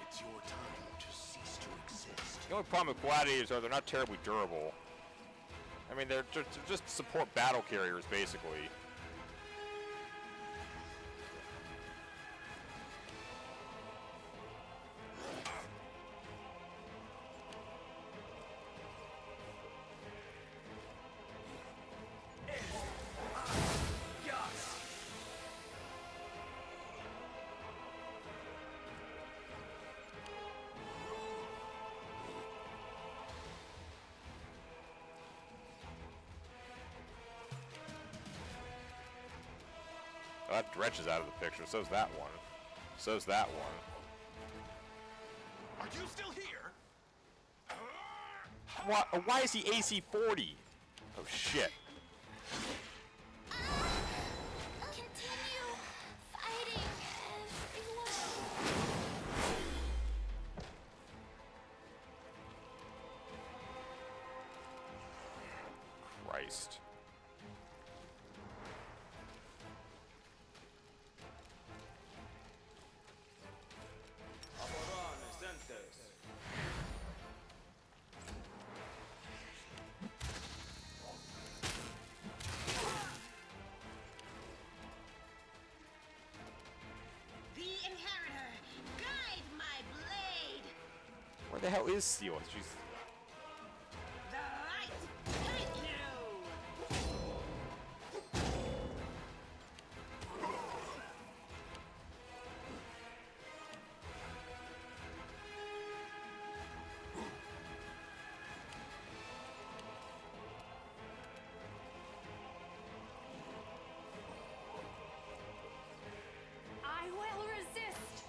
It's your time to cease to exist. The only problem with gladiators are they're not terribly durable. I mean, they're just support battle carriers, basically. Oh, that dredge is out of the picture. So's that one. So's that one. Are you still here? Why is he AC 40? Oh shit. Continue fighting, everyone. Christ. The Inheritor, guide my blade. Where the hell is Steel? She's... The light, guide you. I will resist.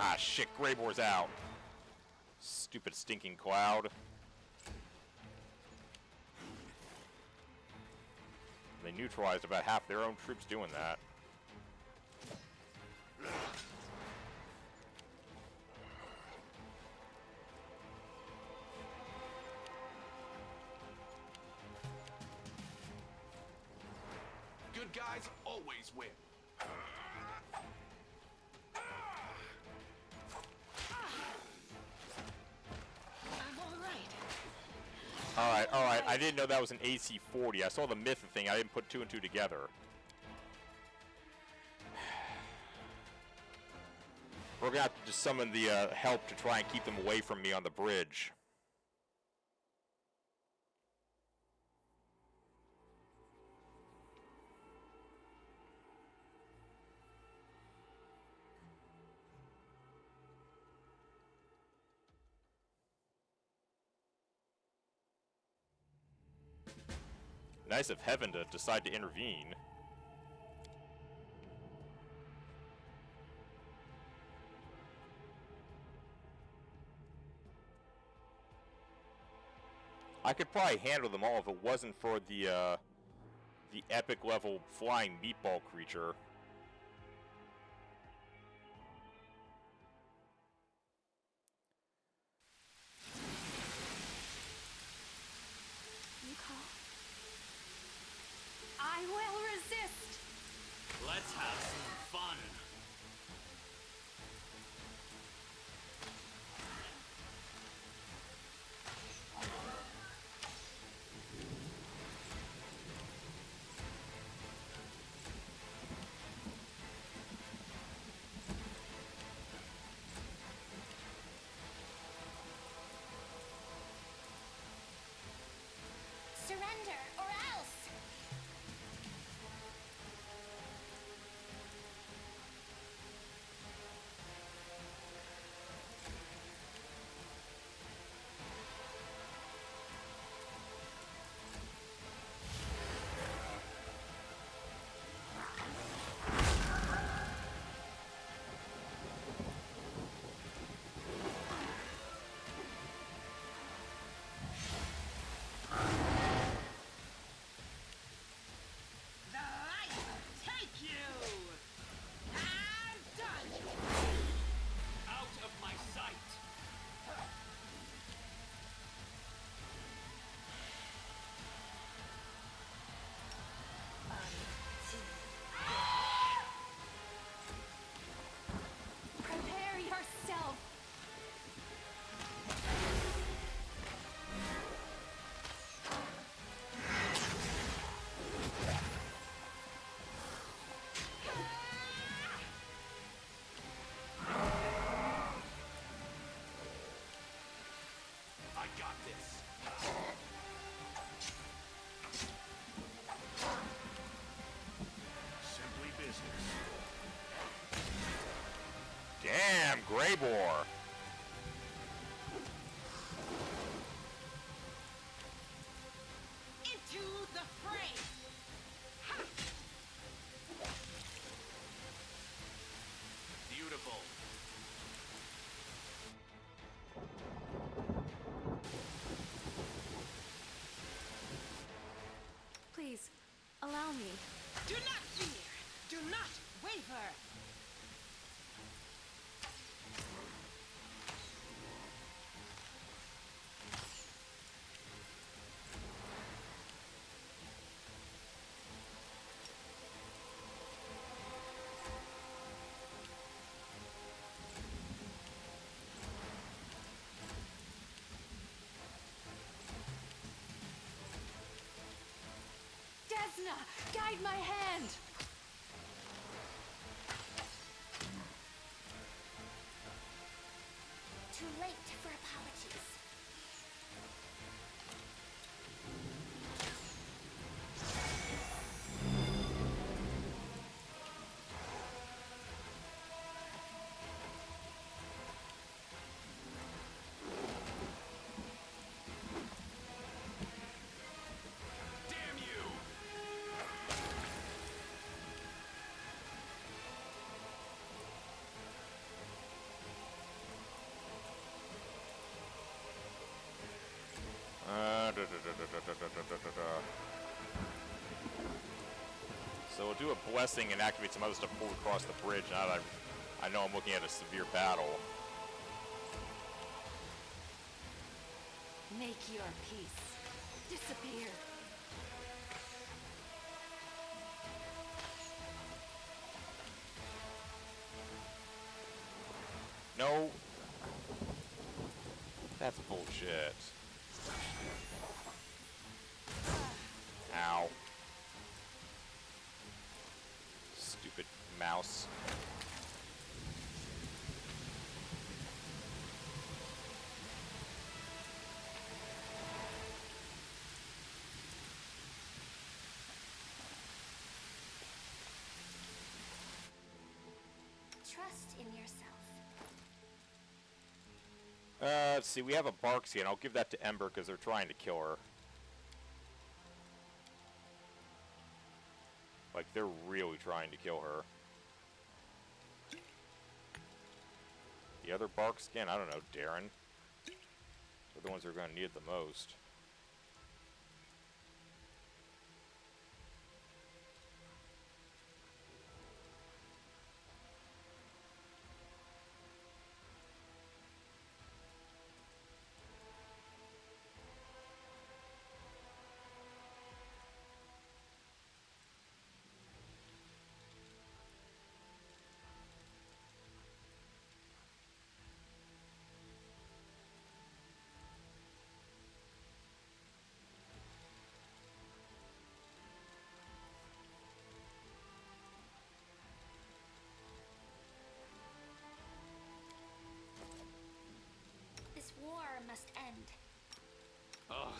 Ah, shit, Greyboar's out. Stupid stinking cloud. They neutralized about half their own troops doing that. Good guys always win. I'm all right. Alright. I didn't know that was an AC 40. I saw the myth thing. I didn't put two and two together. We're gonna have to just summon the help to try and keep them away from me on the bridge. Nice of Heaven to decide to intervene. I could probably handle them all if it wasn't for the epic level flying meatball creature. Let's have some fun. Surrender, or else! The light will take you! I'm done! Out of my sight. Prepare yourself! I got this. Simply business. Damn, Greybore. Into the fray! Ha! Beautiful. Please, allow me. Do not fear! Do not waver! Desna, guide my hand! Too late for apologies. Damn you! So we'll do a blessing and activate some other stuff before we cross the bridge. Now that I know I'm looking at a severe battle. Make your peace. Disappear. No. That's bullshit. Ow. Stupid mouse. Trust in yourself. Let's see, we have a Barksy, and I'll give that to Ember because they're trying to kill her. Like, they're really trying to kill her. The other Barkskin, I don't know, Darren. They're the ones who are going to need it the most.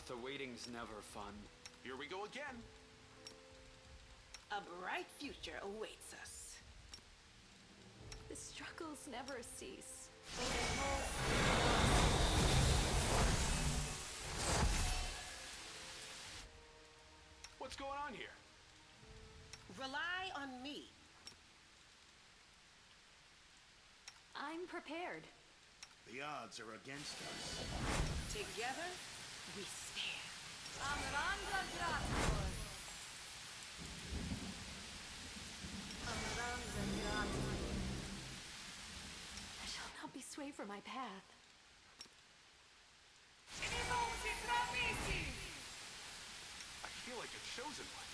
The waiting's never fun. Here we go again. A bright future awaits us. The struggles never cease. What's going on here? Rely on me. I'm prepared. The odds are against us. Together, we stand. I shall not be swayed from my path. I feel like a chosen one.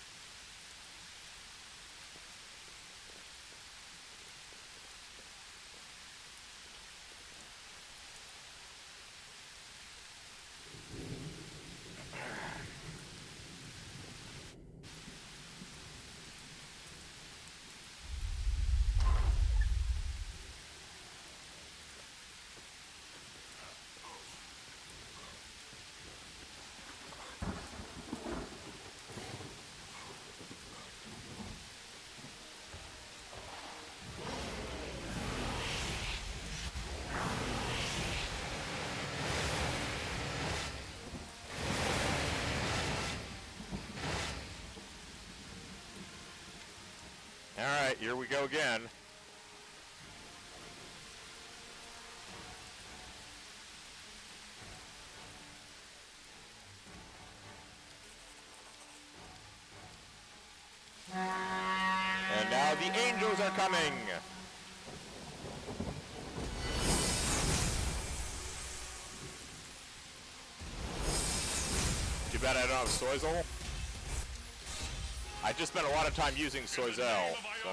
Alright, here we go again. And now the angels are coming! Too bad I don't have Soizel. I just spent a lot of time using Soizel, so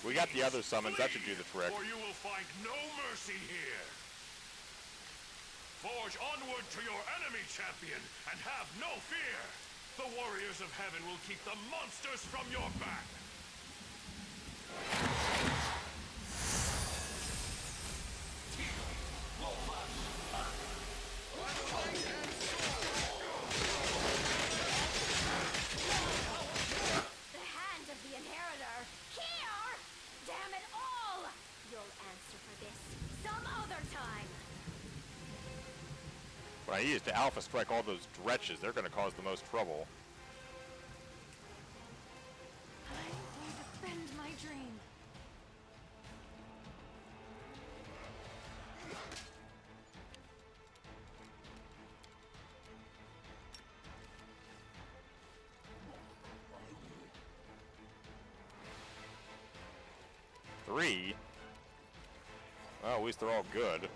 we got the other summons. That should do the trick. Or you will find no mercy here. Forge onward to your enemy, champion, and have no fear. The warriors of heaven will keep the monsters from your back. The hand of the inheritor. Here! Damn it all! You'll answer for this some other time. But I need is to alpha strike all those dretches. They're going to cause the most trouble. I will defend my dream. Three? Well, at least they're all good.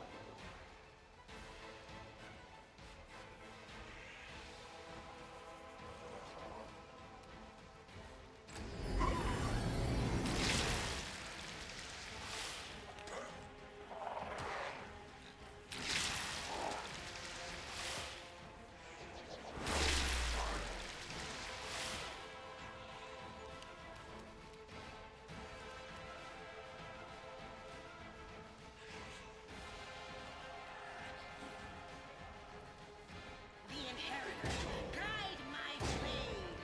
The inheritor, guide my blade.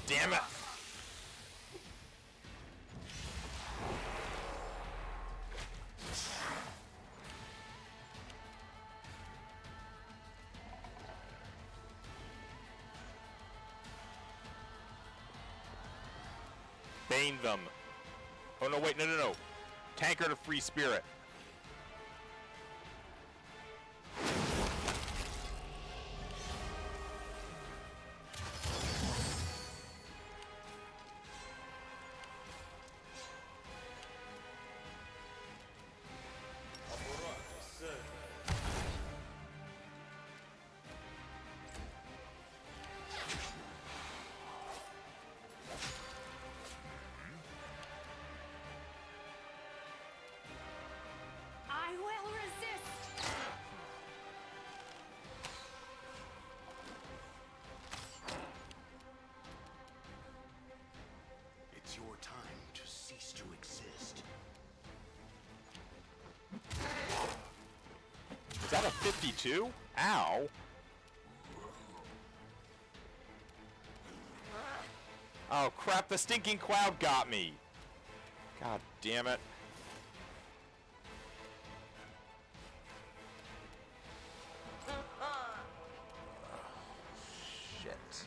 Damn it! Bane them. Oh no, wait, no. Tanker to free spirit. 52? Ow. Oh crap, the stinking cloud got me. God damn it. Shit.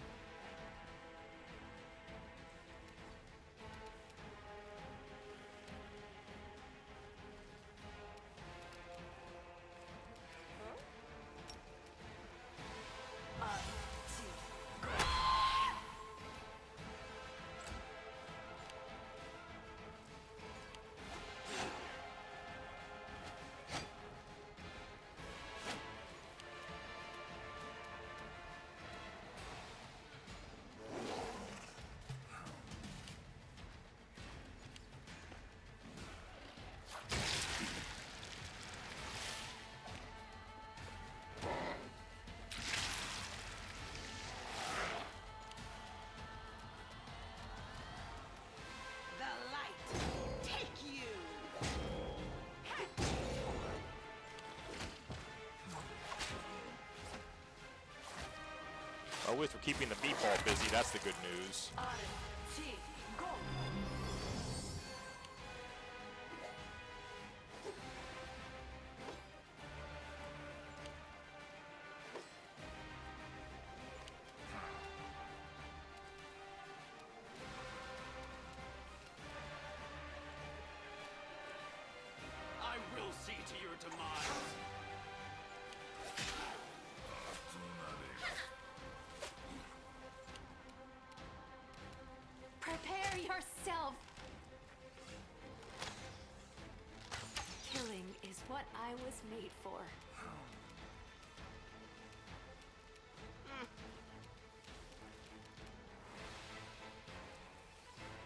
The light, take you! Oh, at least we're keeping the meatball busy. That's the good news. Go! I will see to your demise. Prepare yourself. Killing is what I was made for.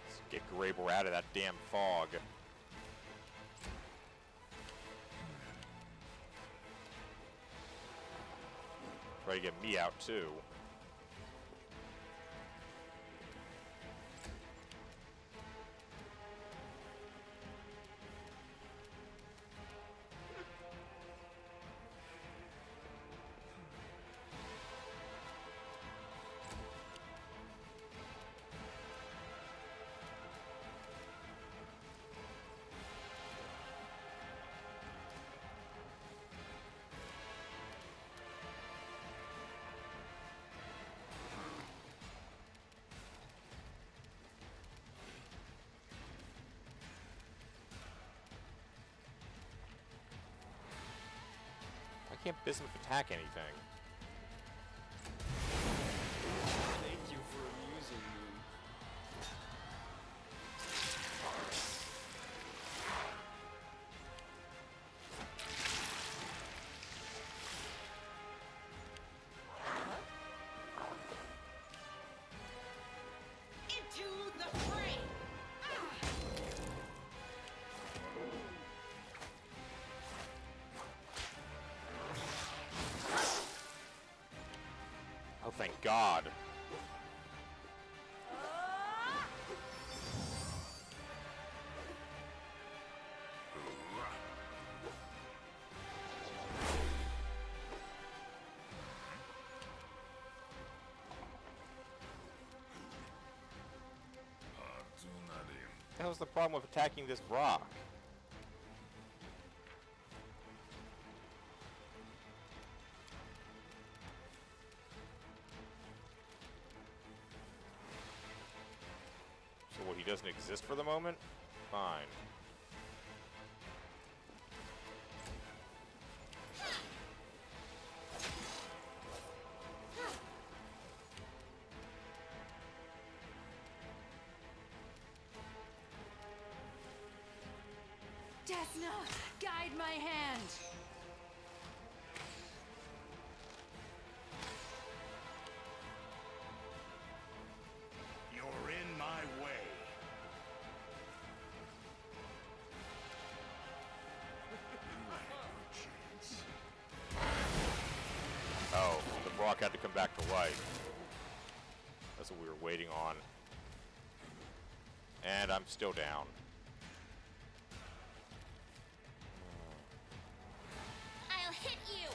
Let's get Graber out of that damn fog. Try to get me out too. I can't Bismuth attack anything. Thank you for amusing me. Into the fray! Oh, thank God. What the hell's the problem with attacking this rock? So what, he doesn't exist for the moment? Fine. Desna, guide my hand. You're in my way. You had your chance. Oh, the rock had to come back to life. That's what we were waiting on. And I'm still down. I'll hit you.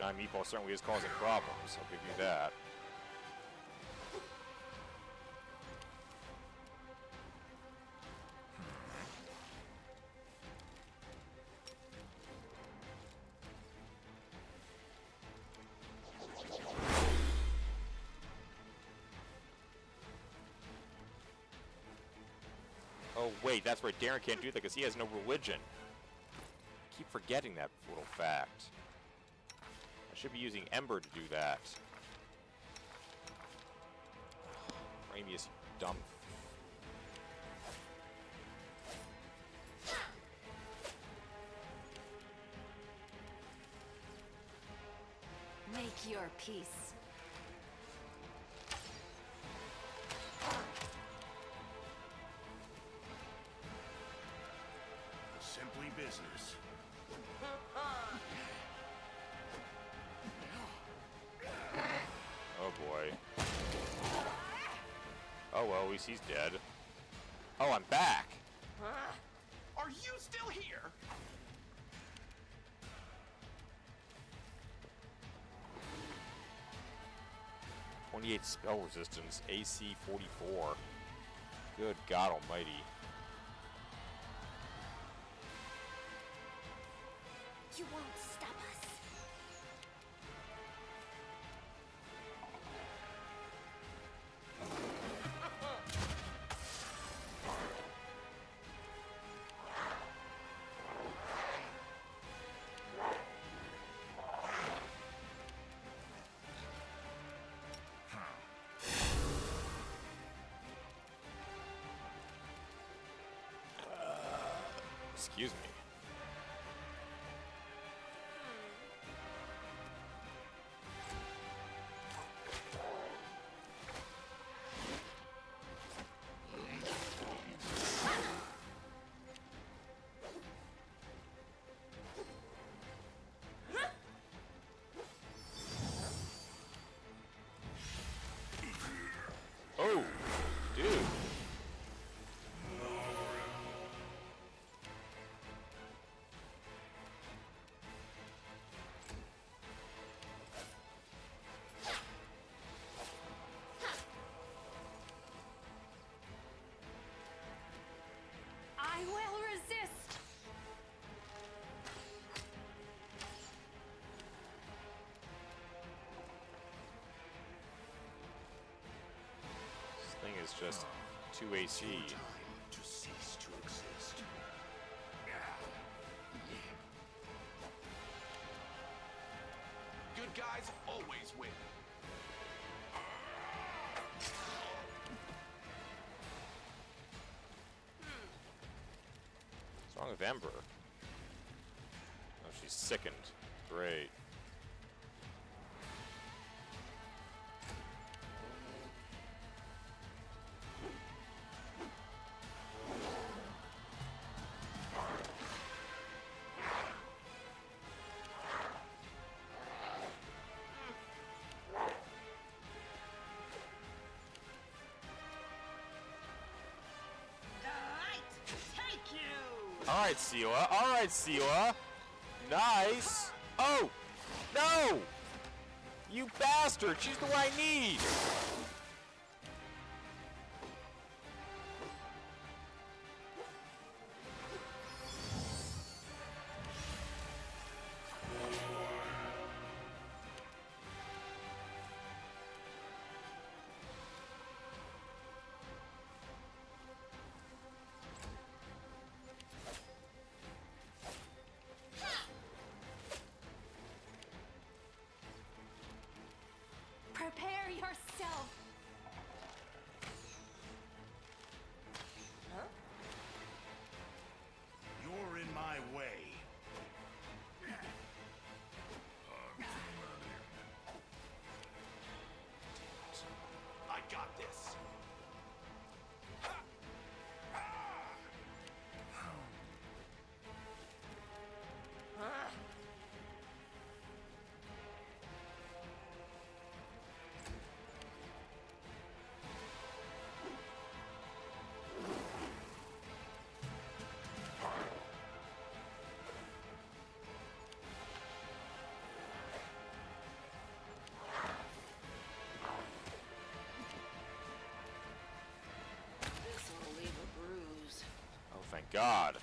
Giant meatball certainly is causing problems, I'll give you that. Oh wait, that's right, Darren can't do that because he has no religion. I keep forgetting that little fact. I should be using Ember to do that. Ramius, you dumb. Make your peace. Simply business. Oh boy. Oh well, at least he's dead. Oh, I'm back! Are you still here? .28 spell resistance, AC 44. Good God almighty. You won't stop us. Excuse me. Oh, dude. I will resist. This thing is just 2 AC. Your time to cease to exist. Good guys always win. What's wrong with Ember? Oh, she's sickened. Great. Take you! Alright, Sela. Alright, Sela. Nice. Oh! No! You bastard! She's the one I need! Prepare yourself. god.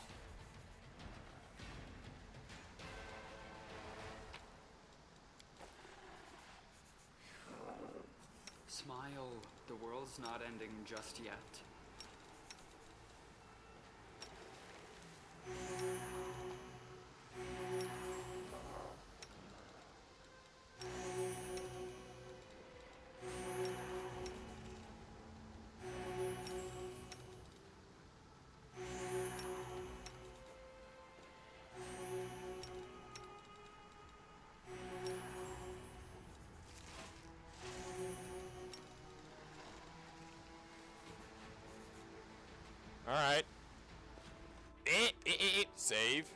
Smile. The world's not ending just yet. Alright. Save.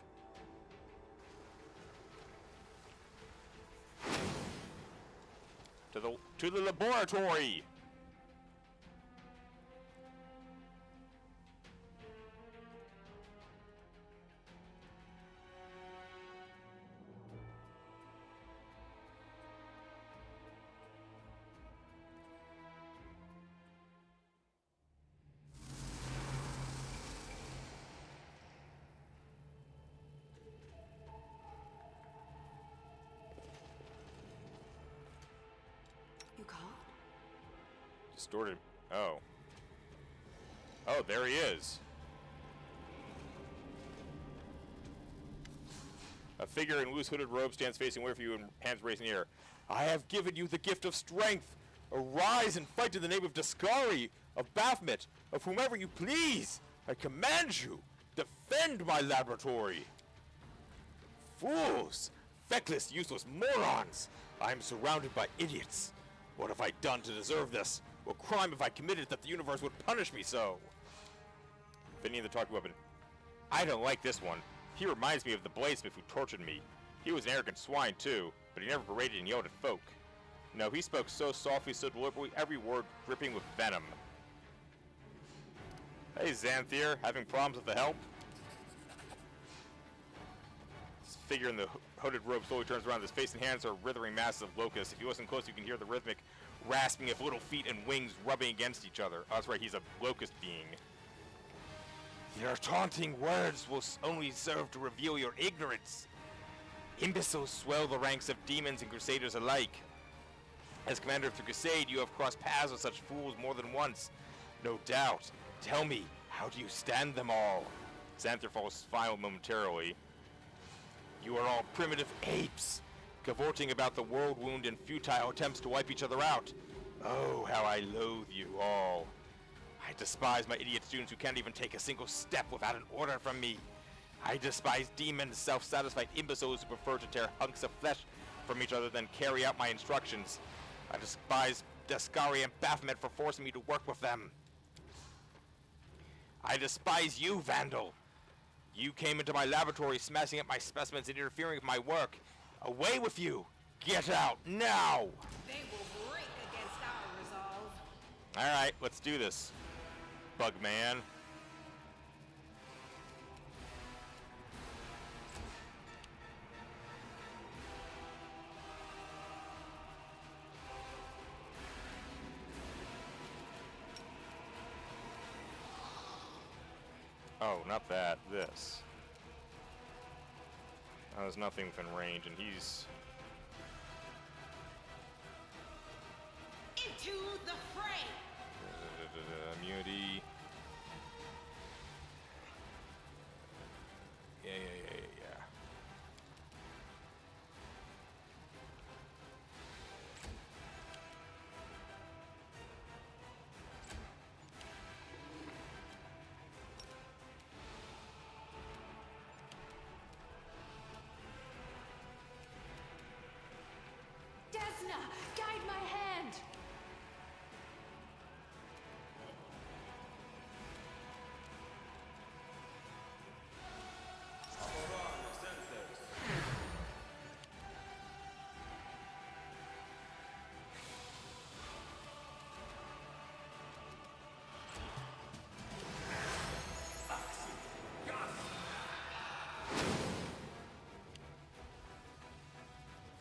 To the laboratory. You called? Distorted. Oh. Oh, there he is. A figure in loose hooded robe stands facing away from you and hands raised in the air. I have given you the gift of strength. Arise and fight in the name of Daskari, of Baphomet, of whomever you please. I command you, defend my laboratory. Fools! Feckless, useless morons! I am surrounded by idiots. What have I done to deserve this? What crime have I committed that the universe would punish me so? Finian the talking weapon. I don't like this one. He reminds me of the bladesmith who tortured me. He was an arrogant swine too, but he never berated and yelled at folk. No, he spoke so softly, so deliberately, every word dripping with venom. Hey, Xanthier, having problems with the help? This figure in the hooded robe slowly turns around. His face and hands are writhing masses of locusts. If you listen close, you can hear the rhythmic rasping of little feet and wings rubbing against each other. Oh, that's right, he's a locust being. Your taunting words will only serve to reveal your ignorance. Imbeciles swell the ranks of demons and crusaders alike. As commander of the crusade, you have crossed paths with such fools more than once. No doubt. Tell me, how do you stand them all? Xanthier falls silent momentarily. You are all primitive apes, cavorting about the world wound in futile attempts to wipe each other out. Oh, how I loathe you all. I despise my idiot students who can't even take a single step without an order from me. I despise demons, self-satisfied imbeciles who prefer to tear hunks of flesh from each other than carry out my instructions. I despise Daskari and Baphomet for forcing me to work with them. I despise you, Vandal. You came into my laboratory smashing up my specimens and interfering with my work. Away with you! Get out, now! They will break against our resolve. Alright, let's do this. Bugman. Oh, not that. This. Oh, there's nothing within range, and he's... Into the fray! Immunity. Yeah. Desna, guide my hand!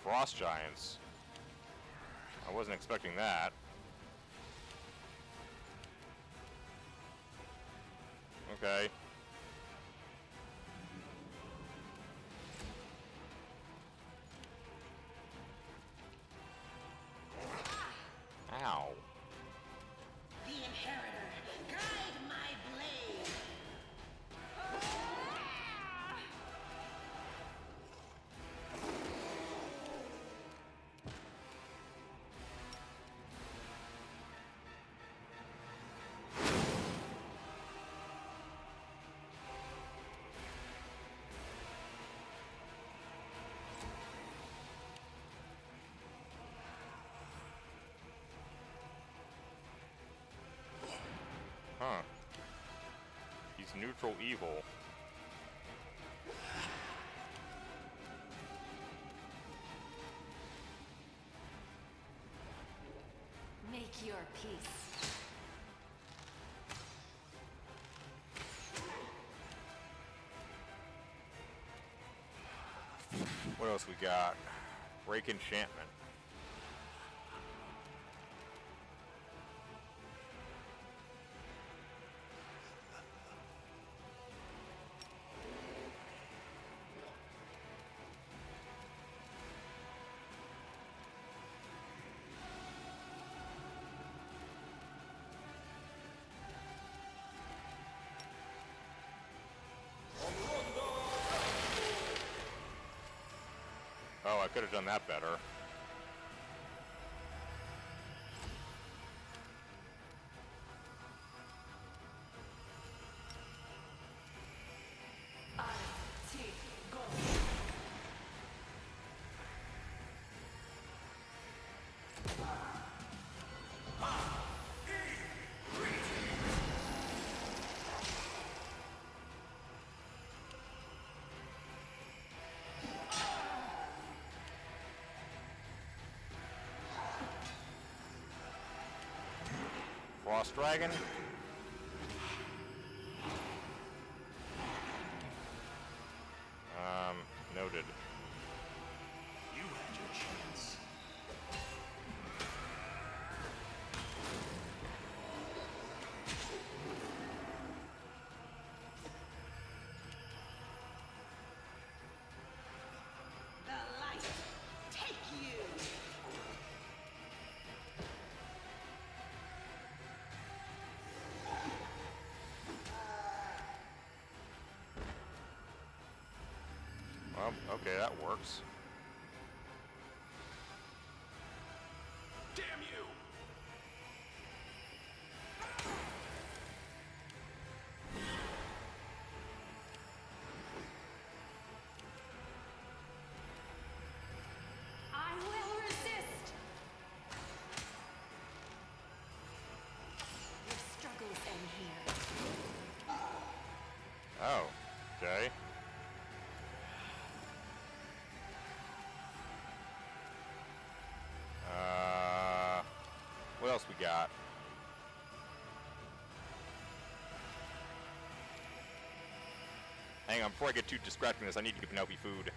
Frost Giants. I wasn't expecting that. Okay. Huh. He's neutral evil. Make your peace. What else we got? Break enchantment. Oh, I could have done that better. Frost Dragon. Noted. You had your chance. The light take you. Well, okay, that works. Damn you! I will resist. Your struggles end here. Oh, okay. What else we got? Hang on, before I get too distracted from this, I need to give Penelope food.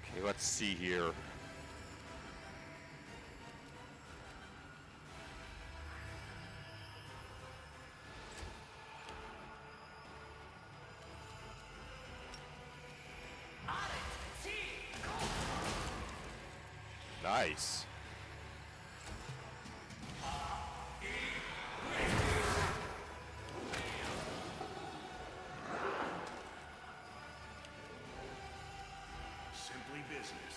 Okay, let's see here. Nice. Simply business.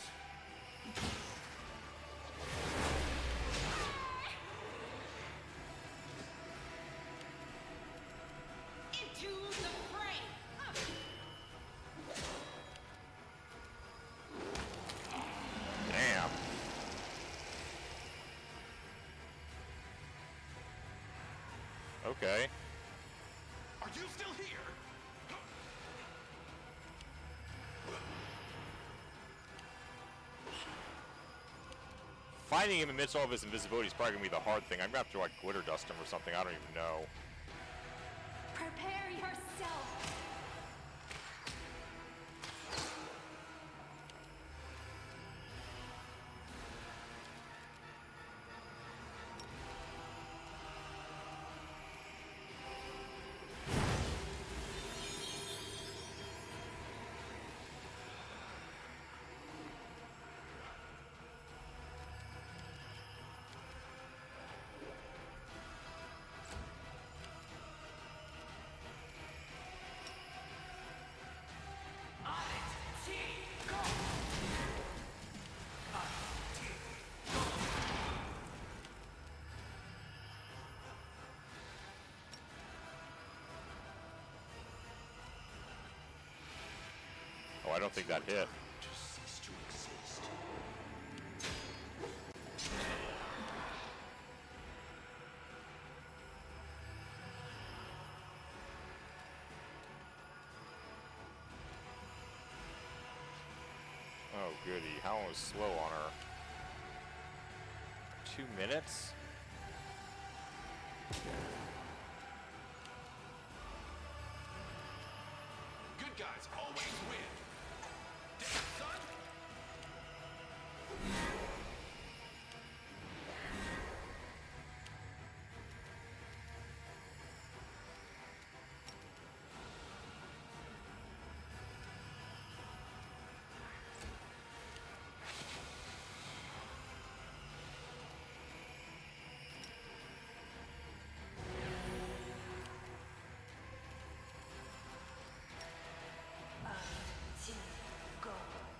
Into the fray. Damn. Okay. Are you still here? Finding him amidst all of his invisibility is probably gonna be the hard thing. I'm gonna have to like glitter dust him or something. I don't even know. Prepare yourself. Oh, I don't think that hit. To cease to exist. Oh, goody. How long was slow on her? 2 minutes? Good guys always win. Damn, son.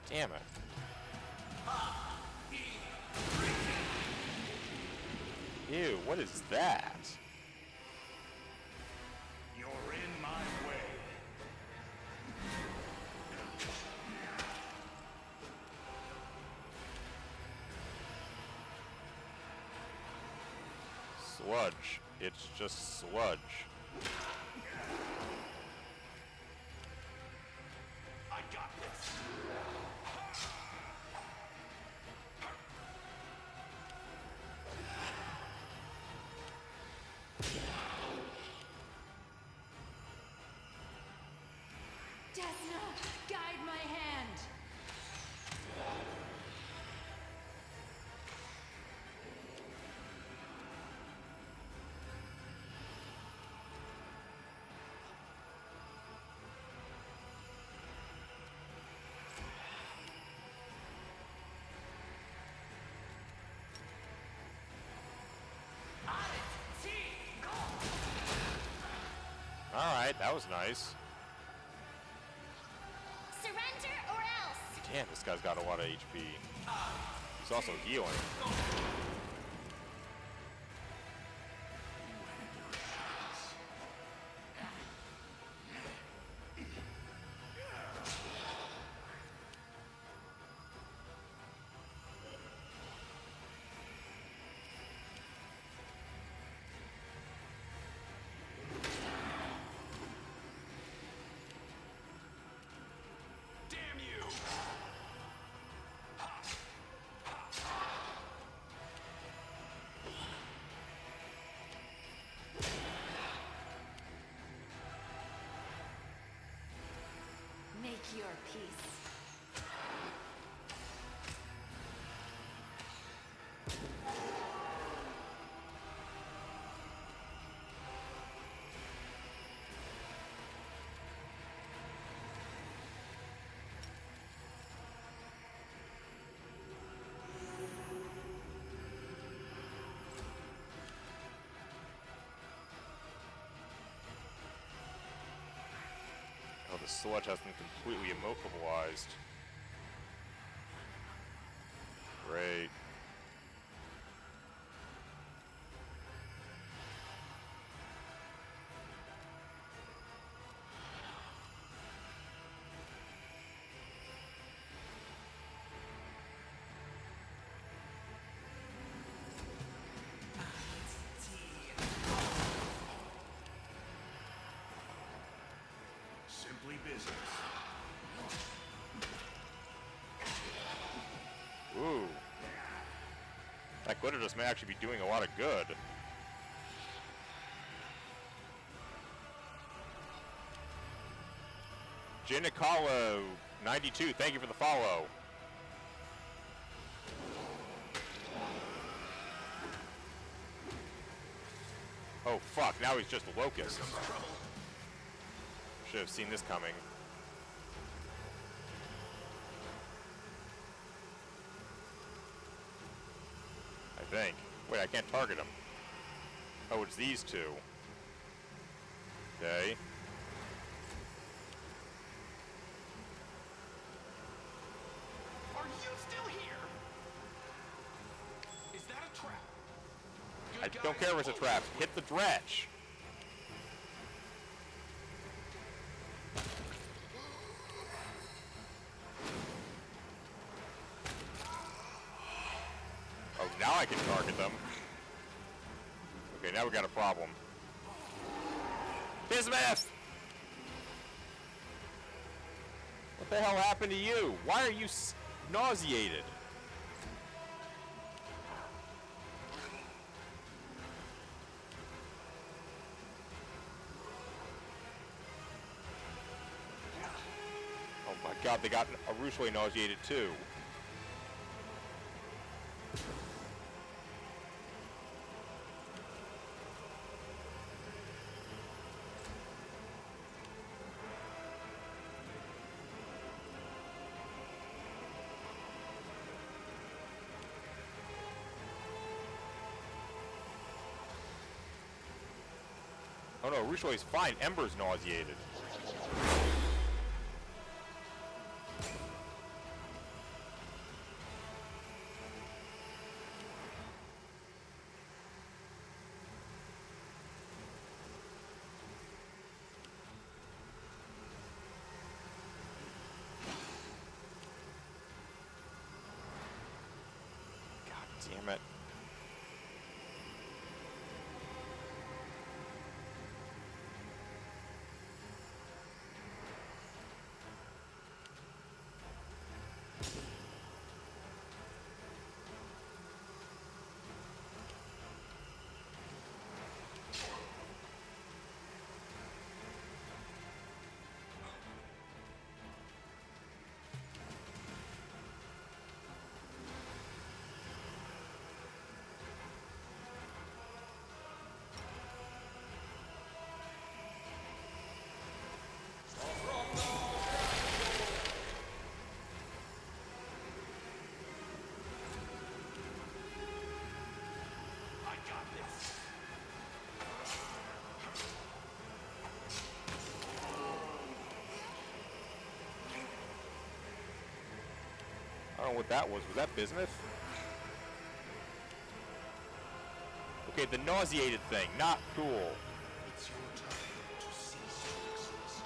Damn it. Ew, what is that? You're in my way. Sludge. It's just sludge. I got this. Desna, guide my hand. Alright, that was nice. Surrender or else. Damn, this guy's got a lot of HP. He's also healing. Damn you. Make your peace. Oh, the sludge has been completely immobilized. Great. Simply business. Ooh. That glitter dust may actually be doing a lot of good. Giannicolo 92, thank you for the follow. Oh fuck, now he's just a locust. Should have seen this coming. I think. Wait, I can't target him. Oh, it's these two. Okay. Are you still here? Is that a trap? I Good don't guys, care if it's a hold trap. on. Hit the dretch. Oh, now I can target them. Okay, now we got a problem. Bismuth! What the hell happened to you? Why are you nauseated? Oh my god, they got Arushway nauseated too. Oh no, Arushway's fine. Ember's nauseated. God damn it. I got this. I don't know what that was. Was that bismuth? Okay, the nauseated thing. Not cool. It's your time to cease to exist.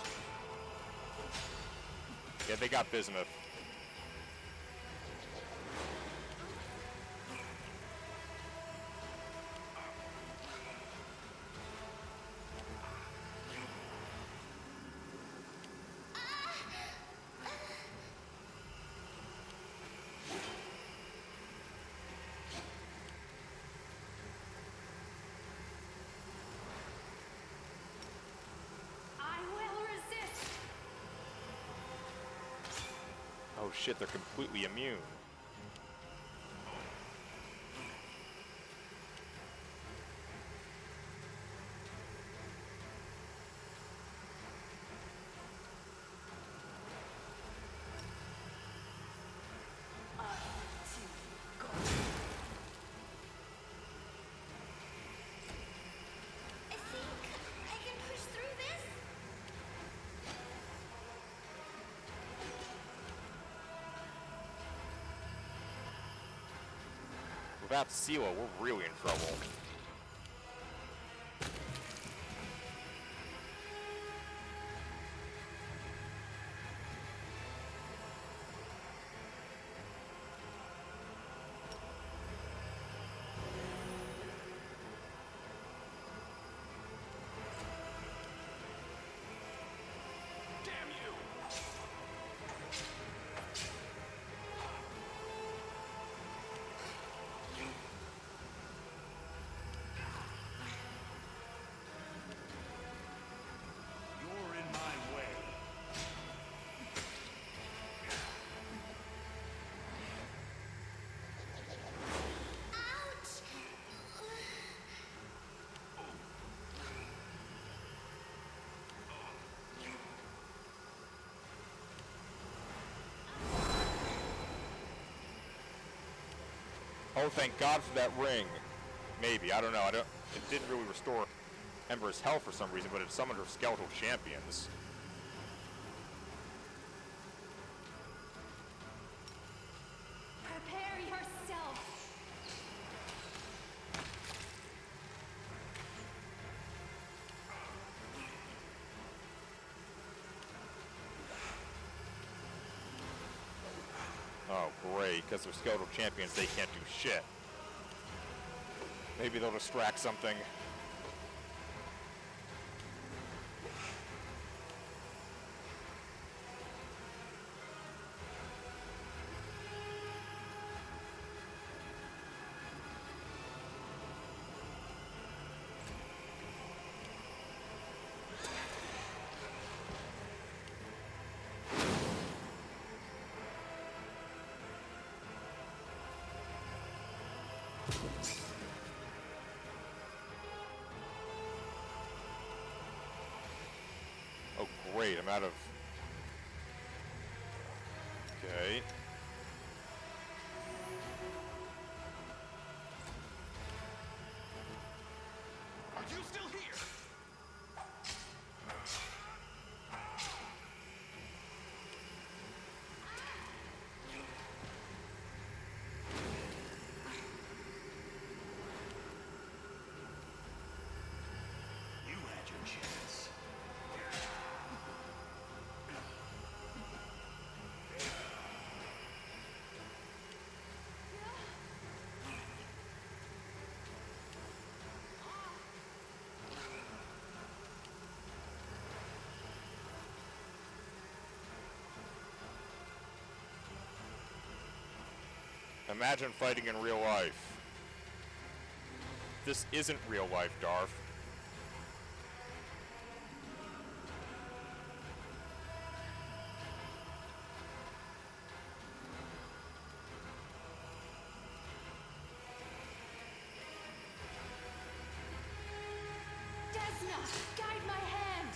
Yeah, they got bismuth. I will resist. Oh shit, they're completely immune. I think I can push through this. Without Sila, we're really in trouble. Damn you! Oh, thank God for that ring. Maybe, I don't know. It didn't really restore Ember's health for some reason, but it summoned her skeletal champions. Prepare yourself. Oh, great, because they're skeletal champions, they can't do shit. Maybe they'll distract something. Oh, great, I'm out of... Okay. Are you still here? You had your chance. Imagine fighting in real life. This isn't real life, Darth. Desna, guide my hand.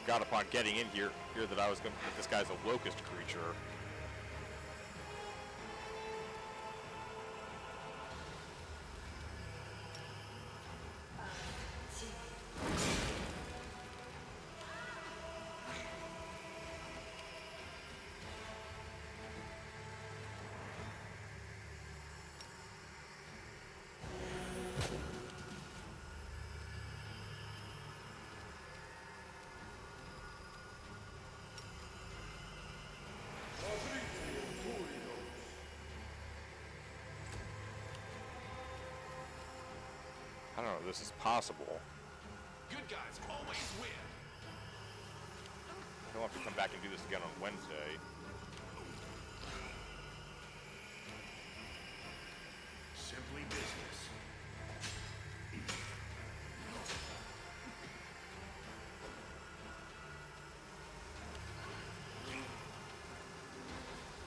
Forgot upon getting in here that I was going to... This guy's a locust creature. I don't know if this is possible. Good guys always win. I don't have to come back and do this again on Wednesday. Simply business.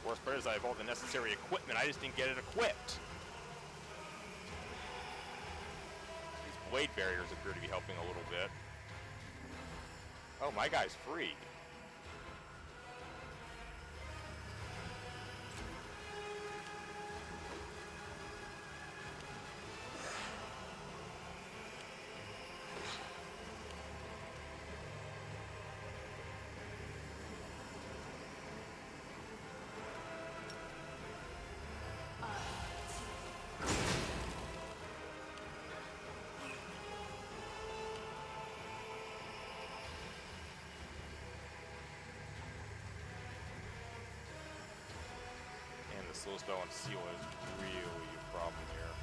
Worst part is I have all the necessary equipment, I just didn't get it equipped. These blade barriers appear to be helping a little bit. Oh, my guy's free. Slow spell and seal is really a problem here.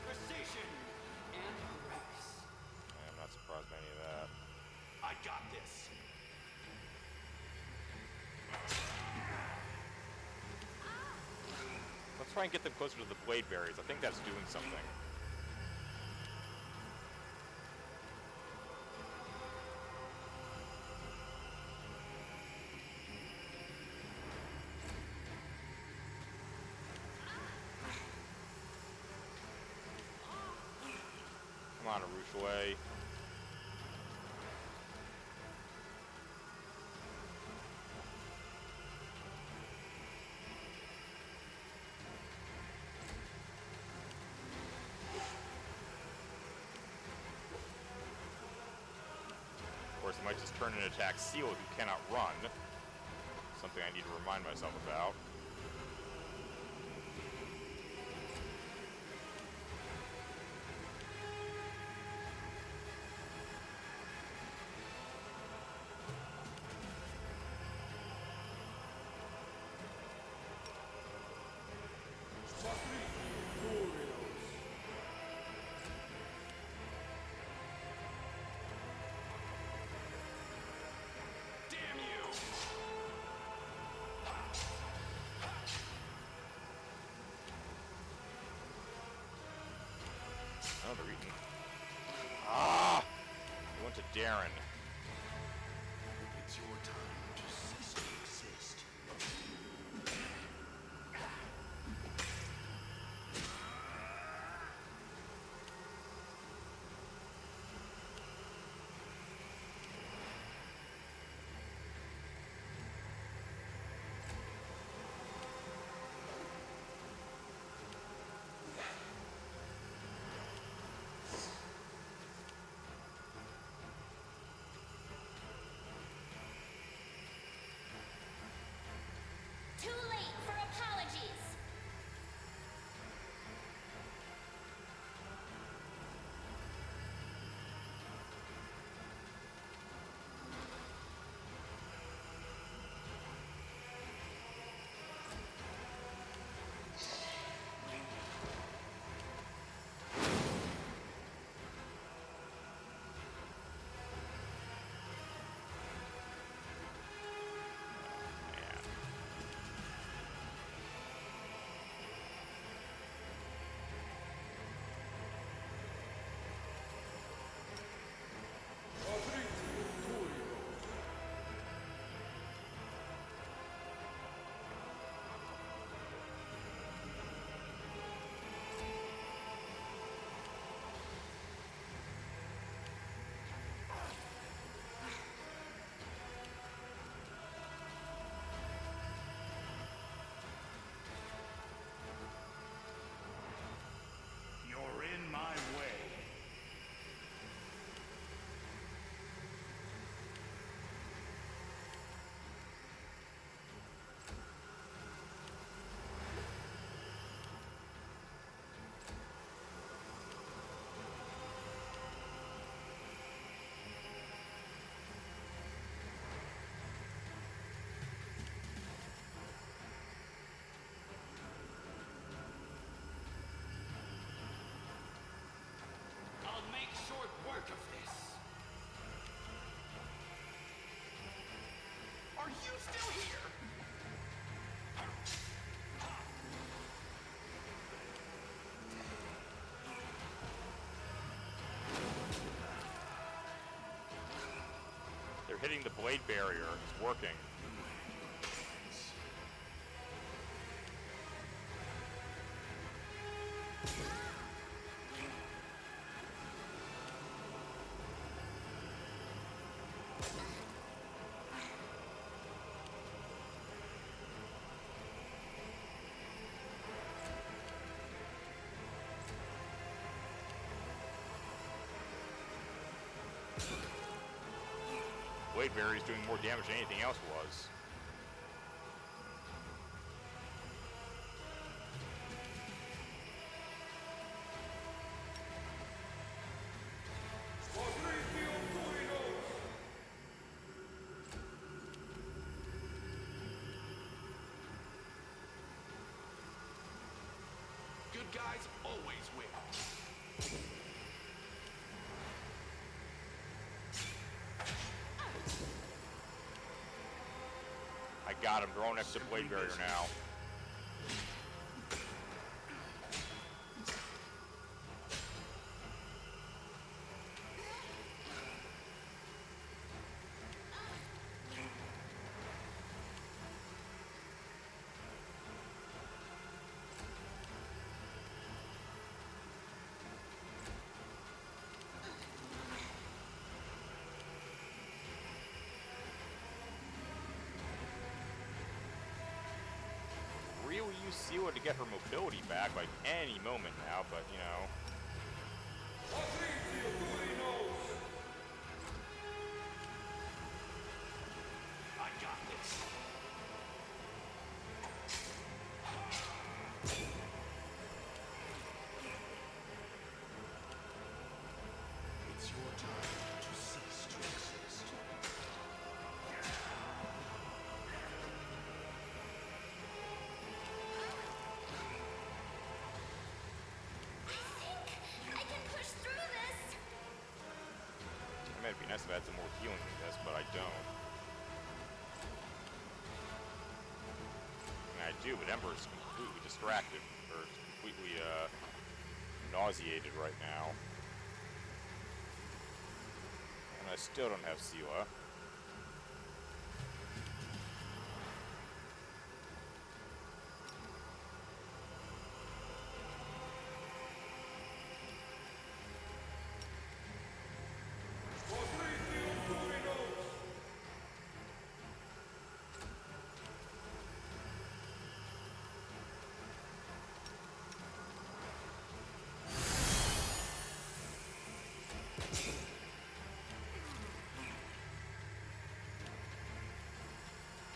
Precision and grace. I'm not surprised by any of that. I got this. Let's try and get them closer to the blade barriers. I think that's doing something. on, Arushway. Of course, it might just turn and attack Seal if you cannot run. Something I need to remind myself about. Damn you! Oh, they're eating. Ah! It went to Darren. It's your time to cease to exist. Too late for apologies. You're in my way. I'll make short work of this. Are you still here? They're hitting the blade barrier. It's working. Blade barrier is doing more damage than anything else was. Good guys always win. I got him. They're all next to blade barrier now. Rhea will use Seela to get her mobility back, like, any moment now, but, you know. I got this. It's your time to cease to exist. I can push through this. I mean, it'd be nice if I had some more healing than this, but I don't. And I do, but Ember is completely distracted, or completely, nauseated right now. And I still don't have Seela.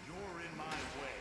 You're in my way.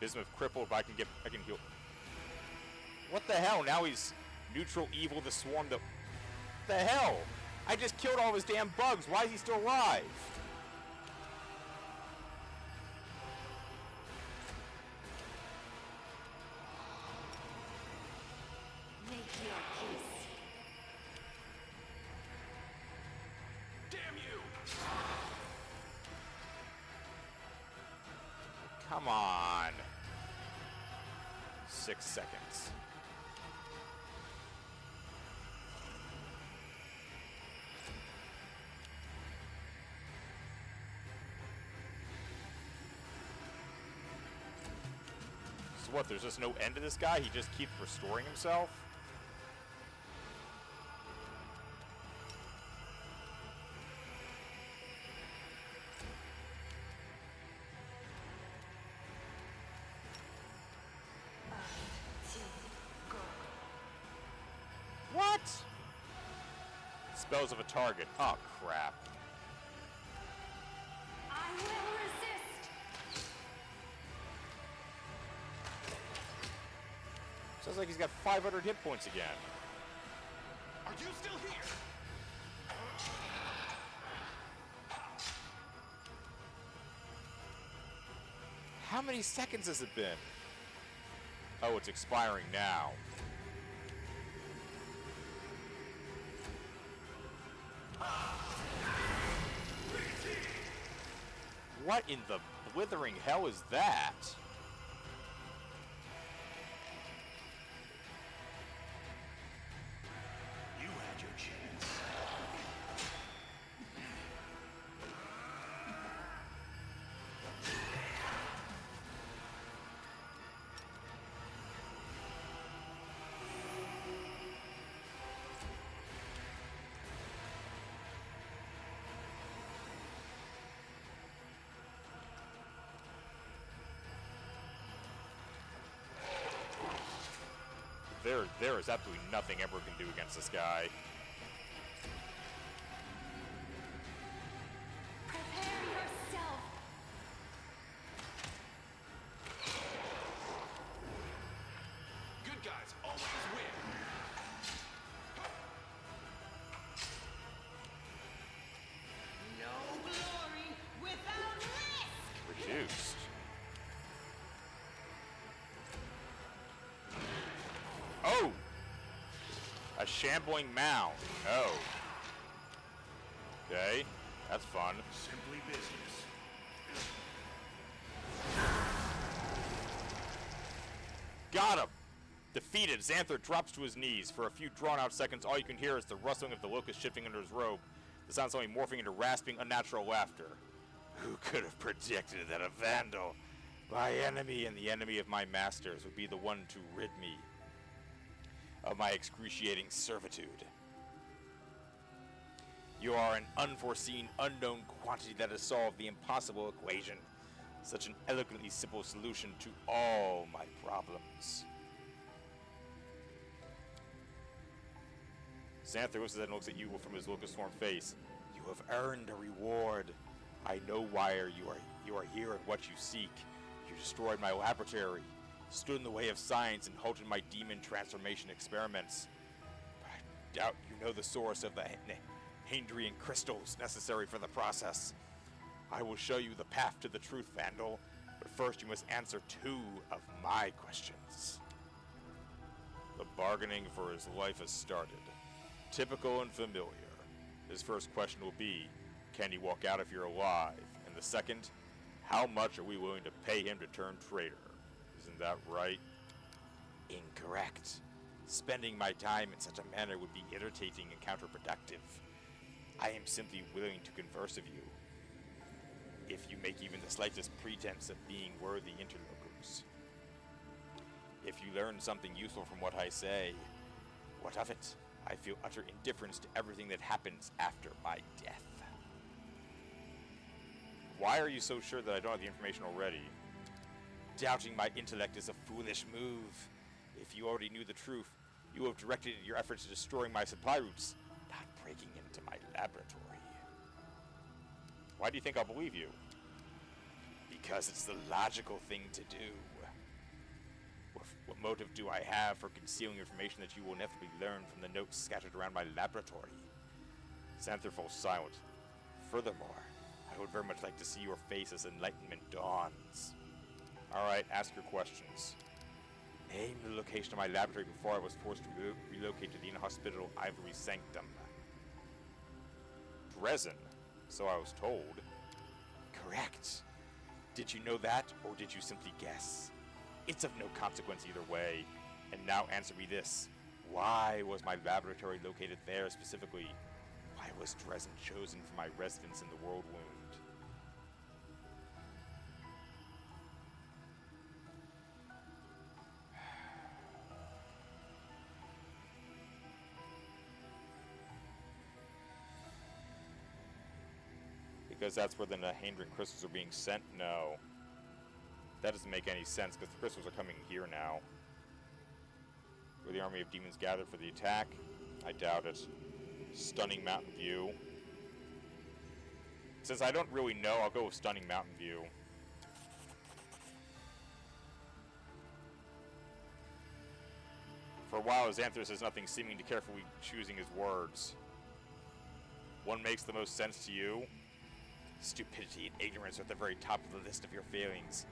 Bismuth crippled, but I can heal. What the hell? Now he's neutral evil, the swarm, the hell? I just killed all of his damn bugs. Why is he still alive? Make your peace. Damn you! Come on. 6 seconds. So what, there's just no end to this guy? He just keeps restoring himself? What? Spells of a target. Oh, crap. I will resist. Sounds like he's got 500 hit points again. Are you still here? How many seconds has it been? Oh, it's expiring now. What in the blithering hell is that? You had your chance. There is absolutely nothing Ember can do against this guy. Prepare yourself. Good guys always win. No glory without risk. Reduced. Oh! shambling mound. Oh. Okay. That's fun. Simply business. Got him! Defeated, Xanther drops to his knees. For a few drawn-out seconds, all you can hear is the rustling of the locust shifting under his robe. The sound suddenly morphing into rasping, unnatural laughter. Who could have predicted that a vandal, my enemy and the enemy of my masters, would be the one to rid me of my excruciating servitude? You are an unforeseen, unknown quantity that has solved the impossible equation. Such an elegantly simple solution to all my problems. Xanther looks and looks at you from his locust-formed face. You have earned a reward. I know why you are here and what you seek. You destroyed my laboratory, stood in the way of science, and halted my demon transformation experiments. But I doubt you know the source of the Handrian crystals necessary for the process. I will show you the path to the truth, Vandal, but first you must answer 2 of my questions. The bargaining for his life has started. Typical and familiar. His first question will be, can he walk out if you're alive? And the second, how much are we willing to pay him to turn traitor? Isn't that right? Incorrect. Spending my time in such a manner would be irritating and counterproductive. I am simply willing to converse with you, if you make even the slightest pretense of being worthy interlocutors. If you learn something useful from what I say, what of it? I feel utter indifference to everything that happens after my death. Why are you so sure that I don't have the information already? Doubting my intellect is a foolish move. If you already knew the truth, you would have directed your efforts to destroying my supply routes, not breaking into my laboratory. Why do you think I'll believe you? Because it's the logical thing to do. What motive do I have for concealing information that you will inevitably learn from the notes scattered around my laboratory? Xanther falls silent. Furthermore, I would very much like to see your face as enlightenment dawns. Alright, ask your questions. Name the location of my laboratory before I was forced to relocate to the inhospitable Ivory sanctum. Dresden, so I was told. Correct. Did you know that, or did you simply guess? It's of no consequence either way. And now answer me this. Why was my laboratory located there specifically? Why was Dresden chosen for my residence in the World Wound? Because that's where the Handrian crystals are being sent? No. That doesn't make any sense, because the crystals are coming here now. Where the army of demons gathered for the attack? I doubt it. Stunning mountain view. Since I don't really know, I'll go with stunning mountain view. For a while, Xanther says nothing, seeming to carefully choosing his words. One makes the most sense to you. Stupidity and ignorance are at the very top of the list of your failings.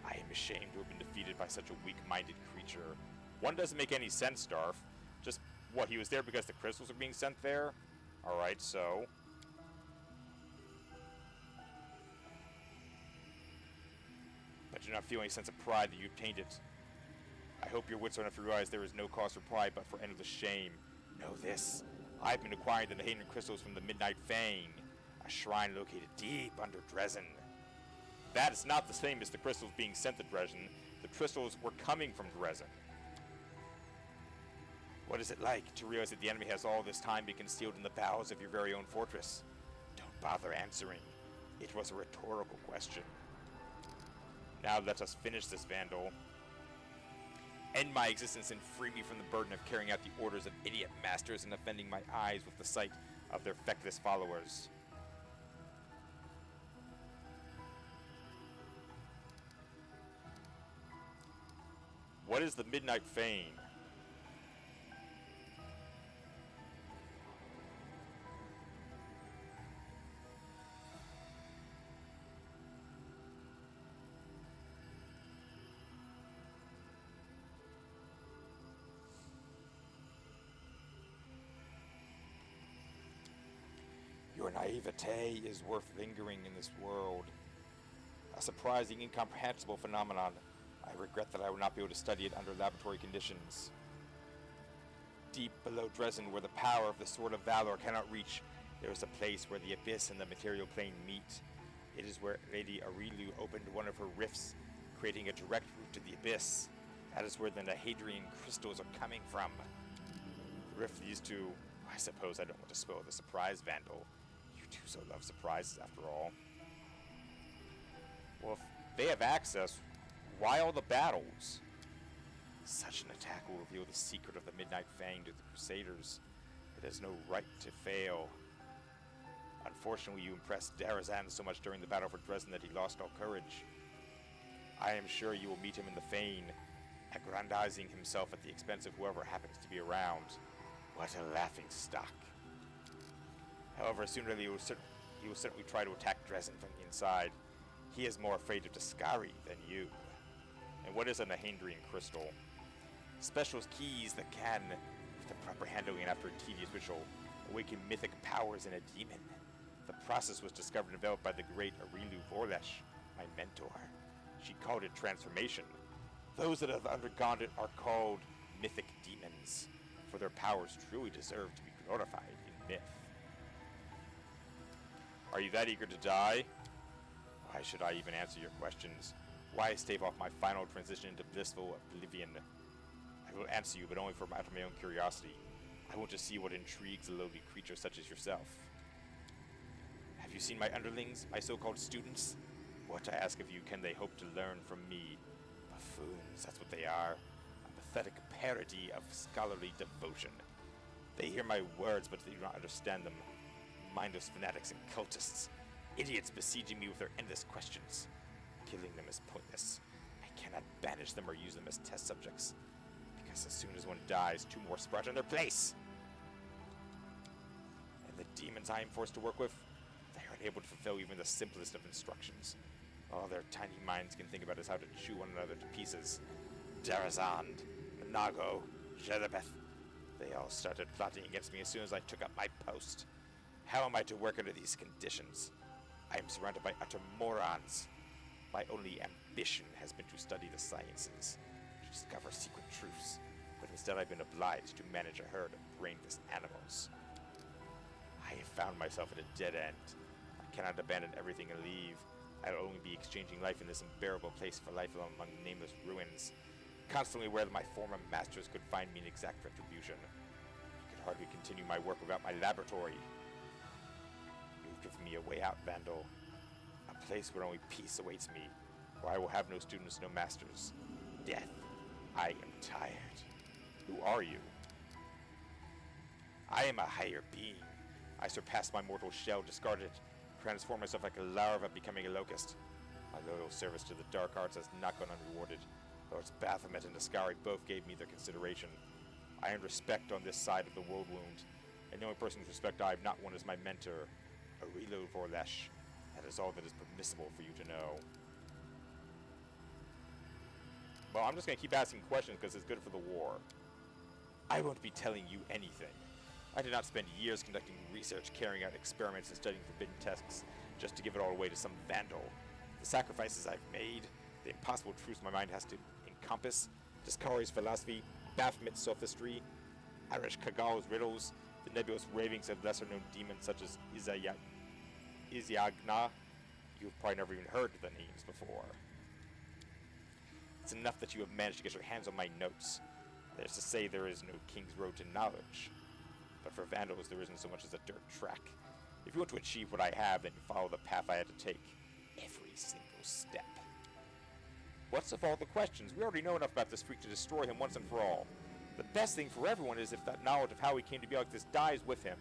I am ashamed to have been defeated by such a weak-minded creature. One doesn't make any sense, Darf. Just, what, he was there because the crystals are being sent there? Alright, so... I do not feel any sense of pride that you obtained it. I hope your wits are enough to realize there is no cause for pride but for endless shame. Know this. I've been acquiring the Handrian crystals from the Midnight Fane, a shrine located deep under Dresden. That is not the same as the crystals being sent to Dresden. The crystals were coming from Dresden. What is it like to realize that the enemy has all this time been concealed in the bowels of your very own fortress? Don't bother answering. It was a rhetorical question. Now let us finish this, Vandal. End my existence and free me from the burden of carrying out the orders of idiot masters and offending my eyes with the sight of their feckless followers. What is the Midnight Fane? Your naivete is worth lingering in this world. A surprising, incomprehensible phenomenon. I regret that I will not be able to study it under laboratory conditions. Deep below Dresden, where the power of the Sword of Valor cannot reach, there is a place where the abyss and the material plane meet. It is where Lady Aurilu opened one of her rifts, creating a direct route to the abyss. That is where the Nahedrian crystals are coming from. The rift leads to... I suppose I don't want to spoil the surprise, Vandal. You two so love surprises, after all. Well, if they have access, why all the battles? Such an attack will reveal the secret of the Midnight Fang to the Crusaders. It has no right to fail. Unfortunately, you impressed Darazan so much during the battle for Dresden that he lost all courage. I am sure you will meet him in the Fane, aggrandizing himself at the expense of whoever happens to be around. What a laughing stock. However, sooner or later he will certainly try to attack Dresden from the inside. He is more afraid of Dascari than you. And what is a Nahedrian crystal? Special keys that can, with the proper handling and after a tedious ritual, awaken mythic powers in a demon. The process was discovered and developed by the great Aurilu Vorlesh, my mentor. She called it transformation. Those that have undergone it are called mythic demons, for their powers truly deserve to be glorified in myth. Are you that eager to die? Why should I even answer your questions? Why stave off my final transition into blissful oblivion? I will answer you, but only out of my own curiosity. I want to see what intrigues a lowly creature such as yourself. Have you seen my underlings, my so-called students? What, I ask of you, can they hope to learn from me? Buffoons, that's what they are. A pathetic parody of scholarly devotion. They hear my words, but they do not understand them. Mindless fanatics and cultists. Idiots besieging me with their endless questions. Killing them is pointless. I cannot banish them or use them as test subjects. Because as soon as one dies, two more sprout in their place. And the demons I am forced to work with, they are unable to fulfill even the simplest of instructions. All their tiny minds can think about is how to chew one another to pieces. Darazand, Nago, Jelebeth, they all started plotting against me as soon as I took up my post. How am I to work under these conditions? I am surrounded by utter morons. My only ambition has been to study the sciences, to discover secret truths, but instead I've been obliged to manage a herd of brainless animals. I have found myself at a dead end. I cannot abandon everything and leave. I'll only be exchanging life in this unbearable place for life among nameless ruins, constantly aware that my former masters could find me an exact retribution. I could hardly continue my work without my laboratory. You've given me a way out, Vandal. A place where only peace awaits me, where I will have no students, no masters. Death. I am tired. Who are you? I am a higher being. I surpassed my mortal shell, discarded it, transformed myself like a larva, becoming a locust. My loyal service to the dark arts has not gone unrewarded. Lords Baphomet and Dascari both gave me their consideration. I earned respect on this side of the world wound, and the only person whose respect I have not won is my mentor, Aurilu Vorlesh. That is all that is permissible for you to know. Well, I'm just going to keep asking questions because it's good for the war. I won't be telling you anything. I did not spend years conducting research, carrying out experiments, and studying forbidden texts just to give it all away to some vandal. The sacrifices I've made, the impossible truths my mind has to encompass, Dascari's philosophy, Baphomet's sophistry, Irish Kagal's riddles, the nebulous ravings of lesser-known demons such as Iziagna. You've probably never even heard the names before. It's enough that you have managed to get your hands on my notes. There's to say there is no king's road to knowledge. But for vandals, there isn't so much as a dirt track. If you want to achieve what I have, then you follow the path I had to take. Every single step. What's of all the questions? We already know enough about this freak to destroy him once and for all. The best thing for everyone is if that knowledge of how he came to be like this dies with him.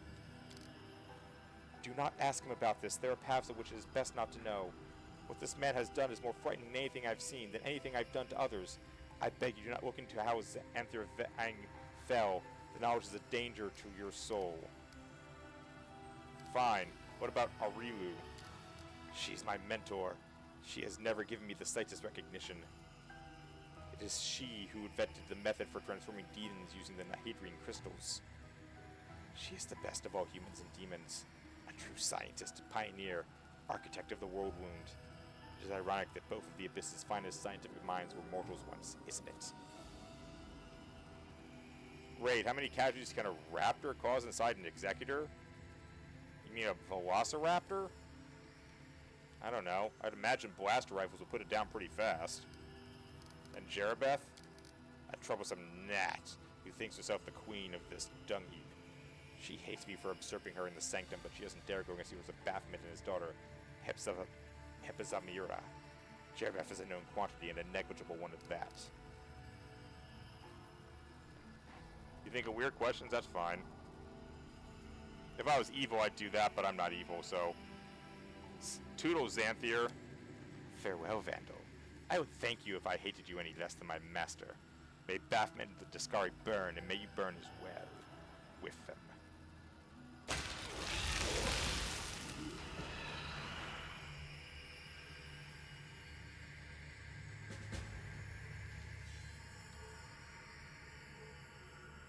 Do not ask him about this. There are paths of which it is best not to know. What this man has done is more frightening than anything I've seen, than anything I've done to others. I beg you, do not look into how Xanthirvang fell. The knowledge is a danger to your soul. Fine. What about Aurilu? She's my mentor. She has never given me the slightest recognition. It is she who invented the method for transforming demons using the Nahedrian crystals. She is the best of all humans and demons. A true scientist, pioneer, architect of the world wound. It is ironic that both of the Abyss's finest scientific minds were mortals once, isn't it? Raid, how many casualties can a raptor cause inside an executor? You mean a velociraptor? I don't know. I'd imagine blaster rifles would put it down pretty fast. And Jerebeth? A troublesome gnat who thinks herself the queen of this dung heap. She hates me for usurping her in the sanctum, but she doesn't dare go against the orders of Baphomet and his daughter, Hepzamira. Jerebeth is a known quantity and a negligible one at that. You think of weird questions? That's fine. If I was evil, I'd do that, but I'm not evil, so... Toodle, Xanthier. Farewell, Vandal. I would thank you if I hated you any less than my master. May Baphomet and the Discari burn, and may you burn as well with them.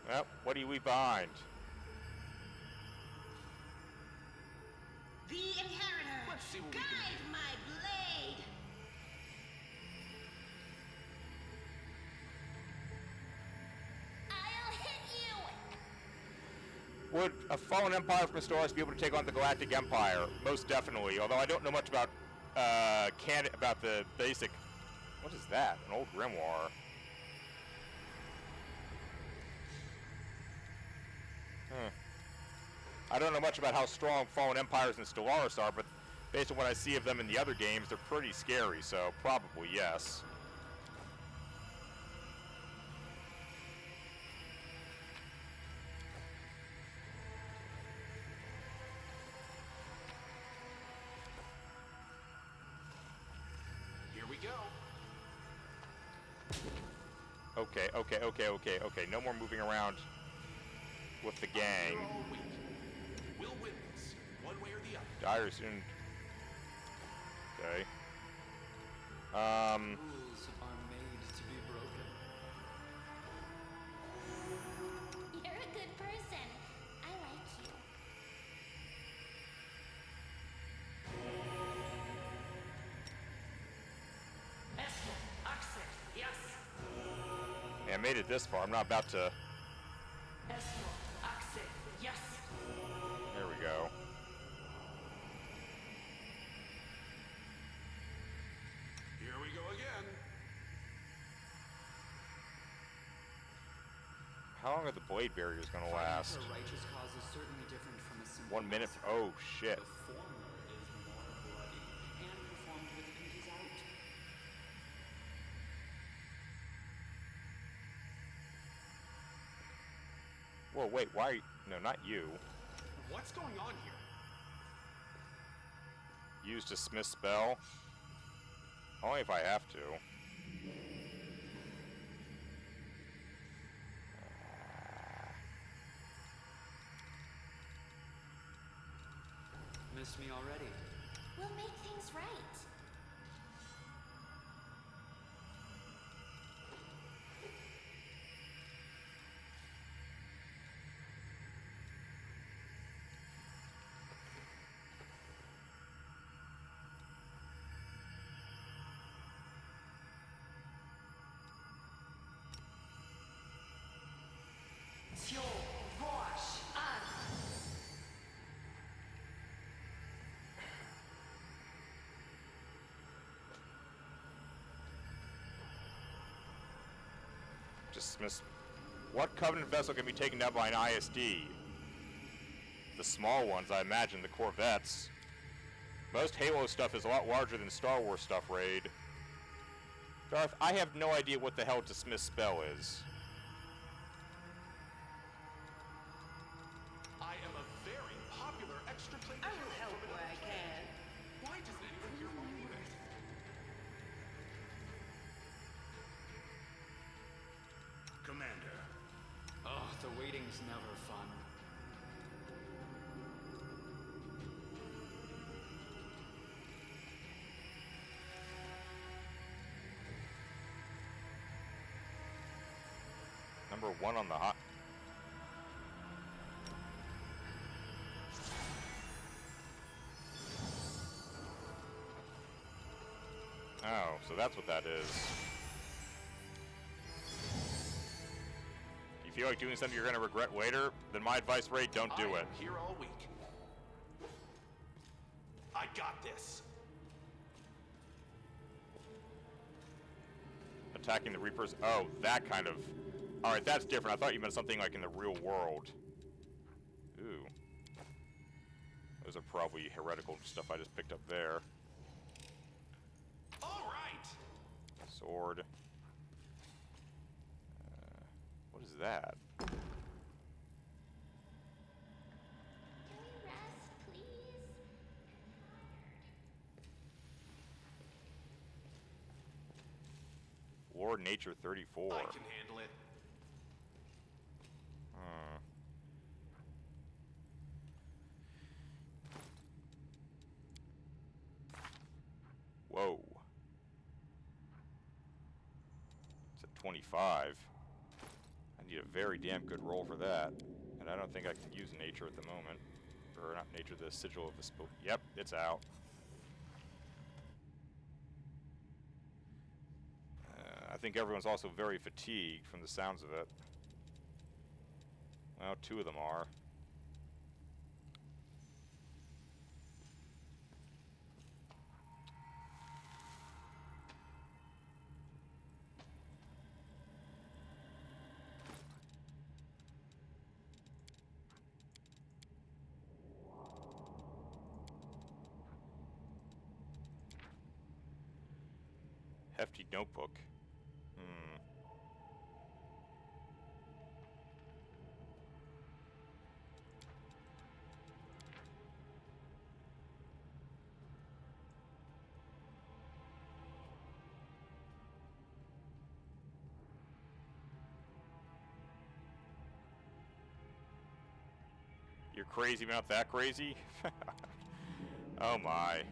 Well, what do you leave behind? The Inheritor! Let's see what we Guide can do. my blade! I'll hit you! Would a fallen empire from Stellaris be able to take on the Galactic Empire? Most definitely. Although I don't know much about about the basic. What is that? An old grimoire. I don't know much about how strong fallen empires in Stellaris are, but based on what I see of them in the other games, they're pretty scary. So probably yes. Here we go. Okay. No more moving around with the gang. You're all weak. We'll win this, one way or the other. Dire soon. Okay. Rules are made to be broken. You're a good person. I like you. Access, yes. Yeah, I made it this far. I'm not about to. Access, yes. There we go. Here we go again. How long are the blade barriers gonna last? Fighting for a righteous cause is certainly different from a simple 1 minute. massacre. Oh shit. The former is more bloody and performed with pinkies out. Whoa, wait. Why? No, not you. What's going on here? Use dismiss spell. Only if I have to. Missed me already. We'll make things right. Dismiss. What Covenant vessel can be taken down by an ISD? The small ones, I imagine, the Corvettes. Most Halo stuff is a lot larger than Star Wars stuff, Raid. Darth, I have no idea what the hell dismiss spell is. I am a very popular extra player I will hero help from where another I planet. can. Why doesn't anyone hear my unit? Commander, Oh, the waiting's never fun. Number 1 on the hot. Oh, so that's what that is. If you feel like doing something you're going to regret later, then my advice, Ray, don't do it. I'm here all week. I got this. Attacking the Reapers? Oh, that kind of... Alright, that's different. I thought you meant something like in the real world. Ooh. Those are probably heretical stuff I just picked up there. All right. Sword. What is that? Can we rest, please? Lord Nature 34. I can handle it. Whoa. It's at 25. I need a very damn good roll for that. And I don't think I can use nature at the moment. Or not nature, the sigil of the spook. Yep, it's out. I think everyone's also very fatigued from the sounds of it. Well, two of them are. Hefty notebook. You're crazy, but not that crazy? Oh my.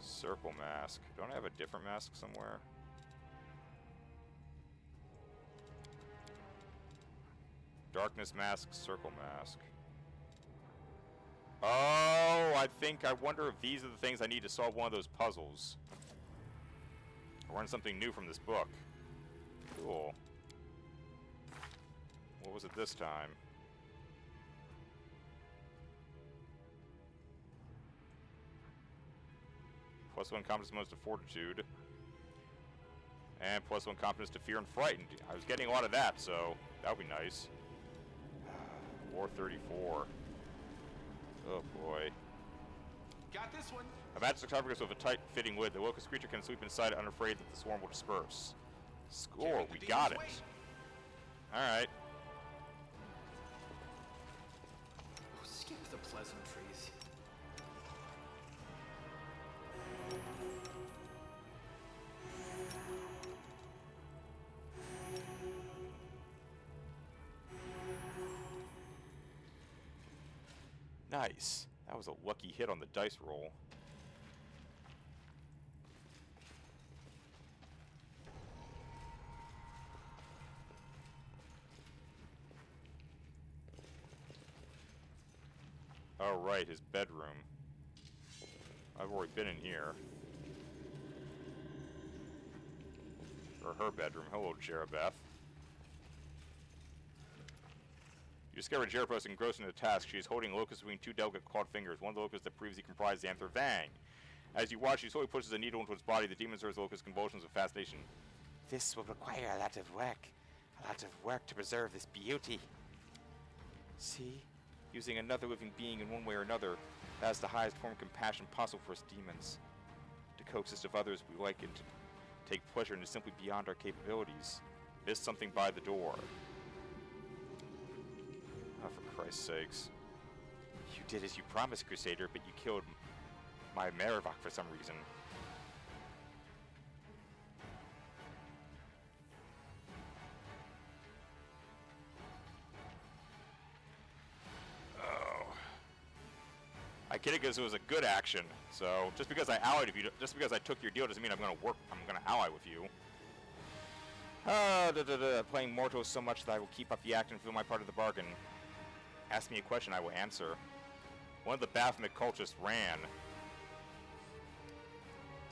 Circle mask. Don't I have a different mask somewhere? Darkness mask, circle mask. Oh, I wonder if these are the things I need to solve one of those puzzles. I learned something new from this book. Cool. What was it this time? +1 competence most to fortitude. And +1 competence to fear and frightened. I was getting a lot of that, so that would be nice. War 34. Oh boy. Got this one. A magic sarcophagus with a tight-fitting lid. The locust creature can sleep inside unafraid that the swarm will disperse. Score, we got it. Alright. Oh, skip the pleasantries. Nice. That was a lucky hit on the dice roll. Alright, his bedroom. I've already been in here. Or her bedroom. Hello, Jerabeth. You discover Jerepost engrossed in a task. She is holding a locust between two delicate clawed fingers, one of the locusts that previously comprised the Anther Vang. As you watch, she slowly pushes a needle into its body. The demon observes the locust's convulsions of fascination. This will require a lot of work to preserve this beauty. See? Using another living being in one way or another, that is the highest form of compassion possible for us demons. To coexist with others we like and to take pleasure in is simply beyond our capabilities. There's something by the door. Oh, for Christ's sakes. You did as you promised, Crusader, but you killed my Merivok for some reason. Oh. I get it because it was a good action. So just because I allied with you, just because I took your deal doesn't mean I'm gonna ally with you. Playing Mortal so much that I will keep up the act and feel my part of the bargain. Ask me a question, I will answer. One of the Baphomet cultists ran.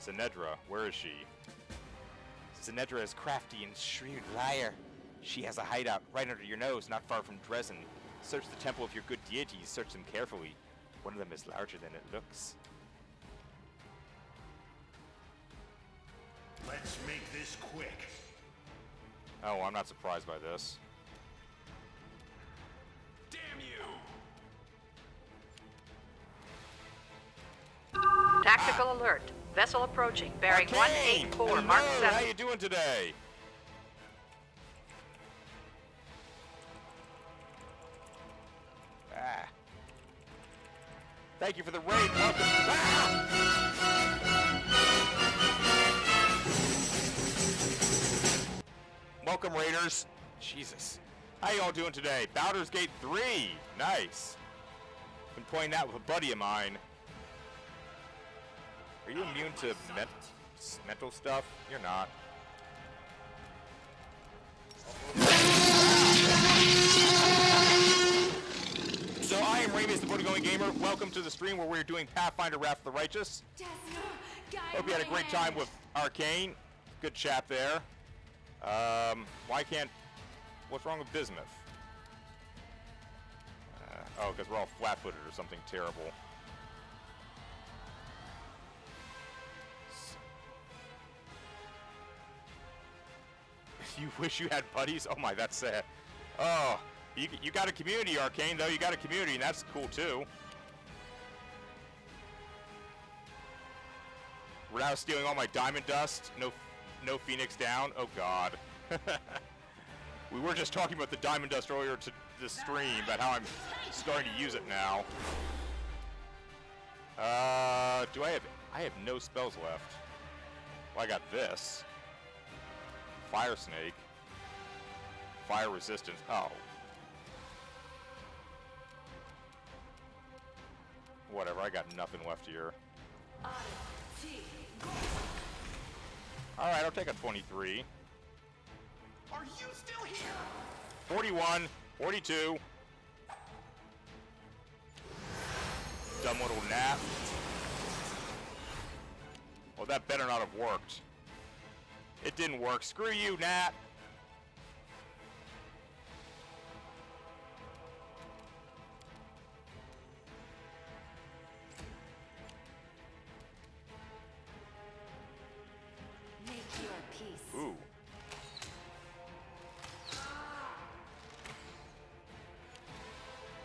Zenedra, where is she? Zenedra is crafty and shrewd liar. She has a hideout right under your nose, not far from Dresden. Search the temple of your good deities. Search them carefully. One of them is larger than it looks. Let's make this quick. Oh, I'm not surprised by this. Damn you! Tactical alert. Vessel approaching. Bearing Arcane! 184, Hello, Mark how 7. you doing today? Ah. Thank you for the raid. Welcome. Ah! Welcome, Raiders. Jesus. How y'all doing today? Baldur's Gate 3. Nice. Been playing that with a buddy of mine. Are you immune to mental stuff? You're not. So I am Ramus, the Border-Going Gamer. Welcome to the stream where we're doing Pathfinder Wrath of the Righteous. Hope you had a great time with Arcane. Good chat there. What's wrong with Bismuth? Oh, because we're all flat-footed or something terrible. You wish you had buddies? Oh my, that's sad. Oh, you got a community, Arcane, though. You got a community, and that's cool, too. We're now stealing all my diamond dust. No Phoenix down. Oh, God. We were just talking about the diamond dust earlier to the stream, about how I'm starting to use it now. I have no spells left. Well, I got this. Fire Snake. Fire Resistance. Oh. Whatever, I got nothing left here. Alright, I'll take a 23. Are you still here? 41. 42. Dumb little nap. Well, that better not have worked. It didn't work. Screw you, Nat. Make your peace. Ooh.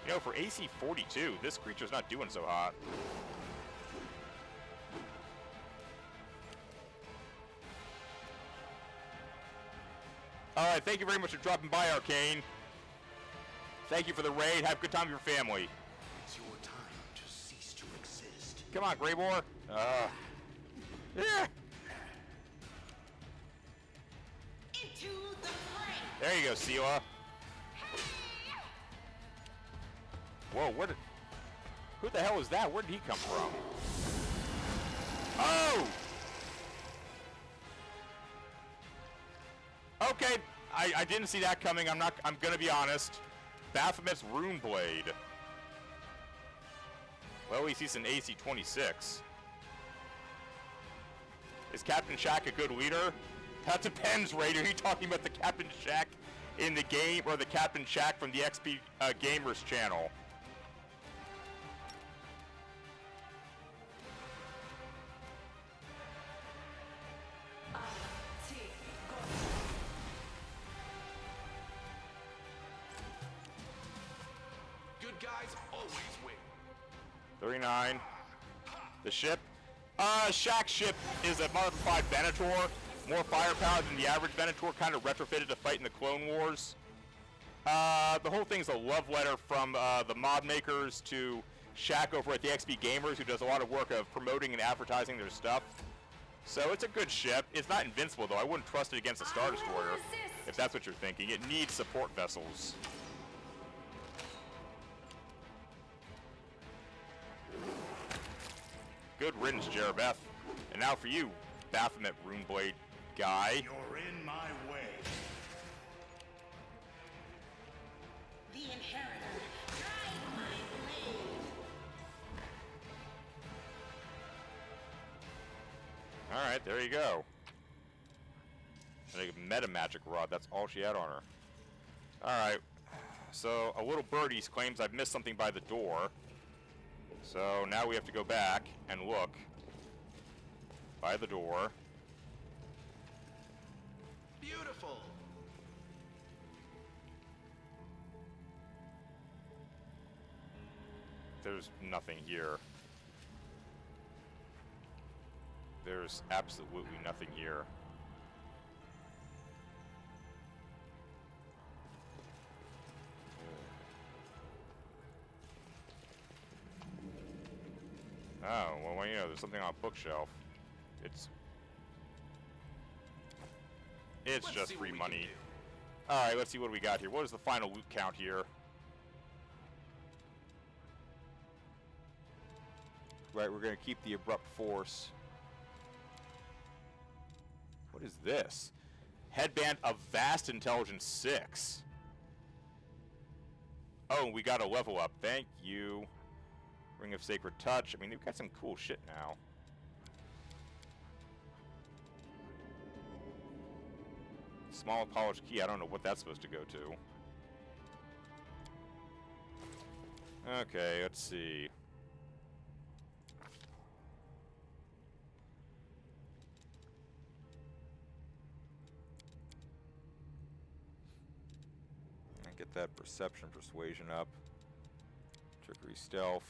You know, for AC 42, this creature's not doing so hot. Alright, thank you very much for dropping by, Arcane. Thank you for the raid. Have a good time with your family. It's your time to cease to exist. Come on, Greybore. Yeah. Into the fray. There you go, Sela. Whoa, who the hell is that? Where did he come from? Oh! Okay, I didn't see that coming. I'm gonna be honest. Baphomet's Rune Blade. Well, at least he's an AC 26. Is Captain Shack a good leader? That depends, Raider. Are you talking about the Captain Shack in the game or the Captain Shack from the XP Gamers channel? Good guys always win. 39. The ship? Shack's ship is a modified Venator. More firepower than the average Venator, kind of retrofitted to fight in the Clone Wars. The whole thing's a love letter from the mod makers to Shack over at the XP Gamers, who does a lot of work of promoting and advertising their stuff. So it's a good ship. It's not invincible, though. I wouldn't trust it against a Star Destroyer, if that's what you're thinking. It needs support vessels. Good riddance, Jerabeth. And now for you, Baphomet Runeblade guy. You're in my way. The Inheritor. Guide my blade. Alright, there you go. And a meta magic rod, that's all she had on her. Alright, so a little birdie claims I've missed something by the door. So now we have to go back and look by the door. Beautiful. There's nothing here. There's absolutely nothing here. Oh, well, you know, there's something on a bookshelf. It's Let's just see free what we can money. do. Alright, let's see what we got here. What is the final loot count here? Right, we're going to keep the abrupt force. What is this? Headband of Vast Intelligence 6. Oh, we got a level up. Thank you. Ring of Sacred Touch. I mean, they've got some cool shit now. Small polished key. I don't know what that's supposed to go to. Okay, let's see. Get that perception persuasion up. Trickery stealth.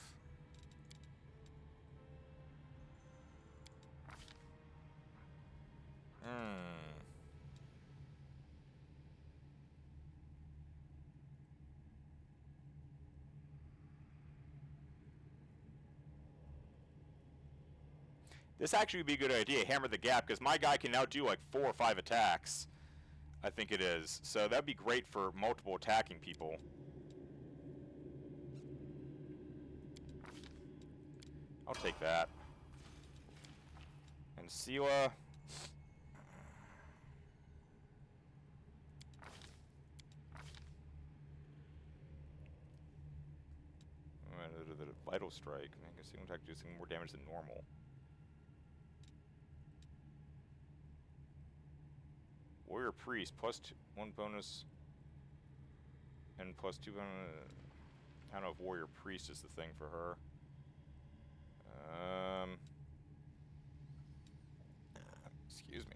This actually would be a good idea, hammer the gap, because my guy can now do like 4 or 5 attacks. I think it is. So that'd be great for multiple attacking people. I'll take that. And Sela. The Vital Strike. I guess you don't attack doing more damage than normal. Warrior Priest, +1 bonus, and +2 bonus. I don't know if Warrior Priest is the thing for her. Excuse me.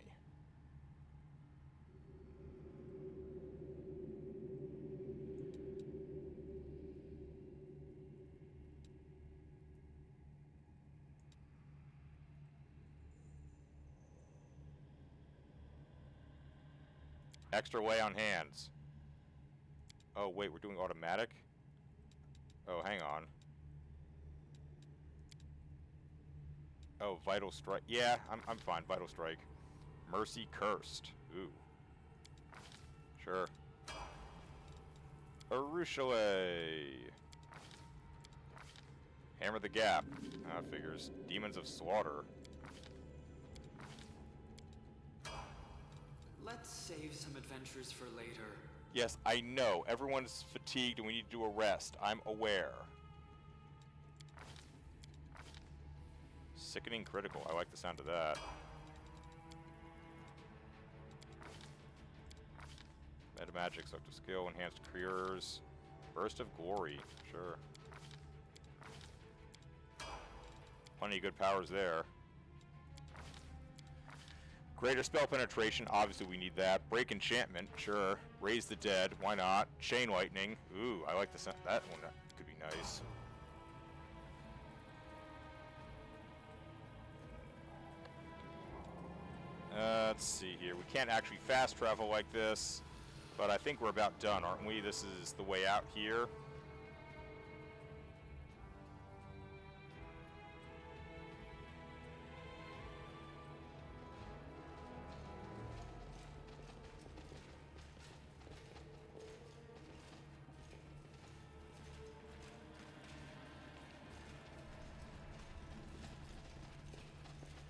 Extra way on hands. Oh, wait, we're doing automatic? Oh, hang on. Oh, Vital Strike. Yeah, I'm fine. Vital Strike. Mercy Cursed. Ooh. Sure. Arushale. Hammer the Gap. Figures. Demons of Slaughter. Let's save some adventures for later. Yes, I know. Everyone's fatigued and we need to do a rest. I'm aware. Sickening Critical. I like the sound of that. Meta Magic, Selective Skill, Enhanced Cures. Burst of Glory. Sure. Plenty of good powers there. Greater spell penetration, obviously we need that. Break enchantment, sure. Raise the dead, why not? Chain lightning, ooh, I like the sound. That one could be nice. Let's see here. We can't actually fast travel like this, but I think we're about done, aren't we? This is the way out here.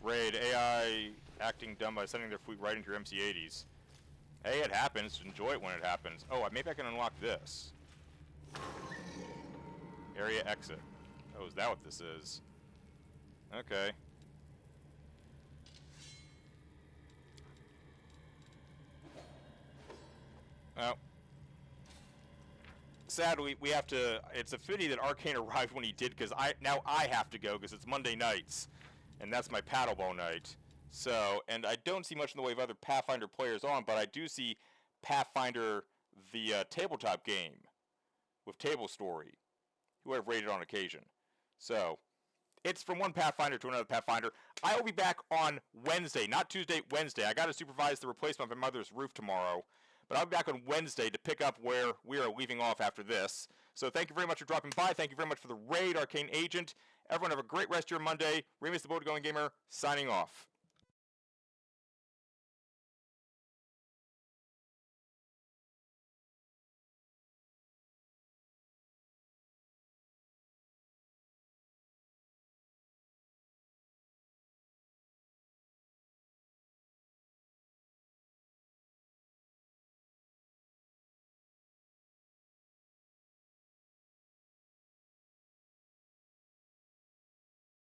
Raid, AI acting dumb by sending their fleet right into your MC-80s. Hey, it happens. Enjoy it when it happens. Oh, maybe I can unlock this. Area exit. Oh, is that what this is? Okay. Well, sadly, we have to. It's a pity that Arcane arrived when he did, because now I have to go because it's Monday nights, and that's my paddleball night. So, and I don't see much in the way of other Pathfinder players on, but I do see Pathfinder, the tabletop game with Table Story, who I've rated on occasion. So, it's from one Pathfinder to another Pathfinder. I will be back on Wednesday, not Tuesday, Wednesday. I got to supervise the replacement of my mother's roof tomorrow, but I'll be back on Wednesday to pick up where we are leaving off after this. So thank you very much for dropping by. Thank you very much for the raid, Arcane Agent. Everyone have a great rest of your Monday. Remus the Boat Going Gamer, signing off.